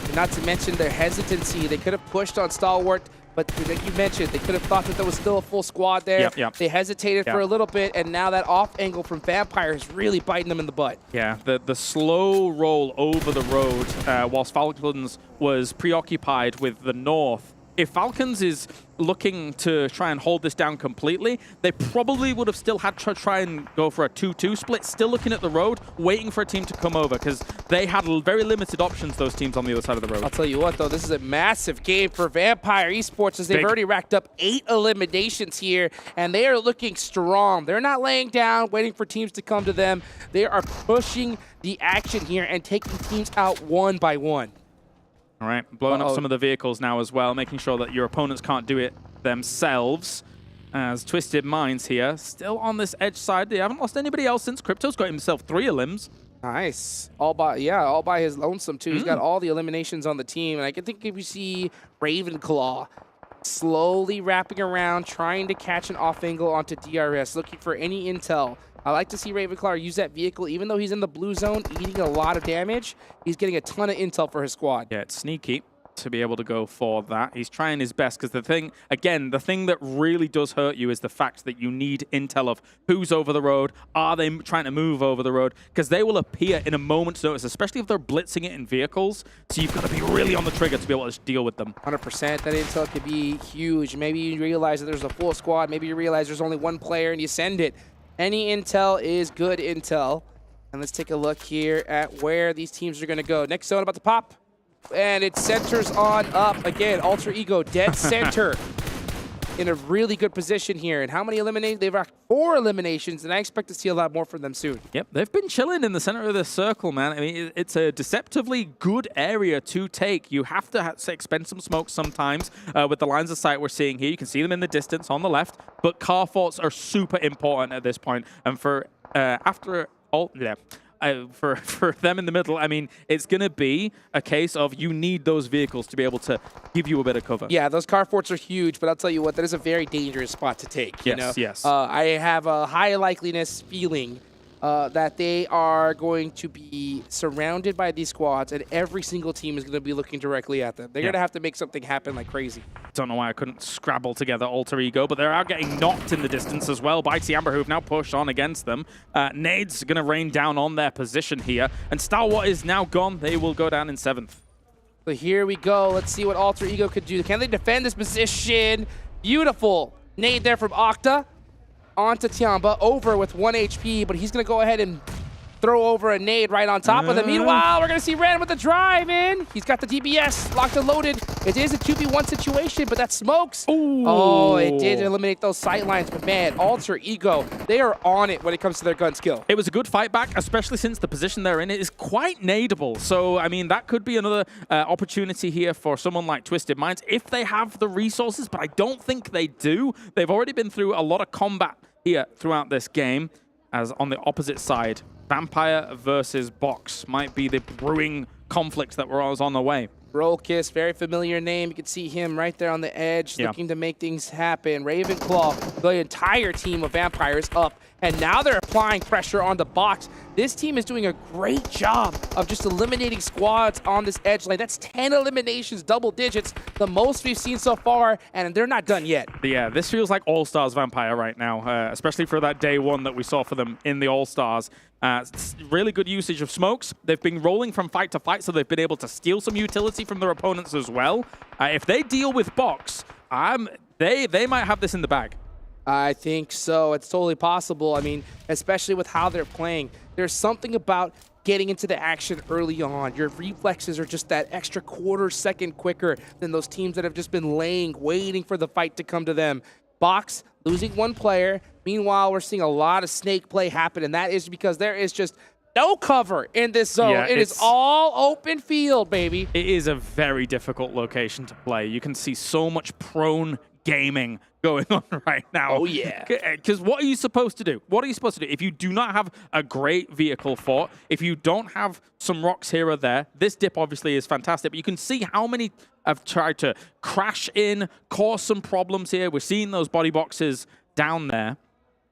And not to mention their hesitancy. They could have pushed on Stalwart, but like you mentioned, they could have thought that there was still a full squad there. They hesitated for a little bit, and now that off angle from Vampire is really biting them in the butt. Yeah, the slow roll over the road whilst Falcons was preoccupied with the north. If Falcons is looking to try and hold this down completely, they probably would have still had to try and go for a 2-2 split, still looking at the road, waiting for a team to come over, because they had very limited options, those teams on the other side of the road. I'll tell you what, though, this is a massive game for Vampire Esports as they've already racked up 8 eliminations here, and they are looking strong. They're not laying down, waiting for teams to come to them. They are pushing the action here and taking teams out one by one. All right, blowing up some of the vehicles now as well, making sure that your opponents can't do it themselves. As Twisted Minds here, still on this edge side. They haven't lost anybody else since Crypto's got himself 3 elims. Nice. All by his lonesome, too. He's got all the eliminations on the team. And I can think if you see Ravenclaw slowly wrapping around, trying to catch an off angle onto DRS, looking for any intel. I like to see Ravenclaw use that vehicle, even though he's in the blue zone, eating a lot of damage. He's getting a ton of intel for his squad. Yeah, it's sneaky to be able to go for that. He's trying his best because the thing that really does hurt you is the fact that you need intel of who's over the road. Are they trying to move over the road? Because they will appear in a moment's notice, especially if they're blitzing it in vehicles. So you've got to be really on the trigger to be able to deal with them. 100%. That intel could be huge. Maybe you realize that there's a full squad. Maybe you realize there's only one player and you send it. Any intel is good intel. And let's take a look here at where these teams are going to go. Next zone about to pop. And it centers on up. Again, Alter Ego dead center in a really good position here. And how many eliminations? They've got 4 eliminations, and I expect to see a lot more from them soon. Yep, they've been chilling in the center of the circle, man. I mean, it's a deceptively good area to take. You have to expend some smoke sometimes with the lines of sight we're seeing here. You can see them in the distance on the left, but car forts are super important at this point. And for for them in the middle, I mean, it's going to be a case of you need those vehicles to be able to give you a bit of cover. Yeah, those car forts are huge, but I'll tell you what, that is a very dangerous spot to take. Yes. I have a high likeliness feeling that they are going to be surrounded by these squads, and every single team is going to be looking directly at them. They're going to have to make something happen like crazy. Don't know why I couldn't scrabble together Alter Ego, but they are getting knocked in the distance as well by Amber, who've now pushed on against them. Nade's going to rain down on their position here, and Stalwart is now gone. They will go down in 7th. So here we go. Let's see what Alter Ego could do. Can they defend this position? Beautiful nade there from Octa onto Tiamba, over with 1 HP, but he's going to go ahead and throw over a nade right on top of them. Meanwhile, we're going to see Ren with the drive in. He's got the DBS locked and loaded. It is a 2v1 situation, but that smokes. Ooh. Oh, it did eliminate those sight lines, but man, Alter Ego, they are on it when it comes to their gun skill. It was a good fight back, especially since the position they're in is quite nadeable. So, I mean, that could be another opportunity here for someone like Twisted Minds if they have the resources, but I don't think they do. They've already been through a lot of combat here throughout this game, as on the opposite side, Vampire versus Box might be the brewing conflict that was on the way. Rolkiss, very familiar name. You can see him right there on the edge, looking to make things happen. Ravenclaw, the entire team of Vampires up, and now they're applying pressure on the Box. This team is doing a great job of just eliminating squads on this edge lane. That's 10 eliminations, double digits, the most we've seen so far, and they're not done yet. Yeah, this feels like All-Stars Vampire right now, especially for that day one that we saw for them in the All-Stars. Really good usage of smokes. They've been rolling from fight to fight, so they've been able to steal some utility from their opponents as well. If they deal with Box, they might have this in the bag. I think so. It's totally possible. I mean, especially with how they're playing. There's something about getting into the action early on. Your reflexes are just that extra quarter second quicker than those teams that have just been waiting for the fight to come to them. Box losing one player. Meanwhile, we're seeing a lot of snake play happen, and that is because there is just no cover in this zone. Yeah, it is all open field, baby. It is a very difficult location to play. You can see so much prone gaming going on right now. Oh, yeah. Because what are you supposed to do? What are you supposed to do? If you do not have a great vehicle fort, if you don't have some rocks here or there, this dip obviously is fantastic, but you can see how many have tried to crash in, cause some problems here. We're seeing those body boxes down there.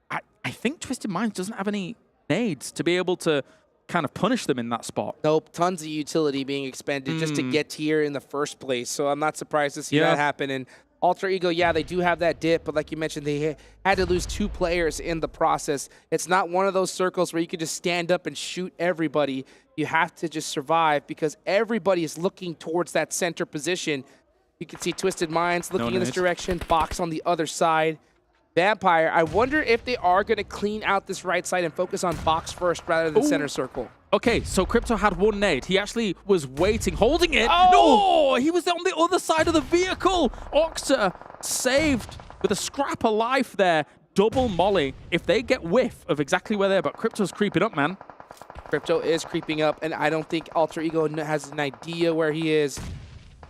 I think Twisted Minds doesn't have any nades to be able to kind of punish them in that spot. Nope, tons of utility being expended just to get here in the first place, so I'm not surprised to see that happen. And Alter Ego, yeah, they do have that dip, but like you mentioned, they had to lose 2 players in the process. It's not one of those circles where you can just stand up and shoot everybody. You have to just survive because everybody is looking towards that center position. You can see Twisted Minds looking in this direction, Box on the other side. Vampire, I wonder if they are going to clean out this right side and focus on Box first rather than center circle. Okay, so Crypto had 1 nade. He actually was waiting, holding it. Oh! No! He was on the other side of the vehicle. Octa saved with a scrap of life there. Double molly. If they get whiff of exactly where they're, but Crypto's creeping up, man. Crypto is creeping up, and I don't think Alter Ego has an idea where he is.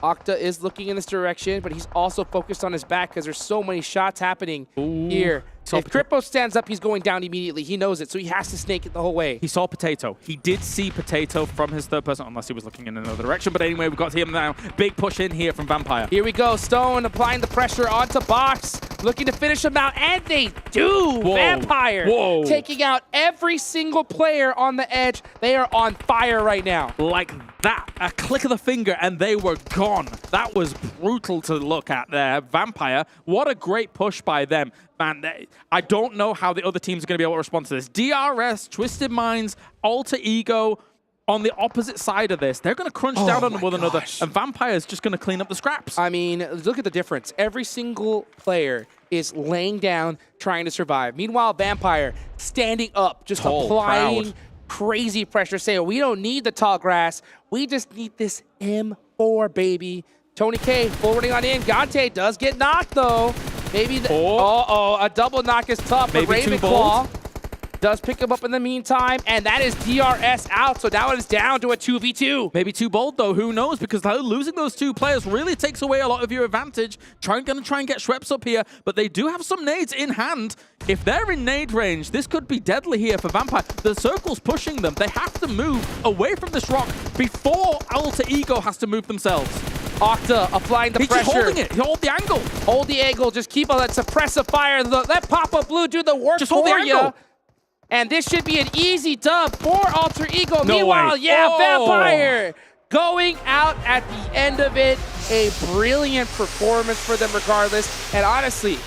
Octa is looking in this direction, but he's also focused on his back because there's so many shots happening here. If Crypto stands up, he's going down immediately. He knows it, so he has to snake it the whole way. He saw Potato. He did see Potato from his third person, unless he was looking in another direction. But anyway, we've got him now. Big push in here from Vampire. Here we go. Stone applying the pressure onto Box, looking to finish him out, and they do. Whoa. Vampire taking out every single player on the edge. They are on fire right now. Like that. A click of the finger, and they were gone. That was brutal to look at there. Vampire, what a great push by them. Man, I don't know how the other teams are going to be able to respond to this. DRS, Twisted Minds, Alter Ego on the opposite side of this. They're going to crunch down on one another, and Vampire's just going to clean up the scraps. I mean, look at the difference. Every single player is laying down, trying to survive. Meanwhile, Vampire standing up, just applying crazy pressure, saying, we don't need the tall grass. We just need this M4, baby. Tony K forwarding on in. Gante does get knocked, though. Maybe the, a double knock is tough, but Ravenclaw does pick him up in the meantime, and that is DRS out, so now it is down to a 2v2. Maybe too bold, though. Who knows? Because losing those 2 players really takes away a lot of your advantage. Going to try and get Schweppes up here, but they do have some nades in hand. If they're in nade range, this could be deadly here for Vampire. The circle's pushing them. They have to move away from this rock before Alter Ego has to move themselves. Octa applying the pressure. He's just holding it. He hold the angle. Hold the angle. Just keep on that suppressive fire. Let Papa Blue do the work just hold for the angle. And this should be an easy dub for Alter Ego. Meanwhile, Vampire going out at the end of it. A brilliant performance for them regardless. And honestly,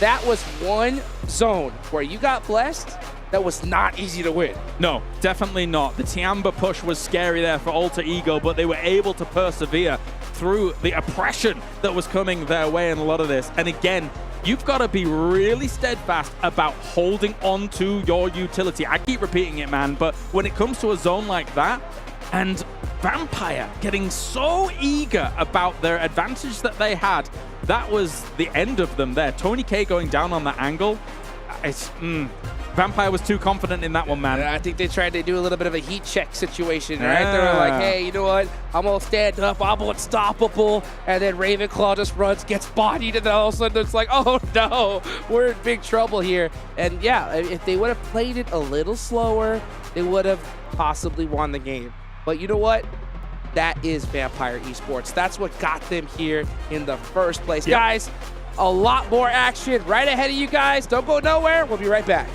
that was one zone where you got blessed that was not easy to win. No, definitely not. The Tiamba push was scary there for Alter Ego, but they were able to persevere through the oppression that was coming their way in a lot of this. And again, you've got to be really steadfast about holding on to your utility. I keep repeating it, man, but when it comes to a zone like that, and Vampire getting so eager about their advantage that they had, that was the end of them there. Tony K going down on that angle, Vampire was too confident in that one, man. I think they tried to do a little bit of a heat check situation, right? They were like, hey, you know what? I'm going to stand up. I'm unstoppable. And then Ravenclaw just runs, gets bodied, and then all of a sudden it's like, oh, no, we're in big trouble here. And yeah, if they would have played it a little slower, they would have possibly won the game. But you know what? That is Vampire Esports. That's what got them here in the first place. Yep. Guys, a lot more action right ahead of you guys. Don't go nowhere. We'll be right back.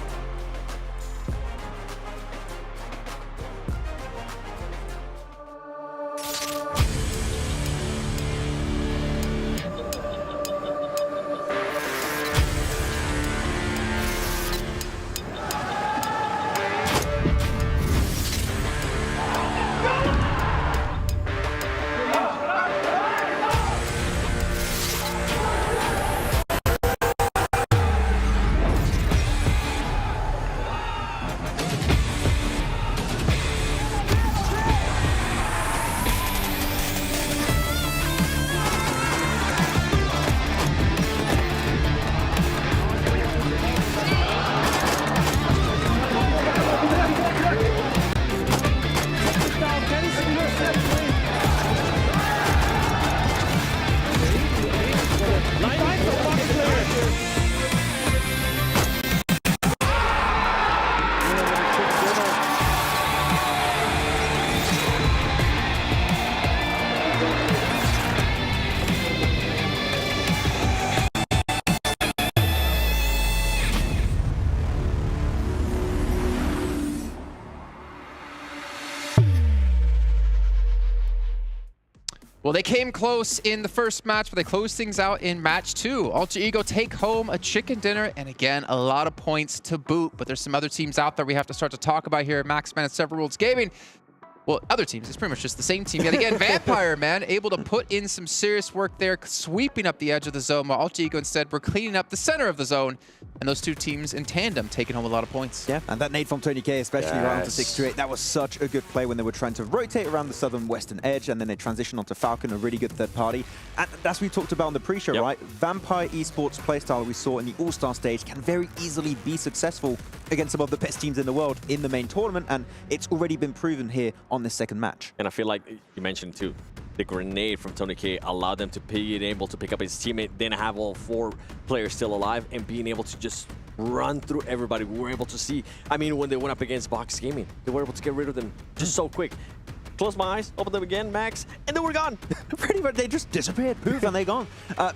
Well, they came close in the first match, but they closed things out in match 2. Alter Ego take home a chicken dinner, and again, a lot of points to boot. But there's some other teams out there we have to start to talk about here at Maxman and Several Worlds Gaming. Well, other teams, it's pretty much just the same team. Yet again, Vampire, man, able to put in some serious work there, sweeping up the edge of the zone, while Alter Ego instead were cleaning up the center of the zone. And those two teams in tandem taking home a lot of points. Yeah, and that nade from Tony K, especially right onto 628, that was such a good play when they were trying to rotate around the southern western edge, and then they transitioned onto Falcon, a really good third party. And that's what we talked about on the pre-show, right? Vampire Esports playstyle we saw in the All-Star Stage can very easily be successful against some of the best teams in the world in the main tournament, and it's already been proven here on this second match. And I feel like you mentioned too, the grenade from Tony K allowed them to be able to pick up his teammate, then have all 4 players still alive, and being able to just run through everybody. We were able to see, I mean, when they went up against Box Gaming, they were able to get rid of them just so quick. Close my eyes, open them again, Max, and then we're gone. Pretty much, they just disappeared, poof, and they're gone.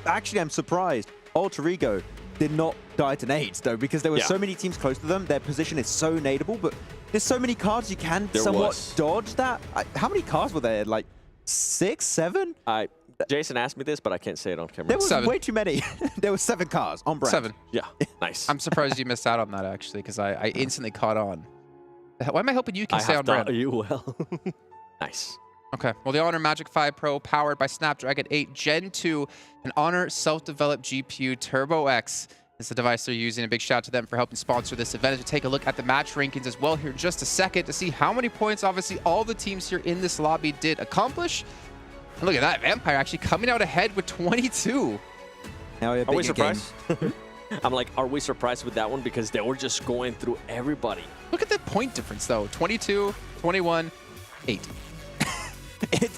Actually, I'm surprised Alter Ego did not die to nades, though, because there were so many teams close to them. Their position is so nadeable, but there's so many cards you can somewhat dodge that. How many cards were there? Like 6, 7? Jason asked me this, but I can't say it on camera. There was way too many. There were 7 cars on brand. 7. Yeah, nice. I'm surprised you missed out on that, actually, because I instantly caught on. Why am I hoping you can stay on brand? You will. Nice. Okay, well, the Honor Magic 5 Pro, powered by Snapdragon 8 Gen 2, an Honor self-developed GPU Turbo X is the device they're using. A big shout out to them for helping sponsor this event. As we take a look at the match rankings as well here in just a second to see how many points, obviously, all the teams here in this lobby did accomplish. And look at that, Vampire actually coming out ahead with 22. Are we surprised? I'm like, are we surprised with that one? Because they were just going through everybody. Look at the point difference, though. 22, 21, 8.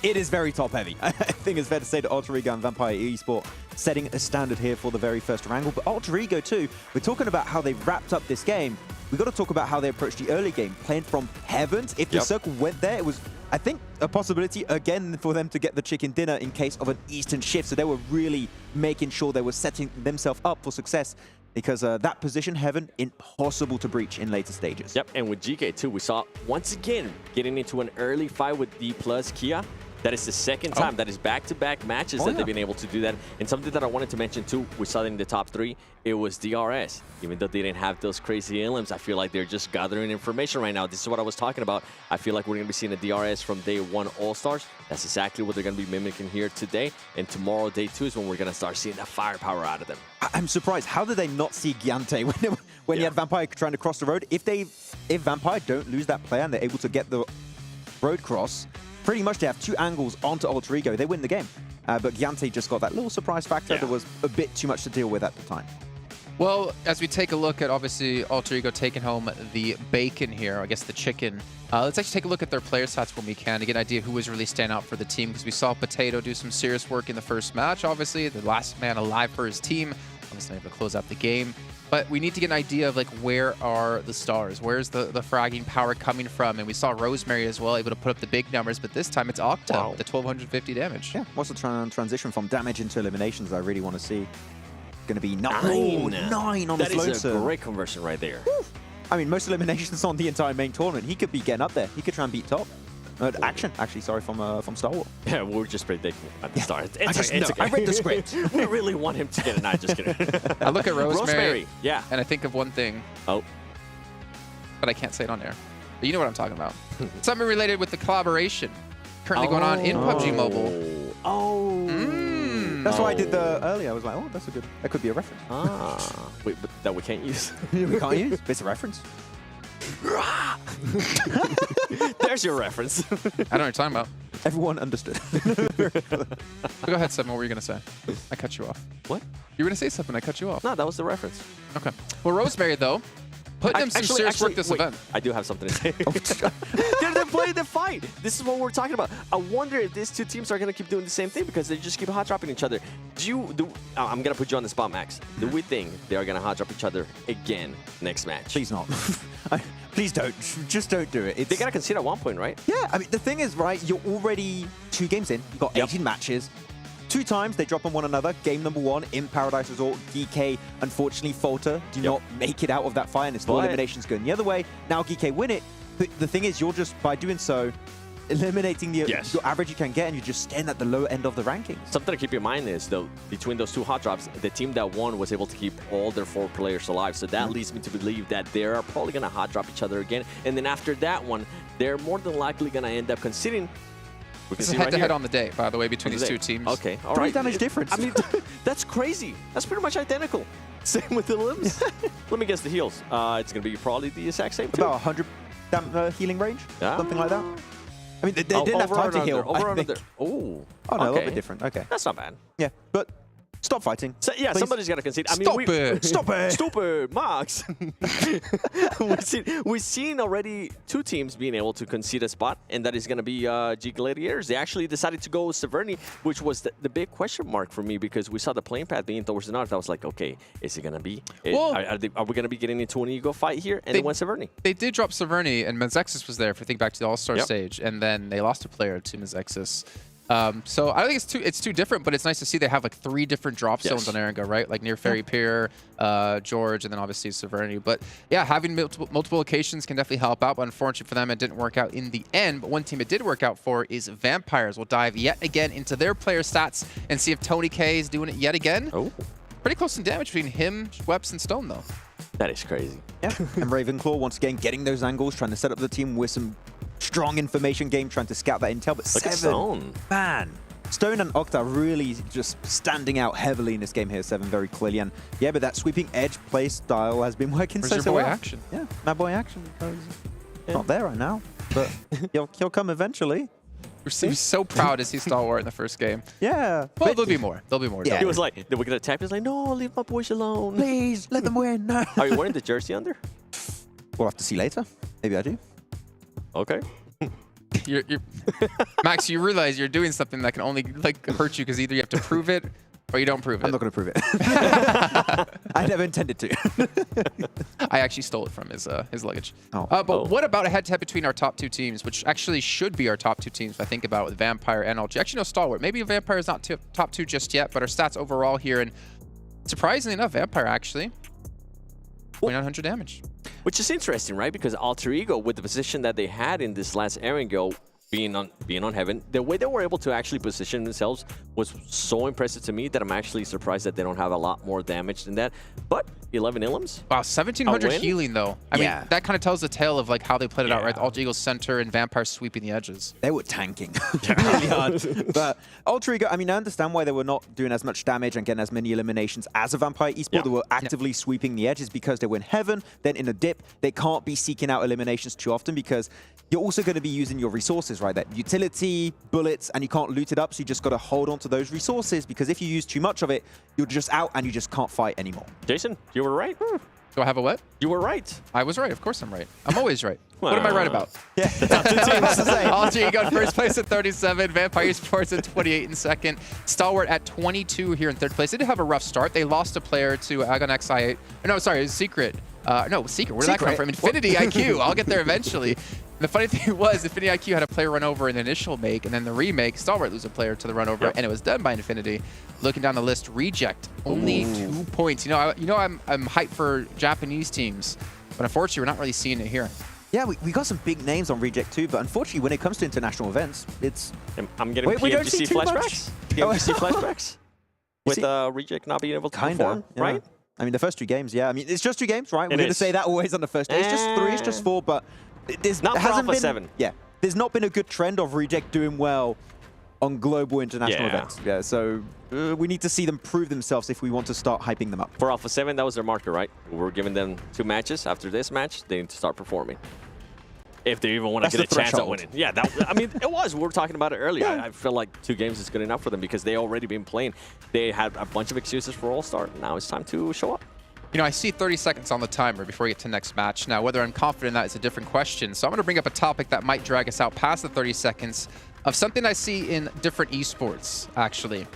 It is very top-heavy. I think it's fair to say that Alter Ego and Vampire Esports setting a standard here for the very first wrangle. But Alter Ego, too, we're talking about how they wrapped up this game. We've got to talk about how they approached the early game, playing from heavens. If the circle went there, it was, I think, a possibility, again, for them to get the chicken dinner in case of an Eastern shift. So they were really making sure they were setting themselves up for success, because that position, heaven, impossible to breach in later stages. Yep, and with GK too, we saw once again getting into an early fight with Dplus KIA. That is the second time. That is back-to-back matches that they've been able to do that. And something that I wanted to mention too, we saw that in the top 3, it was DRS. Even though they didn't have those crazy elims, I feel like they're just gathering information right now. This is what I was talking about. I feel like we're going to be seeing a DRS from day 1 All-Stars. That's exactly what they're going to be mimicking here today. And tomorrow, day 2, is when we're going to start seeing that firepower out of them. I'm surprised. How did they not see Giante when you had Vampire trying to cross the road? If Vampire don't lose that player and they're able to get the road cross, pretty much they have 2 angles onto Alter Ego. They win the game. But Giante just got that little surprise factor that was a bit too much to deal with at the time. Well, as we take a look at, obviously, Alter Ego taking home the bacon here, I guess the chicken, let's actually take a look at their player stats when we can to get an idea of who was really standing out for the team, because we saw Potato do some serious work in the first match, obviously, the last man alive for his team, obviously able to close out the game. But we need to get an idea of, like, where are the stars? Where's the fragging power coming from? And we saw Rosemary as well, able to put up the big numbers, but this time it's Octa, the 1250 damage. Yeah, what's the transition from damage into eliminations I really want to see? Going to be 9 on the That is a great conversion right there. Woo. I mean, most eliminations on the entire main tournament. He could be getting up there. He could try and beat top. Action, actually, sorry, from Star Wars. Yeah, we were just predicting at the start. It's okay. I read the script. We really want him to get a 9, just kidding. I look at Rosemary, yeah, and I think of one thing. Oh. But I can't say it on air. But you know what I'm talking about. Something related with the collaboration currently going on in PUBG Mobile. That's why I did the earlier. I was like, oh, that could be a reference. Wait, but that we can't use. We can't use? It's a reference. There's your reference. I don't know what you're talking about. Everyone understood. Go ahead, Sam. What were you going to say? I cut you off. What? You were going to say something. I cut you off. No, that was the reference. Okay. Well, Rosemary, though, putting in some serious work this event. I do have something to say. They're playing the fight. This is what we're talking about. I wonder if these 2 teams are going to keep doing the same thing because they just keep hot dropping each other. I'm going to put you on the spot, Max. Do we think they are going to hot drop each other again next match? Please not. Please don't. Just don't do it. They got to concede at one point, right? Yeah. I mean, the thing is, right, you're already 2 games in. You've got 18 matches. 2 times they drop on one another. Game number 1 in Paradise Resort. DK, unfortunately, falter. Do not make it out of that fight, and it's the eliminations going the other way. Now DK win it. But the thing is, you're just, by doing so, eliminating your average you can get, and you're just staying at the low end of the rankings. Something to keep in mind is, though, between those 2 hot drops, the team that won was able to keep all their 4 players alive. So that leads me to believe that they are probably going to hot drop each other again. And then after that one, they're more than likely going to end up conceding. It's head-to-head on the day, by the way, between these 2 teams. Okay, all 3 damage difference. I mean, that's crazy. That's pretty much identical. Same with the limbs. Let me guess the heals. It's going to be probably the exact same, too. About 100 healing range, something like that. I mean, they didn't have time to heal. Over under. Oh, no, a little bit different. Okay. That's not bad. Yeah, but stop fighting. So, yeah, please. Somebody's got to concede. I mean, Stop it! Stop it, Max! We've seen already 2 teams being able to concede a spot, and that is going to be G Gladiators. They actually decided to go with Severny, which was the big question mark for me because we saw the playing path being towards the north. I was like, okay, is it going to be? Are we going to be getting into an ego fight here? And they went Severny. They did drop Severny, and Menzexis was there, if you think back to the All-Star stage, and then they lost a player to Menzexis. So I don't think it's too different, but it's nice to see they have like 3 different drop zones on Eranga, right? Like near Ferry Pier, George, and then obviously Severny. But yeah, having multiple locations can definitely help out. But unfortunately for them, it didn't work out in the end. But one team it did work out for is Vampires. We'll dive yet again into their player stats and see if Tony K is doing it yet again. Oh, pretty close in damage between him, Schweppes, and Stone though. That is crazy. Yeah, and Ravenclaw once again getting those angles, trying to set up the team with some strong information game, trying to scout that intel. But Look at Stone. Man, Stone and Octa really just standing out heavily in this game here, 7 very clearly. And yeah, but that sweeping edge play style has been working so well. Action? Yeah, my boy Action. Not there right now, but he'll come eventually. He was so proud to see Stalwart in the first game. Yeah. Well, there'll be more. There'll be more. Yeah. He was like, we're going to tap. He's like, no, leave my boys alone. Please, let them win. No. Are you wearing the jersey under? We'll have to see later. Maybe I do. Okay. You're Max, you realize you're doing something that can only like hurt you because either you have to prove it or you don't prove it. I'm not going to prove it. I never intended to. I actually stole it from his luggage. But what about a head-to-head between our top 2 teams, which actually should be our top 2 teams if I think about it, with Vampire and LG. Actually, no, Stalwart. Maybe Vampire is not top 2 just yet, but our stats overall here, and surprisingly enough, Vampire actually 2,900 damage. Which is interesting, right? Because Alter Ego, with the position that they had in this last Erangel, being on Heaven. The way they were able to actually position themselves was so impressive to me that I'm actually surprised that they don't have a lot more damage than that. But 11 Illims. Wow, 1700 healing though. I mean, that kind of tells the tale of like how they played it out, right? Alt Eagles center and Vampire sweeping the edges. They were tanking really hard. But Ultra Ego, I mean, I understand why they were not doing as much damage and getting as many eliminations as a Vampire Esport. They were actively sweeping the edges because they were in Heaven, then in a dip. They can't be seeking out eliminations too often because you're also going to be using your resources, right? That utility, bullets, and you can't loot it up, so you just got to hold on to those resources because if you use too much of it, you're just out and you just can't fight anymore. Jason, you were right. Do I have a what? You were right. I was right. Of course I'm right. I'm always right. What am I right about? Yeah, the top two teams. Alter Ego in first place at 37. Vampire Esports at 28 in second. Stalwart at 22 here in third place. They did have a rough start. They lost a player to Agon X-I8. No, sorry, it was Secret. No, Secret. Where did that come from? Infinity IQ. I'll get there eventually. The funny thing was, Infinity IQ had a player run over in the initial make, and then the remake, Stalwart lose a player to the run over, and it was done by Infinity. Looking down the list, Reject, only 2 points. You know, I'm hyped for Japanese teams, but unfortunately, we're not really seeing it here. Yeah, we got some big names on Reject too, but unfortunately, when it comes to international events, it's... I'm getting PMGC flashbacks. PMGC flashbacks. With Reject not being able to perform, right? I mean, the first 2 games, I mean, it's just 2 games, right? We're going to say that always on the first day. It's just 3, it's just 4, but there's not for Alpha7. Yeah, there's not been a good trend of Reject doing well on global international events. Yeah, so we need to see them prove themselves if we want to start hyping them up. For Alpha7, that was their marker, right? We're giving them 2 matches. After this match, they need to start performing. If they even want to get a chance at winning. Yeah, I mean, it was. We were talking about it earlier. I feel like 2 games is good enough for them because they already been playing. They had a bunch of excuses for All-Star. Now it's time to show up. You know, I see 30 seconds on the timer before we get to the next match. Now, whether I'm confident in that is a different question. So I'm going to bring up a topic that might drag us out past the 30 seconds of something I see in different esports, actually.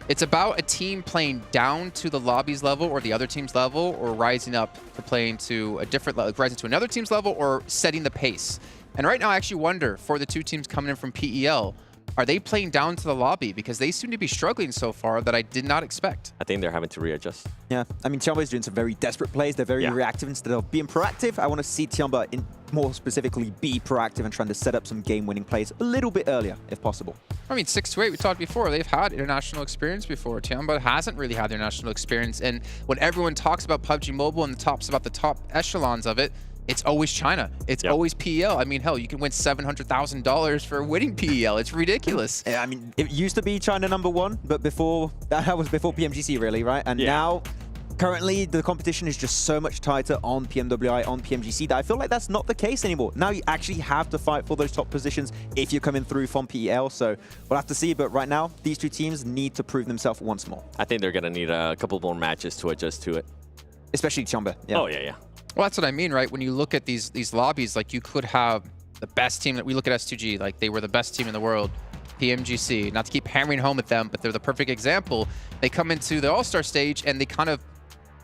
It's about a team playing down to the lobby's level or the other team's level, or rising up to playing to a different level, rising to another team's level, or setting the pace. And right now, I actually wonder, for the 2 teams coming in from PEL, are they playing down to the lobby? Because they seem to be struggling so far that I did not expect. I think they're having to readjust. Yeah, I mean, Tiamba is doing some very desperate plays. They're very reactive instead of being proactive. I want to see Tiamba, more specifically, be proactive and trying to set up some game-winning plays a little bit earlier, if possible. I mean, 6-8, we talked before, they've had international experience before. Tiamba hasn't really had international experience. And when everyone talks about PUBG Mobile and talks about the top echelons of it, it's always China. It's always PEL. I mean, hell, you can win $700,000 for winning PEL. It's ridiculous. Yeah, I mean, it used to be China #1, but that was before PMGC, really, right? And now, currently, the competition is just so much tighter on PMWI, on PMGC, that I feel like that's not the case anymore. Now you actually have to fight for those top positions if you're coming through from PEL. So we'll have to see. But right now, these 2 teams need to prove themselves once more. I think they're going to need a couple more matches to adjust to it. Especially Tiamba. Yeah. Oh, yeah. Well, that's what I mean, right? When you look at these lobbies, like you could have the best team that we look at S2G, like they were the best team in the world. PMGC, not to keep hammering home at them, but they're the perfect example. They come into the All-Star stage and they kind of,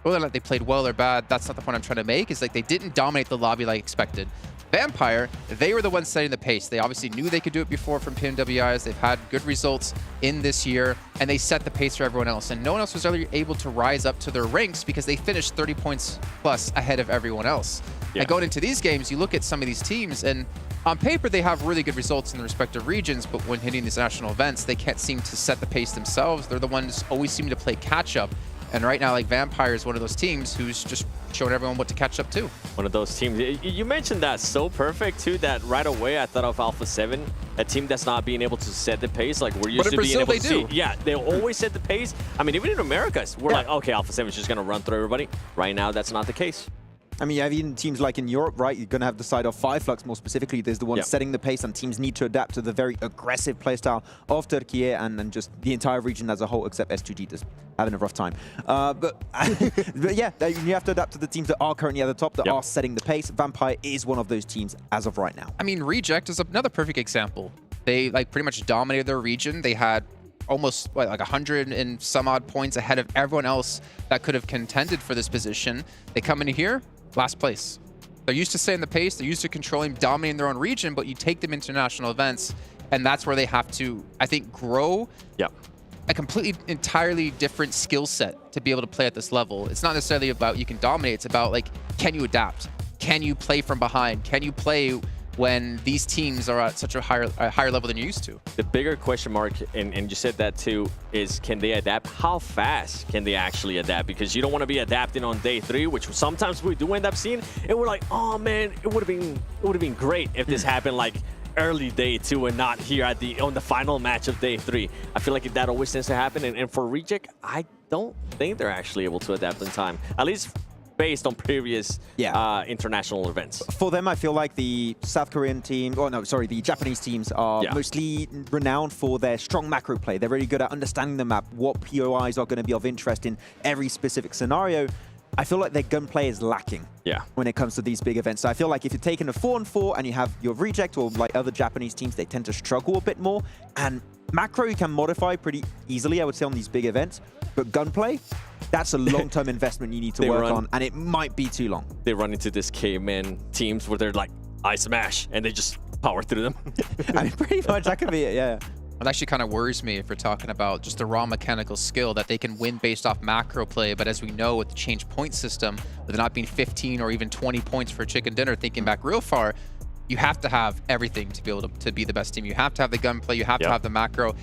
whether they played well or bad, that's not the point I'm trying to make. Is like they didn't dominate the lobby like expected. Vampire, they were the ones setting the pace. They obviously knew they could do it before from PMWIs. They've had good results in this year, and they set the pace for everyone else. And no one else was really able to rise up to their ranks because they finished 30 points plus ahead of everyone else. And going into these games, you look at some of these teams, and on paper, they have really good results in the respective regions, but when hitting these national events, they can't seem to set the pace themselves. They're the ones always seem to play catch-up. And right now, like Vampire is one of those teams who's just showing everyone what to catch up to. One of those teams. You mentioned that so perfect, too, that right away I thought of Alpha7, a team that's not being able to set the pace. Like, we're used to being able to see. Yeah, they always set the pace. I mean, even in America, we're like, okay, Alpha7 is just going to run through everybody. Right now, that's not the case. I mean, you have even teams like in Europe, right? You're going to have the side of Flux more specifically. There's the one setting the pace, and teams need to adapt to the very aggressive playstyle of Turkey and just the entire region as a whole, except S2G that's having a rough time. But yeah, you have to adapt to the teams that are currently at the top, that are setting the pace. Vampire is one of those teams as of right now. I mean, Reject is another perfect example. They like pretty much dominated their region. They had almost like 100 and some odd points ahead of everyone else that could have contended for this position. They come in here, last place. They're used to setting the pace. They're used to controlling, dominating their own region, but you take them into national events, and that's where they have to, I think, grow a completely, entirely different skill set to be able to play at this level. It's not necessarily about you can dominate. It's about, like, can you adapt? Can you play from behind? Can you play when these teams are at such a higher level than you're used to. The bigger question mark, and you said that too, is can they adapt? How fast can they actually adapt? Because you don't want to be adapting on day 3, which sometimes we do end up seeing, and we're like, oh man, it would have been great if this happened like early day 2 and not here at on the final match of day 3. I feel like that always tends to happen, and for Reject, I don't think they're actually able to adapt in time, at least based on previous international events. For them, I feel like the South Korean team, the Japanese teams are mostly renowned for their strong macro play. They're really good at understanding the map, what POIs are going to be of interest in every specific scenario. I feel like their gunplay is lacking when it comes to these big events. So I feel like if you're taking a 4-on-4 and you have your Reject or like other Japanese teams, they tend to struggle a bit more. And macro you can modify pretty easily, I would say, on these big events. But gunplay, that's a long-term investment you need to work on, and it might be too long. They run into this caveman teams where they're like, I smash, and they just power through them. I mean, pretty much, that could be it, yeah. It actually kind of worries me if we're talking about just the raw mechanical skill that they can win based off macro play. But as we know, with the change point system, with it not being 15 or even 20 points for chicken dinner, thinking back real far, you have to have everything to be able to be the best team. You have to have the gunplay, you have to have the macro.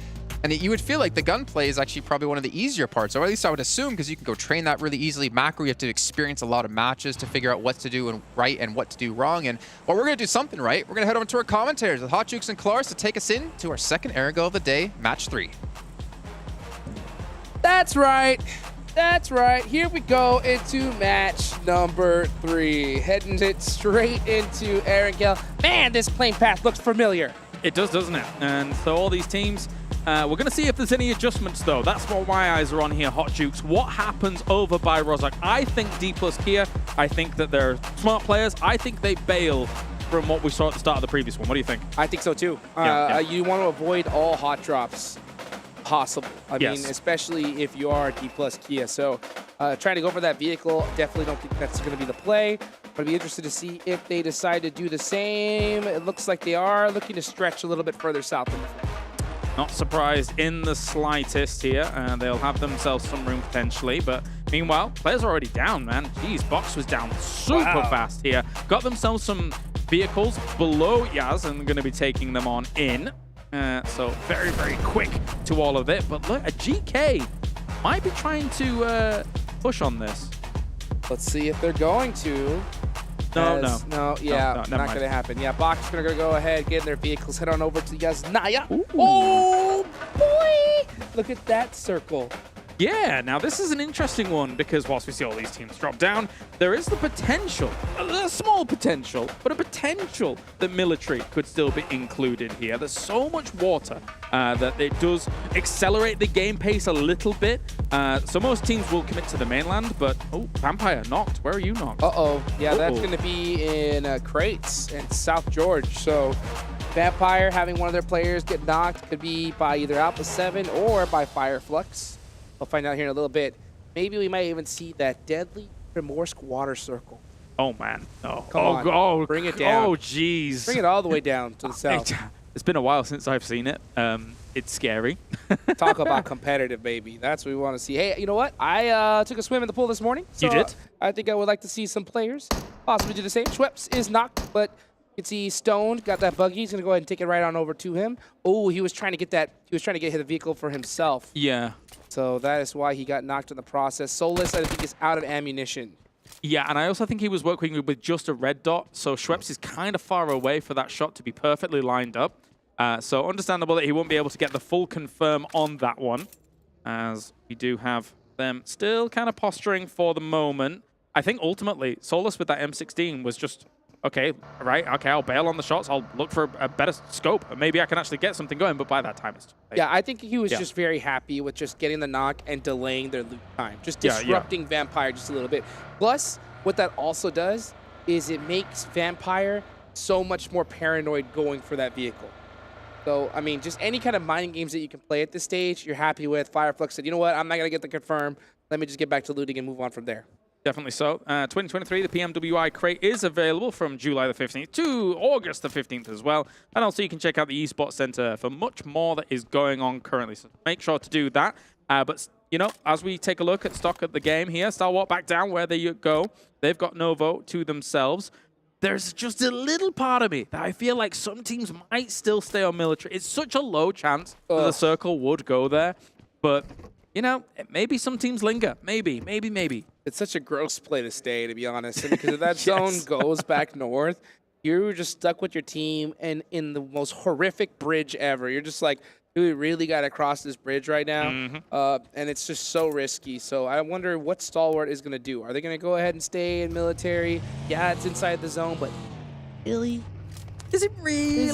And you would feel like the gunplay is actually probably one of the easier parts, or at least I would assume, because you can go train that really easily. Macro, you have to experience a lot of matches to figure out what to do right and what to do wrong. And well, we're going to do something right. We're going to head over to our commentators with Hot Jukes and Klaris to take us in to our second air go of the day, match 3. That's right. That's right. Here we go into match number 3. Heading it straight into Erangel. Man, this playing path looks familiar. It does, doesn't it? And so all these teams, we're going to see if there's any adjustments, though. That's what my eyes are on here, Hot Jukes. What happens over by Rozhok? I think Dplus KIA, I think that they're smart players. I think they bail from what we saw at the start of the previous one. What do you think? I think so, too. You want to avoid all hot drops possible. I mean, especially if you are Dplus KIA. So trying to go for that vehicle, definitely don't think that's going to be the play. But I'd be interested to see if they decide to do the same. It looks like they are looking to stretch a little bit further south. Not surprised in the slightest here. They'll have themselves some room potentially. But meanwhile, players are already down, man. Jeez, Box was down super fast here. Got themselves some vehicles below Yaz and going to be taking them on in. So very, very quick to all of it. But look, a GK might be trying to push on this. Let's see if they're going to. No, not going to happen. Yeah, Box is going to go ahead, get in their vehicles, head on over to Yaznaya. Ooh. Oh, boy! Look at that circle. Yeah, now this is an interesting one because whilst we see all these teams drop down, there is the potential, a small potential, but a potential that military could still be included here. There's so much water that it does accelerate the game pace a little bit. So most teams will commit to the mainland, but Vampire knocked. Where are you knocked? Yeah, that's going to be in Crates in South George. So Vampire having one of their players get knocked could be by either Alpha7 or by Flux. We'll find out here in a little bit. Maybe we might even see that deadly Primorsk water circle. Oh, man. Oh, Come on. Bring it down. Oh, jeez. Bring it all the way down to the south. It's been a while since I've seen it. It's scary. Talk about competitive, baby. That's what we want to see. Hey, you know what? I took a swim in the pool this morning. So you did? I think I would like to see some players possibly do the same. Schweppes is knocked, but you can see Stoned got that buggy. He's going to go ahead and take it right on over to him. Oh, he was trying to get that. He was trying to get the vehicle for himself. Yeah. So that is why he got knocked in the process. Solus, I think, is out of ammunition. Yeah, and I also think he was working with just a red dot. So Schweppes is kind of far away for that shot to be perfectly lined up. So understandable that he won't be able to get the full confirm on that one, as we do have them still kind of posturing for the moment. I think ultimately, Solus with that M16 was just, okay, right, okay, I'll bail on the shots. I'll look for a better scope. Maybe I can actually get something going, but by that time it's too late. Yeah, I think he was just very happy with just getting the knock and delaying their loot time. Just disrupting Vampire just a little bit. Plus, what that also does is it makes Vampire so much more paranoid going for that vehicle. So, I mean, just any kind of mining games that you can play at this stage, you're happy with. Flux said, you know what, I'm not going to get the confirm. Let me just get back to looting and move on from there. Definitely so. 2023, the PMWI crate is available from July the 15th to August the 15th as well. And also you can check out the Esports Center for much more that is going on currently. So make sure to do that. But, you know, as we take a look at stock at the game here, Stalwart back down where they go. They've got no vote to themselves. there's just a little part of me that I feel like some teams might still stay on military. It's such a low chance that the circle would go there, but you know, maybe some teams linger. Maybe. It's such a gross play to stay, to be honest, and because if that zone goes back north, you're just stuck with your team and in the most horrific bridge ever. You're just like, do we really got to cross this bridge right now? And it's just so risky. So I wonder what Stalwart is going to do. Are they going to go ahead and stay in military? Yeah, it's inside the zone, but really? Is it really?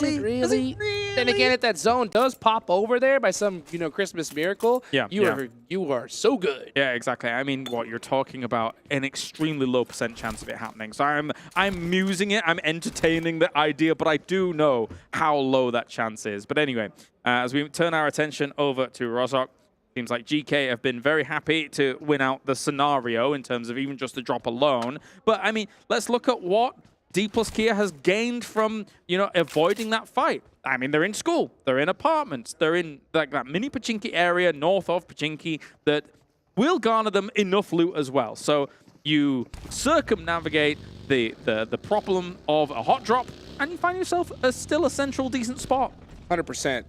Then again, if that zone does pop over there by some, you know, Christmas miracle, you are so good. Yeah, exactly. I mean, what you're talking about, an extremely low % chance of it happening. So I'm musing it, I'm entertaining the idea, but I do know how low that chance is. But anyway, as we turn our attention over to Rozhok, seems like GK have been very happy to win out the scenario in terms of even just the drop alone. But I mean, let's look at what Dplus KIA has gained from, you know, avoiding that fight. I mean, they're in school, they're in apartments, they're in like that mini Pachinki area north of Pachinki that will garner them enough loot as well. So you circumnavigate the problem of a hot drop and you find yourself still a central decent spot. 100%.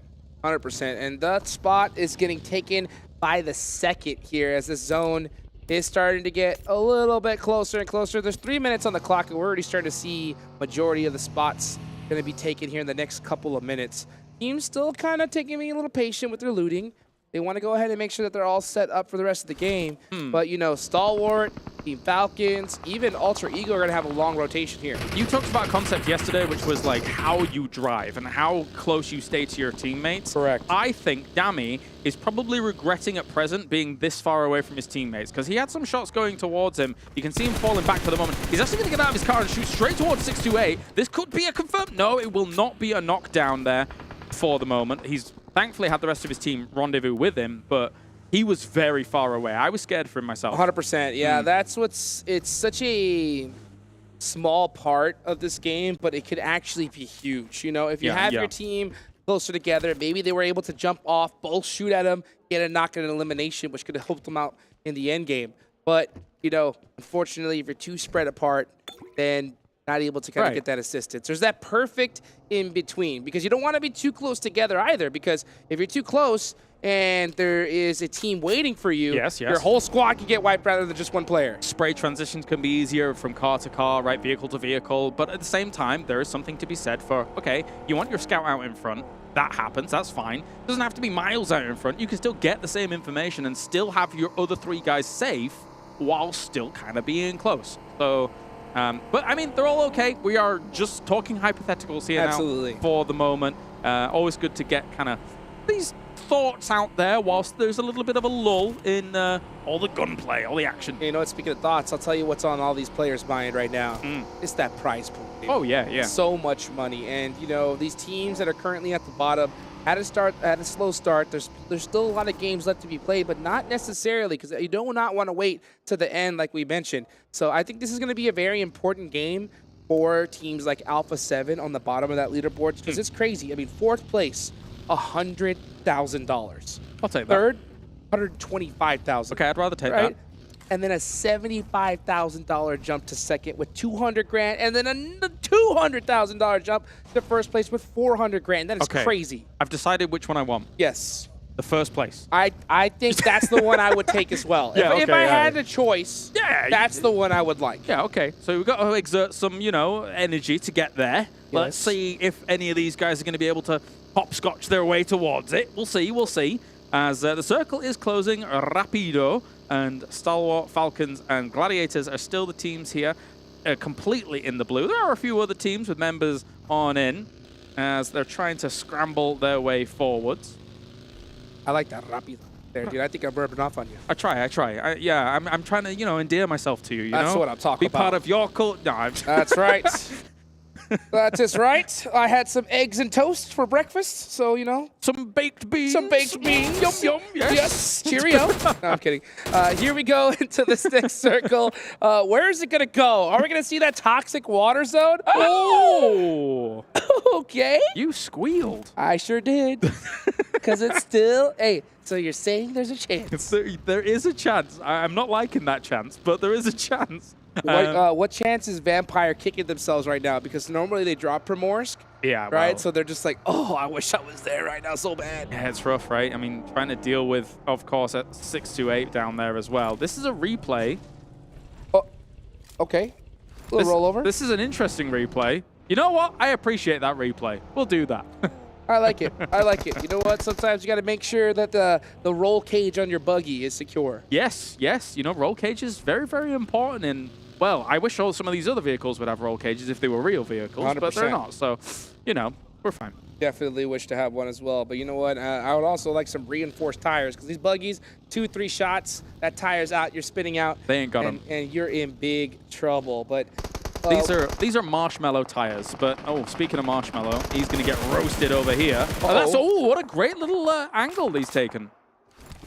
And that spot is getting taken by the second here as the zone is starting to get a little bit closer and closer. There's 3 minutes on the clock, and we're already starting to see majority of the spots going to be taken here in the next couple of minutes. Teams still kind of taking me a little patient with their looting. They want to go ahead and make sure that they're all set up for the rest of the game. But, you know, Stalwart, Team Falcons, even Ultra Ego are going to have a long rotation here. You talked about a concept yesterday, which was like how you drive and how close you stay to your teammates. Correct. I think Dami is probably regretting at present being this far away from his teammates because he had some shots going towards him. You can see him falling back for the moment. He's actually going to get out of his car and shoot straight towards 628. This could be a confirmed. No, it will not be a knockdown there for the moment. He's thankfully had the rest of his team rendezvous with him, but he was very far away. I was scared for him myself. 100%. Yeah, that's what's... It's such a small part of this game, but it could actually be huge. You know, if you have your team closer together, maybe they were able to jump off, both shoot at him, get a knock and an elimination, which could have helped them out in the end game. But, you know, unfortunately, if you're too spread apart, then not able to kind of get that assistance. There's that perfect in between because you don't want to be too close together either, because if you're too close and there is a team waiting for you, your whole squad can get wiped rather than just one player. Spray transitions can be easier from car to car, right, vehicle to vehicle, but at the same time, there is something to be said for, okay, you want your scout out in front, that happens, that's fine. It doesn't have to be miles out in front. You can still get the same information and still have your other 3 guys safe while still kind of being close. So, but I mean, they're all okay. We are just talking hypotheticals here now for the moment. Always good to get kind of these thoughts out there whilst there's a little bit of a lull in all the gunplay, all the action. You know what, speaking of thoughts, I'll tell you what's on all these players' mind right now. It's that prize pool. Dude. Oh, yeah. So much money. And, you know, these teams that are currently at the bottom had a slow start. There's still a lot of games left to be played, but not necessarily, because you do not want to wait to the end like we mentioned. So I think this is going to be a very important game for teams like Alpha7 on the bottom of that leaderboard, because it's crazy. I mean, 4th place, $100,000. I'll take that. 3rd, $125,000. Okay, I'd rather take that. And then a $75,000 jump to 2nd with 200 grand, and then a $200,000 jump to 1st place with 400 grand. That is crazy. I've decided which one I want. Yes. The 1st place. I think that's the one I would take as well. If I had a choice, that's the one I would like. Yeah, okay. So we've got to exert some, you know, energy to get there. Let's see if any of these guys are going to be able to hopscotch their way towards it. We'll see. As the circle is closing rapido, and Stalwart, Falcons, and Gladiators are still the teams here, completely in the blue. There are a few other teams with members on in as they're trying to scramble their way forwards. I like that rapido there, dude. I think I'm rubbing off on you. I try. I'm trying to, you know, endear myself to you. That's what I'm talking about. Be part of your cult. No, That's right. That is right. I had some eggs and toast for breakfast, so, you know. Some baked beans. Yum, yum. Yes. Cheerio. No, I'm kidding. Here we go into this next circle. Where is it going to go? Are we going to see that toxic water zone? Oh! Okay. You squealed. I sure did. Because it's still... Hey, so you're saying there's a chance? There is a chance. I'm not liking that chance, but there is a chance. What chance is Vampire kicking themselves right now? Because normally they drop Primorsk. Yeah, right? well, So they're just like, oh, I wish I was there right now so bad. Yeah, it's rough, right? I mean, trying to deal with, of course, at 628 down there as well. This is a replay. Oh, okay. A little rollover. This is an interesting replay. You know what? I appreciate that replay. We'll do that. I like it. I like it. You know what? Sometimes you got to make sure that the roll cage on your buggy is secure. Yes, yes. You know, roll cage is very, very important. And, well, I wish some of these other vehicles would have roll cages if they were real vehicles, 100%. but they're not. So, you know, we're fine. Definitely wish to have one as well. But you know what? I would also like some reinforced tires because these buggies, 2-3 shots, that tire's out, you're spinning out. They ain't got them. And you're in big trouble. But these are marshmallow tires. But, oh, speaking of marshmallow, he's going to get roasted over here. Oh, what a great little angle he's taken.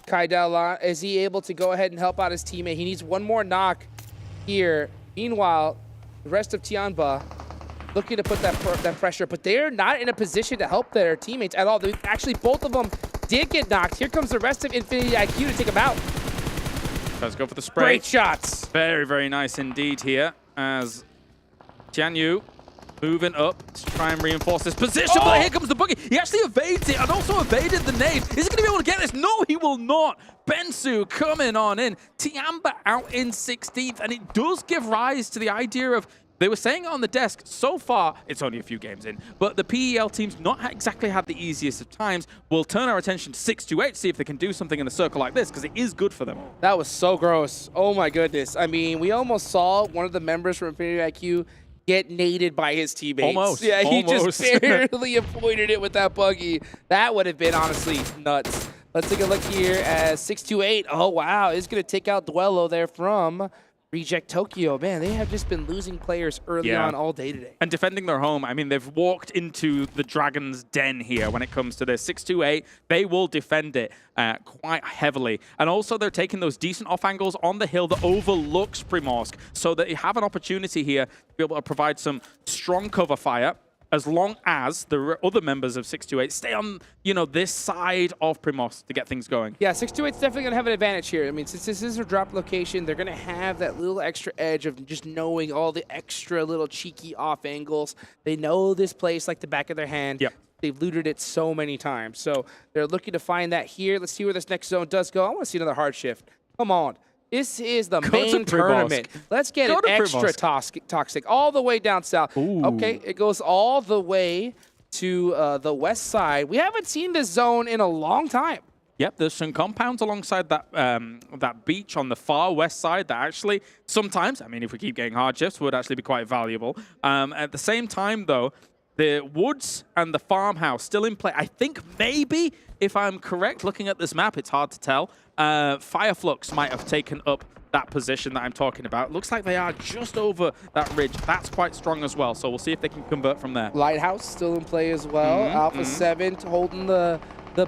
Kai Dao, is he able to go ahead and help out his teammate? He needs one more knock here. Meanwhile, the rest of Tianba looking to put that pressure, but they're not in a position to help their teammates at all. Actually, both of them did get knocked. Here comes the rest of Infinity IQ to take them out. Let's go for the spray. Great shots. Very, very nice indeed here as Tianyu moving up to try and reinforce this position. But here comes the boogie. He actually evades it and also evaded the nade. Is he going to be able to get this? No, he will not. Bensu coming on in. Tianba out in 16th. And it does give rise to the idea of, they were saying on the desk, so far, it's only a few games in, but the PEL team's not exactly had the easiest of times. We'll turn our attention to 628 to see if they can do something in a circle like this, because it is good for them. That was so gross. Oh my goodness. I mean, we almost saw one of the members from Infinity IQ get naded by his teammates. Almost. Yeah, he Almost. just barely avoided it with that buggy. That would have been honestly nuts. Let's take a look here at 628. Oh, wow. It's going to take out Duelo there from Reject Tokyo. Man, they have just been losing players early on all day today. And defending their home, I mean, they've walked into the Dragon's Den here when it comes to this. 628, they will defend it quite heavily. And also, they're taking those decent off angles on the hill that overlooks Primorsk, so that you have an opportunity here to be able to provide some strong cover fire, as long as the other members of 628 stay on, you know, this side of Primorsk to get things going. Yeah, 628's definitely going to have an advantage here. I mean, since this is a drop location, they're going to have that little extra edge of just knowing all the extra little cheeky off angles. They know this place like the back of their hand. Yep. They've looted it so many times. So they're looking to find that here. Let's see where this next zone does go. I want to see another hard shift. Come on. This is the main tournament. Let's get it extra toxic all the way down south. Ooh. Okay, it goes all the way to the west side. We haven't seen this zone in a long time. Yep, there's some compounds alongside that that beach on the far west side that actually sometimes, I mean, if we keep getting hard shifts, would actually be quite valuable. At the same time, though, the woods and the farmhouse still in play. I think maybe, if I'm correct, looking at this map, it's hard to tell. Flux might have taken up that position that I'm talking about. Looks like they are just over that ridge. That's quite strong as well, so we'll see if they can convert from there. Lighthouse still in play as well. Alpha7 holding the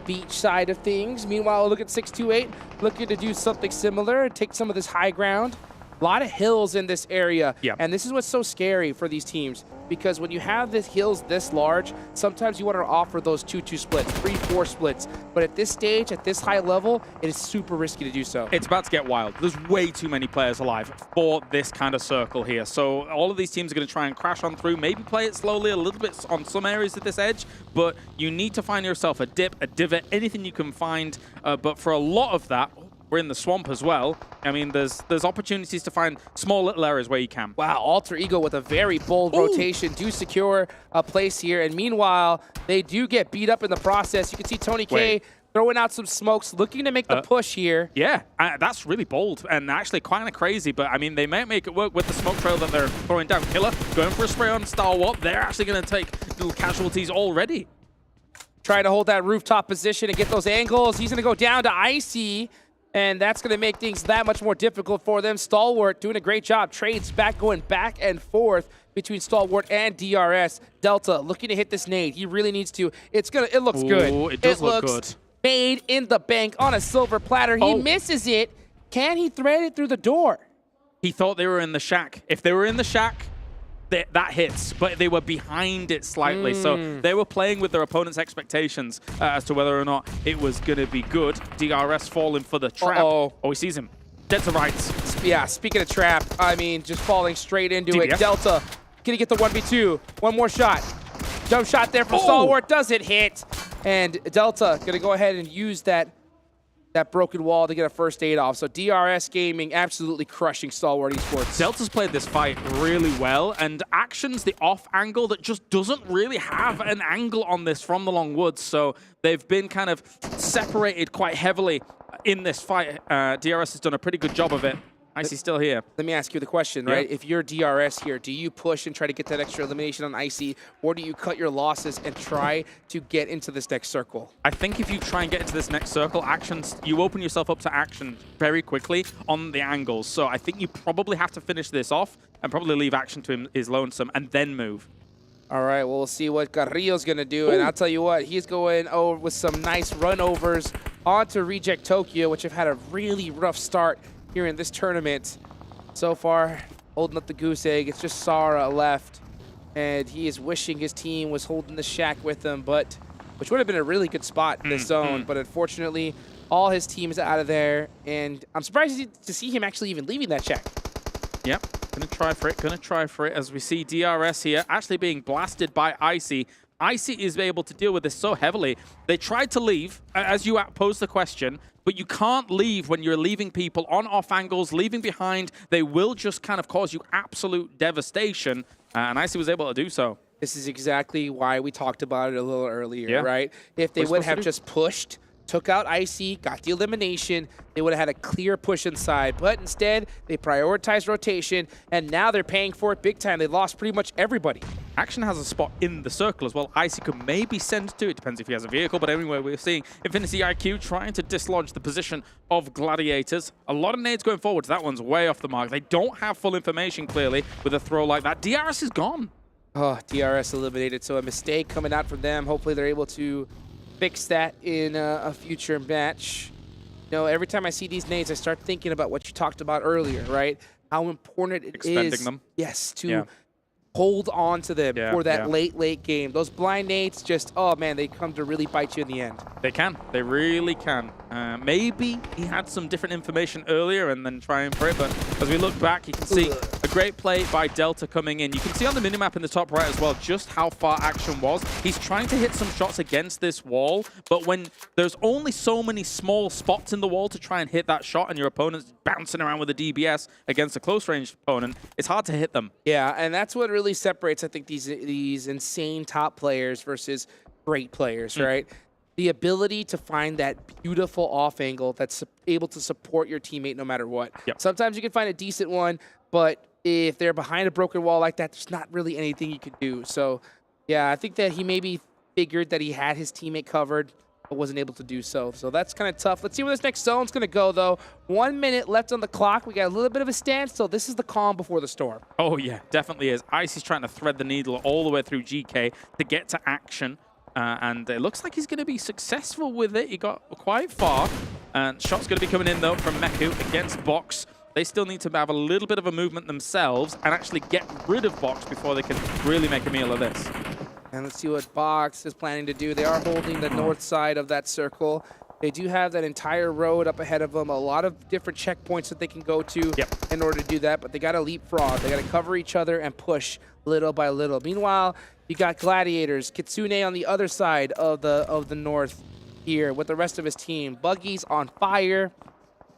beach side of things. Meanwhile, look at 628 looking to do something similar, take some of this high ground. A lot of hills in this area, and this is what's so scary for these teams, because when you have the hills this large, sometimes you want to offer those 2-2 splits, 3-4 splits, but at this stage, at this high level, it is super risky to do so. It's about to get wild. There's way too many players alive for this kind of circle here, so all of these teams are going to try and crash on through, maybe play it slowly a little bit on some areas of this edge, but you need to find yourself a dip, a divot, anything you can find, but for a lot of that, we're in the swamp as well. I mean, there's opportunities to find small little areas where you can. Wow, Alter Ego with a very bold rotation do secure a place here. And meanwhile, they do get beat up in the process. You can see Tony K throwing out some smokes, looking to make the push here. Yeah, that's really bold and actually kind of crazy. But, I mean, they might make it work with the smoke trail that they're throwing down. Killer going for a spray on Star Wars. They're actually going to take little casualties already. Trying to hold that rooftop position and get those angles. He's going to go down to Icy. And that's going to make things that much more difficult for them. Stalwart doing a great job. Trades going back and forth between Stalwart and DRS. Delta looking to hit this nade. He really needs to. It looks good. It does look good. Made in the bank on a silver platter. He misses it. Can he thread it through the door? He thought they were in the shack. If they were in the shack, that hits, but they were behind it slightly. So they were playing with their opponent's expectations as to whether or not it was going to be good. DRS falling for the trap. Oh, he sees him. Dead to rights. Yeah, speaking of trap, I mean, just falling straight into it. Delta gonna get the 1v2. One more shot. Jump shot there from Stalwart. Does it hit? And Delta gonna go ahead and use that broken wall to get a first aid off. So DRS Gaming absolutely crushing Stalwart Esports. Delta's played this fight really well, and Action's the off angle that just doesn't really have an angle on this from the long woods. So they've been kind of separated quite heavily in this fight. DRS has done a pretty good job of it. Icy's still here. Let me ask you the question, right? If you're DRS here, do you push and try to get that extra elimination on Icy, or do you cut your losses and try to get into this next circle? I think if you try and get into this next circle, you open yourself up to Action very quickly on the angles. So I think you probably have to finish this off and probably leave Action to his lonesome and then move. All right, well, we'll see what Carrillo's going to do. And I'll tell you what, he's going over with some nice runovers onto Reject Tokyo, which have had a really rough start here in this tournament. So far, holding up the goose egg. It's just Sara left, and he is wishing his team was holding the shack with him, which would have been a really good spot in this zone. But unfortunately, all his team is out of there, and I'm surprised to see him actually even leaving that shack. Yep, gonna try for it as we see DRS here actually being blasted by Icy. Icy is able to deal with this so heavily. They tried to leave, as you posed the question, but you can't leave when you're leaving people on off angles, leaving behind. They will just kind of cause you absolute devastation, and Icy was able to do so. This is exactly why we talked about it a little earlier, right? If they would have just pushed, took out Icy, got the elimination, they would have had a clear push inside. But instead, they prioritized rotation, and now they're paying for it big time. They lost pretty much everybody. Action has a spot in the circle as well. Icy could maybe send to. It depends if he has a vehicle, but anyway, we're seeing Infinity IQ trying to dislodge the position of Gladiators. A lot of nades going forward. That one's way off the mark. They don't have full information, clearly, with a throw like that. DRS is gone. Oh, DRS eliminated, so a mistake coming out from them. Hopefully they're able to fix that in a future match. You know, every time I see these nades, I start thinking about what you talked about earlier, right? How important it is, them. Yes, to hold on to them for that late game. Those blind nades just, oh man, they come to really bite you in the end. They can. They really can. Maybe he had some different information earlier and then trying for it, but as we look back, you can see a great play by Delta coming in. You can see on the minimap in the top right as well just how far Action was. He's trying to hit some shots against this wall, but when there's only so many small spots in the wall to try and hit that shot and your opponent's bouncing around with a DBS against a close-range opponent, it's hard to hit them. Yeah, and that's what really separates, I think, these insane top players versus great players, right? The ability to find that beautiful off angle that's able to support your teammate no matter what. Sometimes you can find a decent one, but if they're behind a broken wall like that, there's not really anything you can do. So, yeah, I think that he maybe figured that he had his teammate covered, but wasn't able to do so. So that's kind of tough. Let's see where this next zone's going to go, though. 1 minute left on the clock. We got a little bit of a standstill. This is the calm before the storm. Oh, yeah, definitely is. Icy's trying to thread the needle all the way through GK to get to Action. And it looks like he's going to be successful with it. He got quite far. And shot's going to be coming in, though, from Meku against Box. They still need to have a little bit of a movement themselves and actually get rid of Box before they can really make a meal of this. And let's see what Box is planning to do. They are holding the north side of that circle. They do have that entire road up ahead of them. A lot of different checkpoints that they can go to in order to do that. But they got to leapfrog. They got to cover each other and push little by little. Meanwhile, you got Gladiators, Kitsune on the other side of the north here with the rest of his team. Buggy's on fire.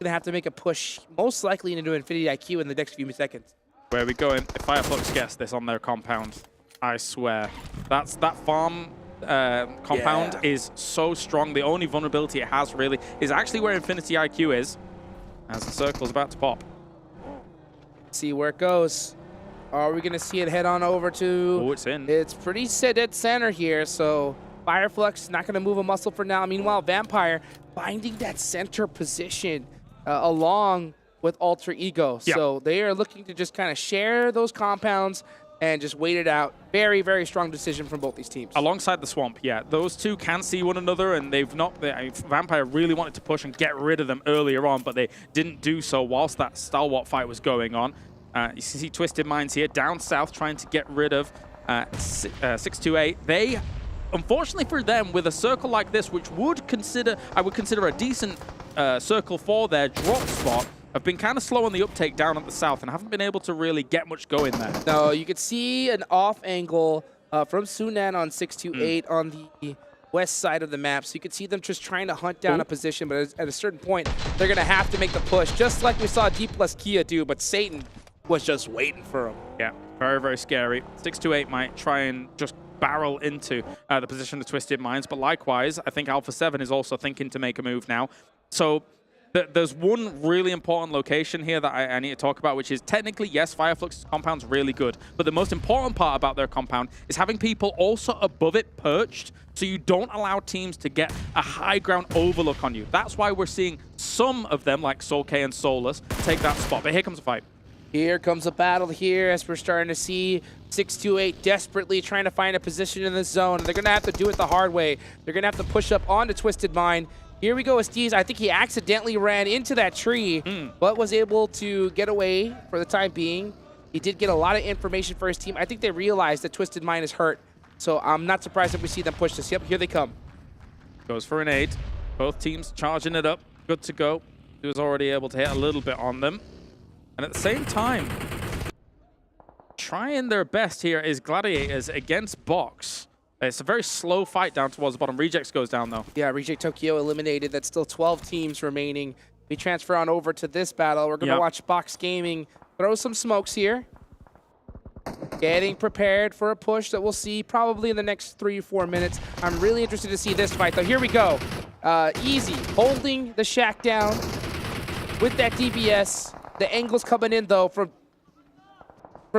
Gonna have to make a push, most likely into Infinity IQ in the next few seconds. Where are we going? If Fireflux gets this on their compound, I swear. That farm compound is so strong. The only vulnerability it has really is actually where Infinity IQ is, as the circle's about to pop. See where it goes. Are we gonna see it head on over to? Oh, it's in. It's pretty dead center here, so Fireflux not gonna move a muscle for now. Meanwhile, Vampire finding that center position along with Alter Ego. So they are looking to just kind of share those compounds and just wait it out. Very, very strong decision from both these teams. Alongside the swamp, those two can see one another, and they've not. Vampire really wanted to push and get rid of them earlier on, but they didn't do so whilst that Stalwart fight was going on. You see Twisted Minds here down south trying to get rid of 628. They, unfortunately for them, with a circle like this, which I would consider a decent circle for their drop spot, have been kind of slow on the uptake down at the south and haven't been able to really get much going there. No, you could see an off angle from Sunan on 628 on the west side of the map. So you could see them just trying to hunt down a position, but at a certain point, they're going to have to make the push, just like we saw Dplus KIA do, but Satan was just waiting for him. Yeah, very, very scary. 628 might try and just barrel into the position of Twisted Minds, but likewise, I think Alpha7 is also thinking to make a move now. So there's one really important location here that I need to talk about, which is technically, yes, Fireflux's compound's really good, but the most important part about their compound is having people also above it perched, so you don't allow teams to get a high ground overlook on you. That's why we're seeing some of them, like Soul K and Solus, take that spot. But here comes a fight. Here comes a battle here as we're starting to see 628 desperately trying to find a position in the zone. They're going to have to do it the hard way. They're going to have to push up onto Twisted Mind. Here we go, Esteez. I think he accidentally ran into that tree, but was able to get away for the time being. He did get a lot of information for his team. I think they realized that Twisted Mind is hurt, so I'm not surprised if we see them push this. Yep, here they come. Goes for an 8. Both teams charging it up. Good to go. He was already able to hit a little bit on them. And at the same time, trying their best here is Gladiators against Box. It's a very slow fight down towards the bottom. Rejects goes down, though. Yeah, Reject Tokyo eliminated. That's still 12 teams remaining. We transfer on over to this battle. We're going to watch Box Gaming throw some smokes here. Getting prepared for a push that we'll see probably in the next 3 or 4 minutes. I'm really interested to see this fight, though. Here we go. Easy, holding the shack down with that DBS. The angle's coming in, though, from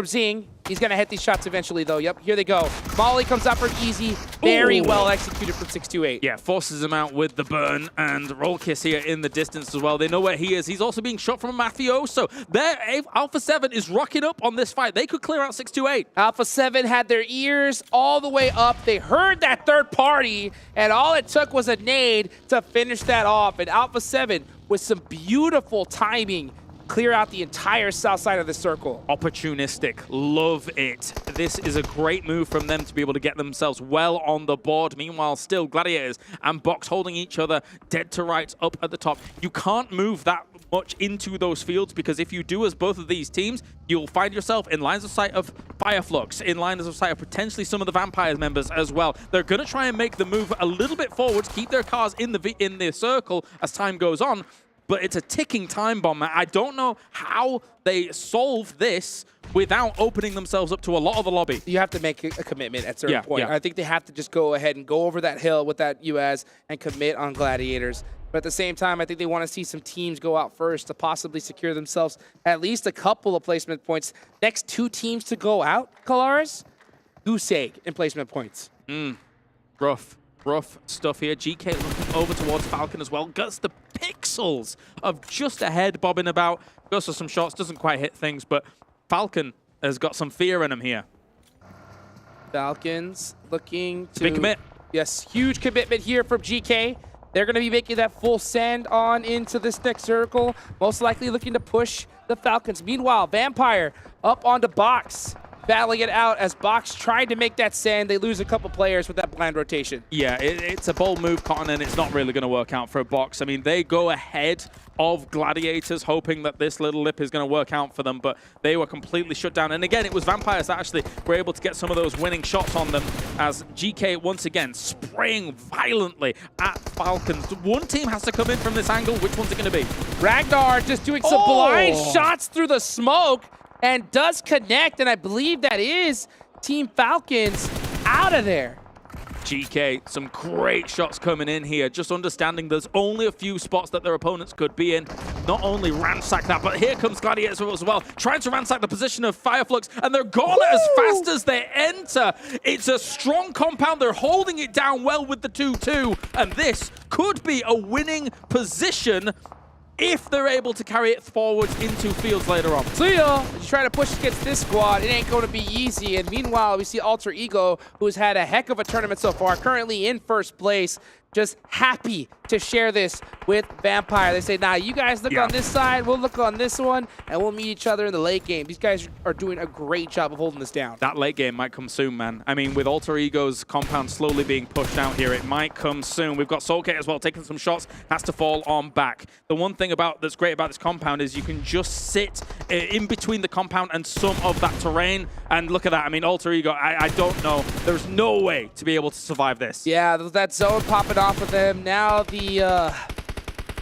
Zing. He's going to hit these shots eventually, though. Yep, here they go. Molly comes up from Easy. Very well executed from 628. Yeah, forces him out with the burn, and Roll Kiss here in the distance as well. They know where he is. He's also being shot from a Mafioso. There, Alpha7 is rocking up on this fight. They could clear out 628. Alpha7 had their ears all the way up. They heard that third party, and all it took was a nade to finish that off. And Alpha7, with some beautiful timing, clear out the entire south side of the circle. Opportunistic. Love it. This is a great move from them to be able to get themselves well on the board. Meanwhile, still Gladiators and Box holding each other dead to rights up at the top. You can't move that much into those fields, because if you do as both of these teams, you'll find yourself in lines of sight of Fireflux, in lines of sight of potentially some of the Vampires members as well. They're going to try and make the move a little bit forwards, keep their cars in the circle as time goes on. But it's a ticking time bomb. I don't know how they solve this without opening themselves up to a lot of the lobby. You have to make a commitment at a certain point. I think they have to just go ahead and go over that hill with that UAS and commit on Gladiators. But at the same time, I think they want to see some teams go out first to possibly secure themselves at least a couple of placement points. Next 2 teams to go out, Kalaris, goose egg in placement points. Rough stuff here. GK looking over towards Falcon as well. Gets the pixels of just ahead bobbing about. Goes for some shots. Doesn't quite hit things, but Falcon has got some fear in him here. Falcons looking to... Big commit. Yes, huge commitment here from GK. They're going to be making that full send on into this next circle. Most likely looking to push the Falcons. Meanwhile, Vampire up onto Box, battling it out as Box tried to make that send. They lose a couple players with that blind rotation. Yeah, it's a bold move, Cotton, and it's not really going to work out for a Box. I mean, they go ahead of Gladiators, hoping that this little lip is going to work out for them, but they were completely shut down. And again, it was Vampires that actually were able to get some of those winning shots on them, as GK once again spraying violently at Falcons. One team has to come in from this angle. Which one's it going to be? Ragnar just doing some blind shots through the smoke, and does connect, and I believe that is Team Falcons out of there. GK, some great shots coming in here, just understanding there's only a few spots that their opponents could be in. Not only ransack that, but here comes Gladiators as well, trying to ransack the position of Fireflux, and they're gone as fast as they enter. It's a strong compound. They're holding it down well with the 2-2, and this could be a winning position if they're able to carry it forwards into fields later on. Cleo is trying to push against this squad. It ain't going to be easy. And meanwhile, we see Alter Ego, who's had a heck of a tournament so far, currently in first place. just happy to share this with Vampire. They say, nah, you guys look on this side, we'll look on this one, and we'll meet each other in the late game. These guys are doing a great job of holding this down. That late game might come soon, man. I mean, with Alter Ego's compound slowly being pushed out here, it might come soon. We've got Soulcate as well, taking some shots, has to fall on back. The one thing that's great about this compound is you can just sit in between the compound and some of that terrain, and look at that. I mean, Alter Ego, I don't know. There's no way to be able to survive this. Yeah, that zone popping off of them. Now the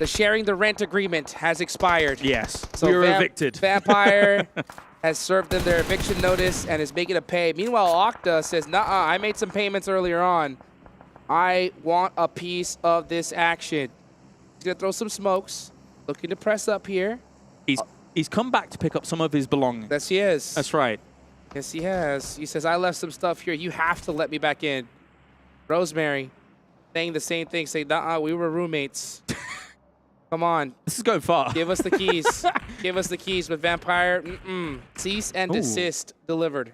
sharing the rent agreement has expired. Yes, so we were evicted. Vampire has served them their eviction notice and is making a pay. Meanwhile, Octa says, nah, I made some payments earlier on. I want a piece of this action. He's gonna throw some smokes, looking to press up here. He's come back to pick up some of his belongings. Yes, he is. That's right. Yes, he has. He says, I left some stuff here. You have to let me back in. Rosemary saying the same thing, saying, nah, we were roommates. Come on. This is going far. Give us the keys. Give us the keys. But Vampire, cease and desist delivered.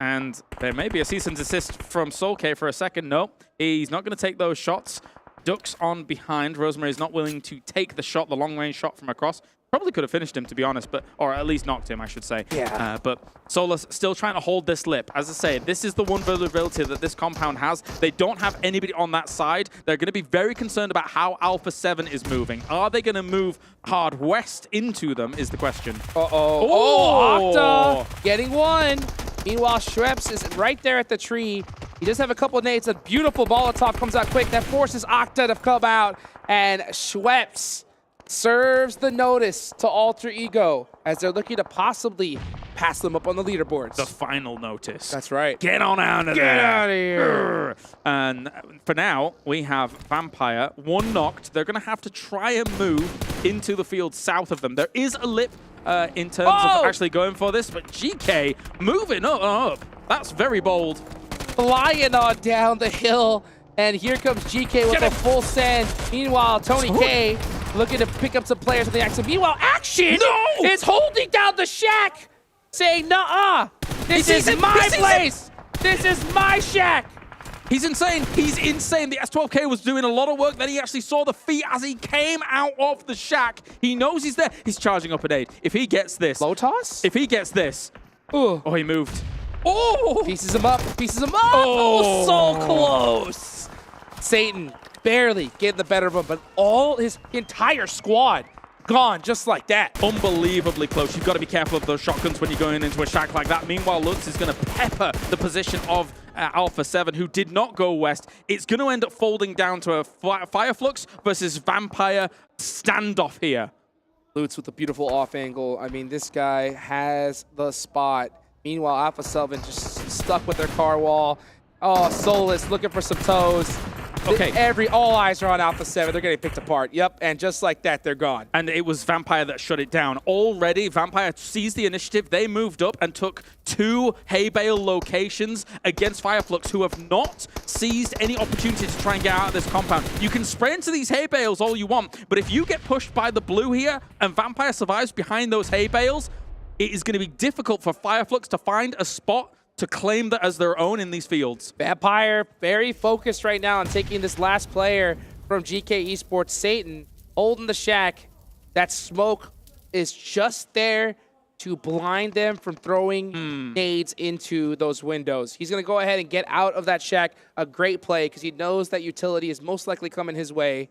And there may be a cease and desist from Soulcate for a second. No, he's not going to take those shots. Ducks on behind. Rosemary's not willing to take the shot, the long-range shot from across. Probably could have finished him, to be honest, or at least knocked him, I should say. Yeah. But Solus still trying to hold this lip. As I say, this is the one vulnerability that this compound has. They don't have anybody on that side. They're going to be very concerned about how Alpha7 is moving. Are they going to move hard west into them is the question. Oh, Octa getting one. Meanwhile, Schweppes is right there at the tree. He does have a couple of nades. A beautiful Molotov comes out quick. That forces Octa to come out. And Schweppes serves the notice to Alter Ego as they're looking to possibly pass them up on the leaderboards. The final notice. That's right. Get on out of there. Get out of here. And for now, we have Vampire, one knocked. They're going to have to try and move into the field south of them. There is a lip in terms of actually going for this, but GK moving up. That's very bold. Flying on down the hill. And here comes GK with a full send. Meanwhile, Tony K looking to pick up some players on the action. Meanwhile, Action is holding down the shack, saying, nuh-uh, this is my place. This is my shack. He's insane. He's insane. The S12K was doing a lot of work. Then he actually saw the feet as he came out of the shack. He knows he's there. He's charging up an aid. If he gets this. Low toss? If he gets this. Oh, he moved. Oh! Pieces him up. Pieces him up. Oh, so close. Satan barely getting the better of him, but all his entire squad gone just like that. Unbelievably close. You've got to be careful of those shotguns when you're going into a shack like that. Meanwhile, Lutz is going to pepper the position of Alpha7, who did not go west. It's going to end up folding down to a Fireflux versus Vampire standoff here. Lutz with a beautiful off angle. I mean, this guy has the spot. Meanwhile, Alpha7 just stuck with their car wall. Oh, Solus looking for some toes. Okay. All eyes are on Alpha7. They're getting picked apart. Yep, and just like that, they're gone. And it was Vampire that shut it down. Already, Vampire seized the initiative. They moved up and took 2 hay bale locations against Fireflux, who have not seized any opportunity to try and get out of this compound. You can spray into these hay bales all you want, but if you get pushed by the blue here and Vampire survives behind those hay bales, it is going to be difficult for Fireflux to find a spot to claim that as their own in these fields. Vampire very focused right now on taking this last player from GK Esports, Satan, holding the shack. That smoke is just there to blind them from throwing nades into those windows. He's going to go ahead and get out of that shack. A great play because he knows that utility is most likely coming his way.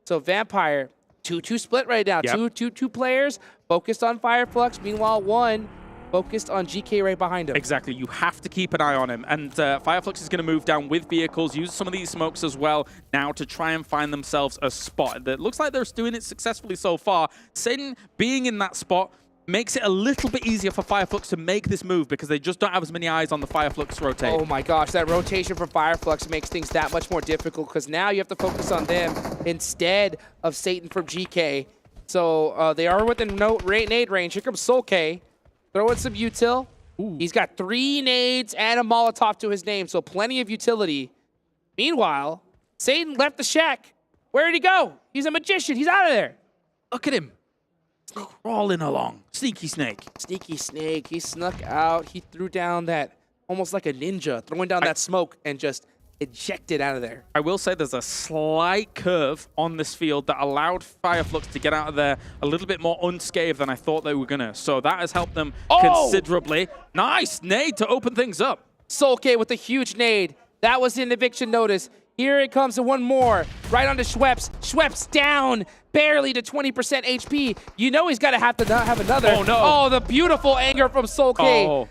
So Vampire, 2-2 split right now. Yep. Two players focused on Fireflux. Meanwhile, one focused on GK right behind him. Exactly. You have to keep an eye on him. And Fireflux is going to move down with vehicles, use some of these smokes as well now to try and find themselves a spot. That looks like they're doing it successfully so far. Satan being in that spot makes it a little bit easier for Fireflux to make this move because they just don't have as many eyes on the Fireflux rotate. Oh my gosh, that rotation from Fireflux makes things that much more difficult because now you have to focus on them instead of Satan from GK. So they are within nade range. Here comes Soulcate. Throwing some util. He's got 3 nades and a Molotov to his name, so plenty of utility. Meanwhile, Satan left the shack. Where did he go? He's a magician. He's out of there. Look at him. Crawling along. Sneaky snake. Sneaky snake. He snuck out. He threw down that, almost like a ninja, throwing down that smoke and just ejected out of there. I will say there's a slight curve on this field that allowed Fireflux to get out of there a little bit more unscathed than I thought they were going to. So that has helped them considerably. Nice nade to open things up. Solke with a huge nade. That was an eviction notice. Here it comes to one more. Right onto Schweppes. Schweppes down. Barely to 20% HP. You know he's got to have another. Oh, no. Oh, the beautiful anger from Solke. Oh.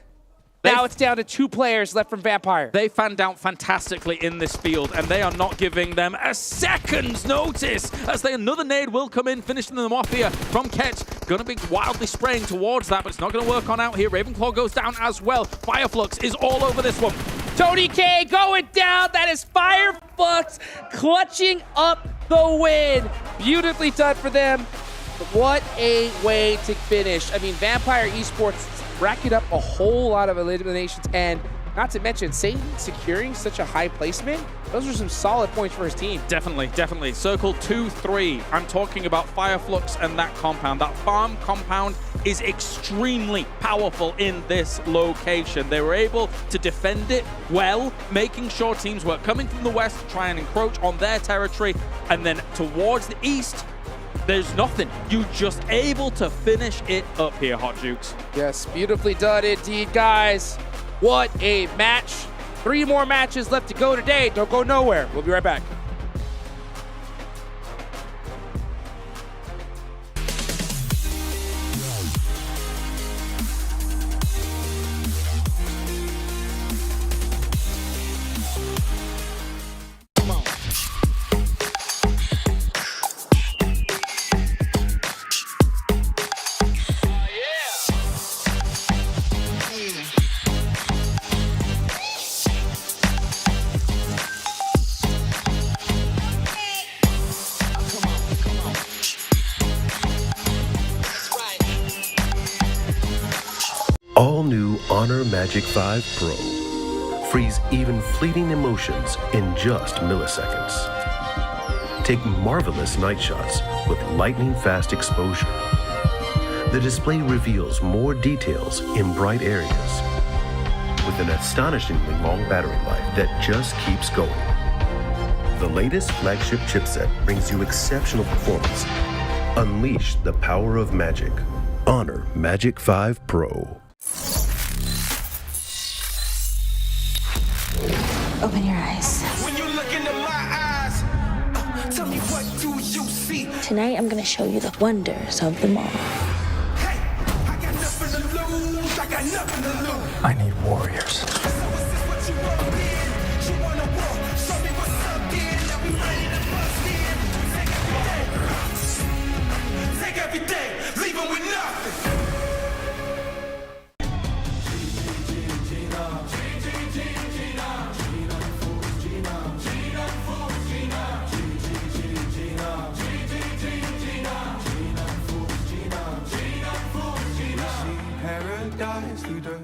Now it's down to 2 players left from Vampire. They fanned out fantastically in this field, and they are not giving them a second's notice as another nade will come in, finishing them off here from Ketch. Going to be wildly spraying towards that, but it's not going to work on out here. Ravenclaw goes down as well. Fireflux is all over this one. Tony K going down. That is Fireflux clutching up the win. Beautifully done for them. What a way to finish. I mean, Vampire Esports racking up a whole lot of eliminations, and not to mention Satan securing such a high placement. Those are some solid points for his team. Definitely, definitely. Circle 2-3. I'm talking about Fireflux and that compound. That farm compound is extremely powerful in this location. They were able to defend it well, making sure teams were coming from the west to try and encroach on their territory, and then towards the east, there's nothing. You just able to finish it up here, Hot Jukes. Yes, beautifully done indeed, guys. What a match. 3 more matches left to go today. Don't go nowhere. We'll be right back. All new Honor Magic 5 Pro. Freeze even fleeting emotions in just milliseconds. Take marvelous night shots with lightning-fast exposure. The display reveals more details in bright areas with an astonishingly long battery life that just keeps going. The latest flagship chipset brings you exceptional performance. Unleash the power of magic. Honor Magic 5 Pro. Open your eyes. When you look into my eyes, tell me what do you see? Tonight I'm gonna show you the wonders of the mall. I got nothing to lose. I got nothing to lose. I need warriors. So is this what you want to be? You wanna walk? Show me what's up, then. Now we ready to bust in. Take everything. Leave them with nothing. Paradise through dirt.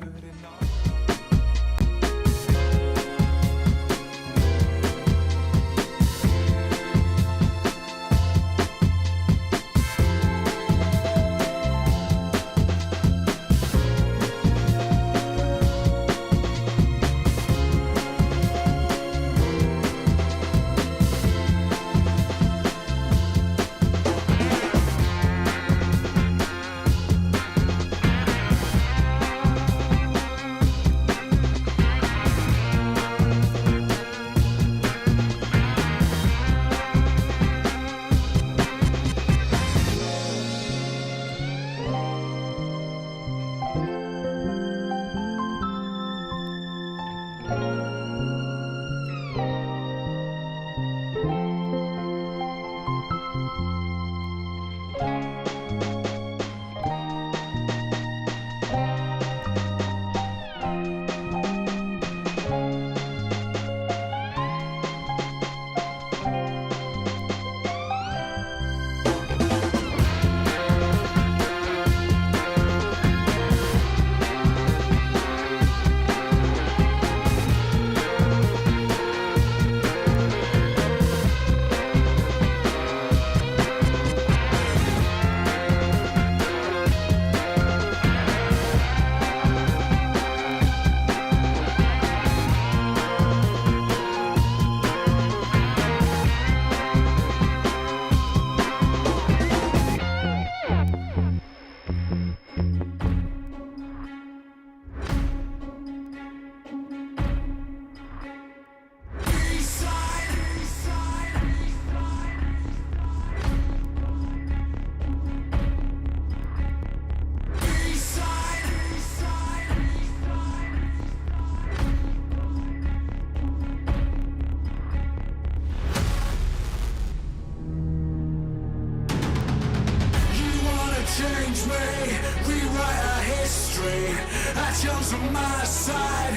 my side,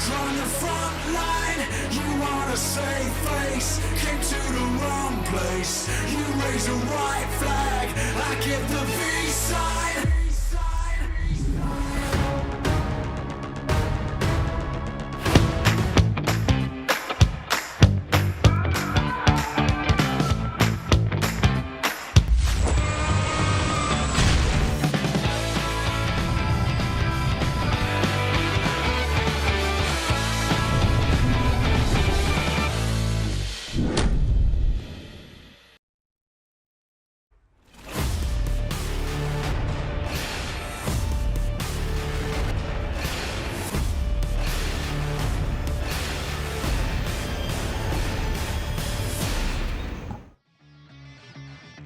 drawing the front line. You want to save face, came to the wrong place. You raise a white flag, I give the V sign.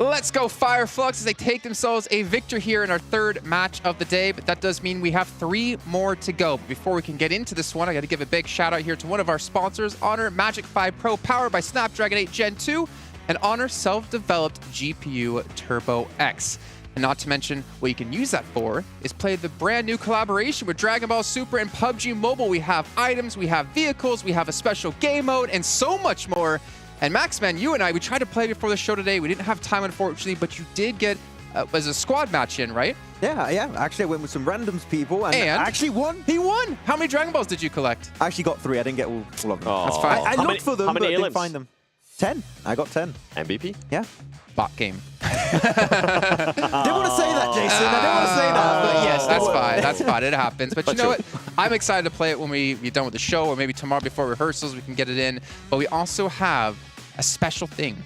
Let's go Fire Flux as they take themselves a victory here in our third match of the day, but that does mean we have 3 more to go. But before we can get into this one, I got to give a big shout out here to one of our sponsors, Honor Magic 5 Pro, powered by Snapdragon 8 Gen 2 and Honor self-developed GPU Turbo X. And not to mention, what you can use that for is play the brand new collaboration with Dragon Ball Super and PUBG Mobile. We have items, we have vehicles, we have a special game mode, and so much more. And Maxman, you and I, we tried to play before the show today. We didn't have time, unfortunately, but you did get as a squad match in, right? Yeah. Actually, I went with some randoms people and I actually won. He won. How many Dragon Balls did you collect? I actually got 3. I didn't get all of them. Oh. That's fine. I looked for them, but didn't find them. 10. I got 10. MVP? Yeah. Bot game. Didn't want to say that, Jason. I didn't want to say that. But yes, that's fine. That's fine. It happens. But you know what? I'm excited to play it when we're done with the show, or maybe tomorrow before rehearsals we can get it in. But we also have a special thing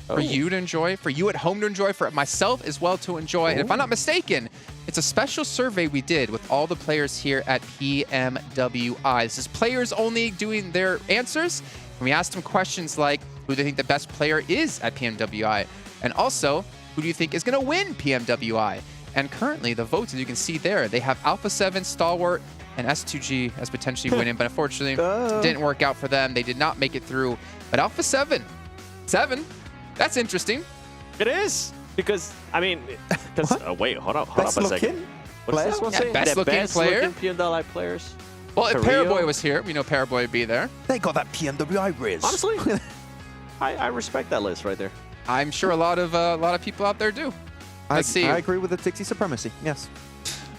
for you to enjoy, for you at home to enjoy, for myself as well to enjoy. And if I'm not mistaken, it's a special survey we did with all the players here at PMWI. This is players only doing their answers. And we asked them questions like, who do they think the best player is at PMWI? And also, who do you think is going to win PMWI? And currently, the votes, as you can see there, they have Alpha7, Stalwart, and S2G as potentially winning, but unfortunately, didn't work out for them. They did not make it through. But Alpha7, that's interesting. It is, because, I mean, wait, hold up a second. What's this one say? Best looking player? PMWI players? Well, if Paraboy was here, we know Paraboy would be there. They got that PMWI riz. Honestly, I respect that list right there. I'm sure a lot of people out there do. Let's see. I agree with the Tixie supremacy. Yes.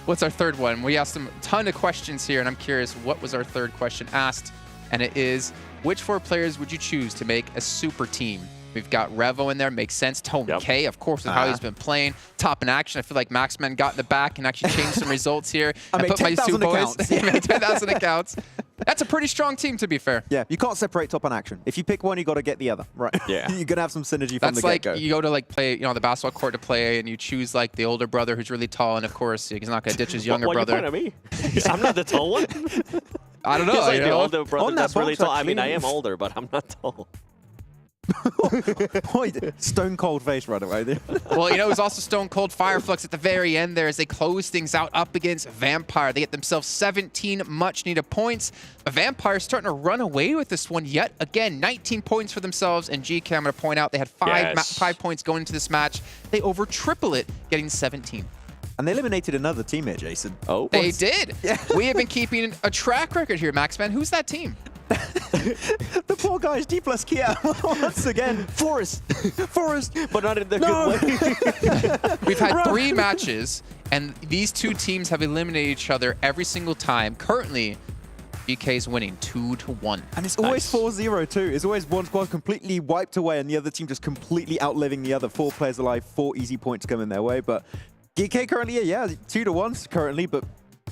What's our third one? We asked them a ton of questions here, and I'm curious, what was our third question asked? And it is, which 4 players would you choose to make a super team? We've got Revo in there, makes sense. Tony K, of course, with how he's been playing. Top in action. I feel like Maxman got in the back and actually changed some results here. I made 10,000 accounts. I made 10,000 accounts. That's a pretty strong team, to be fair. Yeah, you can't separate top and action. If you pick one, you got to get the other. Right. Yeah. You're going to have some synergy from the get-go. That's like you go to like play, on the basketball court to play, and you choose like the older brother who's really tall, and of course, he's not going to ditch his younger brother. What are you pointing at me? I'm not the tall one. I don't know. He's like the older On brother that that's really box, tall. I mean, I actually. am older, but I'm not tall. Stone cold face right away. Well, it was also Stone Cold Fire Flux at the very end there as they close things out up against Vampire. They get themselves 17 much-needed points. But Vampire starting to run away with this one yet again. 19 points for themselves, and GK, I'm going to point out, they had 5 points going into this match. They over triple it, getting 17. And they eliminated another team here, Jason. Oh, they did. Yeah. We have been keeping a track record here, Maxman. Who's that team? The poor guys, Dplus KIA, once again. Forest, but not in the good way. We've had 3 matches, and these 2 teams have eliminated each other every single time. Currently, GK's winning 2-1. And it's always 4-0 too. It's always one squad completely wiped away, and the other team just completely outliving the other. 4 players alive, 4 easy points coming their way. But GK currently, 2-1 currently, but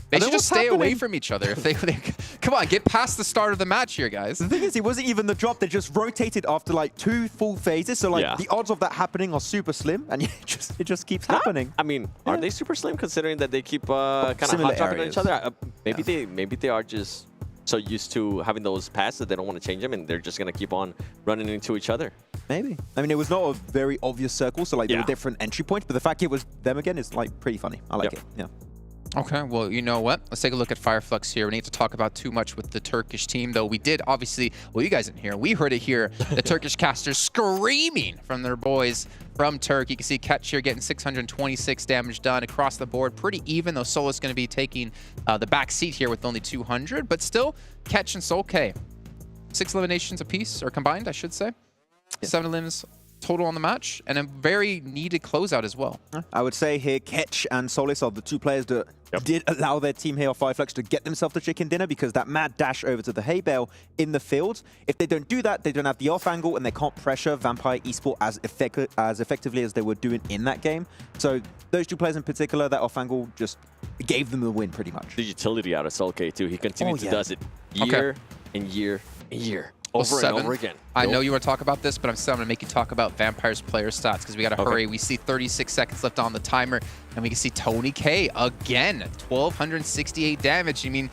they should just stay away from each other. If they come on, get past the start of the match here, guys. The thing is, it wasn't even the drop. They just rotated after like 2 full phases. So like the odds of that happening are super slim, and it just keeps happening. I mean, are they super slim considering that they keep kind of hot dropping on each other? Maybe they are just so used to having those paths that they don't want to change them, and they're just gonna keep on running into each other. Maybe. I mean, it was not a very obvious circle, so like there were different entry points, but the fact it was them again is like pretty funny. I like it. Yeah. Okay, well, you know what? Let's take a look at Flux here. We need to talk about too much with the Turkish team, though. We did, obviously, well, you guys didn't hear. We heard it here. The Turkish casters screaming from their boys from Turkey. You can see Ketch here getting 626 damage done across the board. Pretty even, though Solo's going to be taking the back seat here with only 200. But still, Ketch and Solke, 6 eliminations apiece, or combined, I should say. 7 elims total on the match, and a very needed closeout as well. I would say here, Ketch and Solis are the 2 players that did allow their team here, Flux, to get themselves the chicken dinner, because that mad dash over to the hay bale in the field, if they don't do that, they don't have the off angle, and they can't pressure Vampire Esports as effectively as they were doing in that game. So those 2 players in particular, that off angle just gave them the win pretty much. The utility out of Solke too. He continues to does it year and year and year. Over and over again. I know you want to talk about this, but I'm still going to make you talk about Vampire's player stats because we got to hurry. We see 36 seconds left on the timer, and we can see Tony K again, 1,268 damage. I mean,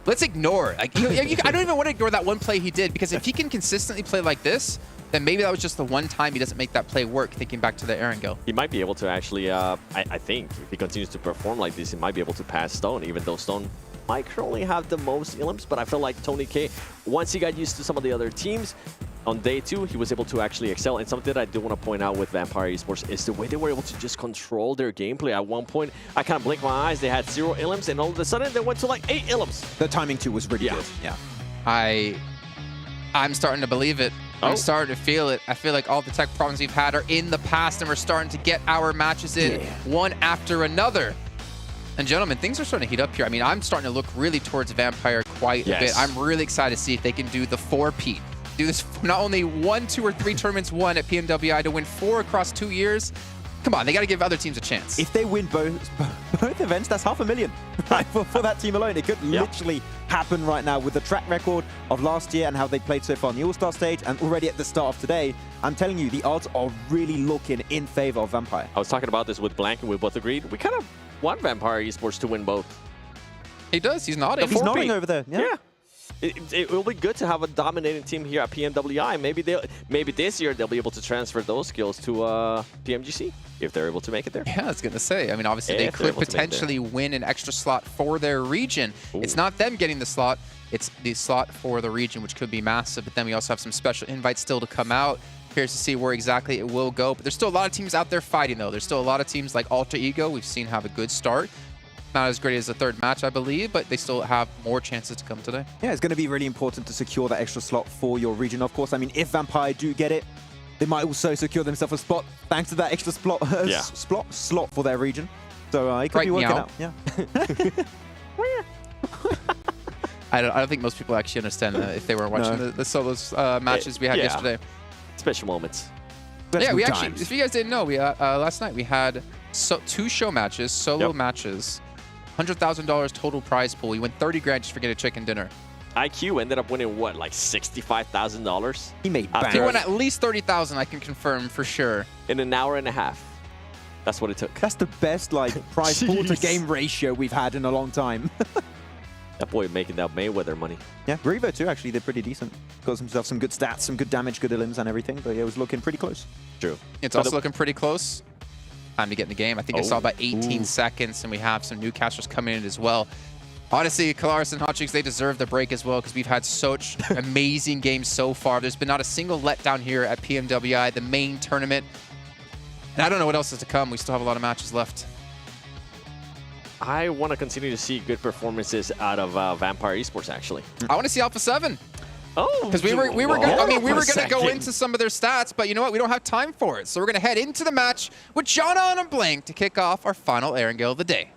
let's ignore. Like, I don't even want to ignore that one play he did, because if he can consistently play like this, then maybe that was just the one time he doesn't make that play work, thinking back to the Erangel. He might be able to actually, I think, if he continues to perform like this, he might be able to pass Stone, even though Stone might currently have the most elims, but I feel like Tony K, once he got used to some of the other teams, on day 2, he was able to actually excel. And something that I do want to point out with Vampire Esports is the way they were able to just control their gameplay. At one point, I kind of blinked my eyes, they had 0 elims, and all of a sudden, they went to like 8 elims. The timing too was really good. Yeah. I'm starting to believe it. I'm starting to feel it. I feel like all the tech problems we've had are in the past, and we're starting to get our matches in one after another. And gentlemen, things are starting to heat up here. I mean, I'm starting to look really towards Vampire quite a bit. I'm really excited to see if they can do the 4-peat. Do this not only 1, 2, or 3 tournaments won at PMWI, to win 4 across 2 years. Come on, they got to give other teams a chance. If they win both events, that's $500,000 for that team alone. It could literally happen right now with the track record of last year and how they played so far on the All-Star stage, and already at the start of today. I'm telling you, the odds are really looking in favor of Vampire. I was talking about this with Blank, and we both agreed. We kind of want Vampire Esports to win both. He does. He's nodding. He's nodding over there. Yeah. It will be good to have a dominating team here at PMWI. Maybe this year they'll be able to transfer those skills to PMGC if they're able to make it there. Yeah, I was going to say. I mean, obviously they could potentially win an extra slot for their region. Ooh. It's not them getting the slot. It's the slot for the region, which could be massive. But then we also have some special invites still to come out. Curious to see where exactly it will go. But there's still a lot of teams out there fighting, though. There's still a lot of teams like Alter Ego we've seen have a good start. Not as great as the 3rd match, I believe, but they still have more chances to come today. Yeah, it's going to be really important to secure that extra slot for your region, of course. I mean, if Vampire do get it, they might also secure themselves a spot thanks to that extra slot for their region. So it could be working out. Yeah. I don't think most people actually understand that if they were watching the solos matches we had yesterday. Special moments. Yeah, we actually, if you guys didn't know, we last night we had 2 show matches, solo matches, $100,000 total prize pool. You win 30 grand just for getting a chicken dinner. IQ ended up winning what, like $65,000? He made bank. He won at least 30,000, I can confirm for sure. In an hour and a half. That's what it took. That's the best prize pool to game ratio we've had in a long time. That boy making that Mayweather money. Yeah, Revo too, actually, they're pretty decent. Got himself some good stats, some good damage, good elims and everything, but yeah, it was looking pretty close. True. It's also looking pretty close. Time to get in the game. I think I saw about 18 seconds, and we have some new casters coming in as well. Honestly, Kalaris and Hotchicks, they deserve the break as well, because we've had such amazing games so far. There's been not a single letdown here at PMWI, the main tournament. And I don't know what else is to come. We still have a lot of matches left. I want to continue to see good performances out of Vampire Esports, actually. I want to see Alpha7. Oh, because we were gonna go into some of their stats, but you know what? We don't have time for it. So we're gonna head into the match with Jana and Blank to kick off our final Erangel of the day.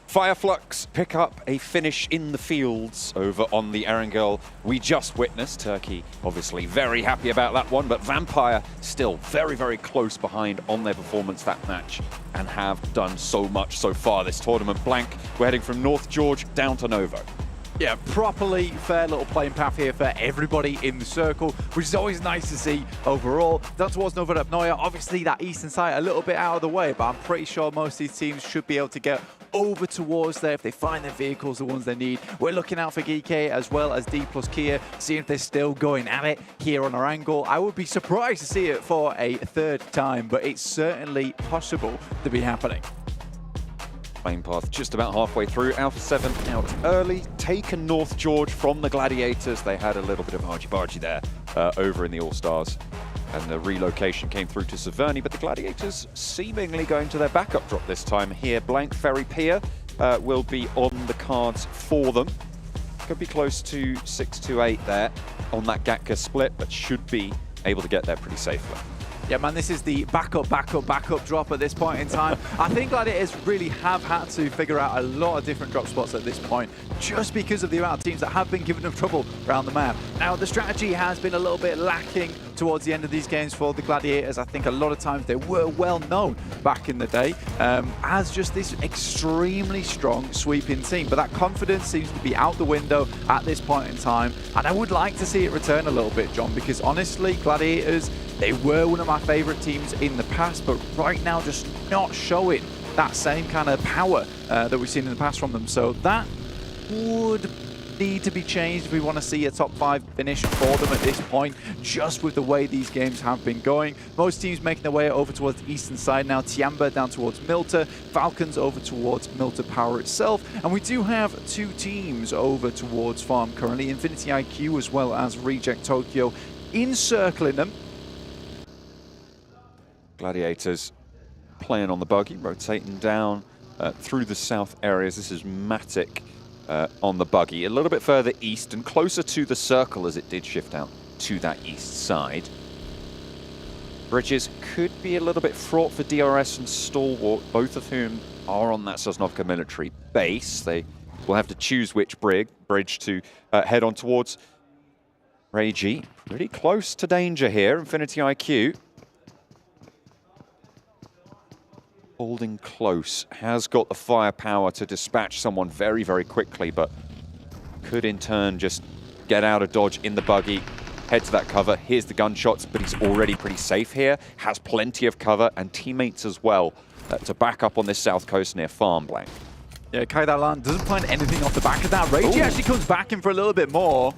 Flux pick up a finish in the fields over on the Erangel we just witnessed. Turkey obviously very happy about that one, but Vampire still very, very close behind on their performance that match and have done so much so far this tournament. Blank, we're heading from North George down to Novo. Yeah, properly fair little playing path here for everybody in the circle, which is always nice to see overall. Down towards Novodobnoye, obviously that eastern side a little bit out of the way, but I'm pretty sure most of these teams should be able to get over towards there if they find their vehicles, the ones they need. We're looking out for GK as well as Dplus KIA, seeing if they're still going at it here on our angle. I would be surprised to see it for a third time, but it's certainly possible to be happening. Main path just about halfway through. Alpha7 out early, taken North George from the Gladiators. They had a little bit of argy-bargy there over in the All-Stars. And the relocation came through to Severny, but the Gladiators seemingly going to their backup drop this time here. Blank Ferry Pier will be on the cards for them. Could be close to 6-8 there on that Gatka split, but should be able to get there pretty safely. Yeah, man, this is the backup drop at this point in time. I think Gladiators really have had to figure out a lot of different drop spots at this point, just because of the amount of teams that have been giving them trouble around the map. Now, the strategy has been a little bit lacking towards the end of these games for the Gladiators. I think a lot of times they were well known back in the day as just this extremely strong sweeping team, but that confidence seems to be out the window at this point in time, and I would like to see it return a little bit, John, because honestly, Gladiators, they were one of my favorite teams in the past, but right now just not showing that same kind of power that we've seen in the past from them. So that would need to be changed if we want to see a top 5 finish for them at this point, just with the way these games have been going. Most teams making their way over towards the eastern side now. Tiamba down towards Milta, Falcons over towards Milta Power itself, and we do have 2 teams over towards Farm currently, Infinity IQ as well as Reject Tokyo encircling them. Gladiators playing on the buggy, rotating down through the south areas. This is Matic on the buggy, a little bit further east and closer to the circle as it did shift out to that east side. Bridges could be a little bit fraught for DRS and Stalwart, both of whom are on that Sosnovka military base. They will have to choose which bridge to head on towards. Reiji, pretty close to danger here, Infinity IQ. Holding close, has got the firepower to dispatch someone very, very quickly, but could in turn just get out of dodge in the buggy, head to that cover. Here's the gunshots, but he's already pretty safe here, has plenty of cover and teammates as well to back up on this south coast near Farm Blank. Yeah, Kaidalan doesn't find anything off the back of that. Reiji actually comes back in for a little bit more.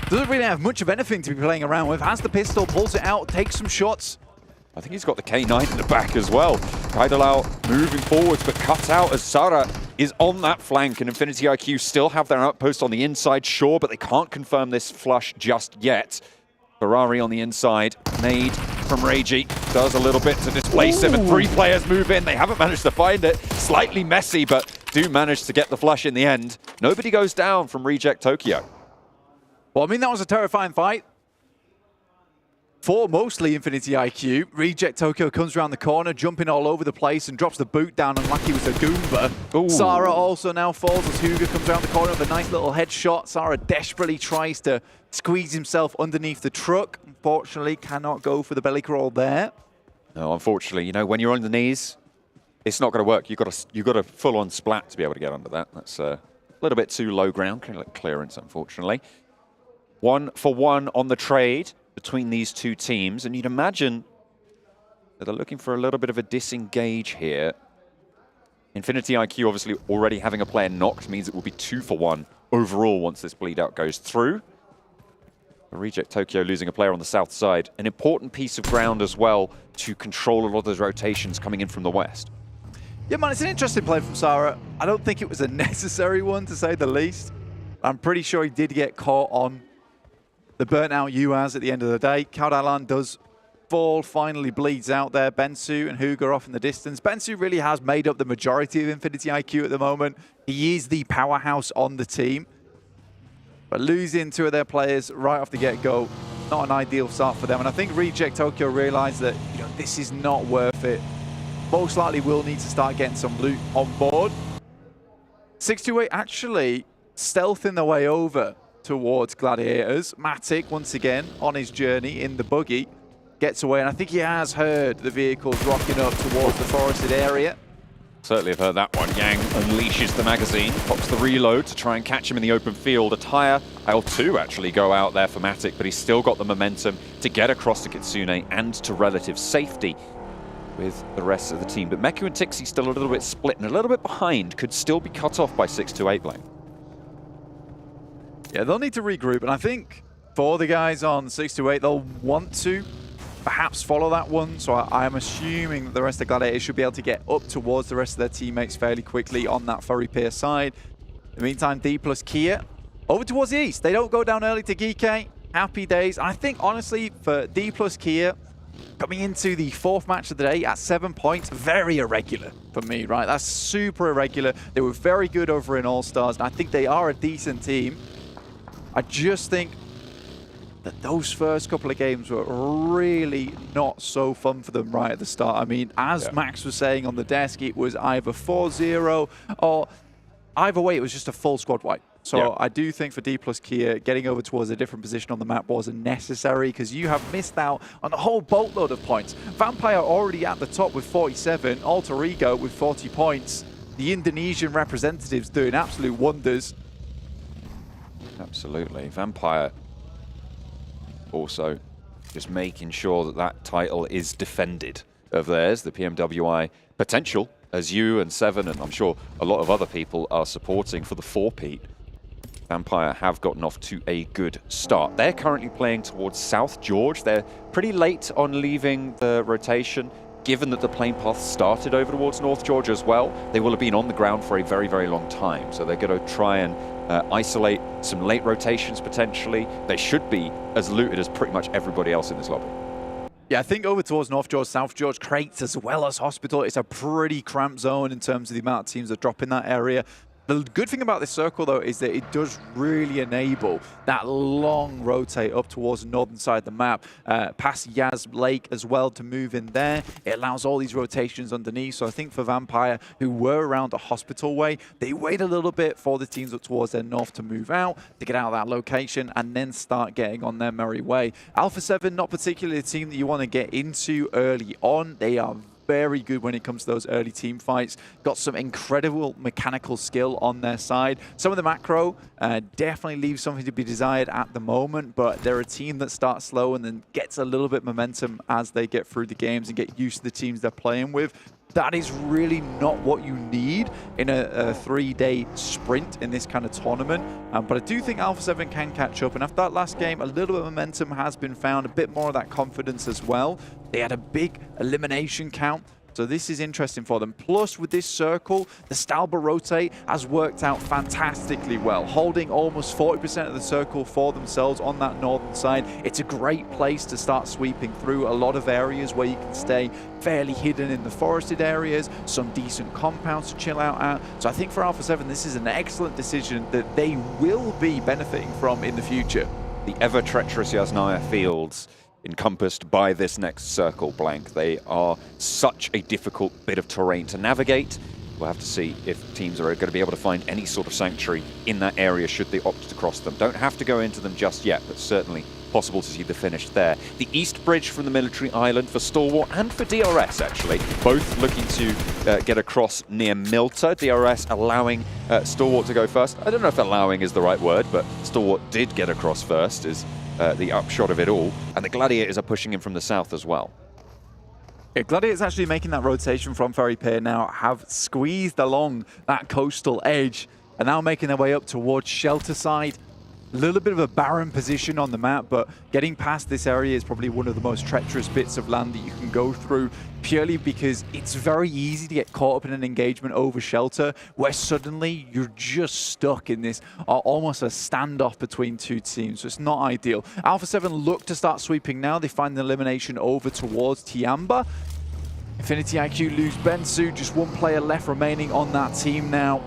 Doesn't really have much of anything to be playing around with. Has the pistol, pulls it out, takes some shots. I think he's got the K9 in the back as well. Kaidalau moving forwards, but cut out as Sara is on that flank, and Infinity IQ still have their outpost on the inside, sure, but they can't confirm this flush just yet. Ferrari on the inside, nade from Reiji, does a little bit to displace him, and 3 players move in. They haven't managed to find it. Slightly messy, but do manage to get the flush in the end. Nobody goes down from Reject Tokyo. Well, I mean, that was a terrifying fight for mostly Infinity IQ. Reject Tokyo comes around the corner, jumping all over the place and drops the boot down and like he was a Goomba. Sara also now falls as Hugo comes around the corner with a nice little headshot. Sara desperately tries to squeeze himself underneath the truck. Unfortunately, cannot go for the belly crawl there. No, unfortunately, you know, when you're on the knees, it's not going to work. You've got a full-on splat to be able to get under that. That's a little bit too low ground clearance, unfortunately. 1 for 1 on the trade between these 2 teams, and you'd imagine that they're looking for a little bit of a disengage here. Infinity IQ obviously already having a player knocked means it will be 2 for 1 overall once this bleed out goes through. Reject Tokyo losing a player on the south side, an important piece of ground as well to control a lot of those rotations coming in from the west. Yeah, man, it's an interesting play from Sara. I don't think it was a necessary one, to say the least. I'm pretty sure he did get caught on the burnt out UAZ at the end of the day. Kaudalan does fall, finally bleeds out there. Bensu and Hugo are off in the distance. Bensu really has made up the majority of Infinity IQ at the moment. He is the powerhouse on the team. But losing 2 of their players right off the get-go, not an ideal start for them. And I think Reject Tokyo realized that, you know, this is not worth it. Most likely will need to start getting some loot on board. 628 actually stealthing their way over towards Gladiators. Matic, once again, on his journey in the buggy, gets away, and I think he has heard the vehicles rocking up towards the forested area. Certainly have heard that one. Yang unleashes the magazine, pops the reload to try and catch him in the open field. A tire, L2 actually go out there for Matic, but he's still got the momentum to get across to Kitsune and to relative safety with the rest of the team. But Meku and Tixi still a little bit split and a little bit behind, could still be cut off by 628 lane. Yeah, they'll need to regroup, and I think for the guys on 628, they'll want to perhaps follow that one, so I'm assuming that the rest of Gladiators should be able to get up towards the rest of their teammates fairly quickly on that Furry Pier side. In the meantime, Dplus KIA over towards the east. They don't go down early to Geeke. Happy days. I think, honestly, for Dplus KIA, coming into the 4th match of the day at 7 points, very irregular for me, right? That's super irregular. They were very good over in All-Stars, and I think they are a decent team. I just think that those first couple of games were really not so fun for them right at the start. I mean, as Max was saying on the desk, it was either 4-0 or either way, it was just a full squad wipe. So I do think for Dplus KIA, getting over towards a different position on the map wasn't necessary because you have missed out on a whole boatload of points. Vampire already at the top with 47, Alter Ego with 40 points. The Indonesian representatives doing absolute wonders. Absolutely. Vampire also just making sure that that title is defended of theirs, the PMWI potential, as you and Seven, and I'm sure a lot of other people are supporting for the 4-peat. Vampire have gotten off to a good start. They're currently playing towards South George. They're pretty late on leaving the rotation. Given that the plane path started over towards North George as well, they will have been on the ground for a very, very long time. So they're going to try and isolate some late rotations potentially. They should be as looted as pretty much everybody else in this lobby. Yeah, I think over towards North George, South George, Crates as well as Hospital, it's a pretty cramped zone in terms of the amount of teams that drop in that area. The good thing about this circle, though, is that it does really enable that long rotate up towards the northern side of the map, past Yaz Lake as well to move in there. It allows all these rotations underneath. So I think for Vampire, who were around the Hospital way, they wait a little bit for the teams up towards their north to move out, to get out of that location, and then start getting on their merry way. Alpha7, not particularly a team that you want to get into early on. They are very good when it comes to those early team fights. Got some incredible mechanical skill on their side. Some of the macro definitely leaves something to be desired at the moment, but they're a team that starts slow and then gets a little bit momentum as they get through the games and get used to the teams they're playing with. That is really not what you need in a 3-day sprint in this kind of tournament. But I do think Alpha7 can catch up. And after that last game, a little bit of momentum has been found, a bit more of that confidence as well. They had a big elimination count. So this is interesting for them. Plus, with this circle, the Stalber rotate has worked out fantastically well, holding almost 40% of the circle for themselves on that northern side. It's a great place to start sweeping through a lot of areas where you can stay fairly hidden in the forested areas, some decent compounds to chill out at. So I think for Alpha7, this is an excellent decision that they will be benefiting from in the future. The ever-treacherous Yasnaya Fields encompassed by this next circle blank. They are such a difficult bit of terrain to navigate. We'll have to see if teams are going to be able to find any sort of sanctuary in that area should they opt to cross them. Don't have to go into them just yet, but certainly possible to see the finish there. The East Bridge from the military island for Stalwart and for DRS, actually, both looking to get across near Milta. DRS allowing Stalwart to go first. I don't know if allowing is the right word, but Stalwart did get across first, is the upshot of it all. And the Gladiators are pushing him from the south as well. Yeah, Gladiators actually making that rotation from Ferry Pier now, have squeezed along that coastal edge and now making their way up towards Shelter Side. A little bit of a barren position on the map, but getting past this area is probably one of the most treacherous bits of land that you can go through, purely because it's very easy to get caught up in an engagement over Shelter, where suddenly you're just stuck in this almost a standoff between two teams, so it's not ideal. Alpha7 look to start sweeping now. They find the elimination over towards Tiamba. Infinity IQ lose Bensu, just one player left remaining on that team now.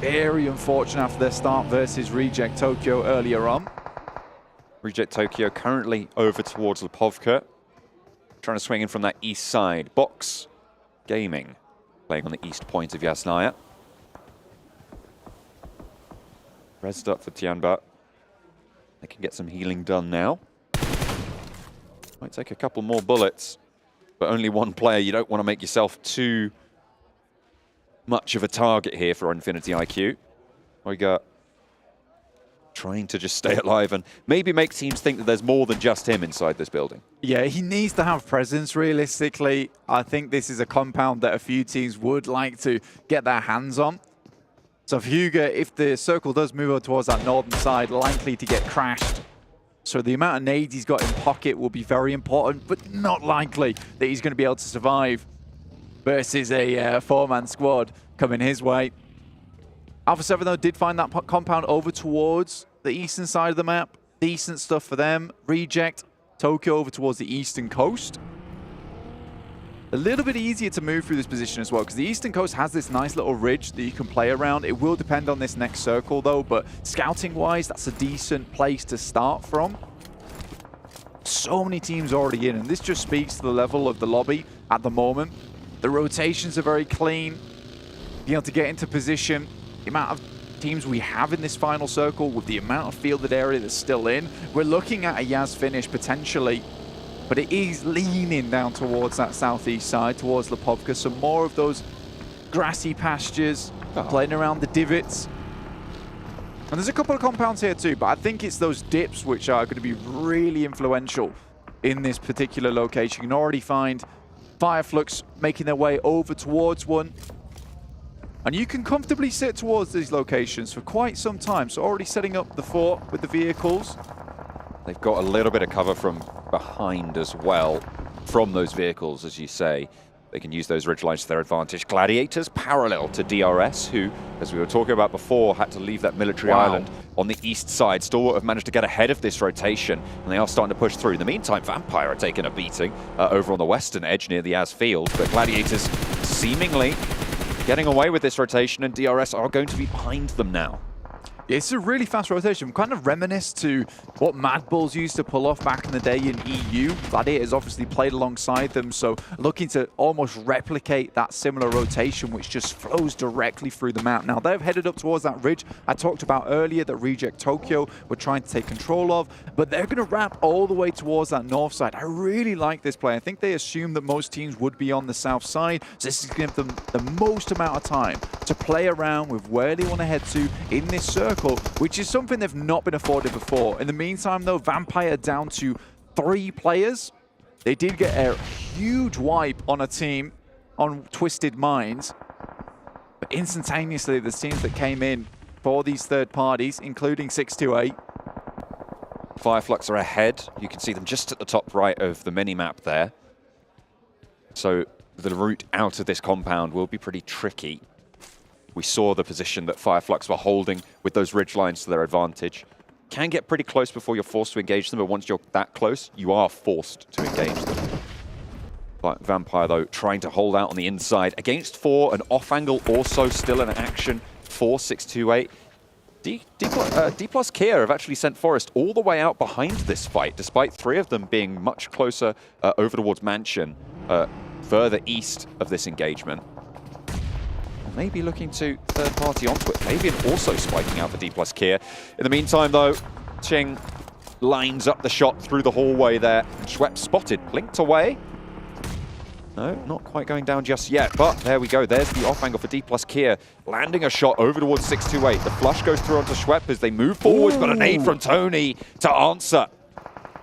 Very unfortunate after their start versus Reject Tokyo earlier on. Reject Tokyo currently over towards Lipovka, trying to swing in from that east side. Box Gaming playing on the east point of Yasnaya. Resed up for Tianba. They can get some healing done now. Might take a couple more bullets, but only one player. You don't want to make yourself too much of a target here for Infinity IQ. We got trying to just stay alive and maybe make teams think that there's more than just him inside this building. Yeah, he needs to have presence, realistically. I think this is a compound that a few teams would like to get their hands on. So Hugo, if the circle does move over towards that northern side, likely to get crashed. So the amount of nades he's got in pocket will be very important, but not likely that he's going to be able to survive versus a four-man squad coming his way. Alpha7, though, did find that compound over towards the eastern side of the map. Decent stuff for them. Reject Tokyo over towards the eastern coast. A little bit easier to move through this position as well, because the eastern coast has this nice little ridge that you can play around. It will depend on this next circle, though, but scouting-wise, that's a decent place to start from. So many teams already in, and this just speaks to the level of the lobby at the moment. The rotations are very clean. Being able to get into position. The amount of teams we have in this final circle with the amount of fielded area that's still in, we're looking at a Yaz finish potentially, but it is leaning down towards that southeast side, towards Lipovka. So more of those grassy pastures, playing around the divots. And there's a couple of compounds here too, but I think it's those dips which are going to be really influential in this particular location. You can already find Fireflux making their way over towards one. And you can comfortably sit towards these locations for quite some time. So already setting up the fort with the vehicles. They've got a little bit of cover from behind as well, from those vehicles, as you say. They can use those ridge lines to their advantage. Gladiators parallel to DRS, who, as we were talking about before, had to leave that military island on the east side. Stalwart have managed to get ahead of this rotation, and they are starting to push through. In the meantime, Vampire are taking a beating over on the western edge near the Az field, but Gladiators seemingly getting away with this rotation, and DRS are going to be behind them now. Yeah, it's a really fast rotation. Kind of reminisce to what Mad Bulls used to pull off back in the day in EU. Gladiators obviously played alongside them, so looking to almost replicate that similar rotation, which just flows directly through the map. Now, they've headed up towards that ridge I talked about earlier that Reject Tokyo were trying to take control of, but they're going to wrap all the way towards that north side. I really like this play. I think they assumed that most teams would be on the south side, so this is going to give them the most amount of time to play around with where they want to head to in this circle, which is something they've not been afforded before. In the meantime, though, Vampire down to 3 players. They did get a huge wipe on a team on Twisted Minds, but instantaneously, the teams that came in for these third parties, including 628. Fireflux are ahead. You can see them just at the top right of the mini-map there. So the route out of this compound will be pretty tricky. We saw the position that Fireflux were holding with those ridge lines to their advantage. Can get pretty close before you're forced to engage them, but once you're that close, you are forced to engage them. But Vampire, though, trying to hold out on the inside. Against 4, an off angle also still in action for 628. Dplus KIA have actually sent Forest all the way out behind this fight, despite 3 of them being much closer over towards Mansion, further east of this engagement. Maybe looking to third party onto it. Fabian also spiking out for Dplus KIA. In the meantime, though, Ching lines up the shot through the hallway there. Schwepp spotted, blinked away. No, not quite going down just yet, but there we go. There's the off angle for Dplus KIA, landing a shot over towards 628. The flush goes through onto Schwepp as they move forwards, but a nade from Tony to answer.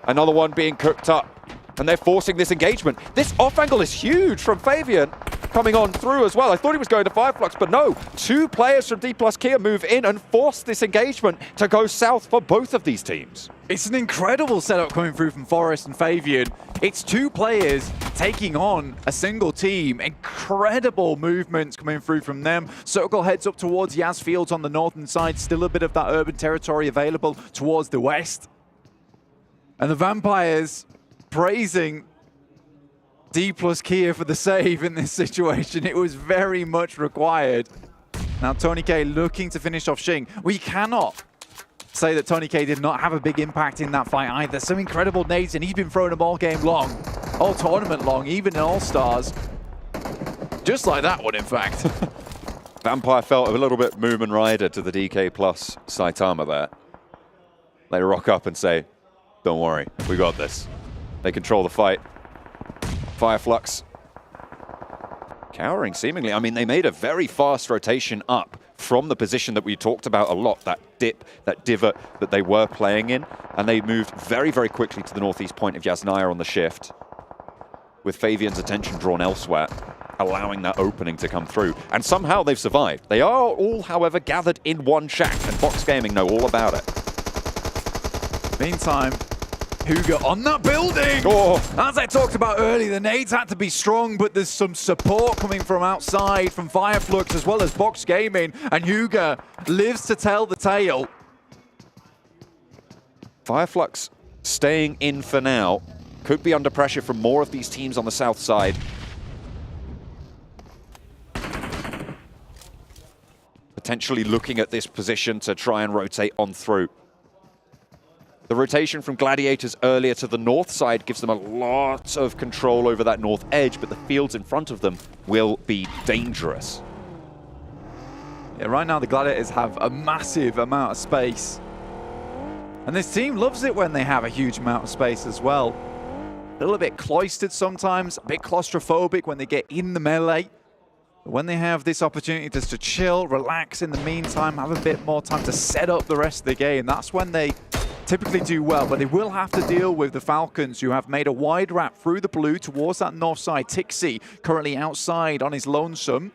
Another one being cooked up, and they're forcing this engagement. This off angle is huge from Fabian, coming on through as well. I thought he was going to Fireflux, but no. 2 players from Dplus KIA move in and force this engagement to go south for both of these teams. It's an incredible setup coming through from Forest and Fabian. It's 2 players taking on a single team. Incredible movements coming through from them. Circle heads up towards Yaz Fields on the northern side. Still a bit of that urban territory available towards the west. And the Vampires praising Dplus KIA for the save in this situation. It was very much required. Now Tony K looking to finish off Xing. We cannot say that Tony K did not have a big impact in that fight either. Some incredible nades, and he's been throwing them all game long, all tournament long, even in All-Stars. Just like that one, in fact. Vampire felt a little bit Moomin Rider to the DK plus Saitama there. They rock up and say, don't worry, we got this. They control the fight. Fireflux Cowering, seemingly. I mean, they made a very fast rotation up from the position that we talked about a lot, that dip, that divot that they were playing in, and they moved very, very quickly to the northeast point of Yasnaya on the shift, with Fabian's attention drawn elsewhere, allowing that opening to come through. And somehow they've survived. They are all, however, gathered in one shack, and Box Gaming know all about it. Meantime, Huga on that building! Oh. As I talked about earlier, the nades had to be strong, but there's some support coming from outside, from Fireflux as well as Box Gaming, and Huga lives to tell the tale. Fireflux staying in for now. Could be under pressure from more of these teams on the south side. Potentially looking at this position to try and rotate on through. The rotation from Gladiators earlier to the north side gives them a lot of control over that north edge, but the fields in front of them will be dangerous. Yeah, right now the Gladiators have a massive amount of space. And this team loves it when they have a huge amount of space as well. A little bit cloistered sometimes, a bit claustrophobic when they get in the melee. But when they have this opportunity just to chill, relax in the meantime, have a bit more time to set up the rest of the game, that's when they typically do well. But they will have to deal with the Falcons, who have made a wide wrap through the blue towards that north side. Tixi currently outside on his lonesome.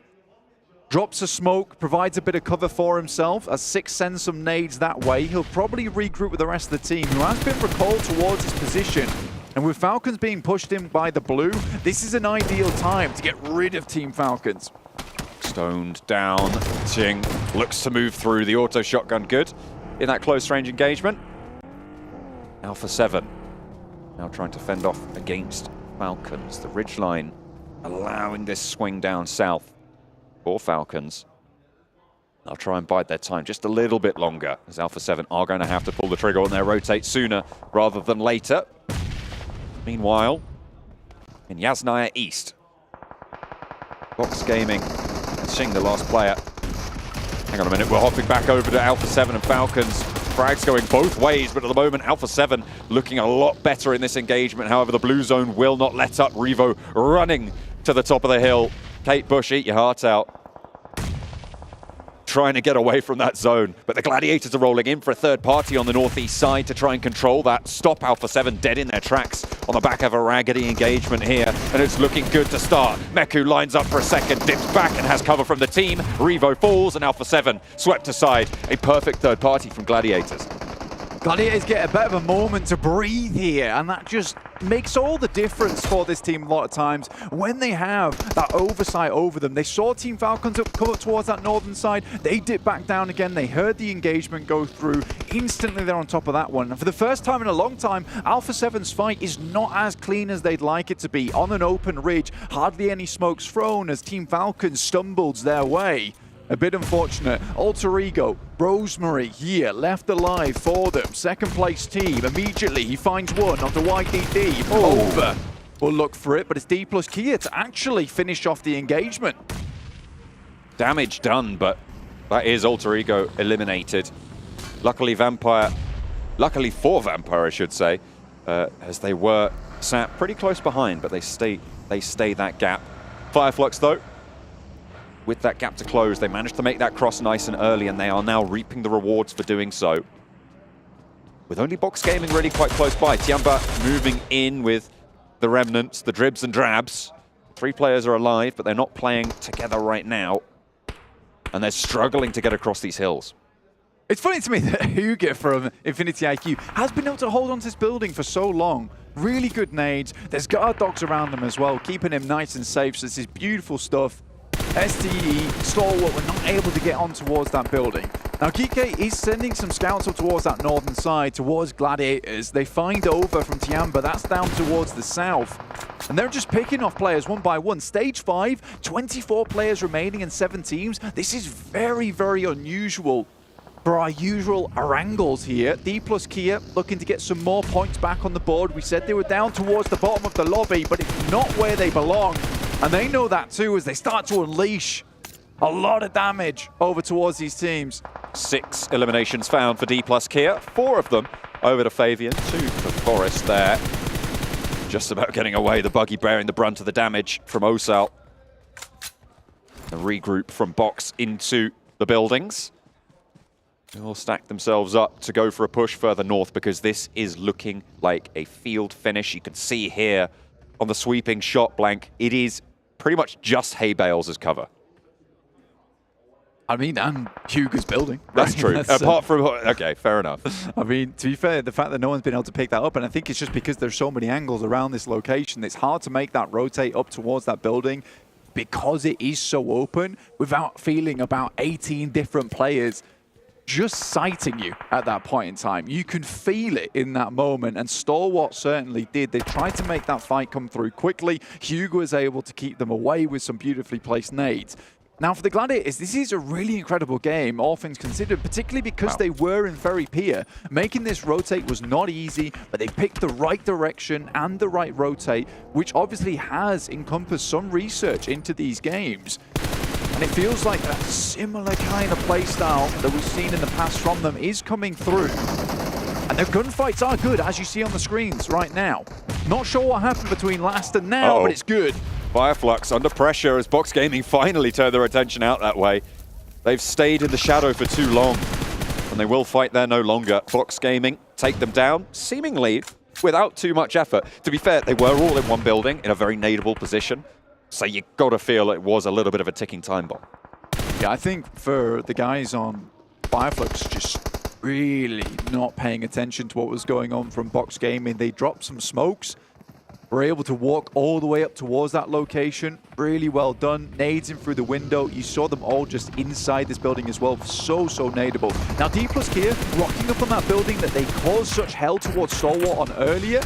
Drops a smoke, provides a bit of cover for himself as Six sends some nades that way. He'll probably regroup with the rest of the team, who has been recalled towards his position. And with Falcons being pushed in by the blue, this is an ideal time to get rid of Team Falcons. Stoned down. Ching looks to move through the auto shotgun. Good in that close range engagement. Alpha7 now trying to fend off against Falcons. The ridgeline allowing this swing down south for Falcons. They'll try and bide their time just a little bit longer, as Alpha7 are going to have to pull the trigger on their rotate sooner rather than later. Meanwhile, in Yasnaya East, Box Gaming and Xing, the last player. Hang on a minute, we're hopping back over to Alpha7 and Falcons. Frags going both ways, but at the moment, Alpha7 looking a lot better in this engagement. However, the blue zone will not let up. Revo running to the top of the hill. Kate Bush, eat your heart out. Trying to get away from that zone, but the Gladiators are rolling in for a third party on the northeast side to try and control that. Stop Alpha7 dead in their tracks on the back of a raggedy engagement here, and it's looking good to start. Meku lines up for a second, dips back and has cover from the team. Revo falls and Alpha7 swept aside. A perfect third party from Gladiators. Gladiators get a bit of a moment to breathe here, and that just makes all the difference for this team a lot of times. When they have that oversight over them, they saw Team Falcons come up towards that northern side, they dip back down again, they heard the engagement go through, instantly they're on top of that one. And for the first time in a long time, Alpha7's fight is not as clean as they'd like it to be. On an open ridge, hardly any smokes thrown as Team Falcons stumbles their way. A bit unfortunate. Alter Ego, Rosemary here, left alive for them. Second place team. Immediately he finds one onto YDD. Over. We'll look for it, but it's Dplus KIA to actually finish off the engagement. Damage done, but that is Alter Ego eliminated. Luckily for Vampire, I should say, as they were sat pretty close behind, but they stay that gap. Fireflux, though, with that gap to close, they managed to make that cross nice and early, and they are now reaping the rewards for doing so. With only Box Gaming really quite close by, Tiamba moving in with the remnants, the dribs and drabs. 3 players are alive, but they're not playing together right now, and they're struggling to get across these hills. It's funny to me that Huga from Infinity IQ has been able to hold on to this building for so long. Really good nades. There's guard dogs around them as well, keeping him nice and safe. So this is beautiful stuff. STE, Stalwart were not able to get on towards that building. Now Kike is sending some scouts up towards that northern side, towards Gladiators. They find over from Tiamba, that's down towards the south. And they're just picking off players one by one. Stage 5, 24 players remaining in 7 teams. This is very, very unusual for our usual Arangles here. Dplus KIA looking to get some more points back on the board. We said they were down towards the bottom of the lobby, but it's not where they belong. And they know that too as they start to unleash a lot of damage over towards these teams. 6 eliminations found for Dplus KIA, 4 of them over to Fabian, 2 for Forest there. Just about getting away, the buggy bearing the brunt of the damage from Osal. The regroup from Box into the buildings. They'll stack themselves up to go for a push further north because this is looking like a field finish. You can see here on the sweeping shot blank, it is pretty much just hay bales as cover. I mean, and Hugo's building. That's true. Apart from, okay, fair enough. I mean, to be fair, the fact that no one's been able to pick that up, and I think it's just because there's so many angles around this location, it's hard to make that rotate up towards that building because it is so open without feeling about 18 different players just sighting you at that point in time. You can feel it in that moment, and Stalwart certainly did. They tried to make that fight come through quickly. Hugo was able to keep them away with some beautifully placed nades. Now, for the Gladiators, this is a really incredible game, all things considered, particularly because they were in very peer. Making this rotate was not easy, but they picked the right direction and the right rotate, which obviously has encompassed some research into these games. And it feels like a similar kind of playstyle that we've seen in the past from them is coming through. And their gunfights are good, as you see on the screens right now. Not sure what happened between last and now, but it's good. Fireflux under pressure as Box Gaming finally turned their attention out that way. They've stayed in the shadow for too long, and they will fight there no longer. Box Gaming take them down, seemingly without too much effort. To be fair, they were all in one building in a very nadeable position, so you got to feel it was a little bit of a ticking time bomb. Yeah, I think for the guys on Fireflux, just really not paying attention to what was going on from Box Gaming. They dropped some smokes, were able to walk all the way up towards that location. Really well done. Nades in through the window. You saw them all just inside this building as well. So nadeable. Now, Dplus KIA rocking up on that building that they caused such hell towards Stalwart on earlier.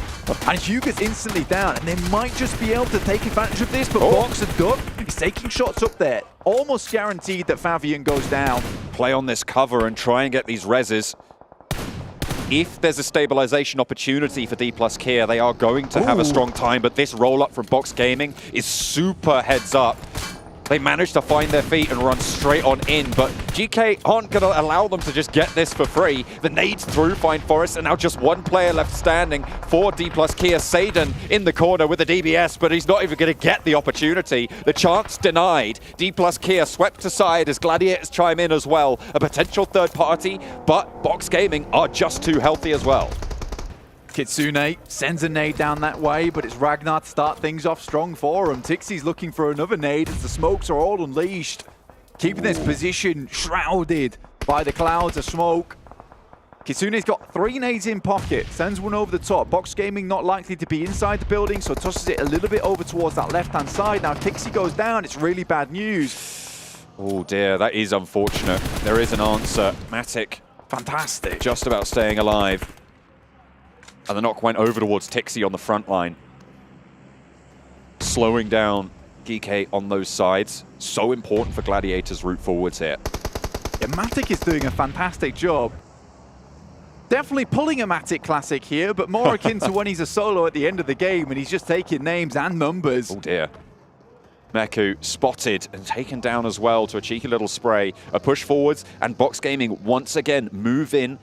And Hugo's instantly down, and they might just be able to take advantage of this, but Box and Duck, he's taking shots up there. Almost guaranteed that Fabian goes down. Play on this cover and try and get these reses. If there's a stabilization opportunity for Dplus KIA, they are going to have a strong time, but this roll-up from Box Gaming is super heads up. They managed to find their feet and run straight on in, but GK aren't going to allow them to just get this for free. The nades through Find Forest, and now just one player left standing for Dplus KIA. Saden in the corner with the DBS, but he's not even going to get the opportunity. The chance denied. Dplus KIA swept aside as Gladiators chime in as well. A potential third party, but Box Gaming are just too healthy as well. Kitsune sends a nade down that way, but it's Ragnar to start things off strong for him. Tixie's looking for another nade as the smokes are all unleashed. Keeping this position shrouded by the clouds of smoke. Kitsune's got 3 nades in pocket, sends one over the top. Box Gaming not likely to be inside the building, so tosses it a little bit over towards that left-hand side. Now Tixie goes down, it's really bad news. Oh dear, that is unfortunate. There is an answer. Matic, fantastic. Just about staying alive. And the knock went over towards Tixie on the front line. Slowing down GK on those sides. So important for Gladiators' route forwards here. Yeah, Matic is doing a fantastic job. Definitely pulling a Matic classic here, but more akin to when he's a solo at the end of the game and he's just taking names and numbers. Oh dear. Meku spotted and taken down as well to a cheeky little spray. A push forwards, and Box Gaming once again move in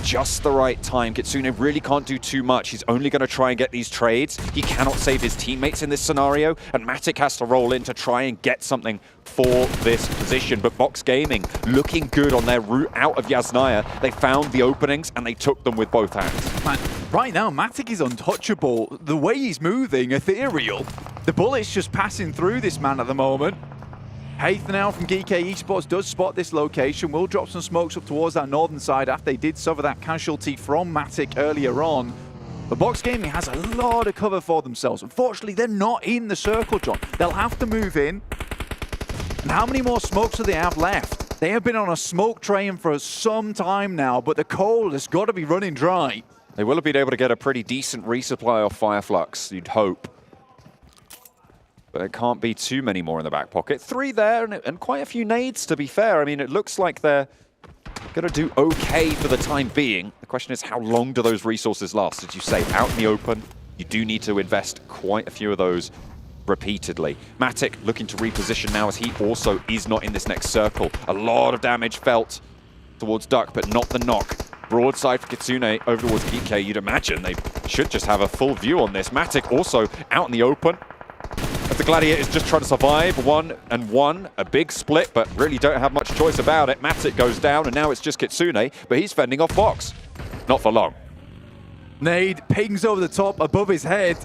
just the right time. Kitsune really can't do too much. He's only going to try and get these trades. He cannot save his teammates in this scenario, and Matic has to roll in to try and get something for this position. But Box Gaming looking good on their route out of Yasnaya. They found the openings and they took them with both hands. Man, right now, Matic is untouchable. The way he's moving, ethereal. The bullet's just passing through this man at the moment. Haith now from PMWI Esports does spot this location, will drop some smokes up towards that northern side after they did suffer that casualty from Matic earlier on. But Box Gaming has a lot of cover for themselves. Unfortunately, they're not in the circle, John. They'll have to move in. And how many more smokes do they have left? They have been on a smoke train for some time now, but the coal has got to be running dry. They will have been able to get a pretty decent resupply off Fireflux, you'd hope. But it can't be too many more in the back pocket. 3 there and quite a few nades, to be fair. I mean, it looks like they're going to do okay for the time being. The question is, how long do those resources last? As you say, out in the open, you do need to invest quite a few of those repeatedly. Matic looking to reposition now as he also is not in this next circle. A lot of damage felt towards Duck, but not the knock. Broadside for Kitsune over towards GK. You'd imagine they should just have a full view on this. Matic also out in the open. As the Gladiators just try to survive 1-1, a big split, but really don't have much choice about it. Matic goes down, and now it's just Kitsune, but he's fending off Box. Not for long. Nade pings over the top above his head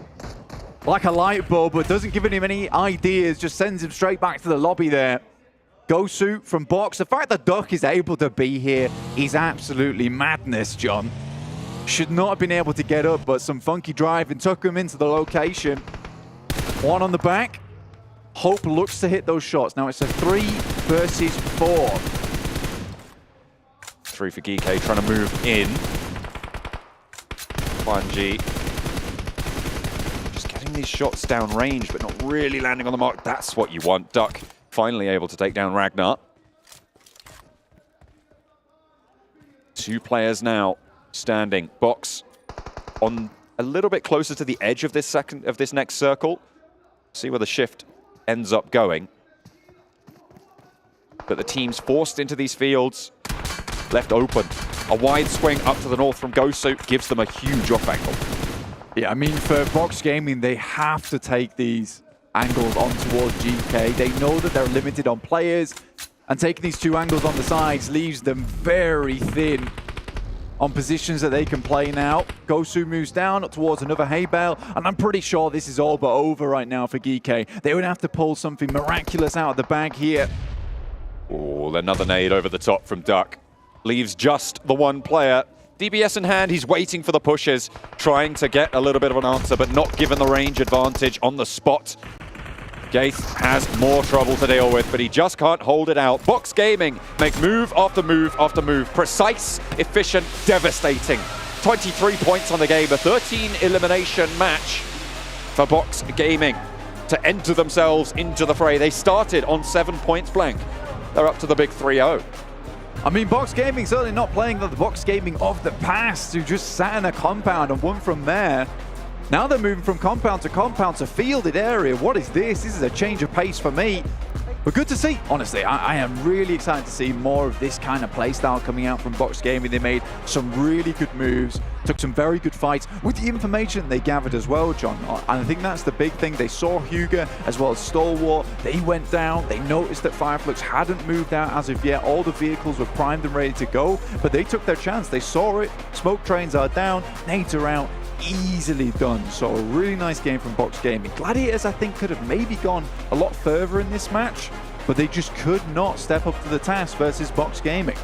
like a light bulb, but doesn't give him any ideas, just sends him straight back to the lobby there. Gosu from Box. The fact that Duck is able to be here is absolutely madness, John. Should not have been able to get up, but some funky driving took him into the location. One on the back. Hope looks to hit those shots. Now it's a 3 versus 4. 3 for GK trying to move in. G just getting these shots down range, but not really landing on the mark. That's what you want. Duck finally able to take down Ragnar. 2 players now standing. Box on a little bit closer to the edge of this next circle. See where the shift ends up going. But the team's forced into these fields, left open. A wide swing up to the north from Gosu gives them a huge off angle. Yeah, I mean, for Box Gaming, they have to take these angles on towards GK. They know that they're limited on players, and taking these 2 angles on the sides leaves them very thin on positions that they can play now. Gosu moves down towards another hay bale, and I'm pretty sure this is all but over right now for GK. They would have to pull something miraculous out of the bag here. Oh, another nade over the top from Duck. Leaves just the 1 player. DBS in hand, he's waiting for the pushes, trying to get a little bit of an answer, but not given the range advantage on the spot. Gaith has more trouble to deal with, but he just can't hold it out. Box Gaming make move after move after move. Precise, efficient, devastating. 23 points on the game, a 13 elimination match for Box Gaming to enter themselves into the fray. They started on 7 points blank. They're up to the big 3-0. I mean, Box Gaming certainly not playing the Box Gaming of the past, who just sat in a compound and won from there. Now they're moving from compound to fielded area. What is this? This is a change of pace for me. But good to see, honestly. I am really excited to see more of this kind of playstyle coming out from Box Gaming. They made some really good moves, took some very good fights with the information they gathered as well, John. And I think that's the big thing. They saw Hugo as well as Stalwart. They went down. They noticed that Fireflux hadn't moved out as of yet. All the vehicles were primed and ready to go, but they took their chance. They saw it. Smoke trains are down. Nades are out. Easily done. So a really nice game from Box Gaming. Gladiators, I think, could have maybe gone a lot further in this match, but they just could not step up to the task versus Box Gaming.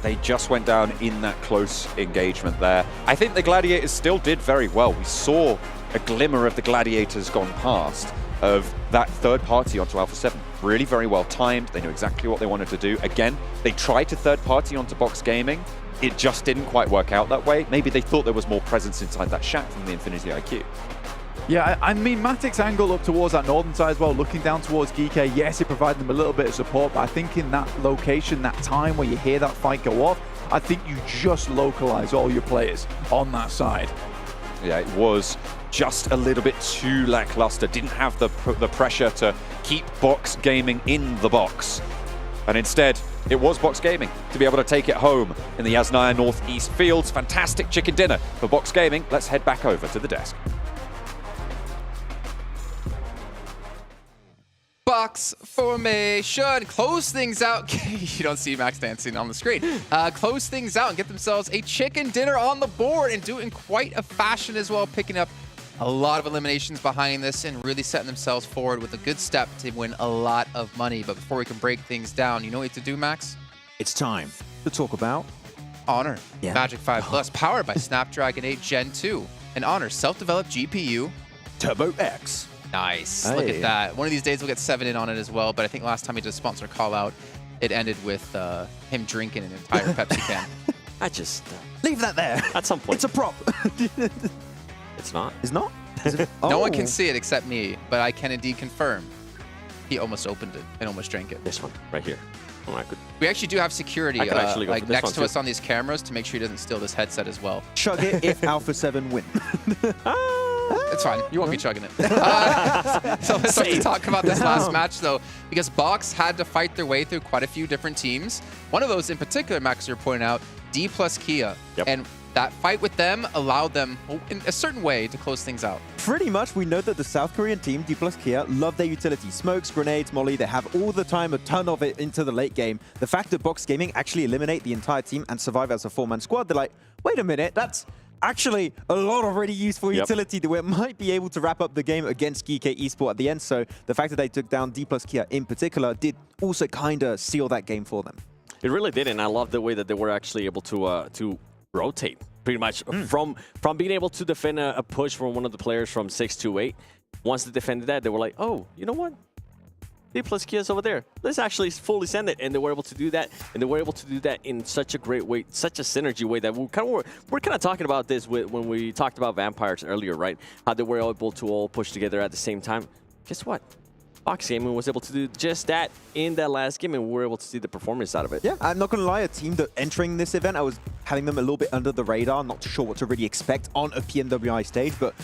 They just went down in that close engagement there. I think the Gladiators still did very well. We saw a glimmer of the Gladiators gone past, of that third party onto Alpha7. Really very well timed. They knew exactly what they wanted to do. Again, they tried to third party onto Box Gaming. It just didn't quite work out that way. Maybe they thought there was more presence inside that shack from the Infinity IQ. Yeah, I mean, Matic's angle up towards that northern side as well, looking down towards GK, yes, it provided them a little bit of support, but I think in that location, that time where you hear that fight go off, I think you just localize all your players on that side. Yeah, it was just a little bit too lackluster. Didn't have the pressure to keep Box Gaming in the box. And instead, it was Box Gaming to be able to take it home in the Yasnaya Northeast Fields. Fantastic chicken dinner for Box Gaming. Let's head back over to the desk. Box formation, close things out. You don't see Max dancing on the screen. Close things out and get themselves a chicken dinner on the board, and do it in quite a fashion as well, picking up a lot of eliminations behind this and really setting themselves forward with a good step to win a lot of money. But before we can break things down, you know what you have to do, Max? It's time to talk about Honor. Yeah. Magic 5 Plus, powered by Snapdragon 8 Gen 2. And Honor self-developed GPU. Turbo X. Nice. Hey. Look at that. One of these days we'll get 7 in on it as well, but I think last time he did a sponsor call out, it ended with him drinking an entire Pepsi can. I just... leave that there. At some point. It's a prop. It's not? It's not? No one can see it except me, but I can indeed confirm. He almost opened it and almost drank it. This one, right here. Oh, I could... We actually do have security like next to us on these cameras to make sure he doesn't steal this headset as well. Chug it if Alpha7 win. It's fine. You won't be chugging it. So let's start to talk about this last match, though, because Box had to fight their way through quite a few different teams. One of those in particular, Max, you're pointing out, Dplus KIA. Yep. And that fight with them allowed them, in a certain way, to close things out. Pretty much, we know that the South Korean team, Dplus KIA, love their utility. Smokes, grenades, molly, they have all the time, a ton of it into the late game. The fact that Box Gaming actually eliminate the entire team and survive as a 4-man squad, they're like, wait a minute, that's actually a lot of really useful utility that we might be able to wrap up the game against GK Esports at the end. So the fact that they took down Dplus KIA in particular did also kind of seal that game for them. It really did, and I love the way that they were actually able to rotate pretty much from being able to defend a push from one of the players from 6 to 8. Once they defended that, they were like, oh, you know what? Dplus KIA's over there. Let's actually fully send it, and they were able to do that, and they were able to do that in such a great way, such a synergy way that we're kind of talking about this when we talked about Vampires earlier, right? How they were able to all push together at the same time. Guess what? Box Gaming was able to do just that in that last game, and we were able to see the performance out of it. Yeah, I'm not going to lie, a team that entering this event, I was having them a little bit under the radar, not sure what to really expect on a PMWI stage, but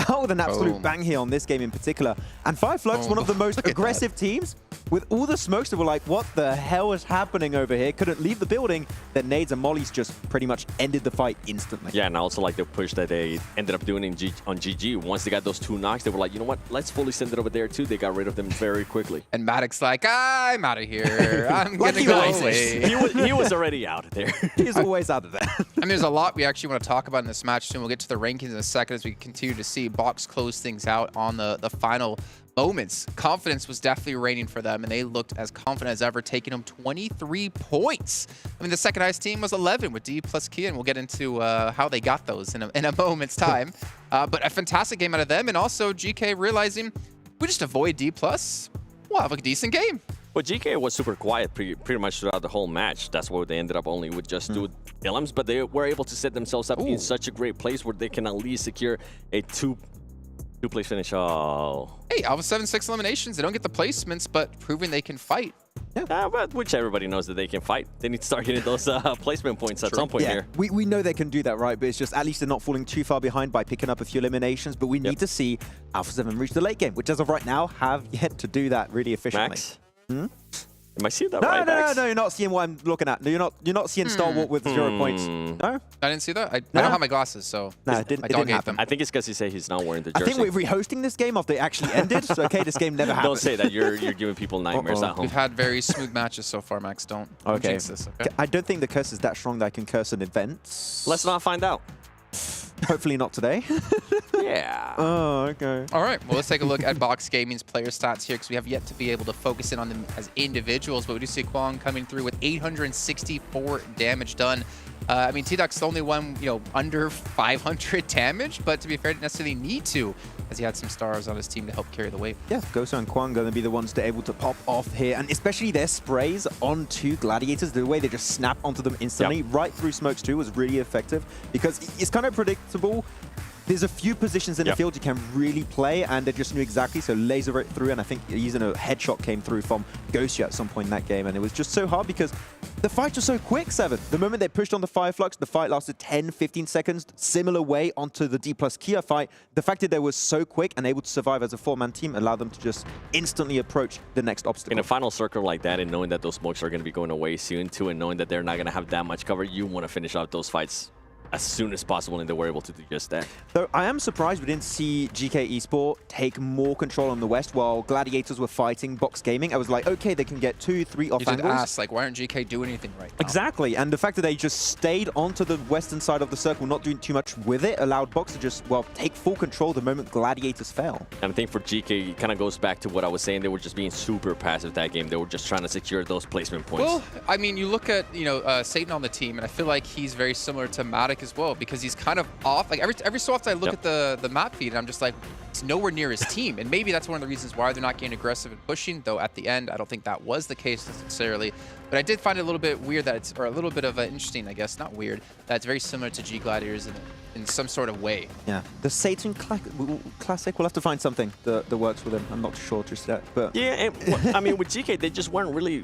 out with an absolute bang here on this game in particular. And Flux, one of the most aggressive teams, with all the smokes that were like, what the hell is happening over here? Couldn't leave the building. Then nades and mollies just pretty much ended the fight instantly. Yeah, and I also like the push that they ended up doing on GG. Once they got those 2 knocks, they were like, you know what? Let's fully send it over there too. They got rid of them very quickly. And Maddox like, I'm out of here. I'm gonna go away. He was already out of there. He's always out of there. And there's a lot we actually want to talk about in this match too. We'll get to the rankings in a second as we continue to see Box close things out on the final moments. Confidence was definitely reigning for them, and they looked as confident as ever, taking them 23 points. I mean, the second highest team was 11 with Dplus KIA, and we'll get into how they got those in a moment's time. But a fantastic game out of them, and also GK realizing we just avoid Dplus, we'll have a decent game. Well, GK was super quiet pretty much throughout the whole match. That's why they ended up only with just 2 Ilms, but they were able to set themselves up in such a great place where they can at least secure a two-place finish. Oh. Hey, Alpha7 6 eliminations. They don't get the placements, but proving they can fight. Yeah, but which everybody knows that they can fight. They need to start getting those placement points at some point here. We know they can do that, right? But it's just at least they're not falling too far behind by picking up a few eliminations. But we need to see Alpha7 reach the late game, which as of right now have yet to do that really efficiently. Max? Am I seeing that right, Max? No, you're not seeing what I'm looking at. No, you're not seeing Star Wars with 0 points. No? I didn't see that. I don't have my glasses, so no, it didn't happen. I think it's because he said he's not wearing the jersey. I think we're rehosting this game after it actually ended. So, okay, this game never happened. Don't say that. You're giving people nightmares at home. We've had very smooth matches so far, Max. Don't jinx this, okay? I don't think the curse is that strong that I can curse in events. Let's not find out. Hopefully not today. Yeah. Oh, okay. All right. Well, let's take a look at Box Gaming's player stats here because we have yet to be able to focus in on them as individuals. But we do see Kwang coming through with 864 damage done. I mean, T-Duck's the only one, under 500 damage, but to be fair, didn't necessarily need to, as he had some stars on his team to help carry the weight. Yeah, Goso and Kwang going to be the ones that are able to pop off here, and especially their sprays onto Gladiators, the way they just snap onto them instantly, right through smokes too, was really effective, because it's kind of predictable. There's a few positions in the field you can really play, and they just knew exactly, so laser it through, and I think even a headshot came through from Ghost at some point in that game, and it was just so hard because the fights were so quick, Seven. The moment they pushed on the Flux, the fight lasted 10-15 seconds, similar way onto the Dplus KIA fight. The fact that they were so quick and able to survive as a 4-man team allowed them to just instantly approach the next obstacle. In a final circle like that, and knowing that those smokes are going to be going away soon too, and knowing that they're not going to have that much cover, you want to finish out those fights as soon as possible, and they were able to do just that. Though I am surprised we didn't see GK Esports take more control on the West while Gladiators were fighting Box Gaming. I was like, okay, they can get 2-3 off angles. You did ask, like, why aren't GK doing anything right now? Exactly, and the fact that they just stayed onto the western side of the circle, not doing too much with it, allowed Box to just, well, take full control the moment Gladiators fell. And I think for GK, it kind of goes back to what I was saying. They were just being super passive that game. They were just trying to secure those placement points. Well, I mean, you look at, Satan on the team, and I feel like he's very similar to Matic as well, because he's kind of off. Like every so often I look at the map feed and I'm just like, it's nowhere near his team. And maybe that's one of the reasons why they're not getting aggressive and pushing, though at the end, I don't think that was the case necessarily. But I did find it a little bit weird that it's, or a little bit of interesting, I guess, not weird, that it's very similar to G Gladiators in some sort of way. Yeah, the Satan Classic, we'll have to find something that works with him. I'm not sure just yet, but... Yeah, and, I mean, with GK, they just weren't really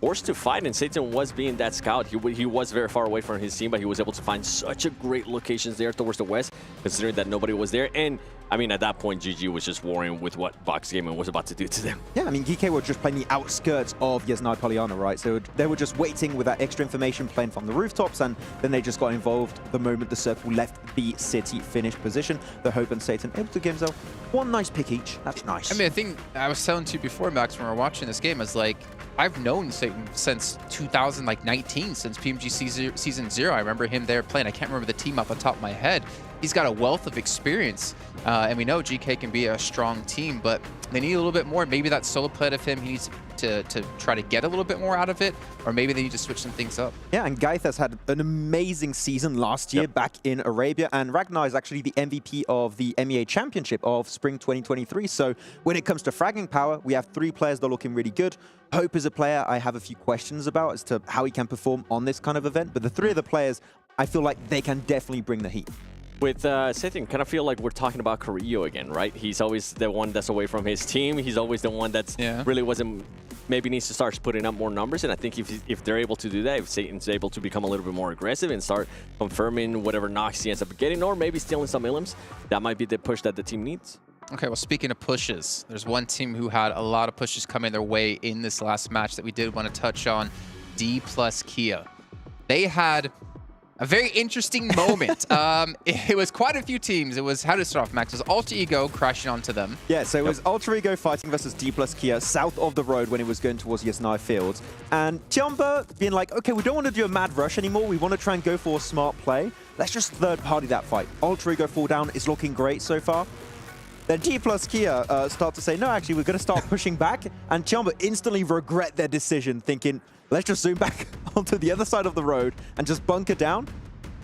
forced to fight, and Satan was being that scout. He was very far away from his team, but he was able to find such a great locations there towards the west, considering that nobody was there. And I mean, at that point, GG was just worrying with what Vox Gaming was about to do to them. Yeah, I mean, GK were just playing the outskirts of Yasnaya Polyana, right? So they were just waiting with that extra information, playing from the rooftops, and then they just got involved the moment the circle left the city finish position. The Hope and Satan able to give themselves one nice pick each. That's nice. I mean, I think I was telling to you before, Max, when we were watching this game, I was like, I've known Satan since 2019, since PMG Season 0. I remember him there playing. I can't remember the team off the top of my head. He's got a wealth of experience, and we know GK can be a strong team, but they need a little bit more. Maybe that solo play of him, he needs to try to get a little bit more out of it, or maybe they need to switch some things up. Yeah, and Gaith has had an amazing season last year back in Arabia, and Ragnar is actually the MVP of the MEA Championship of Spring 2023. So when it comes to fragging power, we have 3 players that are looking really good. Hope is a player I have a few questions about as to how he can perform on this kind of event, but the 3 of the players, I feel like they can definitely bring the heat. With Satan, kind of feel like we're talking about Carrillo again, right? He's always the one that's away from his team. He's always the one that's really wasn't, maybe needs to start putting up more numbers. And I think if they're able to do that, if Satan's able to become a little bit more aggressive and start confirming whatever knocks he ends up getting, or maybe stealing some illims, that might be the push that the team needs. Okay, well, speaking of pushes, there's one team who had a lot of pushes coming their way in this last match that we did want to touch on, Dplus KIA. They had a very interesting moment. It was quite a few teams. It was, how to start off, Max? It was Alter Ego crashing onto them. Yeah, so it was Alter Ego fighting versus Dplus KIA south of the road when it was going towards Yasnaya Fields. And Jumba being like, okay, we don't want to do a mad rush anymore. We want to try and go for a smart play. Let's just third party that fight. Alter Ego fall down is looking great so far. Then Dplus KIA start to say, no, actually, we're going to start pushing back. And Jumba instantly regret their decision, thinking, let's just zoom back onto the other side of the road and just bunker down.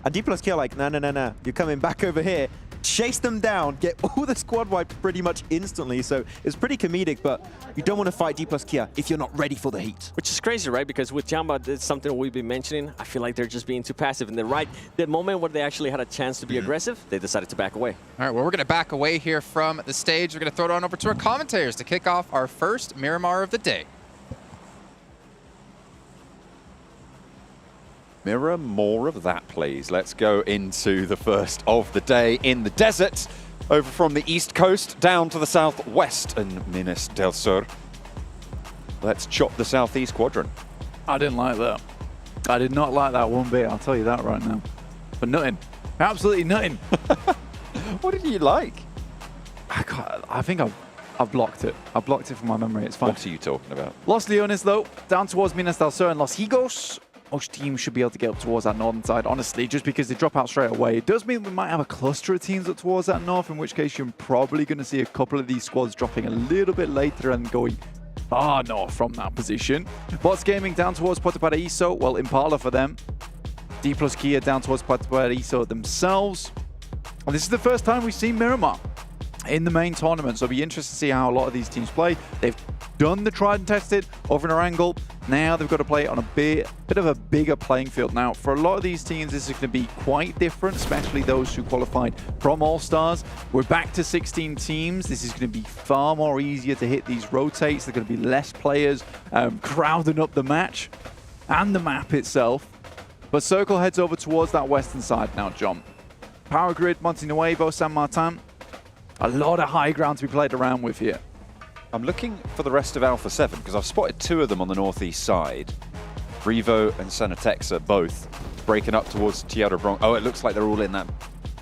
And Dplus KIA like, no, you're coming back over here. Chase them down, get all the squad wiped pretty much instantly. So it's pretty comedic, but you don't want to fight Dplus KIA if you're not ready for the heat. Which is crazy, right? Because with Jamba, it's something we've been mentioning. I feel like they're just being too passive. And the moment where they actually had a chance to be aggressive, they decided to back away. All right, well, we're going to back away here from the stage. We're going to throw it on over to our commentators to kick off our first Miramar of the day. Mirror, more of that, please. Let's go into the first of the day in the desert, over from the east coast down to the southwest in Minas del Sur. Let's chop the southeast quadrant. I didn't like that. I did not like that one bit, I'll tell you that right now. But nothing. Absolutely nothing. What did you like? I think I've blocked it. I blocked it from my memory. It's fine. What are you talking about? Los Leones, though, down towards Minas del Sur and Los Higos. Most teams should be able to get up towards that northern side, honestly, just because they drop out straight away. It does mean we might have a cluster of teams up towards that north, in which case you're probably going to see a couple of these squads dropping a little bit later and going far north from that position. Bots Gaming down towards Puerto Paraíso, well, Impala for them. Dplus KIA down towards Puerto Paraíso themselves. And this is the first time we've seen Miramar in the main tournament, so it'll be interesting to see how a lot of these teams play. They've done the tried and tested over in Erangel. Now they've got to play it on a bit of a bigger playing field. Now, for a lot of these teams, this is going to be quite different, especially those who qualified from All-Stars. We're back to 16 teams. This is going to be far more easier to hit these rotates. There are going to be less players crowding up the match and the map itself. But Circle heads over towards that western side now, John. Power Grid, Monte Nuevo, San Martin. A lot of high ground to be played around with here. I'm looking for the rest of Alpha7 because I've spotted 2 of them on the northeast side. Revo and Senatexa both breaking up towards Tierra Bronx. Oh, it looks like they're all in that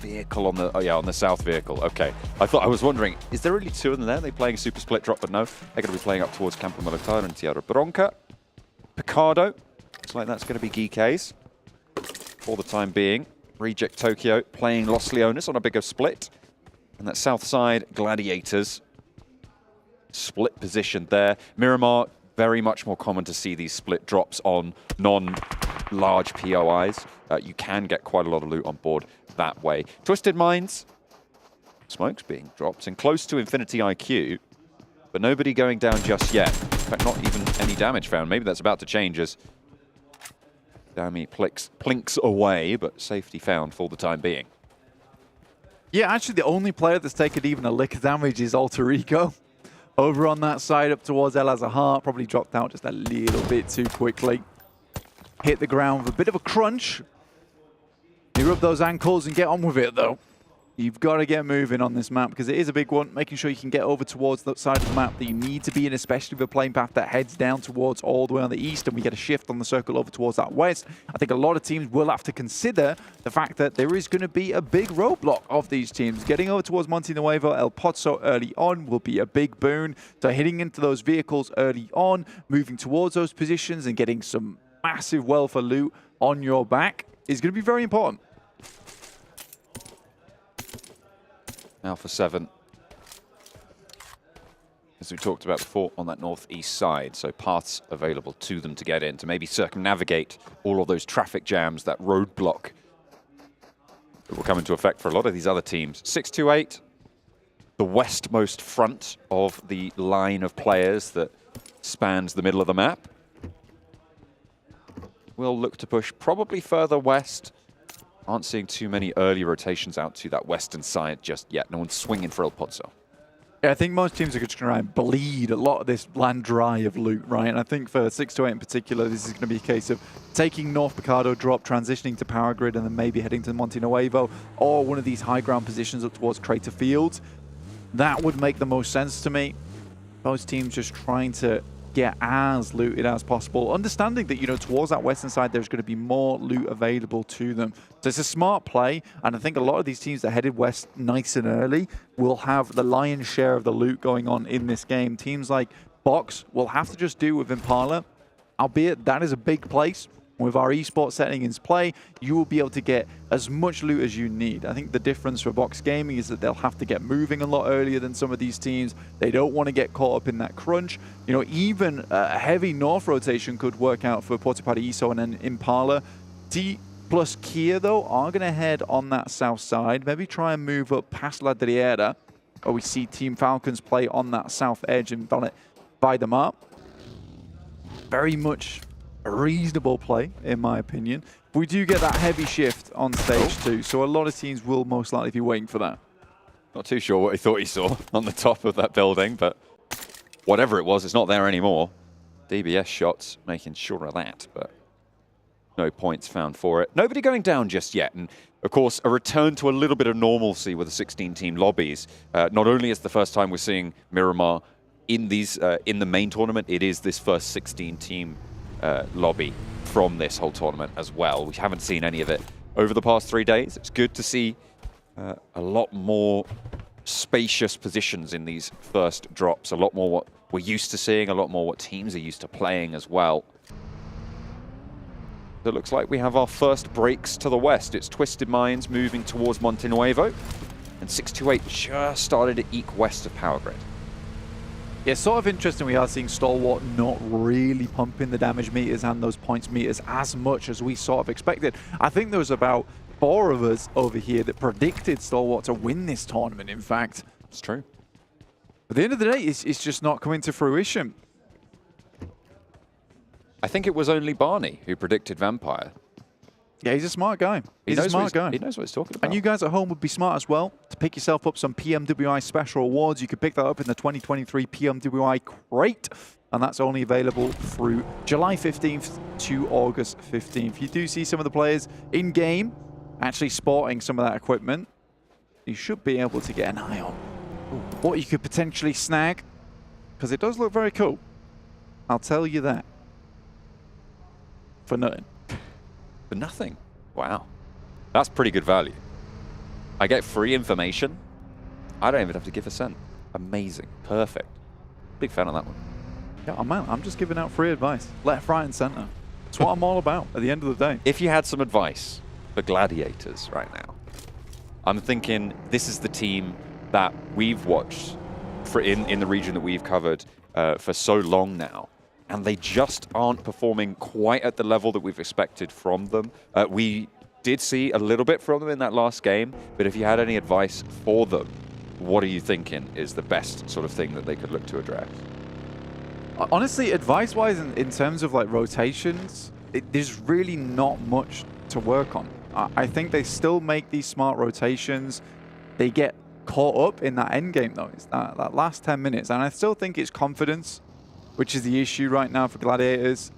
vehicle on the, on the south vehicle. Okay. I was wondering, is there really 2 of them there? Are they playing a super split drop? But no, they're going to be playing up towards Campo Militar and Tierra Bronca. Picardo, looks like that's going to be GK's for the time being. Reject Tokyo playing Los Leones on a bigger split. And that south side, Gladiators. Split position there. Miramar, very much more common to see these split drops on non-large POIs. You can get quite a lot of loot on board that way. Twisted Minds, smokes being dropped and close to Infinity IQ, but nobody going down just yet. In fact, not even any damage found. Maybe that's about to change as Dami plinks away, but safety found for the time being. Yeah, actually the only player that's taken even a lick of damage is Alter Ego. Over on that side, up towards El Azahar, probably dropped out just a little bit too quickly. Hit the ground with a bit of a crunch. You rub those ankles and get on with it, though. You've got to get moving on this map because it is a big one, making sure you can get over towards the side of the map that you need to be in, especially with a playing path that heads down towards all the way on the east, and we get a shift on the circle over towards that west. I think a lot of teams will have to consider the fact that there is going to be a big roadblock of these teams. Getting over towards Monte Nuevo, El Pozo early on will be a big boon. So hitting into those vehicles early on, moving towards those positions and getting some massive wealth of loot on your back is going to be very important. Alpha7, as we talked about before, on that northeast side, so paths available to them to get in, to maybe circumnavigate all of those traffic jams, that roadblock that will come into effect for a lot of these other teams. 628, the westmost front of the line of players that spans the middle of the map. We'll look to push probably further west. Aren't seeing too many early rotations out to that western side just yet. No one's swinging for El Pozo. Yeah, I think most teams are going to try and bleed a lot of this land dry of loot, right? And I think for 628 in particular, this is going to be a case of taking North Picado drop, transitioning to Power Grid, and then maybe heading to Monte Nuevo or one of these high ground positions up towards Crater Fields. That would make the most sense to me. Most teams just trying to get as looted as possible, understanding that, you know, towards that western side there's going to be more loot available to them. So it's a smart play, and I think a lot of these teams that headed west nice and early will have the lion's share of the loot going on in this game. Teams like Box will have to just do with Impala, albeit that is a big place. With our esports setting in play, you will be able to get as much loot as you need. I think the difference for Box Gaming is that they'll have to get moving a lot earlier than some of these teams. They don't want to get caught up in that crunch. You know, even a heavy north rotation could work out for Puerto Paraíso and then Impala. Dplus KIA, though, are going to head on that south side, maybe try and move up past La Driera, where we see Team Falcons play on that south edge and buy them up. Very much a reasonable play, in my opinion. We do get that heavy shift on stage 2, so a lot of teams will most likely be waiting for that. Not too sure what he thought he saw on the top of that building, but whatever it was, it's not there anymore. DBS shots making sure of that, but no points found for it. Nobody going down just yet, and of course a return to a little bit of normalcy with the 16-team lobbies. Not only is the first time we're seeing Miramar in these in the main tournament, it is this first 16-team lobby from this whole tournament as well. We haven't seen any of it over the past 3 days. It's good to see a lot more spacious positions in these first drops, a lot more what we're used to seeing, a lot more what teams are used to playing as well. It looks like we have our first breaks to the west. It's Twisted Minds moving towards Monte Nuevo, and 628 just started to eke west of Power Grid. Yeah, sort of interesting we are seeing Stalwart not really pumping the damage meters and those points meters as much as we sort of expected. I think there was about 4 of us over here that predicted Stalwart to win this tournament, in fact. It's true. At the end of the day, it's just not coming to fruition. I think it was only Barney who predicted Vampire. Yeah, he's a smart guy. He's a smart guy. He knows what he's talking about. And you guys at home would be smart as well to pick yourself up some PMWI special awards. You could pick that up in the 2023 PMWI Crate, and that's only available through July 15th to August 15th. You do see some of the players in-game actually sporting some of that equipment. You should be able to get an eye on what you could potentially snag, because it does look very cool. I'll tell you that. For nothing. For nothing. Wow. That's pretty good value. I get free information. I don't even have to give a cent. Amazing. Perfect. Big fan of that one. Yeah, man, I'm just giving out free advice. Left, right, and center. That's what I'm all about at the end of the day. If you had some advice for Gladiators right now, I'm thinking this is the team that we've watched for in the region that we've covered for so long now. And they just aren't performing quite at the level that we've expected from them. We did see a little bit from them in that last game, but if you had any advice for them, what are you thinking is the best sort of thing that they could look to address? Honestly, advice-wise, in terms of like rotations, there's really not much to work on. I think they still make these smart rotations. They get caught up in that end game though. It's that last 10 minutes, and I still think it's confidence, which is the issue right now for Gladiators.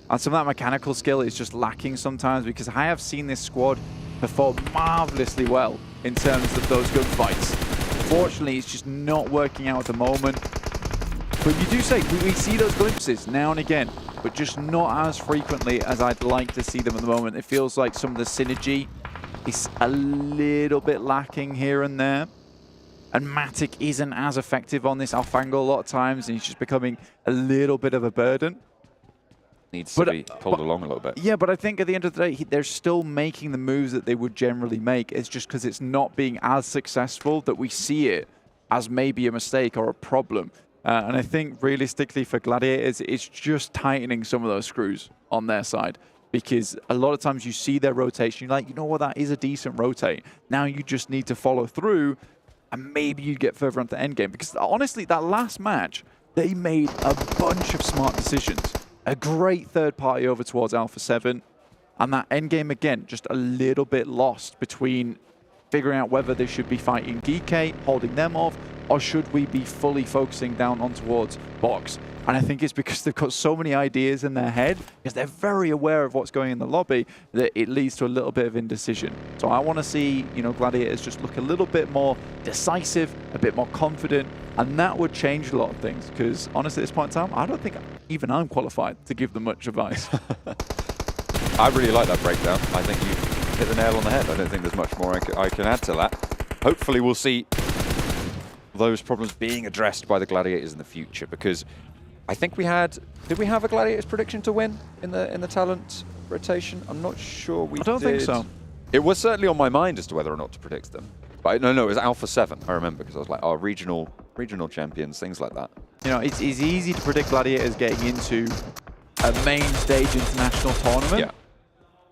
And some of that mechanical skill is just lacking sometimes, because I have seen this squad perform marvelously well in terms of those gunfights. Unfortunately, it's just not working out at the moment. But you do say, we see those glimpses now and again, but just not as frequently as I'd like to see them at the moment. It feels like some of the synergy is a little bit lacking here and there. And Matic isn't as effective on this Alfango a lot of times, and he's just becoming a little bit of a burden. Needs to be pulled along a little bit. Yeah, but I think at the end of the day, they're still making the moves that they would generally make. It's just because it's not being as successful that we see it as maybe a mistake or a problem. And I think realistically for Gladiators, it's just tightening some of those screws on their side. Because a lot of times you see their rotation, you're like, you know what, that is a decent rotate. Now you just need to follow through, and maybe you get further onto the end game. Because honestly, that last match, they made a bunch of smart decisions. A great third party over towards Alpha7. And that end game, again, just a little bit lost between figuring out whether they should be fighting GK, holding them off, or should we be fully focusing down on towards Box. And I think it's because they've got so many ideas in their head, because they're very aware of what's going in the lobby, that it leads to a little bit of indecision. So I want to see, you know, Gladiators just look a little bit more decisive, a bit more confident, and that would change a lot of things. Because honestly, at this point in time, I don't think even I'm qualified to give them much advice. I really like that breakdown. I think you hit the nail on the head. I don't think there's much more I can add to that. Hopefully we'll see those problems being addressed by the Gladiators in the future, because I think we had... Did we have a Gladiators prediction to win in the talent rotation? I'm not sure we did. I don't think so. It was certainly on my mind as to whether or not to predict them. But no, it was Alpha7, I remember, because I was like, oh, regional champions, things like that. You know, it's easy to predict Gladiators getting into a main stage international tournament. Yeah.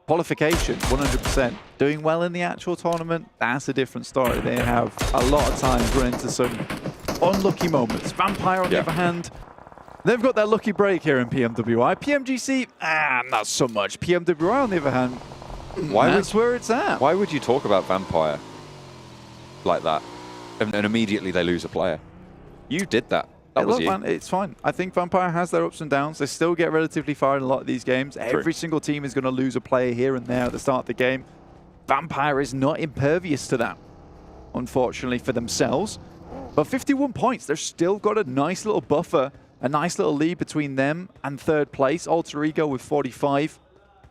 Qualification, 100%. Doing well in the actual tournament, that's a different story. They have a lot of times run into some unlucky moments. Vampire, on the other hand, they've got their lucky break here in PMWI. PMGC, not so much. PMWI, on the other hand, that's where it's at. Why would you talk about Vampire like that and immediately they lose a player? You did that. That was look, you. man, it's fine. I think Vampire has their ups and downs. They still get relatively far in a lot of these games. True. Every single team is going to lose a player here and there at the start of the game. Vampire is not impervious to that, unfortunately, for themselves. But 51 points, they've still got a nice little buffer, a nice little lead between them and third place. Alter Ego with 45,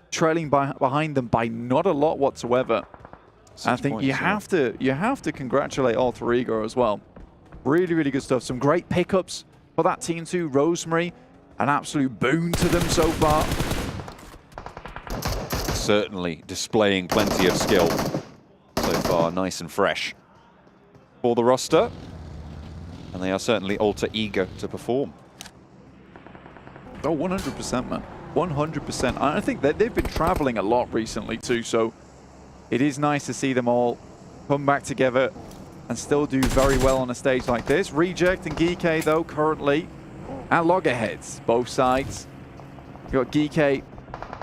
trailing behind them by not a lot whatsoever. I think you have to congratulate Alter Ego as well. Really, really good stuff. Some great pickups for that team too. Rosemary, an absolute boon to them so far. Certainly displaying plenty of skill so far, nice and fresh for the roster. And they are certainly ultra eager to perform. Oh, 100%, man. 100%. I think that they've been traveling a lot recently too, so it is nice to see them all come back together and still do very well on a stage like this. Reject and GK, though, currently at loggerheads, both sides. You've got GK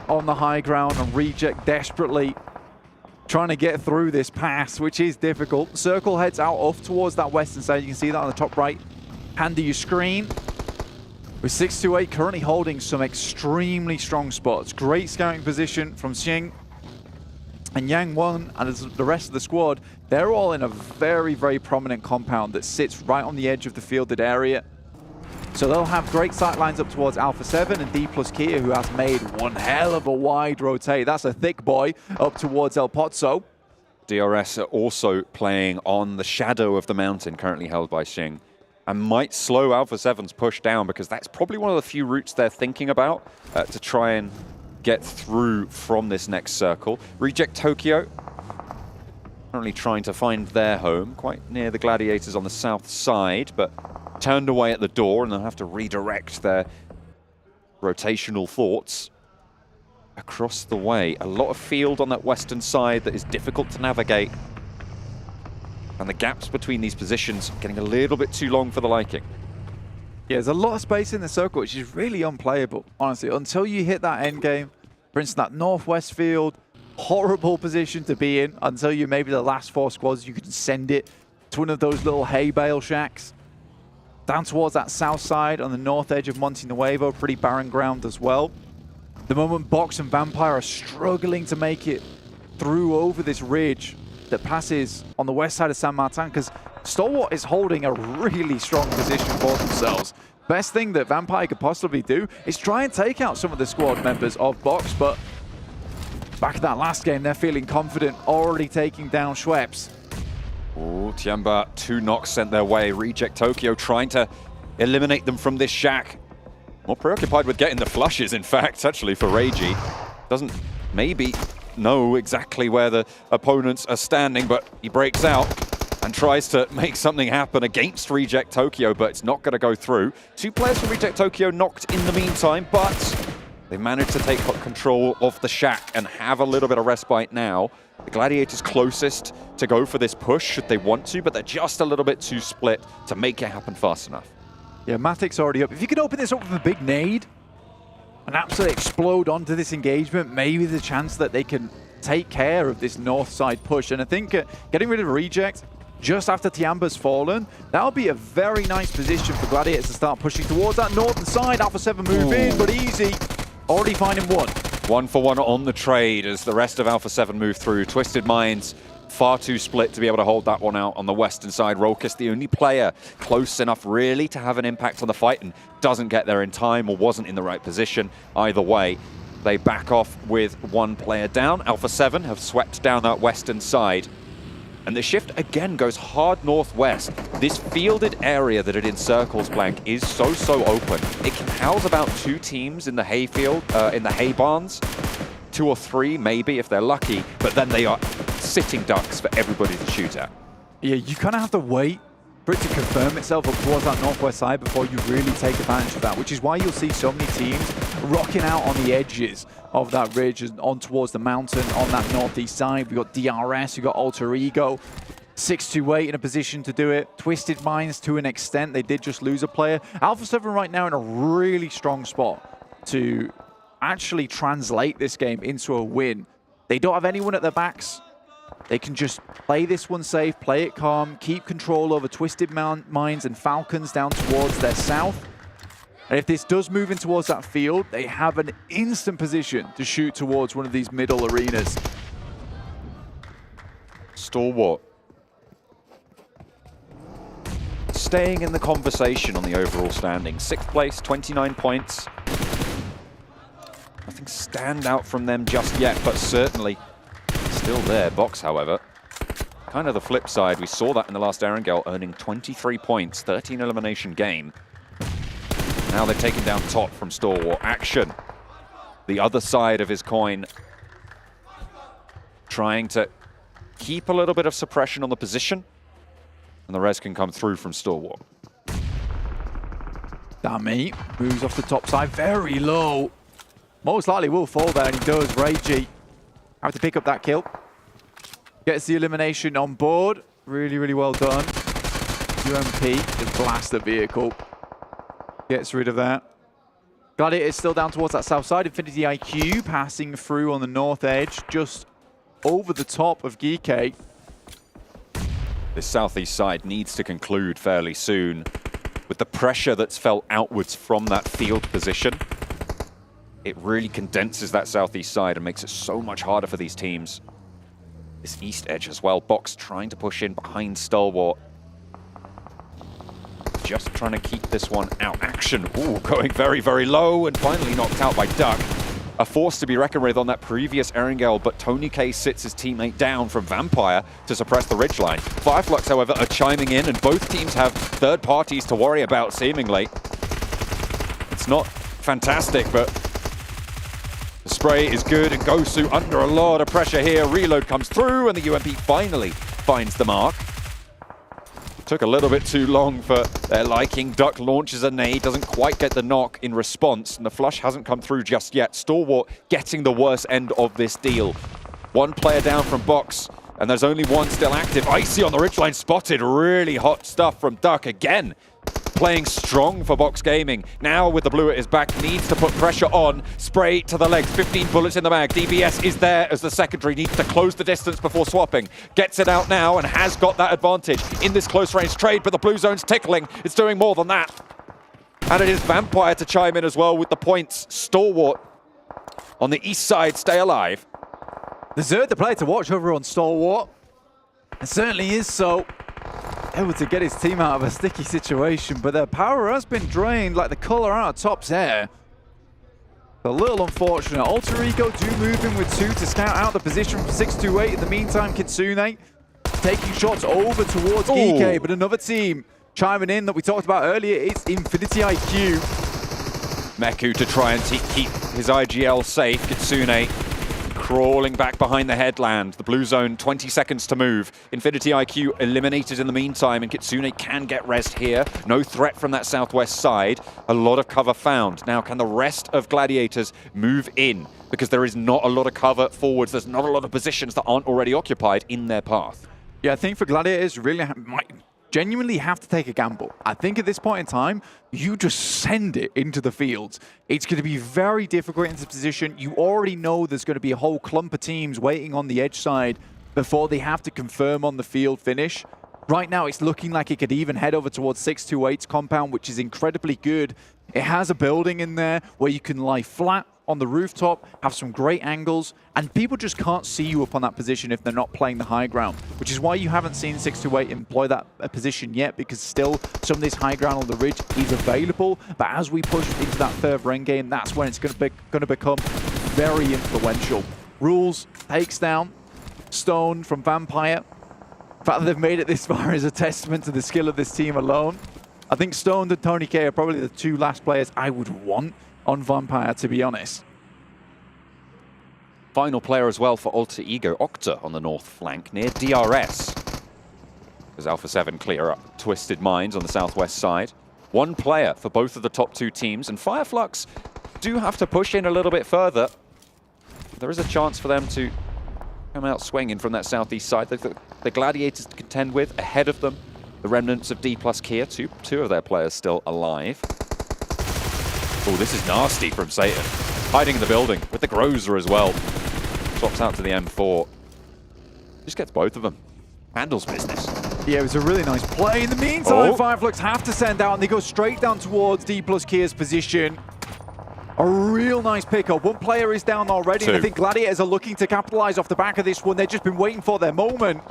on the high ground and Reject desperately trying to get through this pass, which is difficult. Circle heads out off towards that western side. You can see that on the top right hand of your screen. With 628 currently holding some extremely strong spots. Great scouting position from Xing. And Yang Won and the rest of the squad, they're all in a very, very prominent compound that sits right on the edge of the fielded area. So they'll have great sight lines up towards Alpha7 and Dplus KIA, who has made one hell of a wide rotate. That's a thick boy up towards El Pozzo. DRS are also playing on the shadow of the mountain currently held by Xing, and might slow Alpha7's push down, because that's probably one of the few routes they're thinking about to try and get through from this next circle. Reject Tokyo currently trying to find their home quite near the Gladiators on the south side, but turned away at the door, and they'll have to redirect their rotational thoughts across the way. A lot of field on that western side that is difficult to navigate, and the gaps between these positions getting a little bit too long for the liking. Yeah, there's a lot of space in the circle, which is really unplayable, honestly, until you hit that end game. For instance, that northwest field, horrible position to be in until you maybe the last 4 squads, you can send it to one of those little hay bale shacks. Down towards that south side on the north edge of Monte Nuevo, pretty barren ground as well. The moment Box and Vampire are struggling to make it through over this ridge that passes on the west side of San Martin, because Stalwart is holding a really strong position for themselves. Best thing that Vampire could possibly do is try and take out some of the squad members of Box, but back at that last game, they're feeling confident, already taking down Schweppes. Oh, Tiamba, 2 knocks sent their way. Reject Tokyo trying to eliminate them from this shack. More preoccupied with getting the flushes, in fact, actually, for Reiji. Doesn't maybe know exactly where the opponents are standing, but he breaks out and tries to make something happen against Reject Tokyo, but it's not going to go through. 2 players from Reject Tokyo knocked in the meantime, but they managed to take control of the shack and have a little bit of respite now. The Gladiators closest to go for this push should they want to, but they're just a little bit too split to make it happen fast enough. Yeah, Matic's already up. If you could open this up with a big nade and absolutely explode onto this engagement, maybe the chance that they can take care of this north side push. And I think getting rid of Reject just after Tiamba's fallen, that'll be a very nice position for Gladiators to start pushing towards that northern side. Alpha7 move in, but easy. Already finding 1. 1 for 1 on the trade as the rest of Alpha7 move through. Twisted Minds far too split to be able to hold that one out on the western side. Rokas, the only player close enough really to have an impact on the fight, and doesn't get there in time or wasn't in the right position. Either way, they back off with 1 player down. Alpha7 have swept down that western side. And the shift again goes hard northwest. This fielded area that it encircles, Blank, is so open. It can house about 2 teams in the hayfield, in the hay barns. 2 or 3 maybe if they're lucky, but then they are sitting ducks for everybody to shoot at. Yeah, you kind of have to wait for it to confirm itself up towards that northwest side before you really take advantage of that, which is why you'll see so many teams rocking out on the edges of that ridge and on towards the mountain on that northeast side. We've got DRS, we've got Alter Ego, 628 in a position to do it. Twisted Minds to an extent, they did just lose a player. Alpha7 right now in a really strong spot to actually translate this game into a win. They don't have anyone at their backs. They can just play this one safe, play it calm, keep control over Twisted Minds and Falcons down towards their south. And if this does move in towards that field, they have an instant position to shoot towards one of these middle arenas. Stalwart staying in the conversation on the overall standing. 6th place, 29 points. Nothing stand out from them just yet, but certainly still there. Box, however, kind of the flip side. We saw that in the last Erangel, earning 23 points, 13 elimination game. Now they're taking down top from Stalwart. Action, the other side of his coin, trying to keep a little bit of suppression on the position, and the rest can come through from Stalwart. Dami moves off the top side, very low. Most likely will fall there, and he does. Reiji have to pick up that kill. Gets the elimination on board. Really well done. UMP just blasts the vehicle. Gets rid of that. Gladiator is still down towards that south side. Infinity IQ passing through on the north edge, just over the top of Geeke. This southeast side needs to conclude fairly soon. With the pressure that's felt outwards from that field position, it really condenses that southeast side and makes it so much harder for these teams. This east edge as well. Box trying to push in behind Stalwart. Just trying to keep this one out. Action, ooh, going very low and finally knocked out by Duck. A force to be reckoned with on that previous Erangel, but Tony K sits his teammate down from Vampire to suppress the ridgeline. Fireflux, however, are chiming in, and both teams have third parties to worry about, seemingly. It's not fantastic, but the spray is good, and Gosu under a lot of pressure here. Reload comes through, and the UMP finally finds the mark. Took a little bit too long for their liking. Duck launches a nade, doesn't quite get the knock in response, and the flush hasn't come through just yet. Stalwart getting the worst end of this deal. 1 player down from Box, and there's only 1 still active. Icy on the ridgeline spotted. Really hot stuff from Duck again. Playing strong for Box Gaming. Now with the blue at his back, needs to put pressure on. Spray to the legs, 15 bullets in the bag. DBS is there as the secondary, needs to close the distance before swapping. Gets it out now and has got that advantage in this close range trade, but the blue zone's tickling. It's doing more than that. And it is Vampire to chime in as well with the points. Stalwart on the east side, stay alive. Deserve the player to watch over on Stalwart. And certainly is so. Able to get his team out of a sticky situation, but their power has been drained like the color out of Top's hair. A little unfortunate. Alter Ego do move in with 2 to scout out the position from 628. In the meantime, Kitsune taking shots over towards GK, but another team chiming in that we talked about earlier. It's Infinity IQ. Meku to try and keep his IGL safe. Kitsune crawling back behind the headland. The blue zone, 20 seconds to move. Infinity IQ eliminated in the meantime, and Kitsune can get rest here. No threat from that southwest side. A lot of cover found. Now, can the rest of Gladiators move in? Because there is not a lot of cover forwards. There's not a lot of positions that aren't already occupied in their path. Yeah, I think for Gladiators, really might genuinely have to take a gamble. I think at this point in time, you just send it into the fields. It's going to be very difficult in this position. You already know there's going to be a whole clump of teams waiting on the edge side before they have to confirm on the field finish. Right now, it's looking like it could even head over towards 628's compound, which is incredibly good. It has a building in there where you can lie flat on the rooftop, have some great angles, and people just can't see you up on that position if they're not playing the high ground, which is why you haven't seen 628 employ that position yet, because still some of this high ground on the ridge is available. But as we push into that third end game, that's when it's going to become very influential. Rules takes down Stone from Vampire. The fact that they've made it this far is a testament to the skill of this team alone. I think Stone and Tony K are probably the 2 last players I would want on Vampire, to be honest. Final player as well for Alter Ego, Octa on the north flank near DRS. As Alpha7 clear up Twisted Minds on the southwest side. 1 player for both of the top 2 teams, and Fireflux do have to push in a little bit further. There is a chance for them to come out swinging from that southeast side. The Gladiators to contend with ahead of them. The remnants of Dplus KIA, two of their players still alive. Oh, this is nasty from Satan. Hiding in the building with the Grozer as well. Swaps out to the M4. Just gets both of them. Handles business. Yeah, it was a really nice play. In the meantime, Fireflux have to send out, and they go straight down towards Dplus KIA's position. A real nice pickup. 1 player is down already, and I think Gladiators are looking to capitalize off the back of this one. They've just been waiting for their moment.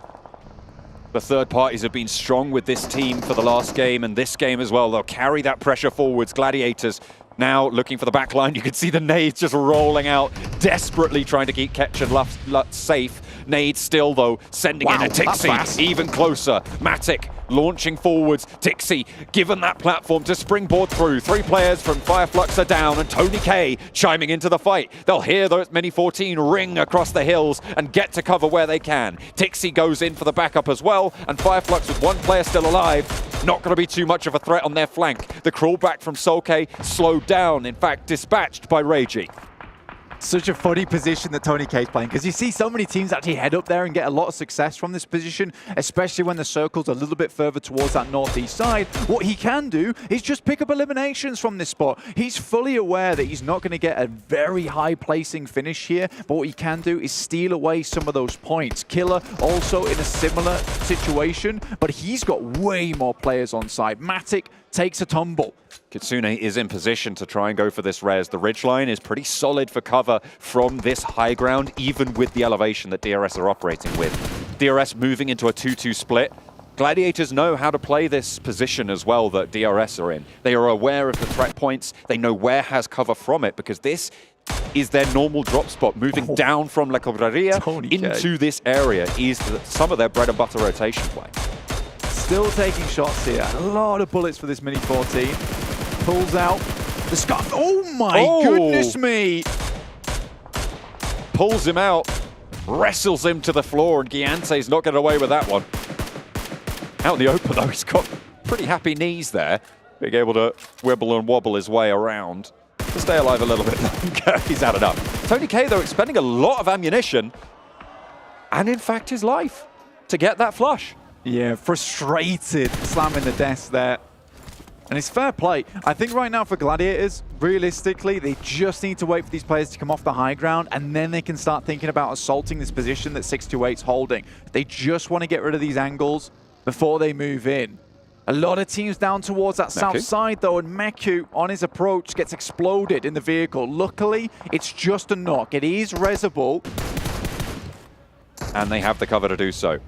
The third parties have been strong with this team for the last game and this game as well. They'll carry that pressure forwards. Gladiators now looking for the back line. You can see the nades just rolling out, desperately trying to keep Ketch and Lutz safe. Nades still, though, sending in a Tixi, even closer. Matic launching forwards. Tixi given that platform to springboard through. 3 players from Fireflux are down, and Tony K chiming into the fight. They'll hear those Mini 14 ring across the hills and get to cover where they can. Tixi goes in for the backup as well, and Fireflux with 1 player still alive. Not going to be too much of a threat on their flank. The crawl back from Solke slowed down, in fact dispatched by Reiji. Such a funny position that Tony K is playing, because you see so many teams actually head up there and get a lot of success from this position, especially when the circle's a little bit further towards that northeast side. What he can do is just pick up eliminations from this spot. He's fully aware that he's not going to get a very high placing finish here, but what he can do is steal away some of those points. Killer also in a similar situation, but he's got way more players on side. Matic takes a tumble. Kitsune is in position to try and go for this res. The ridgeline is pretty solid for cover from this high ground, even with the elevation that DRS are operating with. DRS moving into a 2-2 split. Gladiators know how to play this position as well that DRS are in. They are aware of the threat points. They know where has cover from it, because this is their normal drop spot. Moving down from La Cobraria into this area is some of their bread and butter rotation play. Still taking shots here. A lot of bullets for this Mini 14. Pulls out the scarf. Oh my goodness me! Pulls him out, wrestles him to the floor, and Giante's not getting away with that one. Out in the open though, he's got pretty happy knees there, being able to wibble and wobble his way around to stay alive a little bit longer. He's had enough. Tony K though expending a lot of ammunition, and in fact his life, to get that flush. Yeah, frustrated, slamming the desk there. And it's fair play. I think right now for Gladiators, realistically, they just need to wait for these players to come off the high ground, and then they can start thinking about assaulting this position that 628's holding. They just want to get rid of these angles before they move in. A lot of teams down towards that south side, though, and Meku, on his approach, gets exploded in the vehicle. Luckily, it's just a knock. It is resable. and they have the cover to do so.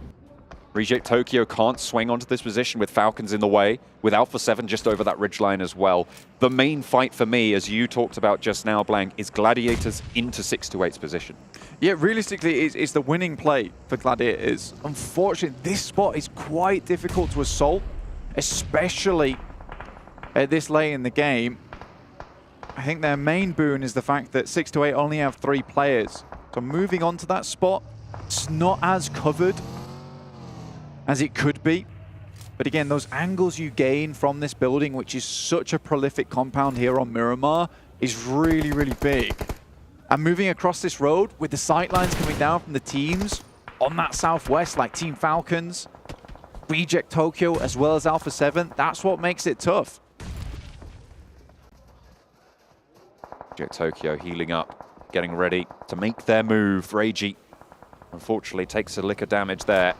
Reject Tokyo can't swing onto this position with Falcons in the way, with Alpha7 just over that ridgeline as well. The main fight for me, as you talked about just now, Blank, is Gladiators into 628's position. Yeah, realistically, it's the winning play for Gladiators. Unfortunately, this spot is quite difficult to assault, especially at this late in the game. I think their main boon is the fact that 628 only have 3 players. So moving on to that spot, it's not as covered as it could be. But again, those angles you gain from this building, which is such a prolific compound here on Miramar, is really, really big. And moving across this road with the sightlines coming down from the teams on that southwest, like Team Falcons, Reject Tokyo, as well as Alpha7, that's what makes it tough. Reject Tokyo healing up, getting ready to make their move. Reiji, unfortunately, takes a lick of damage there.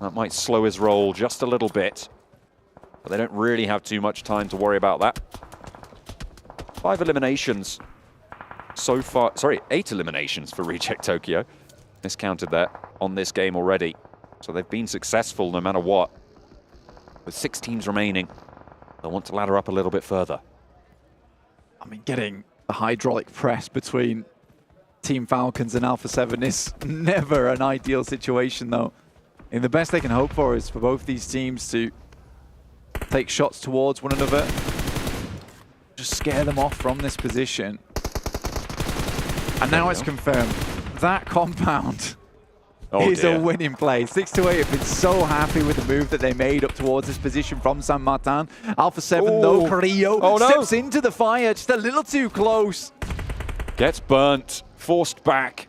That might slow his roll just a little bit, but they don't really have too much time to worry about that. 5 eliminations so far, sorry, 8 eliminations for Reject Tokyo. Miscounted there on this game already. So they've been successful no matter what. With 6 teams remaining, they'll want to ladder up a little bit further. I mean, getting the hydraulic press between Team Falcons and Alpha7 is never an ideal situation, though. And the best they can hope for is for both these teams to take shots towards one another, just scare them off from this position. And now it's confirmed. That compound is a winning play. 628 have been so happy with the move that they made up towards this position from San Martin. Alpha7, though, Carrillo steps into the fire just a little too close. Gets burnt, forced back.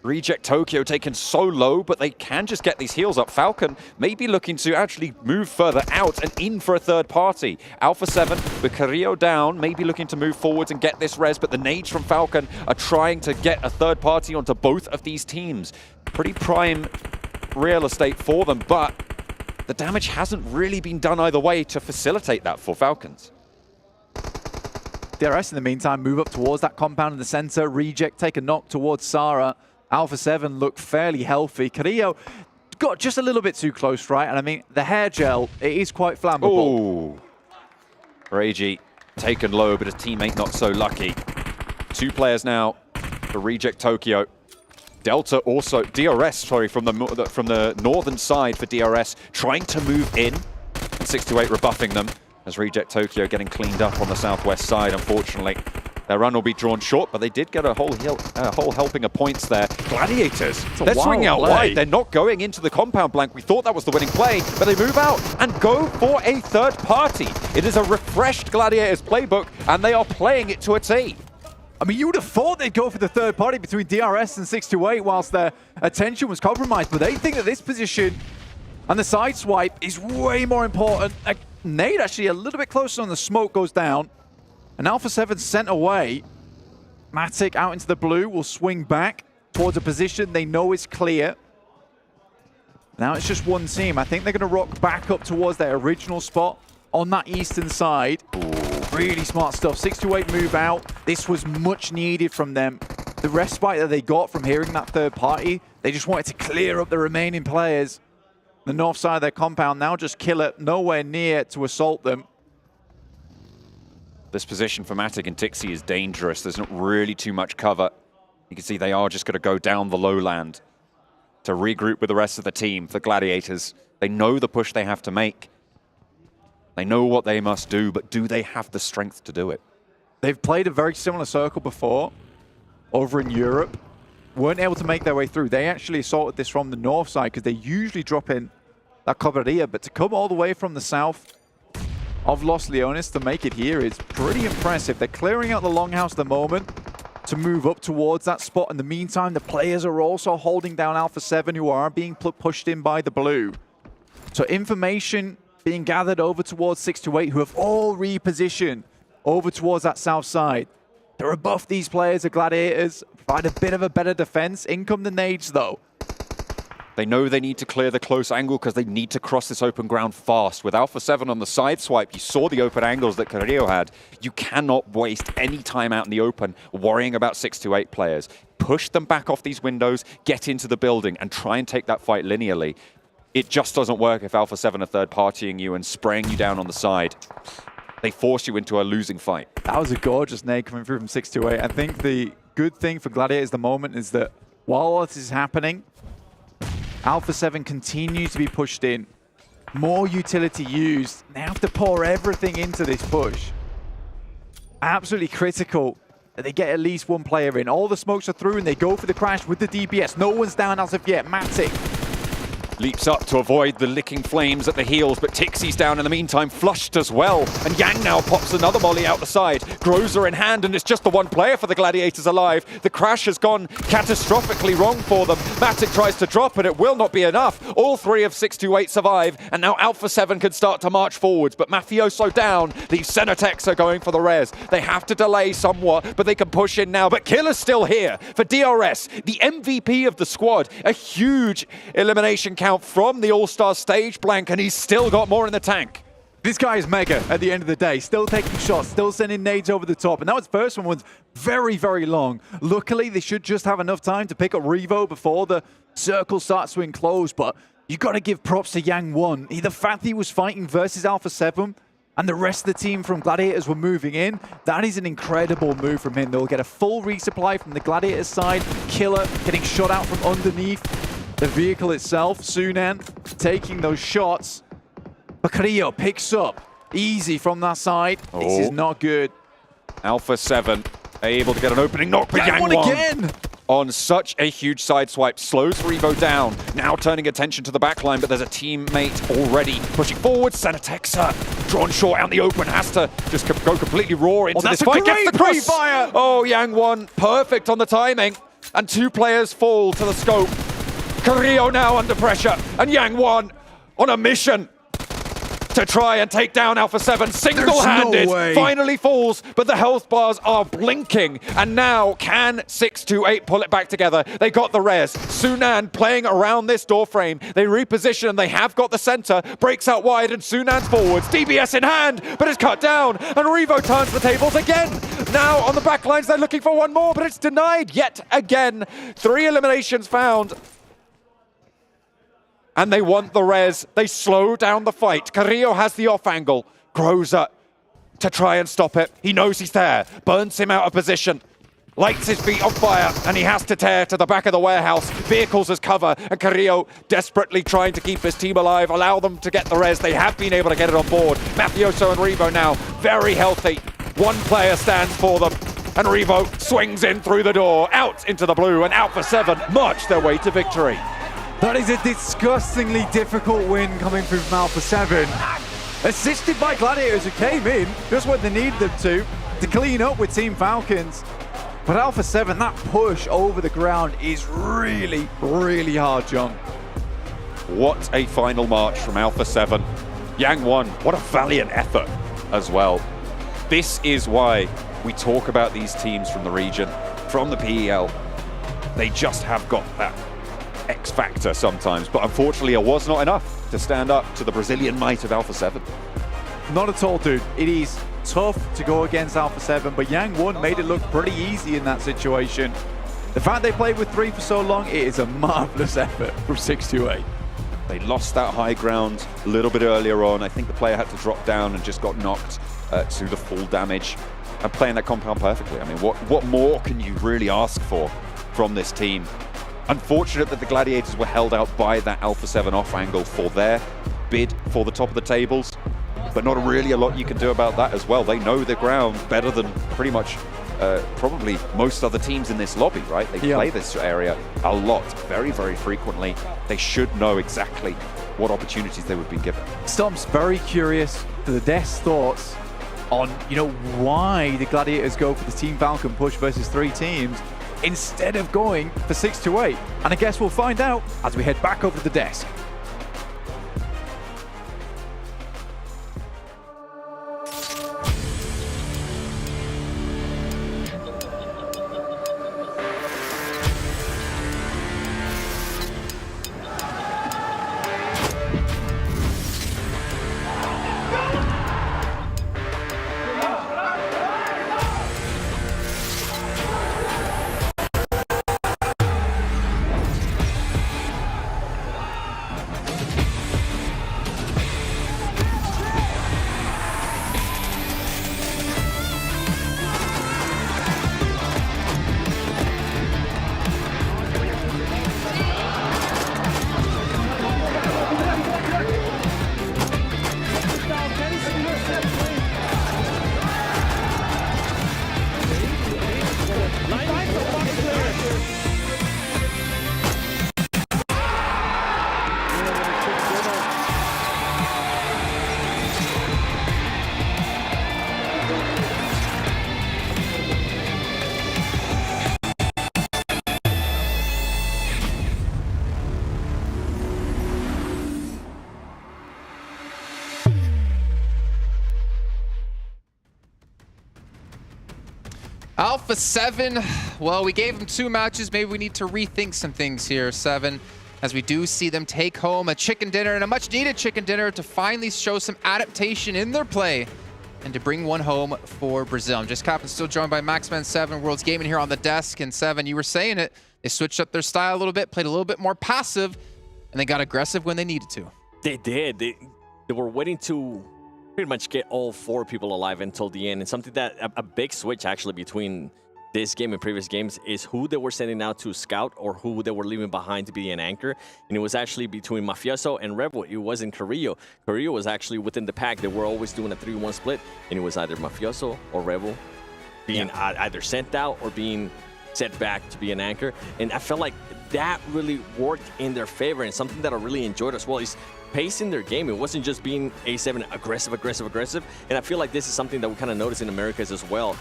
Reject Tokyo taken so low, but they can just get these heals up. Falcon may be looking to actually move further out and in for a third party. Alpha7 with Carrillo down, maybe looking to move forwards and get this res, but the nades from Falcon are trying to get a third party onto both of these teams. Pretty prime real estate for them, but the damage hasn't really been done either way to facilitate that for Falcons. DRS in the meantime move up towards that compound in the center. Reject take a knock towards Sarah. Alpha7 look fairly healthy. Carrillo got just a little bit too close, right? And I mean, the hair gel, it is quite flammable. Ooh. Reiji taken low, but his teammate not so lucky. 2 players now for Reject Tokyo. Delta also, DRS, sorry, from the northern side for DRS, trying to move in. 628 rebuffing them as Reject Tokyo getting cleaned up on the southwest side, unfortunately. Their run will be drawn short, but they did get a whole helping of points there. Gladiators, they're swinging out wide. They're not going into the compound blank. We thought that was the winning play, but they move out and go for a third party. It is a refreshed Gladiators playbook, and they are playing it to a T. I mean, you would have thought they'd go for the third party between DRS and 628 whilst their attention was compromised, but they think that this position and the side swipe is way more important. Nade actually a little bit closer on the smoke goes down. And Alpha7 sent away. Matic out into the blue will swing back towards a position they know is clear. Now it's just one team. I think they're going to rock back up towards their original spot on that eastern side. Ooh, really smart stuff. 628 move out. This was much needed from them. The respite that they got from hearing that third party, they just wanted to clear up the remaining players. The north side of their compound now just kill it, nowhere near to assault them. This position for Matic and Tixi is dangerous. There's not really too much cover. You can see they are just going to go down the lowland to regroup with the rest of the team. For Gladiators, they know the push they have to make. They know what they must do, but do they have the strength to do it? They've played a very similar circle before over in Europe. Weren't able to make their way through. They actually assaulted this from the north side because they usually drop in that Cobraria, but to come all the way from the south of Los Leones to make it here is pretty impressive. They're clearing out the longhouse at the moment to move up towards that spot. In the meantime, the players are also holding down Alpha7, who are being pushed in by the blue. So information being gathered over towards 628, who have all repositioned over towards that south side. To rebuff these players, the Gladiators, provide a bit of a better defense. In come the nades, though. They know they need to clear the close angle because they need to cross this open ground fast. With Alpha7 on the side swipe, you saw the open angles that Carrillo had. You cannot waste any time out in the open worrying about 6-8 players. Push them back off these windows, get into the building, and try and take that fight linearly. It just doesn't work if Alpha7 are third-partying you and spraying you down on the side. They force you into a losing fight. That was a gorgeous nade coming through from 6-8. I think the good thing for Gladiators at the moment is that while all this is happening, Alpha7 continues to be pushed in. More utility used. They have to pour everything into this push. Absolutely critical that they get at least one player in. All the smokes are through and they go for the crash with the DPS. No one's down as of yet. Matic leaps up to avoid the licking flames at the heels, but Tixie's down in the meantime, flushed as well. And Yang now pops another molly out the side. Groza in hand, and it's just the one player for the Gladiators alive. The crash has gone catastrophically wrong for them. Matic tries to drop, and it will not be enough. All three of 6-8 survive, and now Alpha7 can start to march forwards, but Mafioso down. The Cenetex are going for the res. They have to delay somewhat, but they can push in now. But Killer's still here for DRS, the MVP of the squad. A huge elimination count from the All-Stars stage, Blank, and he's still got more in the tank. This guy is mega at the end of the day. Still taking shots, still sending nades over the top. And that was first one was very, very long. Luckily, they should just have enough time to pick up Revo before the circle starts to enclose. But you got to give props to Yang 1. The fact that he was fighting versus Alpha7 and the rest of the team from Gladiators were moving in, that is an incredible move from him. They'll get a full resupply from the Gladiators side. Killer getting shot out from underneath the vehicle itself. Sunan taking those shots. But Carrillo picks up easy from that side. Oh. This is not good. Alpha7 able to get an opening knock, but Yang 1 again on such a huge side swipe. Slows Revo down. Now turning attention to the backline, but there's a teammate already pushing forward. Cenetex drawn short out in the open. Has to just go completely raw into this fight. Gets the cross. Fire. Oh, Yang 1 perfect on the timing. And two players fall to the scope. Carrillo now under pressure, and Yang 1 on a mission to try and take down Alpha7. Single-handed, no finally falls, but the health bars are blinking. And now can 6-8 pull it back together? They got the res. Sunan playing around this door frame. They reposition, and they have got the center. Breaks out wide, and Sunan's forwards. DBS in hand, but it's cut down. And Revo turns the tables again. Now on the back lines, they're looking for one more, but it's denied yet again. 3 eliminations found. And they want the res. They slow down the fight. Carrillo has the off angle. Groza to try and stop it. He knows he's there. Burns him out of position. Lights his feet on fire, and he has to tear to the back of the warehouse. Vehicles as cover, and Carrillo desperately trying to keep his team alive, allow them to get the res. They have been able to get it on board. Mafioso and Revo now very healthy. One player stands for them, and Revo swings in through the door, out into the blue, and Alpha7 march their way to victory. That is a disgustingly difficult win coming through from Alpha7. Assisted by Gladiators who came in just when they needed them to clean up with Team Falcons. But Alpha7, that push over the ground is really, really hard, John. What a final march from Alpha7. Yang 1, what a valiant effort as well. This is why we talk about these teams from the region, from the PEL. They just have got that X factor sometimes, but unfortunately it was not enough to stand up to the Brazilian might of Alpha7. Not at all, dude. It is tough to go against Alpha7, but Yang 1 made it look pretty easy in that situation. The fact they played with 3 for so long, it is a marvelous effort from 6-8. They lost that high ground a little bit earlier on. I think the player had to drop down and just got knocked to the full damage. And playing that compound perfectly. I mean, what more can you really ask for from this team? Unfortunate that the Gladiators were held out by that Alpha7 off angle for their bid for the top of the tables, but not really a lot you can do about that as well. They know the ground better than pretty much probably most other teams in this lobby, right? They play this area a lot, very, very frequently. They should know exactly what opportunities they would be given. Stump's very curious to the Death's thoughts on, why the Gladiators go for the Team Falcon push versus 3 teams instead of going for 6-8. And I guess we'll find out as we head back over to the desk. Alpha7, well, we gave them 2 matches. Maybe we need to rethink some things here, 7, as we do see them take home a chicken dinner, and a much-needed chicken dinner, to finally show some adaptation in their play and to bring one home for Brazil. I'm just Captain, still joined by Maxman7, World's Gaming here on the desk. And 7, you were saying it, they switched up their style a little bit, played a little bit more passive, and they got aggressive when they needed to. They did. They were waiting to pretty much get all 4 people alive until the end. And something that a big switch actually between this game and previous games is who they were sending out to scout or who they were leaving behind to be an anchor. And it was actually between Mafioso and Revo. It wasn't Carrillo. Carrillo was actually within the pack. They were always doing a 3-1 split, and it was either Mafioso or Revo being either sent out or being set back to be an anchor. And I felt like that really worked in their favor, and something that I really enjoyed as well is pacing their game. It wasn't just being A7 aggressive. And I feel like this is something that we kind of notice in Americas as well.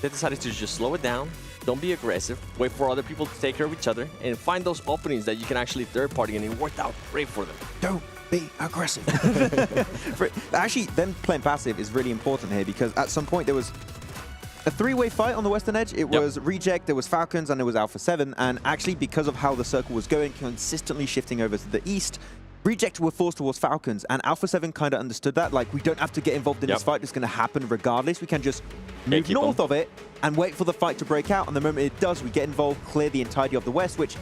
They decided to just slow it down, don't be aggressive, wait for other people to take care of each other, and find those openings that you can actually third party, and it worked out great for them. Don't be aggressive. Actually, them playing passive is really important here, because at some point there was a 3-way fight on the Western Edge. It was Reject, there was Falcons, and it was Alpha7. And actually, because of how the circle was going, consistently shifting over to the east, Reject were forced towards Falcons, and Alpha7 kind of understood that. Like, we don't have to get involved in this fight. It's going to happen regardless. We can just move north of it and wait for the fight to break out. And the moment it does, we get involved, clear the entirety of the West, which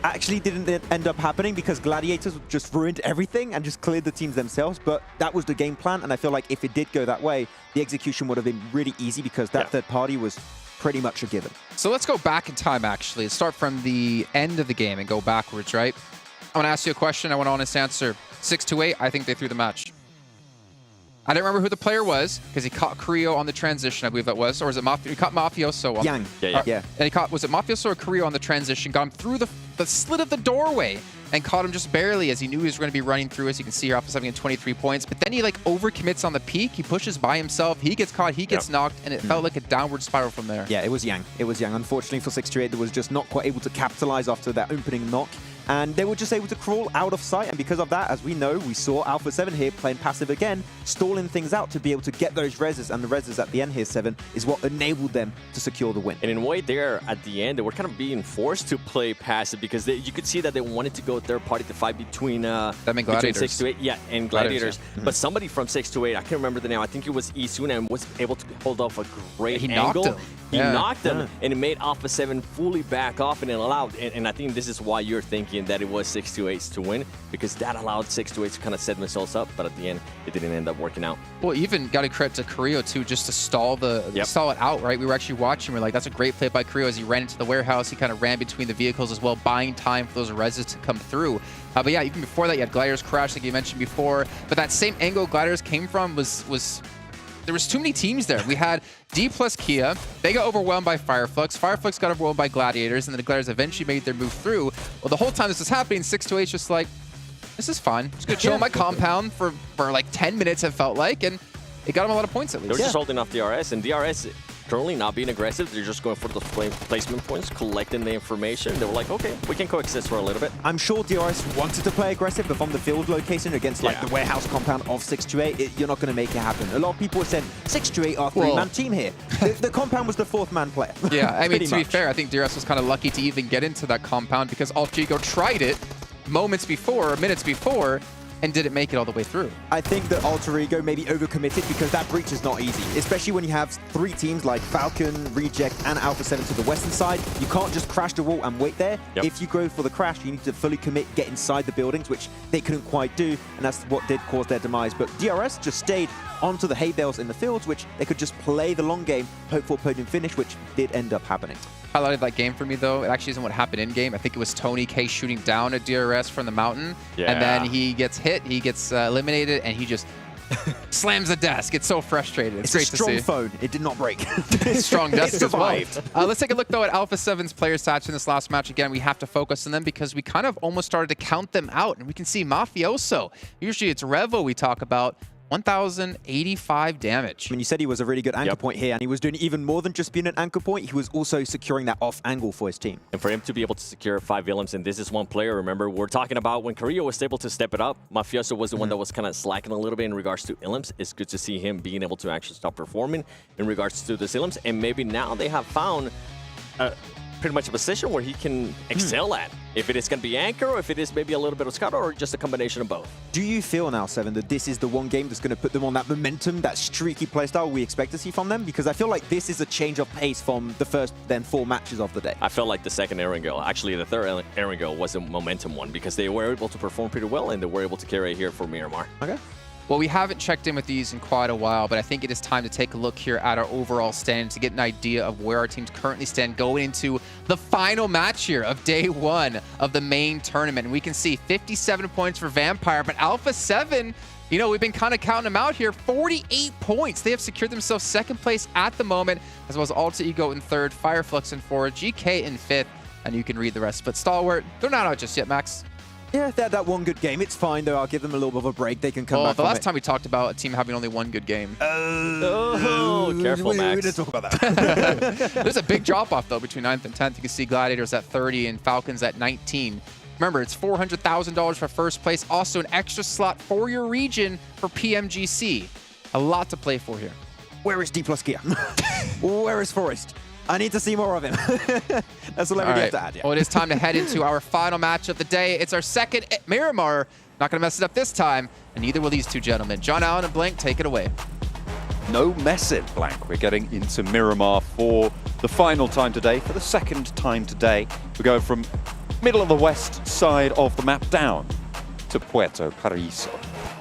actually didn't end up happening because Gladiators just ruined everything and just cleared the teams themselves. But that was the game plan, and I feel like if it did go that way, the execution would have been really easy because that third party was pretty much a given. So let's go back in time, actually. Let's start from the end of the game and go backwards, right? I want to ask you a question. I want an honest answer. 6-8, I think they threw the match. I don't remember who the player was because he caught Carrillo on the transition, I believe that was. Or was it Mafioso? He caught Mafioso. Yang. Yeah. And he caught, was it Mafioso or Carrillo on the transition? Got him through the slit of the doorway and caught him just barely as he knew he was going to be running through. As you can see here, Alpha7 at 23 points. But then he like overcommits on the peak. He pushes by himself. He gets caught. He gets knocked. And it felt like a downward spiral from there. Yeah, it was Yang. It was Yang. Unfortunately for 6-8, they was just not quite able to capitalize after that opening knock. And they were just able to crawl out of sight. And because of that, as we know, we saw Alpha7 here playing passive again, stalling things out to be able to get those reses. And the reses at the end here, 7, is what enabled them to secure the win. And in a way there, at the end, they were kind of being forced to play passive because you could see that they wanted to go third party to fight between 6-8, and Gladiators. But somebody from 6-8, I can't remember the name, I think it was Isuna, and was able to hold off a great angle. He knocked him, and it made Alpha7 fully back off, and it allowed, and I think this is why you're thinking that it was 6-8 to win, because that allowed 6-8 to kind of set themselves up, but at the end, it didn't end up working out. Well, even got a credit to Carrillo, too, just to stall stall it out, right? We were actually watching, we're like, that's a great play by Carrillo as he ran into the warehouse. He kind of ran between the vehicles as well, buying time for those reses to come through. But yeah, even before that, you had Gladiators crash, like you mentioned before, but that same angle Gladiators came from was there was too many teams there. We had Dplus KIA. They got overwhelmed by Fireflux. Fireflux got overwhelmed by Gladiators, and then the Gladiators eventually made their move through. Well, the whole time this was happening, 6-8 just like, this is fun. Just gonna chill in my compound for like 10 minutes, it felt like, and it got them a lot of points at least. They were just holding off DRS, and DRS currently not being aggressive. They're just going for those placement points, collecting the information. They were like, okay, we can coexist for a little bit. I'm sure DRS wanted to play aggressive, but from the field location against like the warehouse compound of 6-8, you're not going to make it happen. A lot of people said 6-8 are a 3-man team here. The compound was the 4th-man player. Yeah, I mean, to be fair, I think DRS was kind of lucky to even get into that compound because Alter Ego tried it minutes before, and didn't make it all the way through. I think that Alter Ego maybe overcommitted because that breach is not easy, especially when you have 3 teams like Falcon, Reject, and Alpha7 to the western side. You can't just crash the wall and wait there. If you go for the crash, you need to fully commit, get inside the buildings, which they couldn't quite do, and that's what did cause their demise. But DRS just stayed onto the hay bales in the fields, which they could just play the long game, hope for a podium finish, which did end up happening. Highlighted that game for me, though. It actually isn't what happened in game. I think it was Tony K shooting down at DRS from the mountain, and then he gets hit, he gets eliminated, and he just slams the desk. It's so frustrating. It's great to see. It's a strong phone. It did not break. Strong desk as well. Let's take a look, though, at Alpha7's player stats in this last match. Again, we have to focus on them because we kind of almost started to count them out, and we can see Mafioso. Usually it's Revo we talk about. 1,085 damage. When you said he was a really good anchor point here, and he was doing even more than just being an anchor point, he was also securing that off angle for his team. And for him to be able to secure 5 Willems, and this is one player, remember, we're talking about when Korea was able to step it up, Mafioso was the one that was kind of slacking a little bit in regards to Willems. It's good to see him being able to actually stop performing in regards to the Willems, and maybe now they have found pretty much a position where he can excel at. If it is going to be anchor, or if it is maybe a little bit of scout, or just a combination of both. Do you feel now, Seven, that this is the one game that's going to put them on that momentum, that streaky playstyle we expect to see from them? Because I feel like this is a change of pace from the first, then 4 matches of the day. I felt like the second Erangel, actually the third Erangel, was a momentum one because they were able to perform pretty well and they were able to carry it here for Miramar. Okay. Well, we haven't checked in with these in quite a while, but I think it is time to take a look here at our overall stand to get an idea of where our teams currently stand going into the final match here of day 1 of the main tournament. And we can see 57 points for Vampire, but Alpha7, you know, we've been kind of counting them out here, 48 points. They have secured themselves 2nd place at the moment, as well as Alter Ego in 3rd, Fireflux in 4th, GK in 5th, and you can read the rest. But Stalwart, they're not out just yet, Max. Yeah, they had that one good game. It's fine, though. I'll give them a little bit of a break. They can come back. The last time we talked about a team having only 1 good game. Careful, Max. We didn't talk about that. There's a big drop-off, though, between 9th and 10th. You can see Gladiators at 30 and Falcons at 19. Remember, it's $400,000 for 1st place. Also, an extra slot for your region for PMGC. A lot to play for here. Where is Dplus KIA? Where is Forrest? I need to see more of him. That's all I have to add. Yeah. Well, it is time to head into our final match of the day. It's our second at Miramar. Not going to mess it up this time, and neither will these two gentlemen. John Allen and Blank, take it away. No messing, Blank. We're getting into Miramar for the final time today, for the 2nd time today. We're going from middle of the west side of the map down to Puerto Paraíso.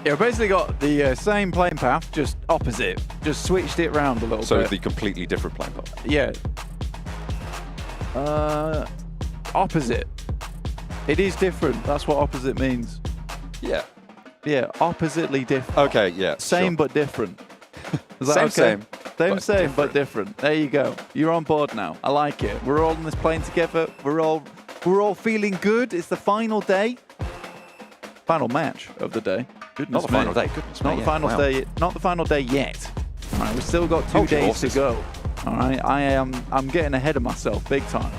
Yeah, we basically got the same playing path, just opposite. Just switched it around a little bit. So the completely different playing path. Yeah. Opposite. It is different. That's what opposite means. Yeah. Yeah, oppositely different. Okay, yeah. Same but different. Is that Same, okay? Same but different. There you go. You're on board now. I like it. We're all on this plane together. We're all feeling good. It's the final day. Final match of the day. Goodness not the me. final day. Goodness not me, the final day. Not the final day yet. All right, we've still got 2 days to go. All right, I'm getting ahead of myself big time.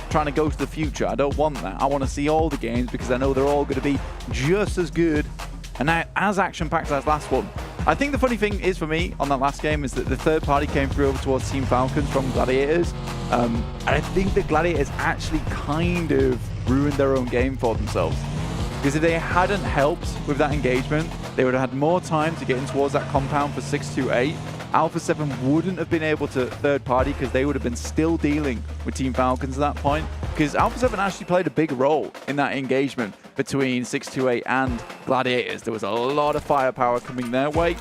Trying to go to the future. I don't want that. I want to see all the games because I know they're all going to be just as good and as action-packed as last one. I think the funny thing is for me on that last game is that the 3rd party came through over towards Team Falcons from Gladiators. And I think the Gladiators actually kind of ruined their own game for themselves. Because if they hadn't helped with that engagement, they would have had more time to get in towards that compound for 628. Alpha7 wouldn't have been able to 3rd party because they would have been still dealing with Team Falcons at that point. Because Alpha7 actually played a big role in that engagement between 628 and Gladiators. There was a lot of firepower coming their way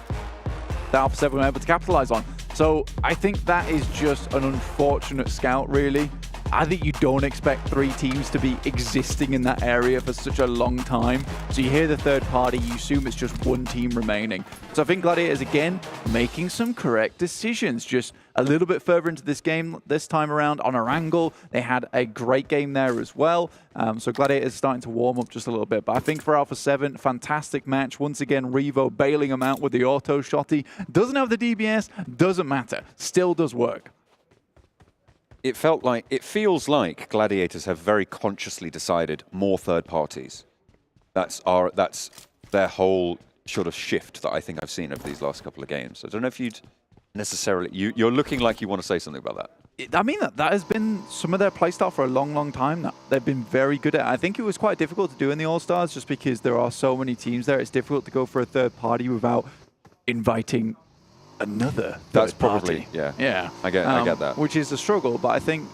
that Alpha7 were able to capitalize on. So I think that is just an unfortunate scout, really. I think you don't expect 3 teams to be existing in that area for such a long time. So you hear the 3rd party, you assume it's just 1 team remaining. So I think Gladiators, again, making some correct decisions. Just a little bit further into this game this time around on our angle. They had a great game there as well. So Gladiators starting to warm up just a little bit. But I think for Alpha7, fantastic match. Once again, Revo bailing them out with the auto shotty. Doesn't have the DBS, doesn't matter. Still does work. It feels like Gladiators have very consciously decided more 3rd parties. That's their whole sort of shift that I think I've seen over these last couple of games. I don't know if you'd necessarily... You're looking like you want to say something about that. I mean, that has been some of their playstyle for a long, long time now. They've been very good at it. I think it was quite difficult to do in the All-Stars just because there are so many teams there. It's difficult to go for a 3rd party without inviting another That's party. Probably, yeah. Yeah. I get that. Which is a struggle, but I think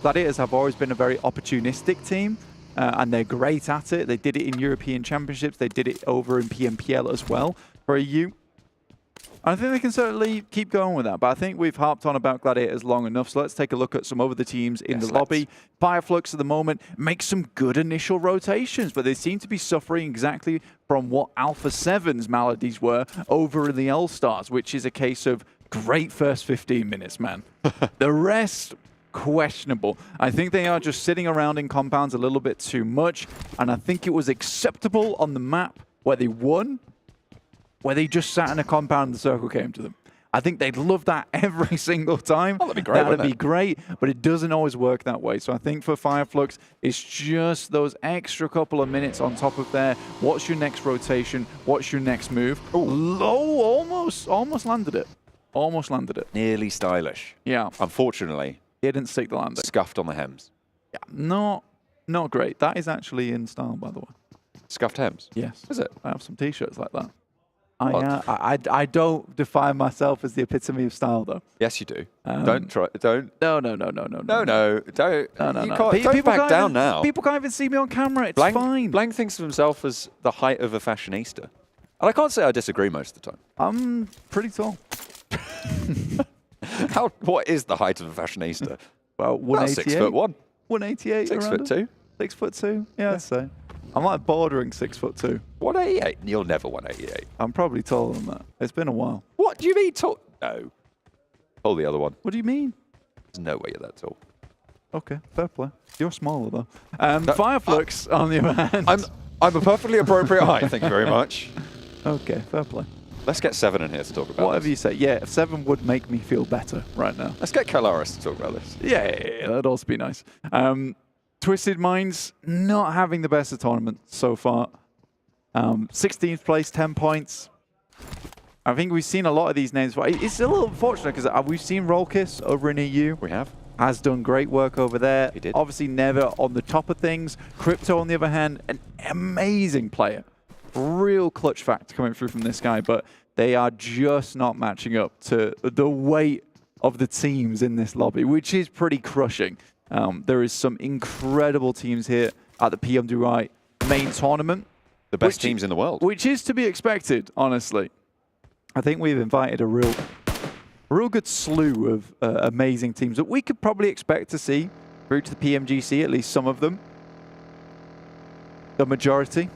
Gladiators have always been a very opportunistic team, and they're great at it. They did it in European Championships. They did it over in PMPL as well for EU. I think they can certainly keep going with that, but I think we've harped on about Gladiators long enough, so let's take a look at some of the teams in the lobby. Fireflux at the moment makes some good initial rotations, but they seem to be suffering exactly from what Alpha7's maladies were over in the Allstars, which is a case of great first 15 minutes, man. The rest, questionable. I think they are just sitting around in compounds a little bit too much, and I think it was acceptable on the map where they won. where they just sat in a compound and the circle came to them. I think they'd love that every single time. Oh, that'd be great. That'd be great, but it doesn't always work that way. So I think for Fireflux, it's just those extra couple of minutes on top of there. What's your next rotation? What's your next move? Low, almost landed it. Almost landed it. Nearly stylish. Yeah. Unfortunately, he didn't stick the landing. Scuffed on the hems. Yeah, not great. That is actually in style, by the way. Scuffed hems? Yes. Is it? I have some T-shirts like that. I don't define myself as the epitome of style, though. Yes, you do. Don't try. Don't. No. Don't. No. Don't back down now. People can't even see me on camera. It's fine. Blank thinks of himself as the height of a fashionista. And I can't say I disagree most of the time. I'm pretty tall. What is the height of a fashionista? Well, 188. 6'1". 188. 6'2". 6'2". Yeah, I'd say. I'm like bordering 6'2". 188. You'll never 188. I'm probably taller than that. It's been a while. What do you mean tall? No. Pull the other one. What do you mean? There's no way you're that tall. Okay, fair play. You're smaller though. Fireflux, on the other hand. I'm a perfectly appropriate height. Thank you very much. Okay, fair play. Let's get 7 in here to talk about Whatever you say. Yeah, 7 would make me feel better right now. Let's get Kalaris to talk about this. Yeah, that'd also be nice. Twisted Minds not having the best of tournament so far. 16th place, 10 points. I think we've seen a lot of these names. It's a little unfortunate because we've seen Rollkiss over in EU. We have. Has done great work over there. He did. Obviously never on the top of things. Crypto, on the other hand, an amazing player. Real clutch factor coming through from this guy, but they are just not matching up to the weight of the teams in this lobby, which is pretty crushing. There is some incredible teams here at the PMWI Main Tournament. The best teams in the world. Which is to be expected, honestly. I think we've invited a real good slew of amazing teams that we could probably expect to see through to the PMGC, at least some of them. The majority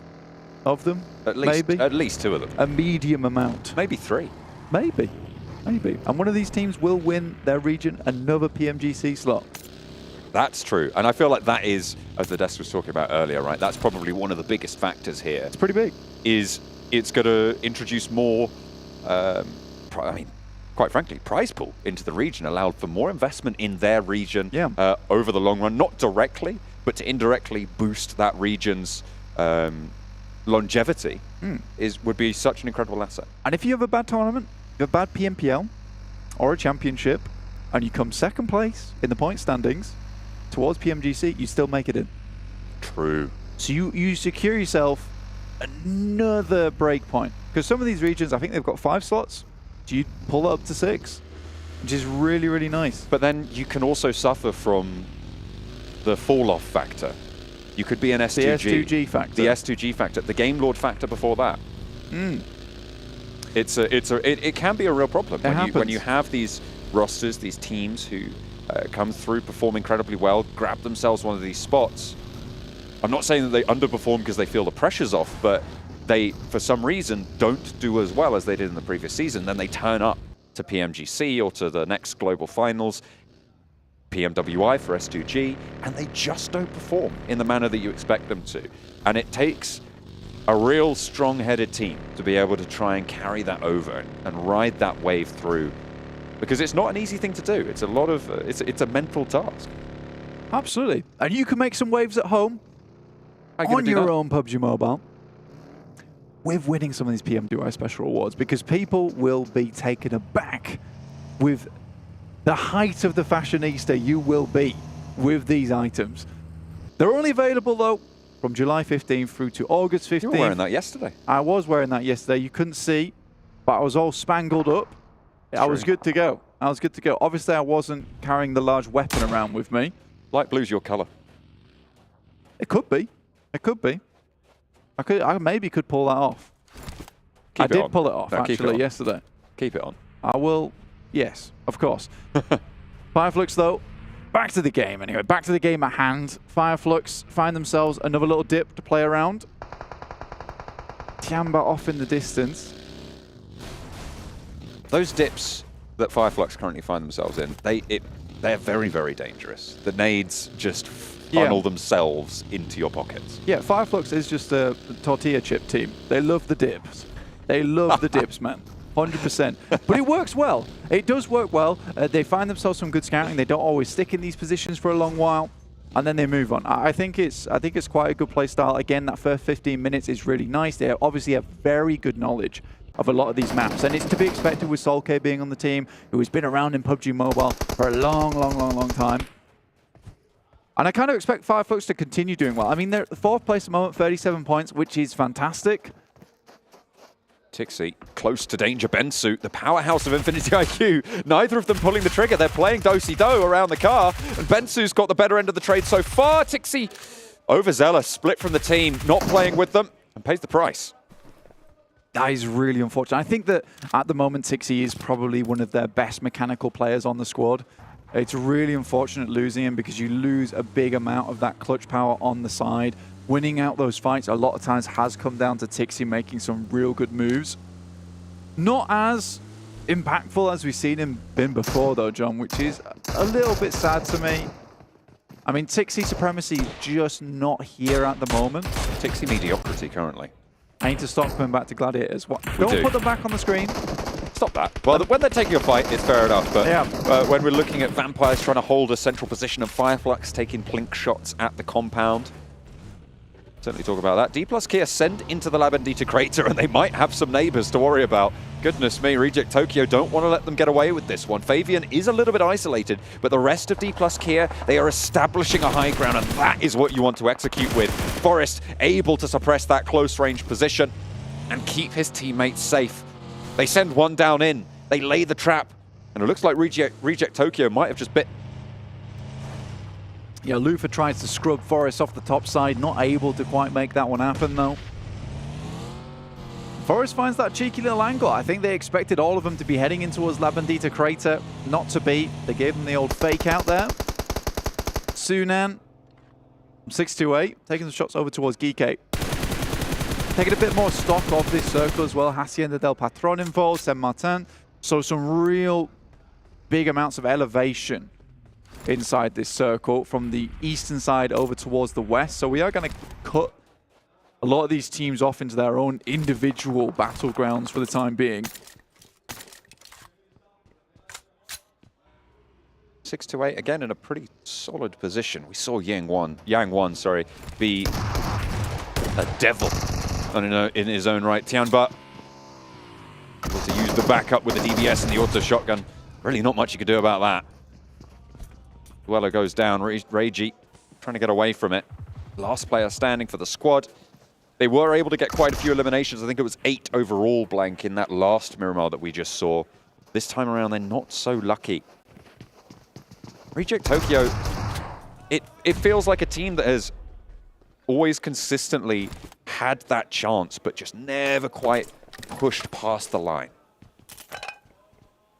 of them, maybe. At least 2 of them. A medium amount. Maybe 3. Maybe. And one of these teams will win their region another PMGC slot. That's true. And I feel like that is, as the desk was talking about earlier, right, that's probably one of the biggest factors here. It's pretty big. Is it's going to introduce more, quite frankly, prize pool into the region, allowed for more investment in their region over the long run, not directly, but to indirectly boost that region's longevity would be such an incredible asset. And if you have a bad tournament, you have a bad PMPL or a championship, and you come 2nd place in the point standings towards PMGC, you still make it in. True. So you secure yourself another break point. Because some of these regions, I think they've got 5 slots. So you pull it up to 6, which is really, really nice. But then you can also suffer from the fall-off factor. You could be an S2G. The S2G factor. The S2G factor. The Game Lord factor before that. It can be a real problem when you have these rosters, these teams who come through, perform incredibly well, grab themselves one of these spots. I'm not saying that they underperform because they feel the pressure's off, but they, for some reason, don't do as well as they did in the previous season. Then they turn up to PMGC or to the next global finals, PMWI for S2G, and they just don't perform in the manner that you expect them to. And it takes a real strong-headed team to be able to try and carry that over and ride that wave through, because it's not an easy thing to do. It's a lot of it's a mental task. Absolutely. And you can make some waves at home on your own PUBG Mobile with winning some of these PMWI special awards, because people will be taken aback with the height of the fashionista you will be with these items. They're only available, though, from July 15th through to August 15th. You were wearing that yesterday. I was wearing that yesterday. You couldn't see, but I was all spangled up. I was good to go. Obviously, I wasn't carrying the large weapon around with me. Light blue's your color. It could be. I maybe could pull that off. I did pull it off, actually, yesterday. Keep it on. I will. Yes, of course. Fireflux, though, back to the game anyway. Back to the game at hand. Fireflux find themselves another little dip to play around. Tiamba off in the distance. Those dips that Fireflux currently find themselves in, they're very, very dangerous. The nades just funnel themselves into your pockets. Yeah, Fireflux is just a tortilla chip team. They love the dips. They love the dips, man. 100%. But it works well. It does work well. They find themselves some good scouting. They don't always stick in these positions for a long while, and then they move on. I think it's quite a good play style. Again, that first 15 minutes is really nice. They obviously have very good knowledge of a lot of these maps, and it's to be expected with Solke being on the team, who has been around in PUBG Mobile for a long time. And I kind of expect Flux to continue doing well. I mean, they're at the 4th place at the moment, 37 points, which is fantastic. Tixi close to danger. Bensu, the powerhouse of Infinity IQ. Neither of them pulling the trigger. They're playing do-si-do around the car, and Bensu's got the better end of the trade so far. Tixi overzealous, split from the team, not playing with them, and pays the price. That is really unfortunate. I think that at the moment, Tixi is probably one of their best mechanical players on the squad. It's really unfortunate losing him because you lose a big amount of that clutch power on the side. Winning out those fights a lot of times has come down to Tixi making some real good moves. Not as impactful as we've seen him been before though, John, which is a little bit sad to me. I mean, Tixi supremacy just not here at the moment. Tixi mediocrity currently. I need to stop coming back to Gladiators. What? Don't put them back on the screen. Stop that. Well, when they're taking a fight, it's fair enough. But when we're looking at Vampires trying to hold a central position and Fireflux taking plink shots at the compound, certainly talk about that. Dplus KIA send into the Labendita crater, and they might have some neighbors to worry about. Goodness me, Reject Tokyo don't want to let them get away with this one. Fabian is a little bit isolated, but the rest of Dplus KIA, they are establishing a high ground, and that is what you want to execute with. Forrest able to suppress that close range position and keep his teammates safe. They send one down in, they lay the trap, and it looks like Reject Tokyo might have just bit. Yeah, Lufa tries to scrub Forrest off the top side, not able to quite make that one happen though. Forrest finds that cheeky little angle. I think they expected all of them to be heading in towards Labendita crater. Not to be. They gave them the old fake out there. Sunan, 628, taking the shots over towards Geekate. Taking a bit more stock of this circle as well. Hacienda del Patron involved, Saint Martin. So some real big amounts of elevation inside this circle from the eastern side over towards the west. So we are going to cut a lot of these teams off into their own individual battlegrounds for the time being. 6-8 again in a pretty solid position. We saw Yang Wan, be a devil in his own right. Tianba able to use the backup with the DBS and the auto shotgun. Really not much you could do about that. Duello goes down. Reiji trying to get away from it. Last player standing for the squad. They were able to get quite a few eliminations. I think it was 8 overall, Blank, in that last Miramar that we just saw. This time around, they're not so lucky. Reject Tokyo, it feels like a team that has always consistently had that chance, but just never quite pushed past the line.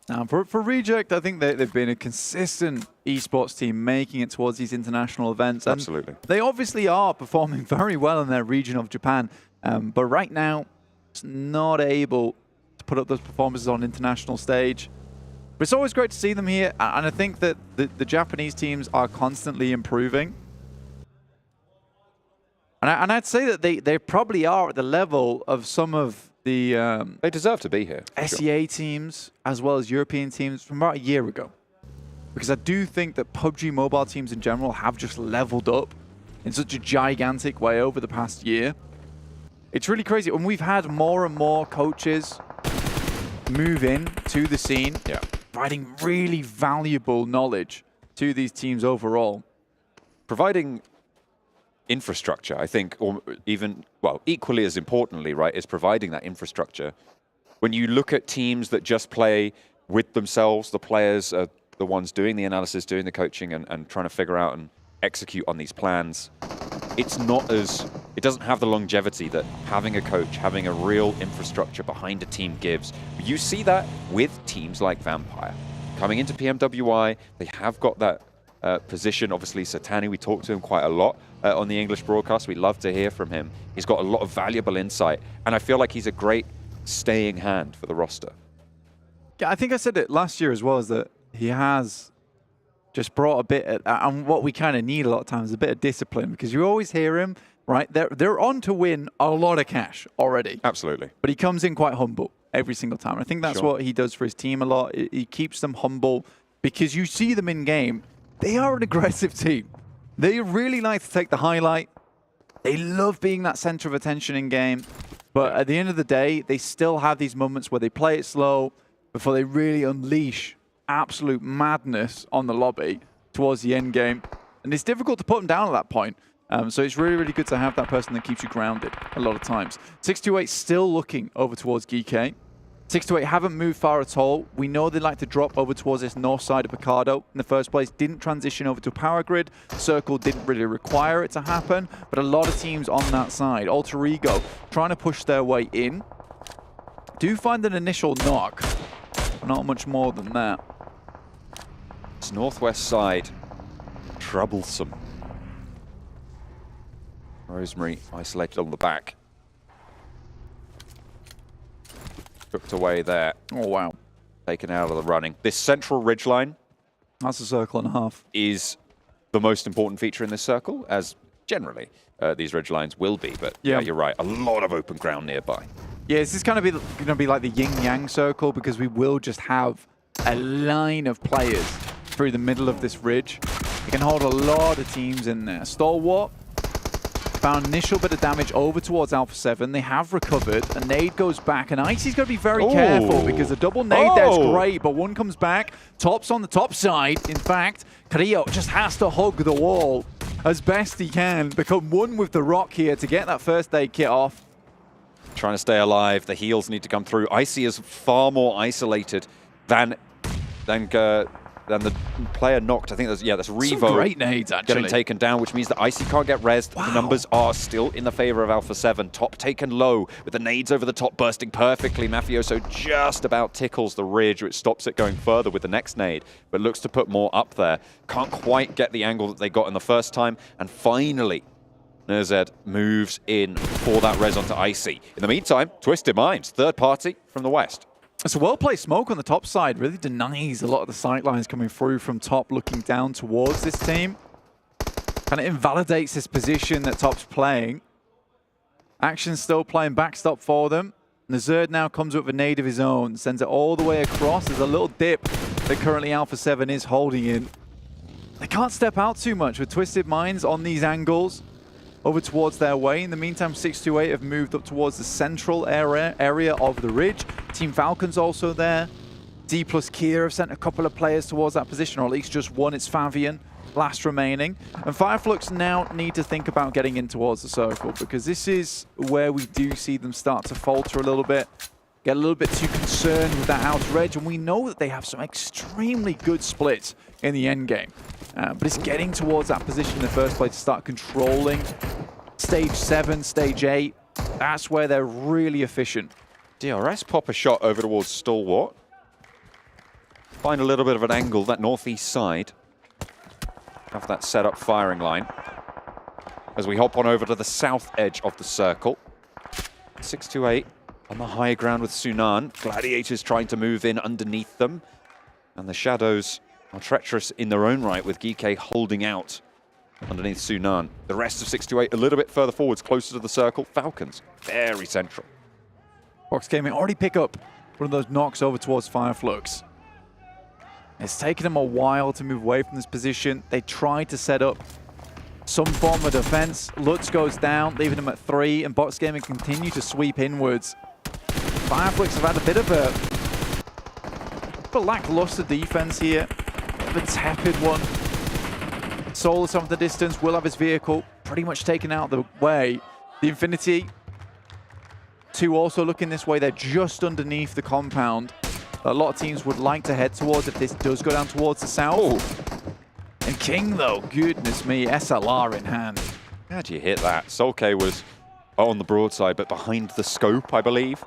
Now, for Reject, I think they've been a consistent esports team making it towards these international events. And absolutely. They obviously are performing very well in their region of Japan, but right now, it's not able to put up those performances on international stage. But it's always great to see them here, and I think that the Japanese teams are constantly improving. And I'd say that they probably are at the level of some of the they deserve to be here. SEA teams as well as European teams from about a year ago. Because I do think that PUBG Mobile teams in general have just leveled up in such a gigantic way over the past year. It's really crazy. When we've had more and more coaches move in to the scene, providing really valuable knowledge to these teams overall. Providing infrastructure, I think, or even, well, equally as importantly, right, is providing that infrastructure. When you look at teams that just play with themselves, the players are the ones doing the analysis, doing the coaching, and trying to figure out and execute on these plans. It's not as, it doesn't have the longevity that having a coach, having a real infrastructure behind a team gives. You see that with teams like Vampire. Coming into PMWI, they have got that position. Obviously, Satani, we talked to him quite a lot on the English broadcast. We love to hear from him. He's got a lot of valuable insight, and I feel like he's a great staying hand for the roster. Yeah, I think I said it last year as well, is that he has just brought a bit of, and what we kind of need a lot of times, a bit of discipline, because you always hear him right? They're on to win a lot of cash already. Absolutely. But he comes in quite humble every single time. I think that's what he does for his team a lot. He keeps them humble because you see them in game. They are an aggressive team. They really like to take the highlight. They love being that center of attention in game. But at the end of the day, they still have these moments where they play it slow before they really unleash absolute madness on the lobby towards the end game. And it's difficult to put them down at that point. So it's really, really good to have that person that keeps you grounded a lot of times. 628 still looking over towards GK. 628 haven't moved far at all. We know they like to drop over towards this north side of Picardo in the first place. Didn't transition over to a power grid. Circle didn't really require it to happen, but a lot of teams on that side. Alter Ego trying to push their way in. Do find an initial knock. Not much more than that. It's northwest side. Troublesome. Rosemary isolated on the back. Cooked away there. Oh, wow. Taken out of the running. This central ridgeline. That's a circle and a half. Is the most important feature in this circle, as generally these ridgelines will be. But yeah, you're right. A lot of open ground nearby. Yeah, this is going to be like the yin-yang circle because we will just have a line of players through the middle of this ridge. It can hold a lot of teams in there. Stalwart found initial bit of damage over towards Alpha7. They have recovered. A nade goes back, and Icy's got to be very careful because the double nade there's great, but one comes back. Top's on the top side. In fact, KIA just has to hug the wall as best he can. Become one with the rock here to get that first aid kit off. Trying to stay alive. The heals need to come through. Icy is far more isolated than the player knocked. I think that's Revo. Some great nades, actually. Getting taken down, which means that Icy can't get rezzed. Wow. The numbers are still in the favor of Alpha7. Top taken low with the nades over the top bursting perfectly. Mafioso just about tickles the ridge, which stops it going further with the next nade, but looks to put more up there. Can't quite get the angle that they got in the first time. And finally, Nerzed moves in for that res onto Icy. In the meantime, Twisted Minds, third party from the west. It's a well-placed smoke on the top side. Really denies a lot of the sight lines coming through from top, looking down towards this team. Kind of invalidates this position that top's playing. Action's still playing backstop for them. Nerzed now comes with a nade of his own, sends it all the way across. There's a little dip that currently Alpha7 is holding in. They can't step out too much with Twisted Minds on these angles over towards their way. In the meantime, 628 have moved up towards the central area of the ridge. Team Falcon's also there. Dplus KIA have sent a couple of players towards that position, or at least just one. It's Favian, last remaining. And Fireflux now need to think about getting in towards the circle, because this is where we do see them start to falter a little bit, get a little bit too concerned with that outer edge, and we know that they have some extremely good splits in the end game. But it's getting towards that position in the first place to start controlling stage 7, stage 8. That's where they're really efficient. DRS pop a shot over towards Stalwart. Find a little bit of an angle, that northeast side. Have that set up firing line. As we hop on over to the south edge of the circle. 628 on the high ground with Sunan. Gladiators trying to move in underneath them. And the Shadows are treacherous in their own right, with GK holding out underneath Sunan. The rest of 628 a little bit further forwards, closer to the circle. Falcons, very central. Box Gaming already pick up one of those knocks over towards Fireflux. It's taken them a while to move away from this position. They tried to set up some form of defense. Lutz goes down, leaving them at 3, and Box Gaming continue to sweep inwards. Fireflux have had a bit of a lackluster defense here. The tepid one. Solus off the distance, will have his vehicle pretty much taken out of the way. The Infinity 2 also looking this way. They're just underneath the compound. A lot of teams would like to head towards if this does go down towards the south. And King, though, goodness me, SLR in hand. How do you hit that? Solke was on the broadside, but behind the scope, I believe.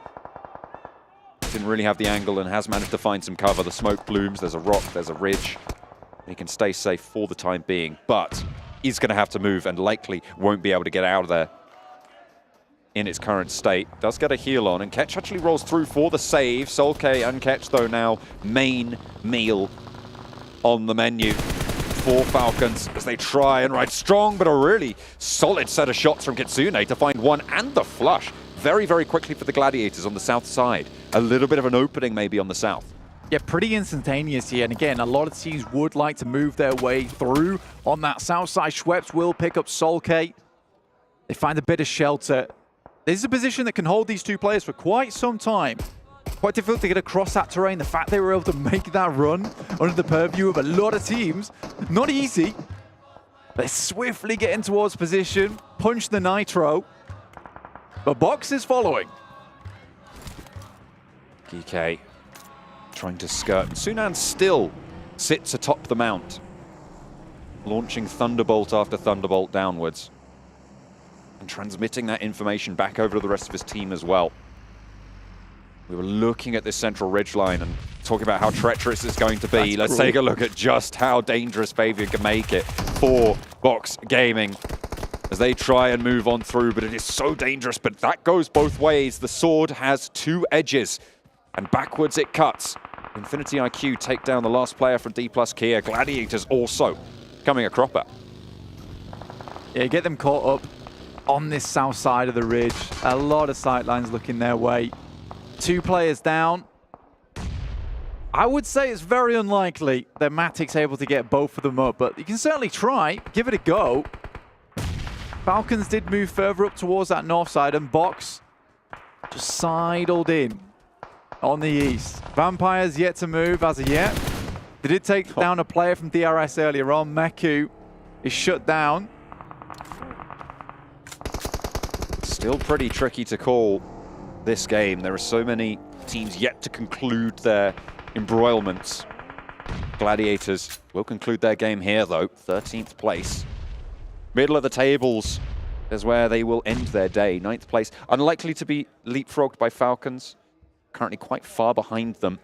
Didn't really have the angle and has managed to find some cover. The smoke blooms, there's a rock, there's a ridge. He can stay safe for the time being, but is going to have to move and likely won't be able to get out of there in its current state. Does get a heal on, and Ketch actually rolls through for the save. Solke and Ketch, though, now main meal on the menu. for Falcons as they try and ride strong, but a really solid set of shots from Kitsune to find one and the flush very, very quickly for the Gladiators on the south side. A little bit of an opening maybe on the south. Yeah, pretty instantaneous here. And again, a lot of teams would like to move their way through on that south side. Schweppes will pick up Solkay. They find a bit of shelter. This is a position that can hold these two players for quite some time. Quite difficult to get across that terrain. The fact they were able to make that run under the purview of a lot of teams, not easy. They're swiftly getting towards position, punch the Nitro. But Box is following. GK trying to skirt. Sunan still sits atop the mount, launching Thunderbolt after Thunderbolt downwards and transmitting that information back over to the rest of his team as well. We were looking at this central ridgeline and talking about how treacherous it's going to be. Let's take a look at just how dangerous Fabian can make it for Box Gaming as they try and move on through, but it is so dangerous. But that goes both ways. The sword has two edges, and backwards it cuts. Infinity IQ take down the last player from Dplus KIA. Gladiators also coming a cropper. Yeah, get them caught up on this south side of the ridge. A lot of sightlines looking their way. 2 players down. I would say it's very unlikely that Matic's able to get both of them up, but you can certainly try, give it a go. Falcons did move further up towards that north side, and Box just sidled in on the east. Vampires yet to move as of yet. They did take down a player from DRS earlier on. Meku is shut down. Still pretty tricky to call this game. There are so many teams yet to conclude their embroilments. Gladiators will conclude their game here though, 13th place. Middle of the tables is where they will end their day. 9th place, unlikely to be leapfrogged by Falcons. Currently quite far behind them.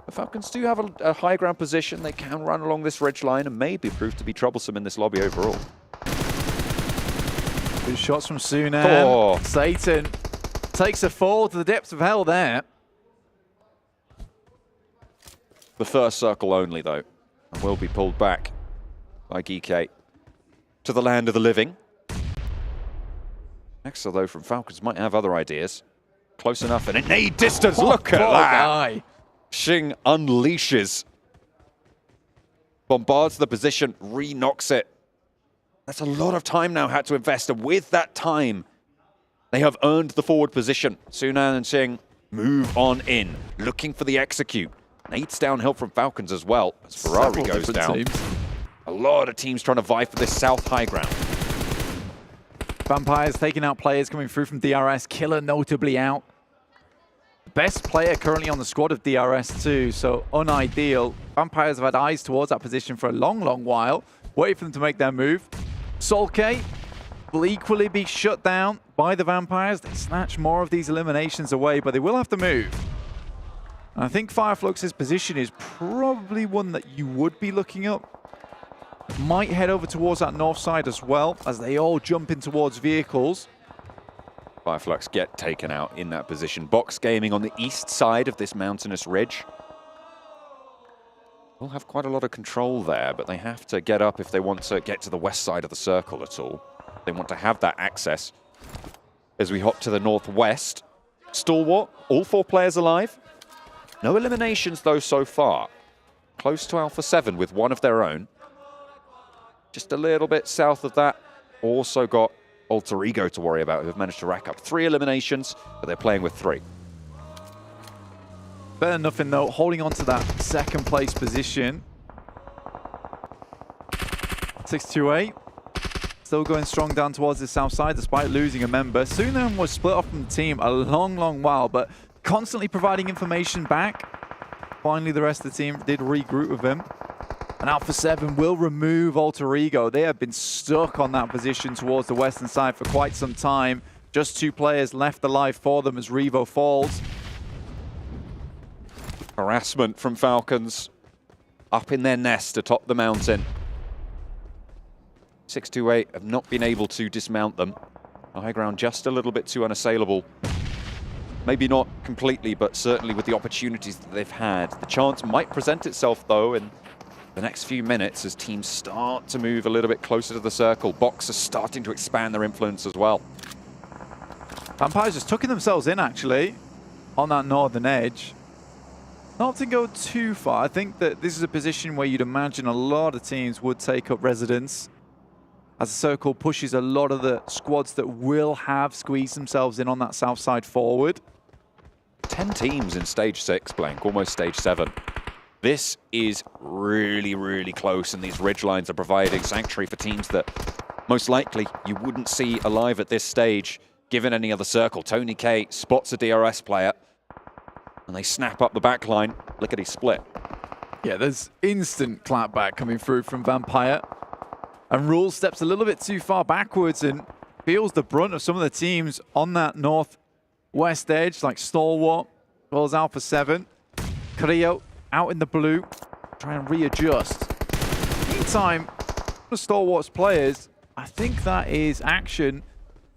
The Falcons do have a high ground position. They can run along this ridge line and maybe prove to be troublesome in this lobby overall. Good shots from Sunan. Oh. Satan takes a fall to the depths of hell there. The first circle only, though, and will be pulled back by GK to the land of the living. Next, though, from Falcons might have other ideas. Close enough and in a distance. Look at that. Guy. Xing unleashes. Bombards the position, re-knocks it. That's a lot of time now had to invest, and with that time, they have earned the forward position. Sunan and Xing move on in, looking for the execute. Nate's downhill from Falcons as well, as Ferrari goes down. Teams. A lot of teams trying to vie for this south high ground. Vampires taking out players coming through from DRS. Killer notably out. Best player currently on the squad of DRS too, so unideal. Vampires have had eyes towards that position for a long, long while. Waiting for them to make their move. Solkay will equally be shut down by the Vampires. They snatch more of these eliminations away, but they will have to move. And I think Fireflux's position is probably one that you would be looking up. Might head over towards that north side as well, as they all jump in towards vehicles. Fireflux get taken out in that position. Box Gaming on the east side of this mountainous ridge. Will have quite a lot of control there, but they have to get up if they want to get to the west side of the circle at all. They want to have that access. As we hop to the northwest, Stalwart, all 4 players alive. No eliminations though so far. Close to Alpha7 with one of their own. Just a little bit south of that. Also got Alter Ego to worry about, who have managed to rack up 3 eliminations, but they're playing with 3. Better than nothing though, holding on to that second place position. 628. Still going strong down towards the south side despite losing a member. Sunan was split off from the team a long, long while, but constantly providing information back. Finally, the rest of the team did regroup with him. And Alpha7 will remove Alter Ego. They have been stuck on that position towards the western side for quite some time. Just 2 players left alive for them as Revo falls. Harassment from Falcons up in their nest atop the mountain. 628 have not been able to dismount them. The high ground just a little bit too unassailable. Maybe not completely, but certainly with the opportunities that they've had. The chance might present itself though, and the next few minutes as teams start to move a little bit closer to the circle. Box are starting to expand their influence as well. Vampire's just tucking themselves in, actually, on that northern edge. Not to go too far. I think that this is a position where you'd imagine a lot of teams would take up residence, as the circle pushes a lot of the squads that will have squeezed themselves in on that south side forward. 10 teams in stage 6, Blank, almost stage 7. This is really, really close, and these ridgelines are providing sanctuary for teams that most likely you wouldn't see alive at this stage, given any other circle. Tony K spots a DRS player, and they snap up the back line. Look at his split. Yeah, there's instant clapback coming through from Vampire. And Rule steps a little bit too far backwards and feels the brunt of some of the teams on that northwest edge, like Stalwart, as well as Alpha7. KIA out in the blue, try and readjust. Meantime, the Stalwart's players, I think that is Action.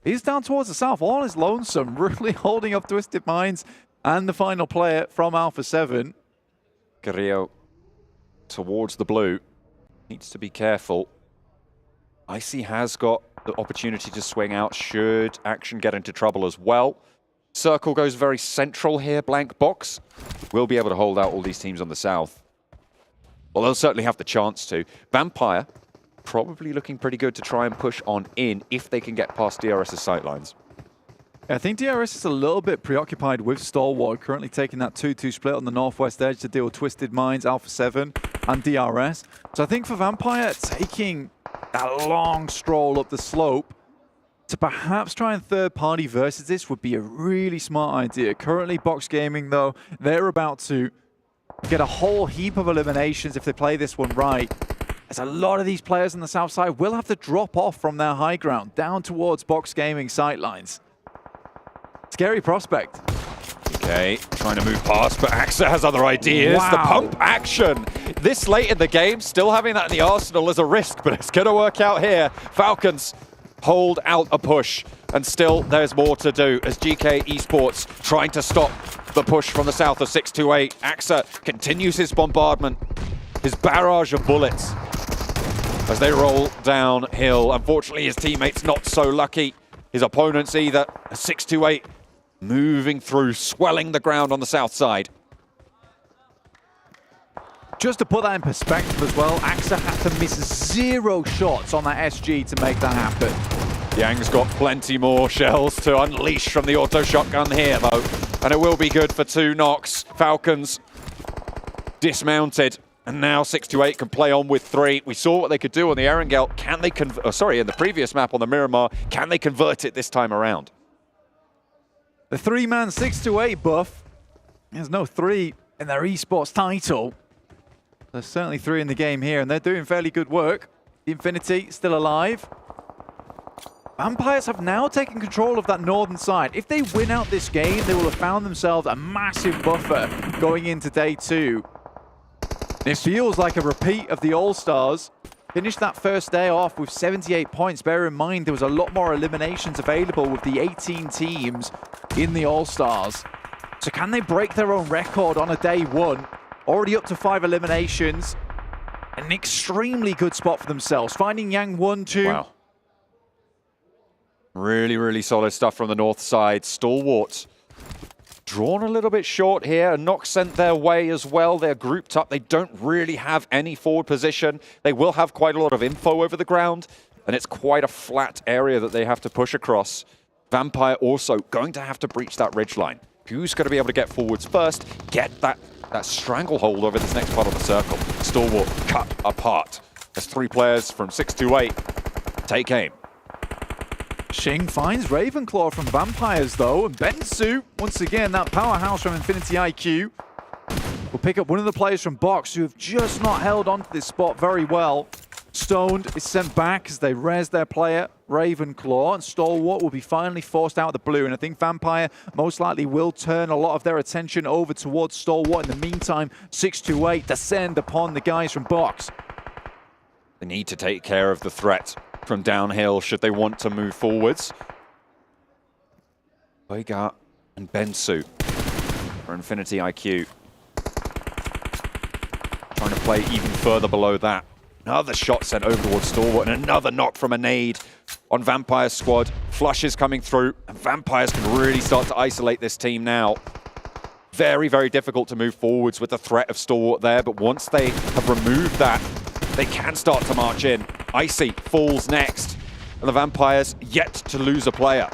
He's down towards the south, all on his lonesome, really holding up Twisted Minds and the final player from Alpha7. KIA towards the blue. Needs to be careful. Icy has got the opportunity to swing out should Action get into trouble as well. Circle goes very central here, Blank Box. We'll be able to hold out all these teams on the south. Well, they'll certainly have the chance to. Vampire probably looking pretty good to try and push on in if they can get past DRS's sightlines. I think DRS is a little bit preoccupied with Stalwart, currently taking that 2-2 split on the northwest edge to deal with Twisted Minds, Alpha7, and DRS. So I think for Vampire, taking that long stroll up the slope to perhaps try and third-party versus this would be a really smart idea. Currently, Box Gaming, though, they're about to get a whole heap of eliminations if they play this one right. As a lot of these players on the south side will have to drop off from their high ground down towards Box Gaming sightlines. Scary prospect. Okay, trying to move past, but AXA has other ideas. Wow. The pump action. This late in the game, still having that in the arsenal is a risk, but it's going to work out here. Falcons hold out a push, and still there's more to do as GK Esports trying to stop the push from the south of 628. AXA continues his bombardment, his barrage of bullets as they roll downhill. Unfortunately, his teammates not so lucky. His opponents either. 628 moving through, swelling the ground on the south side. Just to put that in perspective as well, AXA had to miss 0 shots on that SG to make that happen. Yang's got plenty more shells to unleash from the auto shotgun here, though. And it will be good for 2 knocks. Falcons dismounted. And now 628 can play on with 3. We saw what they could do on the Erangel. Can they in the previous map on the Miramar, can they convert it this time around? The 3-man 628 buff. There's no 3 in their esports title. There's certainly 3 in the game here, and they're doing fairly good work. The Infinity still alive. Vampires have now taken control of that northern side. If they win out this game, they will have found themselves a massive buffer going into day 2. It feels like a repeat of the All-Stars. Finished that first day off with 78 points. Bear in mind, there was a lot more eliminations available with the 18 teams in the All-Stars. So can they break their own record on a day 1? Already up to 5 eliminations. An extremely good spot for themselves. Finding Yang 1-2. Wow. Really, really solid stuff from the north side. Stalwarts drawn a little bit short here. A knock sent their way as well. They're grouped up. They don't really have any forward position. They will have quite a lot of info over the ground, and it's quite a flat area that they have to push across. Vampire also going to have to breach that ridgeline. Who's going to be able to get forwards first, get that stranglehold over this next part of the circle. Stalwart cut apart as 3 players from 628 take aim. Xing finds Ravenclaw from Vampires, though, and Bensu, once again, that powerhouse from Infinity IQ, will pick up one of the players from Box who have just not held onto this spot very well. Stoned is sent back as they res their player, Ravenclaw, and Stalwart will be finally forced out of the blue, and I think Vampire most likely will turn a lot of their attention over towards Stalwart. In the meantime, 628 descend upon the guys from Box. They need to take care of the threat from downhill should they want to move forwards. Boyga and Bensu for Infinity IQ. Trying to play even further below that. Another shot sent over towards Stalwart, and another knock from a nade on Vampire's squad. Flushes coming through, and Vampires can really start to isolate this team now. Very, very difficult to move forwards with the threat of Stalwart there, but once they have removed that, they can start to march in. Icy falls next, and the Vampires yet to lose a player.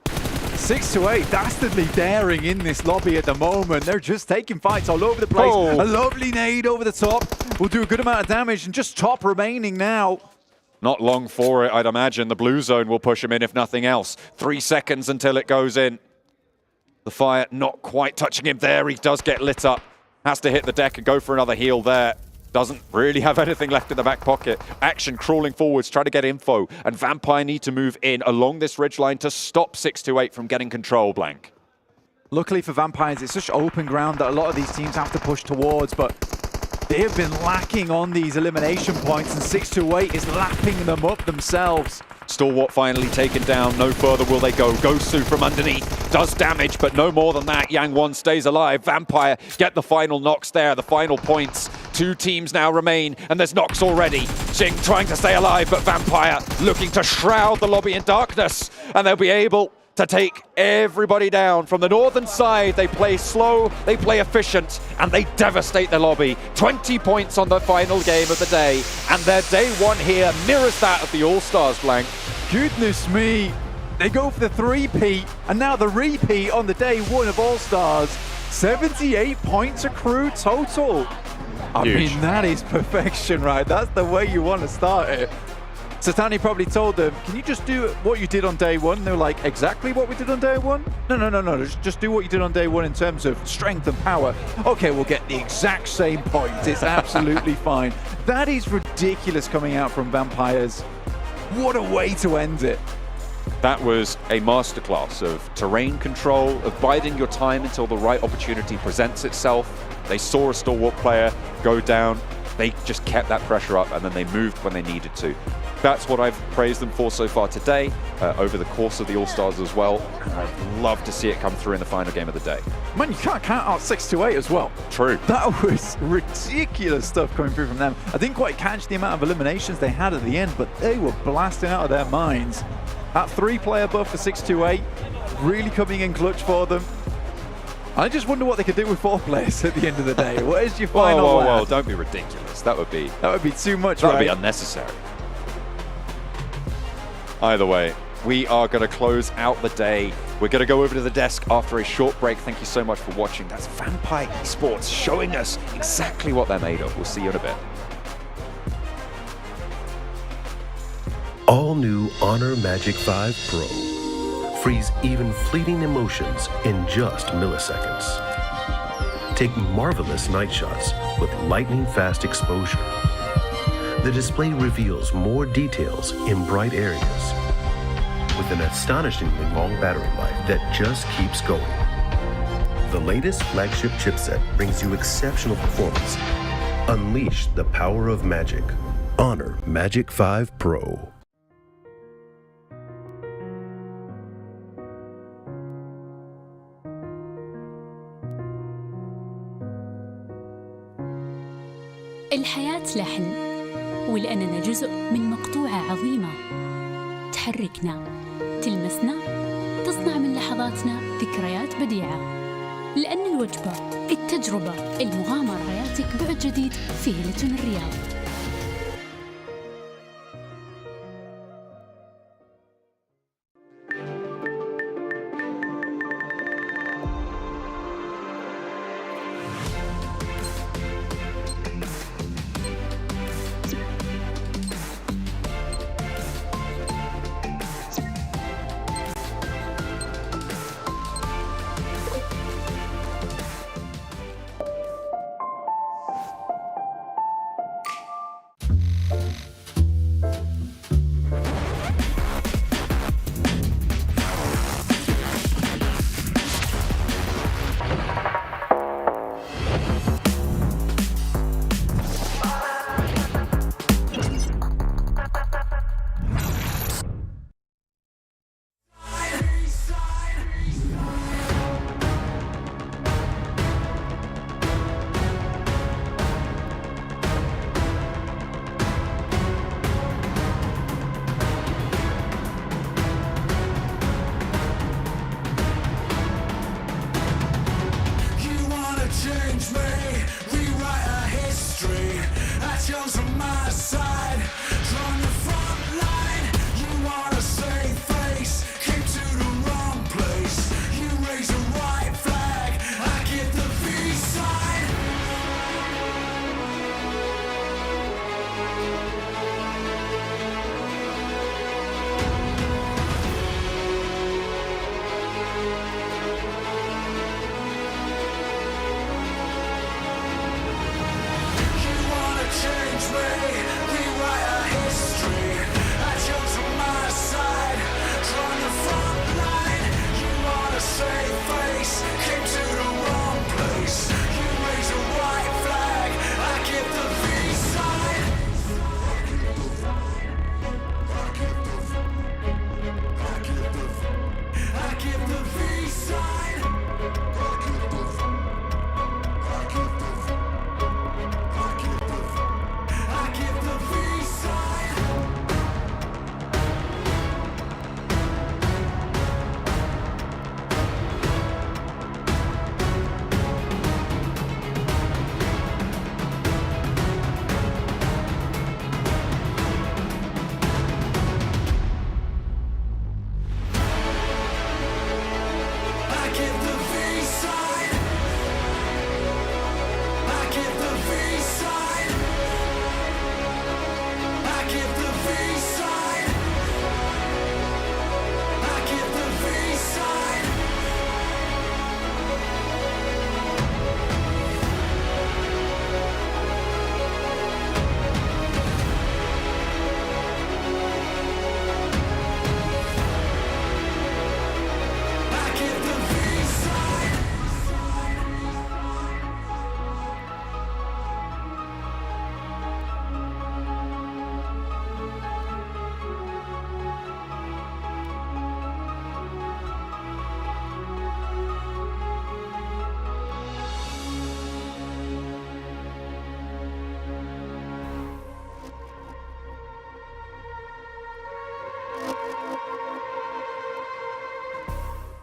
6-8, dastardly daring in this lobby at the moment. They're just taking fights all over the place. Oh. A lovely nade over the top will do a good amount of damage, and just top remaining now. Not long for it, I'd imagine. The blue zone will push him in, if nothing else. 3 seconds until it goes in. The fire not quite touching him there. He does get lit up. Has to hit the deck and go for another heal there. Doesn't really have anything left in the back pocket. Action crawling forwards, trying to get info. And Vampire need to move in along this ridgeline to stop 628 from getting control, Blank. Luckily for Vampires, it's such open ground that a lot of these teams have to push towards, but they have been lacking on these elimination points, and 628 is lapping them up themselves. Stalwart finally taken down. No further will they go. Gosu from underneath does damage, but no more than that. Yang Won stays alive. Vampire get the final knocks there, the final points. 2 teams now remain, and there's knocks already. Jing trying to stay alive, but Vampire looking to shroud the lobby in darkness, and they'll be able to take everybody down. From the northern side, they play slow, they play efficient, and they devastate the lobby. 20 points on the final game of the day, and their day one here mirrors that of the All-Stars, Blank. Goodness me. They go for the 3-peat, and now the repeat on the day one of All-Stars. 78 points accrued total. I mean, that is perfection, right? That's the way you want to start it. Satani probably told them, can you just do what you did on day one? And they were like, exactly what we did on day one? No. Just do what you did on day one in terms of strength and power. Okay, we'll get the exact same points. It's absolutely fine. That is ridiculous coming out from Vampires. What a way to end it. That was a masterclass of terrain control, of biding your time until the right opportunity presents itself. They saw a Stalwart player go down. They just kept that pressure up, and then they moved when they needed to. That's what I've praised them for so far today, over the course of the All-Stars as well. And I'd love to see it come through in the final game of the day. Man, you can't count out 628 as well. True. That was ridiculous stuff coming through from them. I didn't quite catch the amount of eliminations they had at the end, but they were blasting out of their minds. That 3-player buff for 628, really coming in clutch for them. I just wonder what they could do with 4 players at the end of the day. Where's your final lap? Whoa, don't be ridiculous. That would be too much, That would be unnecessary. Either way, we are going to close out the day. We're going to go over to the desk after a short break. Thank you so much for watching. That's PMWI Esports showing us exactly what they're made of. We'll see you in a bit. All new Honor Magic 5 Pro. Freeze even fleeting emotions in just milliseconds. Take marvelous night shots with lightning-fast exposure. The display reveals more details in bright areas with an astonishingly long battery life that just keeps going. The latest flagship chipset brings you exceptional performance. Unleash the power of magic. Honor Magic 5 Pro. الحياة لحن، ولأننا جزء من مقطوعة عظيمة تحركنا، تلمسنا، تصنع من لحظاتنا ذكريات بديعة. لأن الوجبة، التجربة، المغامرة، حياتك بعد جديد في هيلتون الرياض.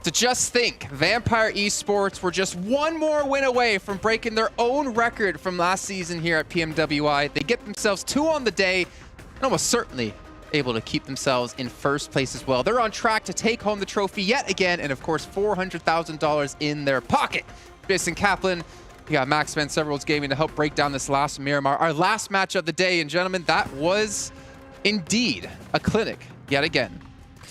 So just think, Vampire Esports were just one more win away from breaking their own record from last season here at PMWI. They get themselves 2 on the day, and almost certainly able to keep themselves in first place as well. They're on track to take home the trophy yet again, and of course, $400,000 in their pocket. Jason Kaplan, you got Max Van Severals Gaming to help break down this last Miramar. Our last match of the day, and gentlemen, that was indeed a clinic yet again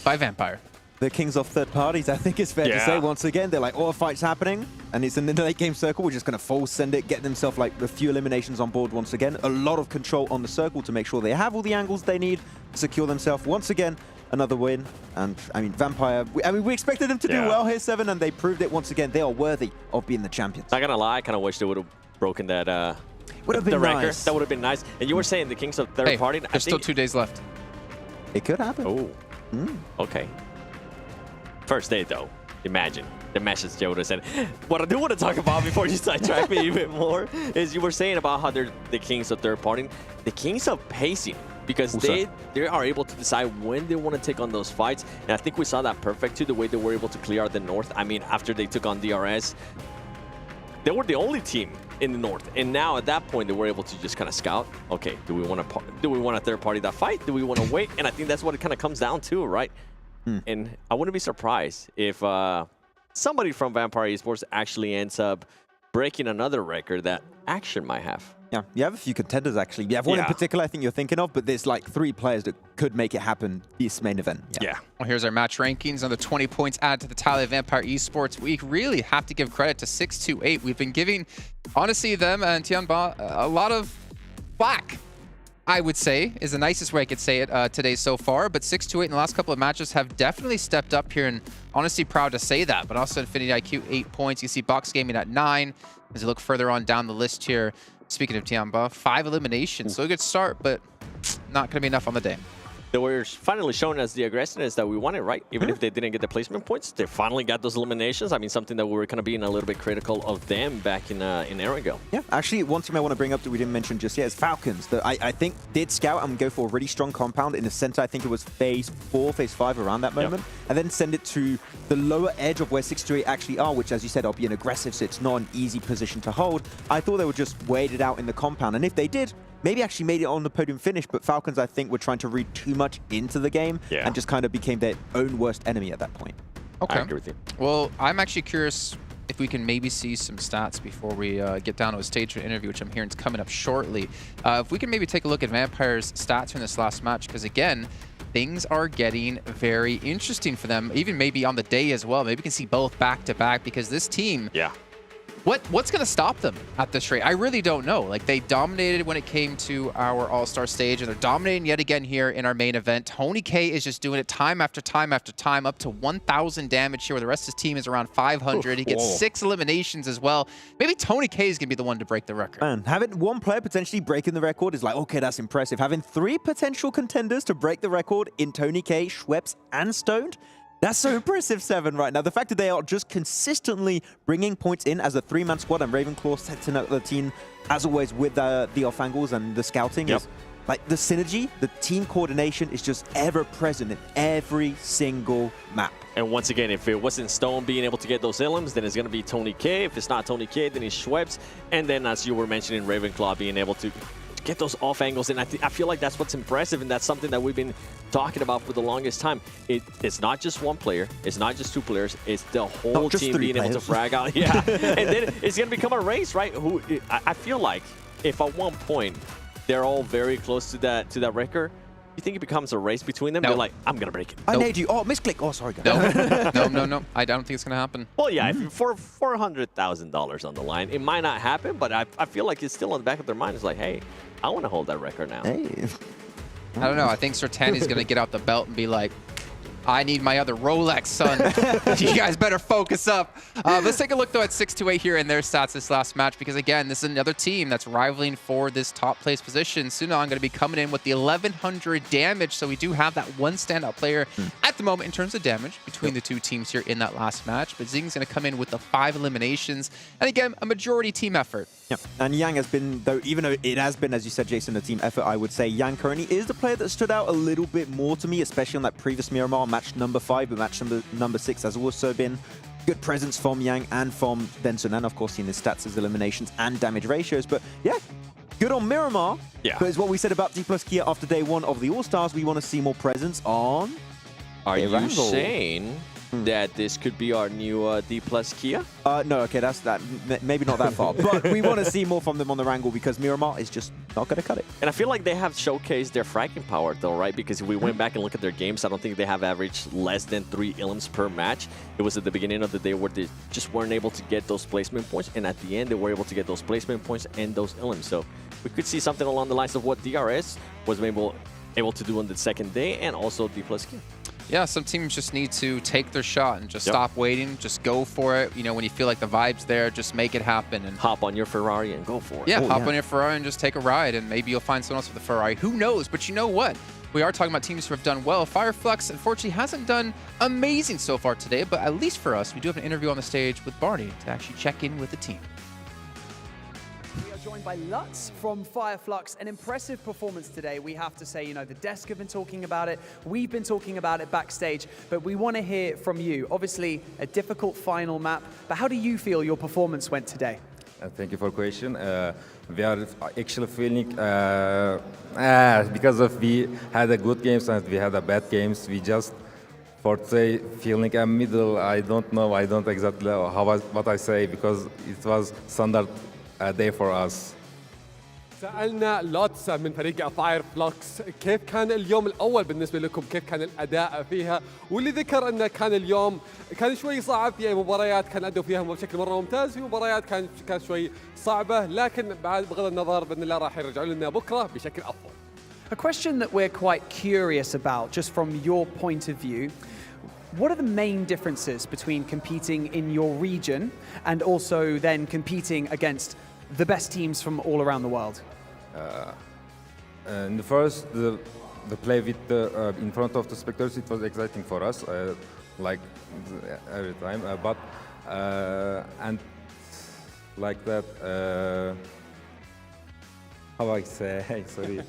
by Vampire. The kings of third parties, I think it's fair to say. Once again, they're like, all the fights happening, and it's in the late game circle. We're just going to full send it, get themselves like a few eliminations on board once again. A lot of control on the circle to make sure they have all the angles they need to secure themselves. Once again, another win. And I mean, Vampire, we expected them to do well here, Seven, and they proved it once again. They are worthy of being the champions. Not gonna lie, I kind of wish they would have broken that would have been record. nice. That would have been nice. And you were saying the kings of third party. There's still 2 days left. It could happen. Oh, okay. First day, though, imagine the message Joda said. What I do want to talk about before you sidetrack me even more is you were saying about how they're the kings of third party, the kings of pacing, because they are able to decide when they want to take on those fights. And I think we saw that perfect too, the way they were able to clear out the north. I mean, after they took on DRS, they were the only team in the north, and now at that point they were able to just kind of scout. Okay, do we want a third party that fight? Do we want to wait? And I think that's what it kind of comes down to, right? And I wouldn't be surprised if somebody from Vampire Esports actually ends up breaking another record that Action might have. Yeah, you have a few contenders actually. You have one in particular I think you're thinking of, but there's like 3 players that could make it happen this main event. Well, here's our match rankings. Another 20 points added to the tally of Vampire Esports. We really have to give credit to 628. We've been giving, honestly, them and Tianba a lot of flack, I would say, is the nicest way I could say it today so far. But 628 in the last couple of matches have definitely stepped up here, and honestly proud to say that. But also Infinity IQ, 8 points. You see Box Gaming at 9. As you look further on down the list here, speaking of Tianba, 5 eliminations. So a good start, but not going to be enough on the day. They were finally showing us the aggressiveness that we wanted, right? Even if they didn't get the placement points, they finally got those eliminations. I mean, something that we were kind of being a little bit critical of them back in Erangel. Yeah, actually, one team I want to bring up that we didn't mention just yet is Falcons. That I think did scout and go for a really strong compound in the center. I think it was phase 4, phase 5 around that moment. And then send it to the lower edge of where 628 actually are, which, as you said, are being aggressive, so it's not an easy position to hold. I thought they would just wait it out in the compound. And if they did, maybe actually made it on the podium finish, but Falcons, I think, were trying to read too much into the game and just kind of became their own worst enemy at that point. Okay. I agree with you. Well, I'm actually curious if we can maybe see some stats before we get down to a stage for interview, which I'm hearing is coming up shortly. If we can maybe take a look at Vampire's stats from this last match, because again, things are getting very interesting for them, even maybe on the day as well. Maybe we can see both back-to-back, because this team... What's going to stop them at this rate? I really don't know. Like, they dominated when it came to our All-Star stage, and they're dominating yet again here in our main event. Tony K is just doing it time after time after time, up to 1,000 damage here, where the rest of his team is around 500. He gets 6 eliminations as well. Maybe Tony K is going to be the one to break the record. Man, having one player potentially breaking the record is like, okay, that's impressive. Having 3 potential contenders to break the record in Tony K, Schweppes, and Stoned, that's so impressive, Seven, right now. The fact that they are just consistently bringing points in as a 3-man squad, and Ravenclaw setting up the team, as always, with the off angles and the scouting. Is, like, the synergy, the team coordination is just ever present in every single map. And once again, if it wasn't Stone being able to get those elims, then it's going to be Tony K. If it's not Tony K, then it's Schweppes. And then, as you were mentioning, Ravenclaw being able to get those off angles, and I feel like that's what's impressive, and that's something that we've been talking about for the longest time. It's not just one player, it's not just 2 players, it's the whole team being able to frag out. And then it's going to become a race, right? I feel like if at one point they're all very close to that record, you think it becomes a race between them? They're like, I'm going to break it. I made you. Oh, misclick. Oh, sorry, guys. No. I don't think it's going to happen. Well, yeah, if for $400,000 on the line, it might not happen, but I feel like it's still on the back of their mind. It's like, hey, I want to hold that record now. Hey. I don't know. I think Sertan is going to get out the belt and be like, I need my other Rolex, son. You guys better focus up. Let's take a look, though, at 628 here and their stats this last match, because, again, this is another team that's rivaling for this top place position. Sunan going to be coming in with the 1,100 damage, so we do have that one standout player at the moment in terms of damage between the 2 teams here in that last match. But Zing's going to come in with the 5 eliminations. And, again, a majority team effort. Yeah, and Yang has been, even though it has been, as you said, Jason, a team effort, I would say Yang currently is the player that stood out a little bit more to me, especially on that previous Miramar match match number 5, but match number 6 has also been good presence from Yang and from Denson, and of course in his stats as eliminations and damage ratios. But yeah, good on Miramar. Yeah. But it's what we said about Dplus KIA after day 1 of the All-Stars. We want to see more presence on... Are you Erangel. saying that this could be our new Dplus KIA? No, okay, that's that. Maybe not that far. But we want to see more from them on the Wrangle because Miramar is just not going to cut it. And I feel like they have showcased their fragging power though, right? Because if we went back and look at their games, I don't think they have averaged less than 3 ilms per match. It was at the beginning of the day where they just weren't able to get those placement points, and at the end they were able to get those placement points and those ilms. So we could see something along the lines of what DRS was able to do on the second day, and also Dplus KIA. Yeah, some teams just need to take their shot and just stop waiting, just go for it. You know, when you feel like the vibe's there, just make it happen. And hop on your Ferrari and go for it. Yeah, hop on your Ferrari and just take a ride, and maybe you'll find someone else with a Ferrari. Who knows? But you know what? We are talking about teams who have done well. Flux, unfortunately, hasn't done amazing so far today, but at least for us, we do have an interview on the stage with Barney to actually check in with the team. We are joined by Lutz from Flux. An impressive performance today, we have to say. You know, the desk have been talking about it, we've been talking about it backstage, but we want to hear from you. Obviously, a difficult final map, but how do you feel your performance went today? Thank you for the question. We are actually feeling, because of we had a good games and we had a bad games, we just, for today, feeling a middle. I don't know, I don't exactly know what I say, because it was standard day for us. سألنا لوتس من فريق فلوكس كيف كان اليوم الأول بالنسبة لكم، كيف كان الأداء فيها، واللي ذكر أنه كان اليوم كان شوي صعب في مباريات كان أدوا فيها بشكل مرة ممتاز، في مباريات كانت شوي صعبة، لكن بغض النظر بإذن الله راح يرجعوا لنا بكرة بشكل أفضل. A question that we're quite curious about, just from your point of view, what are the main differences between competing in your region and also then competing against the best teams from all around the world? In the first, the play with the, in front of the spectators, it was exciting for us, like every time. But and like that, how I say? Sorry.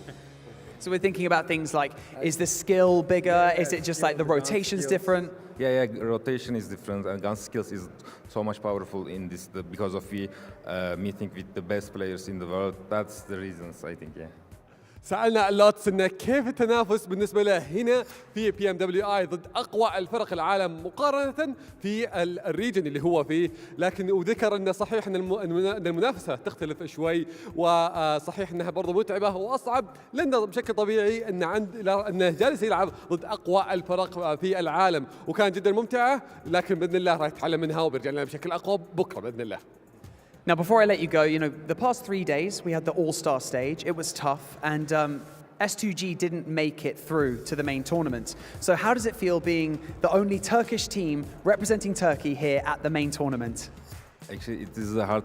So we're thinking about things like, is the skill bigger? Is it just like the rotation's different? Yeah, rotation is different, and gun skills is so much powerful in this because of we meeting with the best players in the world. That's the reasons, I think, yeah. سألنا لوتس إنه كيف التنافس بالنسبة له هنا في PMWI ضد أقوى الفرق العالم مقارنة في الريجن اللي هو فيه، لكن وذكر إنه صحيح إن المنافسة تختلف شوي، وصحيح إنها برضه متعبة وأصعب، لأنه بشكل طبيعي إنه جالس يلعب ضد أقوى الفرق في العالم، وكان جدا ممتعة، لكن بإذن الله راح يتعلم منها وبيرجع لنا بشكل أقوى بكرة بإذن الله. Now, before I let you go, you know, the past 3 days, we had the All-Star Stage. It was tough, and S2G didn't make it through to the main tournament. So how does it feel being the only Turkish team representing Turkey here at the main tournament? Actually, it is the hard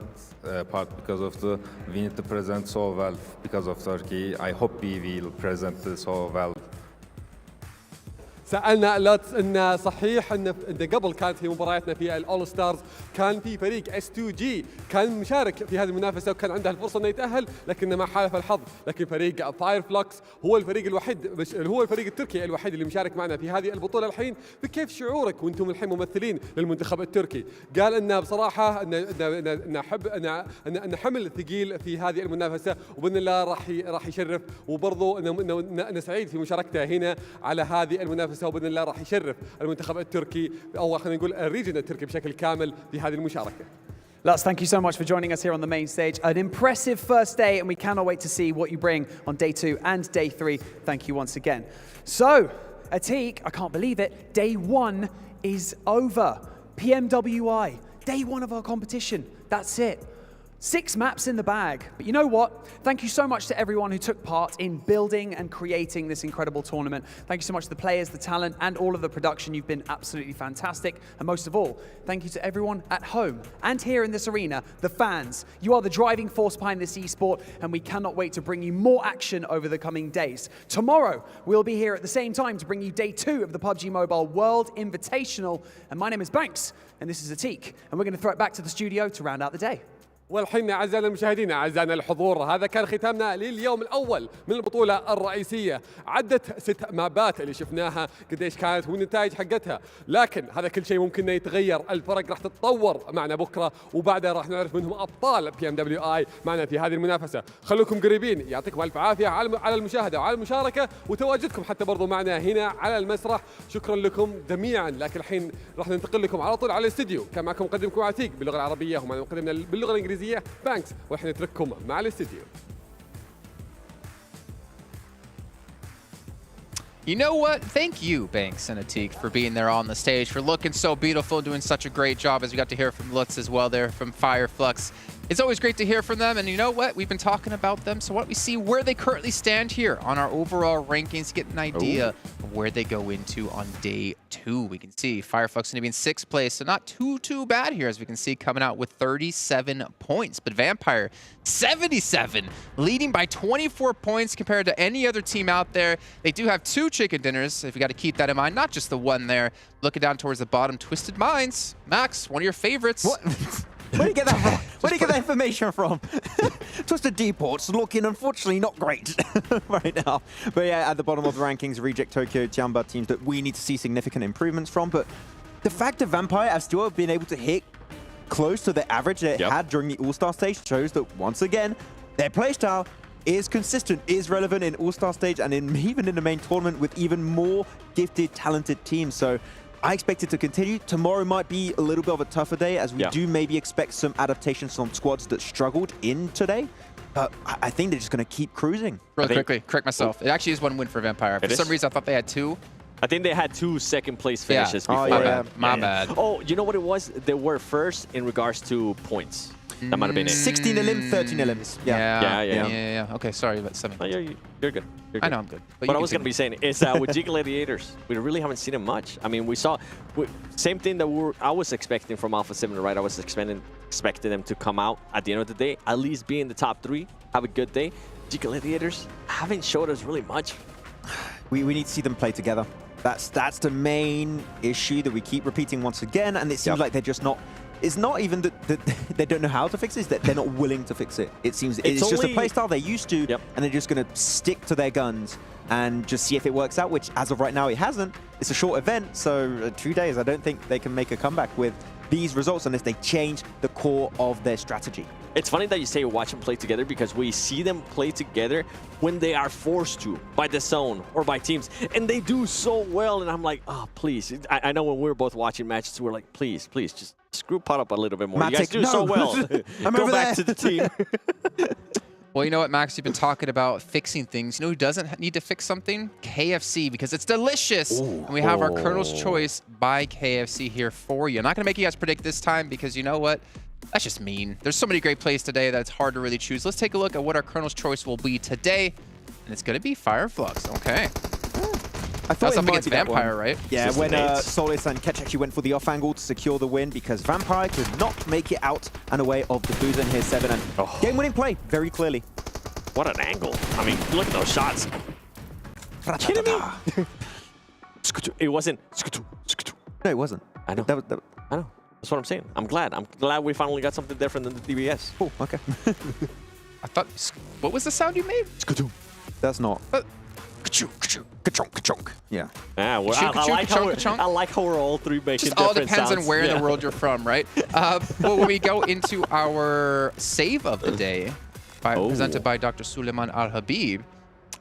part because of we need to present so well because of Turkey. I hope we will present so well. سألنا لوتس إن صحيح إن قبل كانت في مبارياتنا في الأول ستارز كان في فريق S2G كان مشارك في هذه المنافسة وكان عنده الفرصة إنه يتأهل، لكن ما حالف الحظ، لكن فريق فلوكس هو الفريق الوحيد، هو الفريق التركي الوحيد اللي مشارك معنا في هذه البطولة الحين. فكيف شعورك وأنتم الحين ممثلين للمنتخب التركي؟ قال إن بصراحة إن حمل ثقيل في هذه المنافسة، وبإذن الله راح يشرف، وبرضه إنه سعيد في مشاركته هنا على هذه المنافسة، وبإذن الله راح يشرف المنتخب التركي أو خلينا نقول الريجن التركي بشكل كامل في هذه المشاركة. Lutz, thank you so much for joining us here on the main stage. An impressive first day, and we cannot wait to see what you bring on day 2 and day 3. Thank you once again. So, Atik, I can't believe it, day 1 is over. PMWI, day 1 of our competition. That's it. 6 maps in the bag. But you know what? Thank you so much to everyone who took part in building and creating this incredible tournament. Thank you so much to the players, the talent, and all of the production. You've been absolutely fantastic. And most of all, thank you to everyone at home and here in this arena, the fans. You are the driving force behind this esport, and we cannot wait to bring you more action over the coming days. Tomorrow, we'll be here at the same time to bring you day 2 of the PUBG Mobile World Invitational. And my name is Banks, and this is Atik. And we're going to throw it back to the studio to round out the day. والحين أعزائنا المشاهدين أعزائنا الحضور، هذا كان ختامنا لليوم الأول من البطولة الرئيسية. عدت 6 مابات اللي شفناها قديش كانت والنتائج حقتها، لكن هذا كل شيء ممكن يتغير. الفرق راح تتطور معنا بكرة، وبعدها راح نعرف منهم أبطال PMWI معنا في هذه المنافسة. خلوكم قريبين، يعطيكم ألف عافية على المشاهدة وعلى المشاركة وتواجدكم حتى برضو معنا هنا على المسرح. شكرا لكم جميعا. لكن الحين راح ننتقل لكم على طول على الاستديو. كان معكم مقدمكم عتيق باللغة العربية ومعنا مقدمنا باللغة الإنجليزية بانكس، والحين نترككم مع الاستديو. You know what? Thank you, Banks and Atik, for being there on the stage, for looking so beautiful, doing such a great job, as we got to hear from Lutz as well there, from Flux. It's always great to hear from them, and you know what? We've been talking about them, so why don't we see where they currently stand here on our overall rankings, get an idea of where they go into on day 2. We can see Flux going to be in 6th place, so not too bad here, as we can see, coming out with 37 points. But Vampire, 77, leading by 24 points compared to any other team out there. They do have 2 chicken dinners, if you got to keep that in mind, not just the one there. Looking down towards the bottom, Twisted Minds. Max, one of your favorites. What? Where do you get that from? Where do you get that information from? Twisted Dports looking, unfortunately, not great right now. But yeah, at the bottom of the rankings, Reject, Tokyo, Tiamba, teams that we need to see significant improvements from. But the fact that Vampire have still been able to hit close to the average they had during the All-Star stage shows that, once again, their playstyle is consistent, is relevant in All-Star stage and even in the main tournament with even more gifted, talented teams. So I expect it to continue. Tomorrow might be a little bit of a tougher day, as we do maybe expect some adaptations from squads that struggled in today. But I think they're just going to keep cruising. Really quickly, correct myself. It actually is 1 win for Vampire. For some reason, I thought they had 2. I think they had 2 second-place finishes before. My bad. Oh, you know what it was? They were first in regards to points. That might have been it. 16 elim, 13 elims. Yeah. Okay, sorry about something. Oh, you're good. You're good. I know I'm good. But what I was going to be saying is with G Gladiators, we really haven't seen them much. I mean, we saw same thing that I was expecting from Alpha7, right? I was expecting them to come out at the end of the day, at least be in the top 3, have a good day. G Gladiators haven't showed us really much. We need to see them play together. That's the main issue that we keep repeating once again, and it seems like they're just not. It's not even that they don't know how to fix it, it's that they're not willing to fix it. It seems it's just a playstyle they're used to, and they're just going to stick to their guns and just see if it works out, which as of right now it hasn't. It's a short event, so 2 days, I don't think they can make a comeback with these results unless they change the core of their strategy. It's funny that you say watch them play together, because we see them play together when they are forced to by the zone or by teams, and they do so well. And I'm like, oh, please. I know when we were both watching matches, we're like, please, just screw Pot up a little bit more. Matic, you guys do so well. Go back to the team. Well, you know what, Max? You've been talking about fixing things. You know who doesn't need to fix something? KFC, because it's delicious. And we have our Colonel's Choice by KFC here for you. I'm not going to make you guys predict this time, because you know what? That's just mean. There's so many great plays today that it's hard to really choose. Let's take a look at what our Colonel's Choice will be today. And it's going to be Flux. Okay. I thought that's up against Vampire, right? Yeah, when Solis and Ketch actually went for the off angle to secure the win, because Vampire could not make it out and away of the boozer in his 7. And game-winning play, very clearly. What an angle. I mean, look at those shots. Kidding me? It wasn't. No, it wasn't. I know. I know. That's what I'm saying. I'm glad we finally got something different than the DBS. Oh, okay. I thought, what was the sound you made? That's not. Ka-chunk. Yeah. Yeah, I like how we're all 3 making just different all depends sounds. on where in the world you're from, right? Well, when we go into our save of the day, presented by Dr. Suleiman Al-Habib,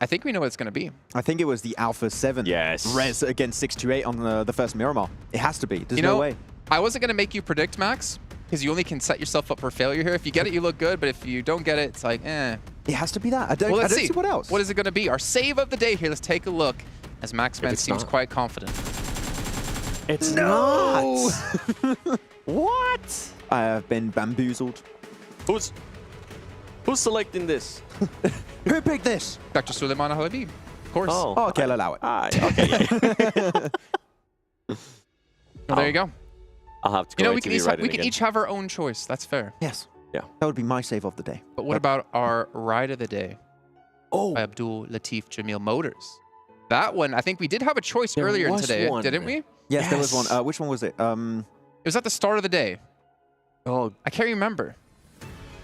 I think we know what it's going to be. I think it was the Alpha7 res against 628 on the first Miramar. It has to be. There's no way. I wasn't going to make you predict, Max, because you only can set yourself up for failure here. If you get it, you look good, but if you don't get it, it's like, eh. It has to be that. I don't see what else. What is it going to be? Our save of the day here. Let's take a look, as Maxman seems quite confident. It's not. What? I have been bamboozled. Who's selecting this? Who picked this? Dr. Suleiman Al-Habib, of course. Oh, okay, I'll allow it. Okay. Well, there you go. I'll have to go we can each have our own choice. That's fair. Yes. Yeah. That would be my save of the day. But what about our ride of the day? By Abdul Latif Jamil Motors. That one, I think we did have a choice earlier today, didn't we? Yes, there was one. Which one was it? It was at the start of the day. Oh, I can't remember.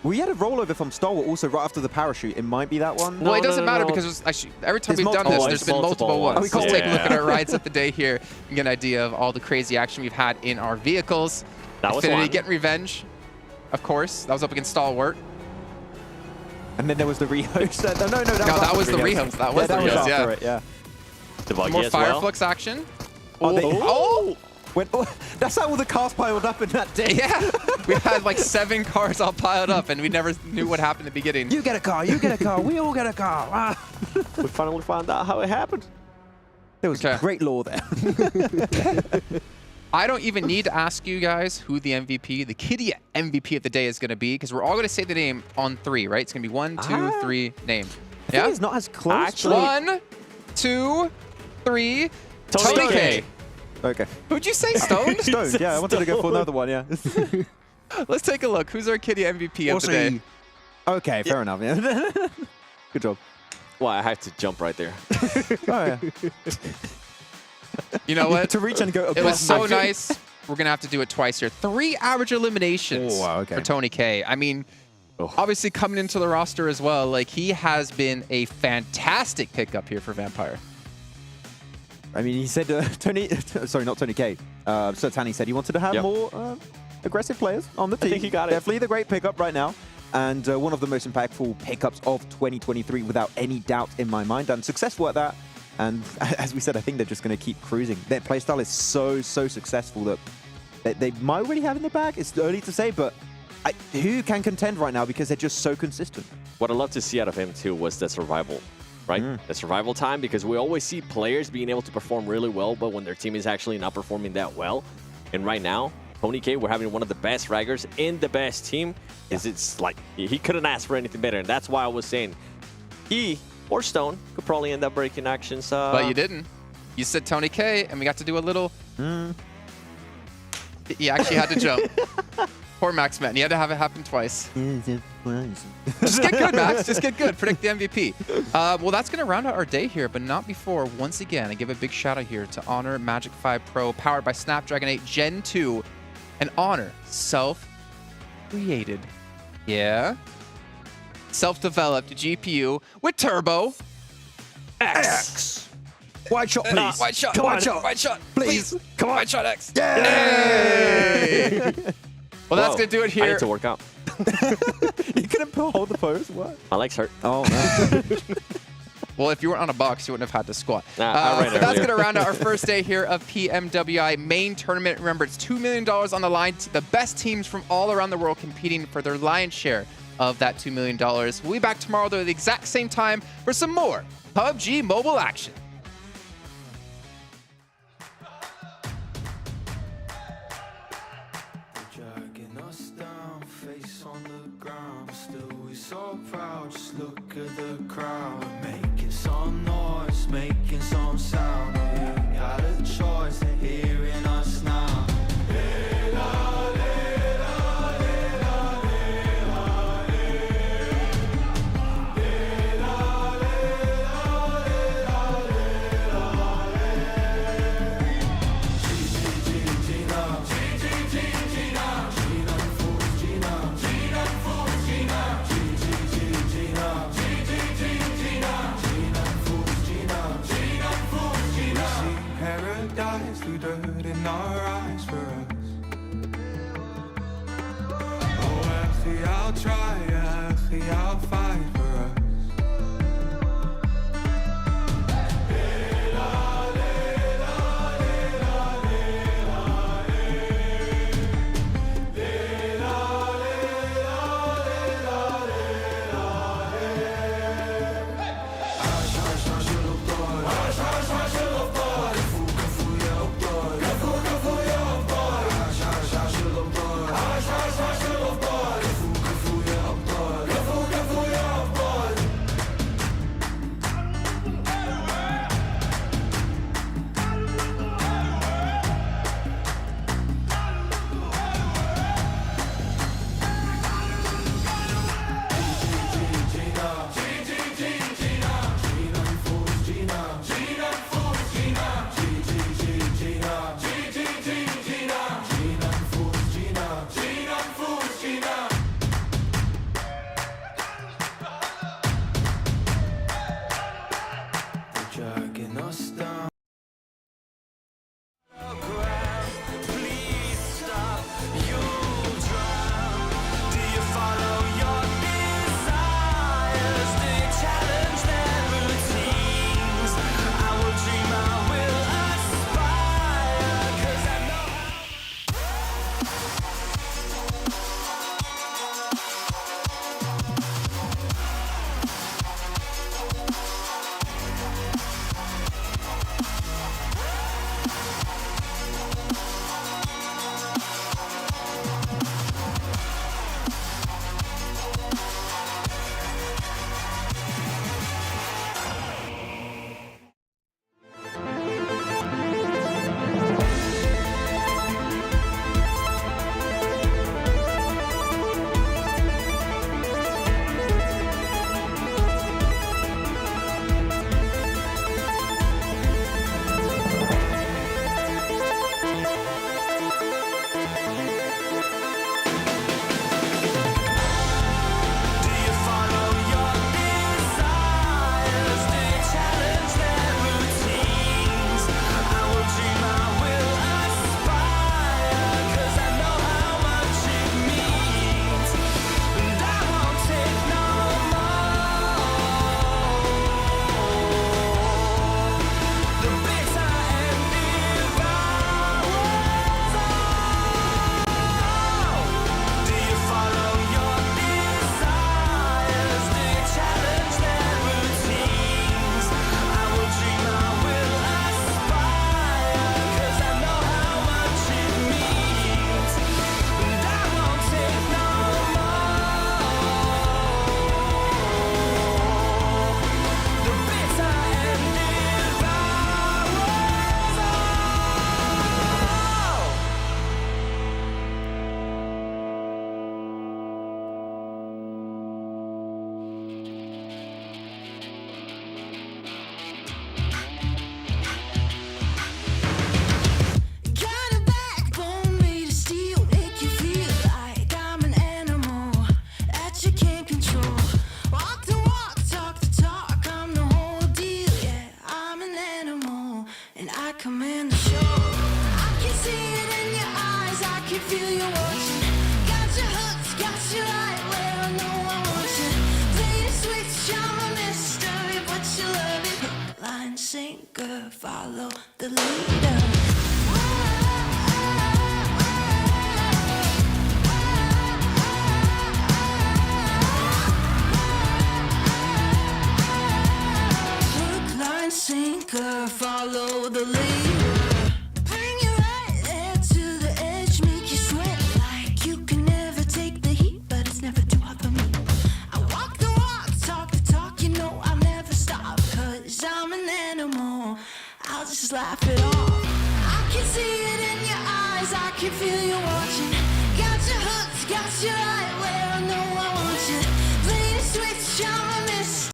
We had a rollover from Stalwart also right after the parachute. It might be that one. Well, it doesn't matter because it was actually, every time we've done this, there's been multiple ones. Let's take a look at our rides of the day here and get an idea of all the crazy action we've had in our vehicles. That was Affinity one. getting revenge, of course. That was up against Stalwart. And then there was the rehost. No, that was the rehost. That was the rehost, yeah. It, yeah. More Fireflux action. Oh! That's how all the cars piled up in that day. Yeah, we had like 7 cars all piled up, and we never knew what happened at the beginning. You get a car, you get a car, we all get a car. Ah. We finally found out how it happened. There was great lore there. I don't even need to ask you guys who the MVP, the KIA MVP of the day is going to be, because we're all going to say the name on 3, right? It's going to be 1, 2, 3, name. Yeah, it's not as close. Actually, 1, 2, 3. Tony K. Okay. Who'd you say? Stone? Stone. Yeah, I wanted to go for another one. Yeah. Let's take a look. Who's our KIA MVP of the day? Okay, fair enough. Yeah. Good job. Well, I had to jump right there. Oh, yeah. You know what? To reach and go above. It was so nice. We're going to have to do it twice here. 3 average eliminations for Tony K. I mean, obviously coming into the roster as well, like he has been a fantastic pickup here for Vampire. I mean, he said, sorry, not Tony K. Sertani said he wanted to have more aggressive players on the team. I think he got it. Definitely the great pickup right now. And one of the most impactful pickups of 2023 without any doubt in my mind. And successful at that. And as we said, I think they're just going to keep cruising. Their playstyle is so successful that they might already have in the bag. It's early to say, but who can contend right now because they're just so consistent. What I love to see out of him, too, was the survival. Right? The survival time, because we always see players being able to perform really well, but when their team is actually not performing that well. And right now, Tony K, we're having one of the best fraggers in the best team. It's like he couldn't ask for anything better. And that's why I was saying he or Stone could probably end up breaking actions. But you didn't. You said Tony K, and we got to do a little... He actually had to jump. Poor Max, man. You had to have it happen twice. Just get good, Max. Just get good. Predict the MVP. Well, that's going to round out our day here, but not before, once again, I give a big shout out here to Honor Magic 5 Pro, powered by Snapdragon 8 Gen 2, and Honor self-created. Yeah. Self-developed GPU with Turbo X. Wide shot, please. Wide shot. Come on, Wide shot. Please. Come on. Wide shot X. Yay! Well, that's going to do it here. I need to work out. You couldn't hold the pose? What? My legs hurt. Oh, man. Well, if you weren't on a box, you wouldn't have had to squat. But that's going to round out our first day here of PMWI Main Tournament. Remember, it's $2 million on the line. The best teams from all around the world competing for their lion's share of that $2 million. We'll be back tomorrow, though, at the exact same time for some more PUBG Mobile action. So proud, just look at the crowd. Making some noise, making some sound. We got a choice, they're hearing us now. Through dirt in our eyes for us. Oh, actually, I'll try, actually, I'll fight for us. can feel you watching. Got your hooks, got you right where I know I want you. Play the switch, I'm a mystery, but you love it. Hook, line, sinker, follow the leader. Sinker, follow the leader. Bring you right there to the edge, make you sweat like you can never take the heat, but it's never too hot for me. I walk the walk, talk the talk, you know I'll never stop, cause I'm an animal, I'll just laugh it off. I can see it in your eyes, I can feel you watching.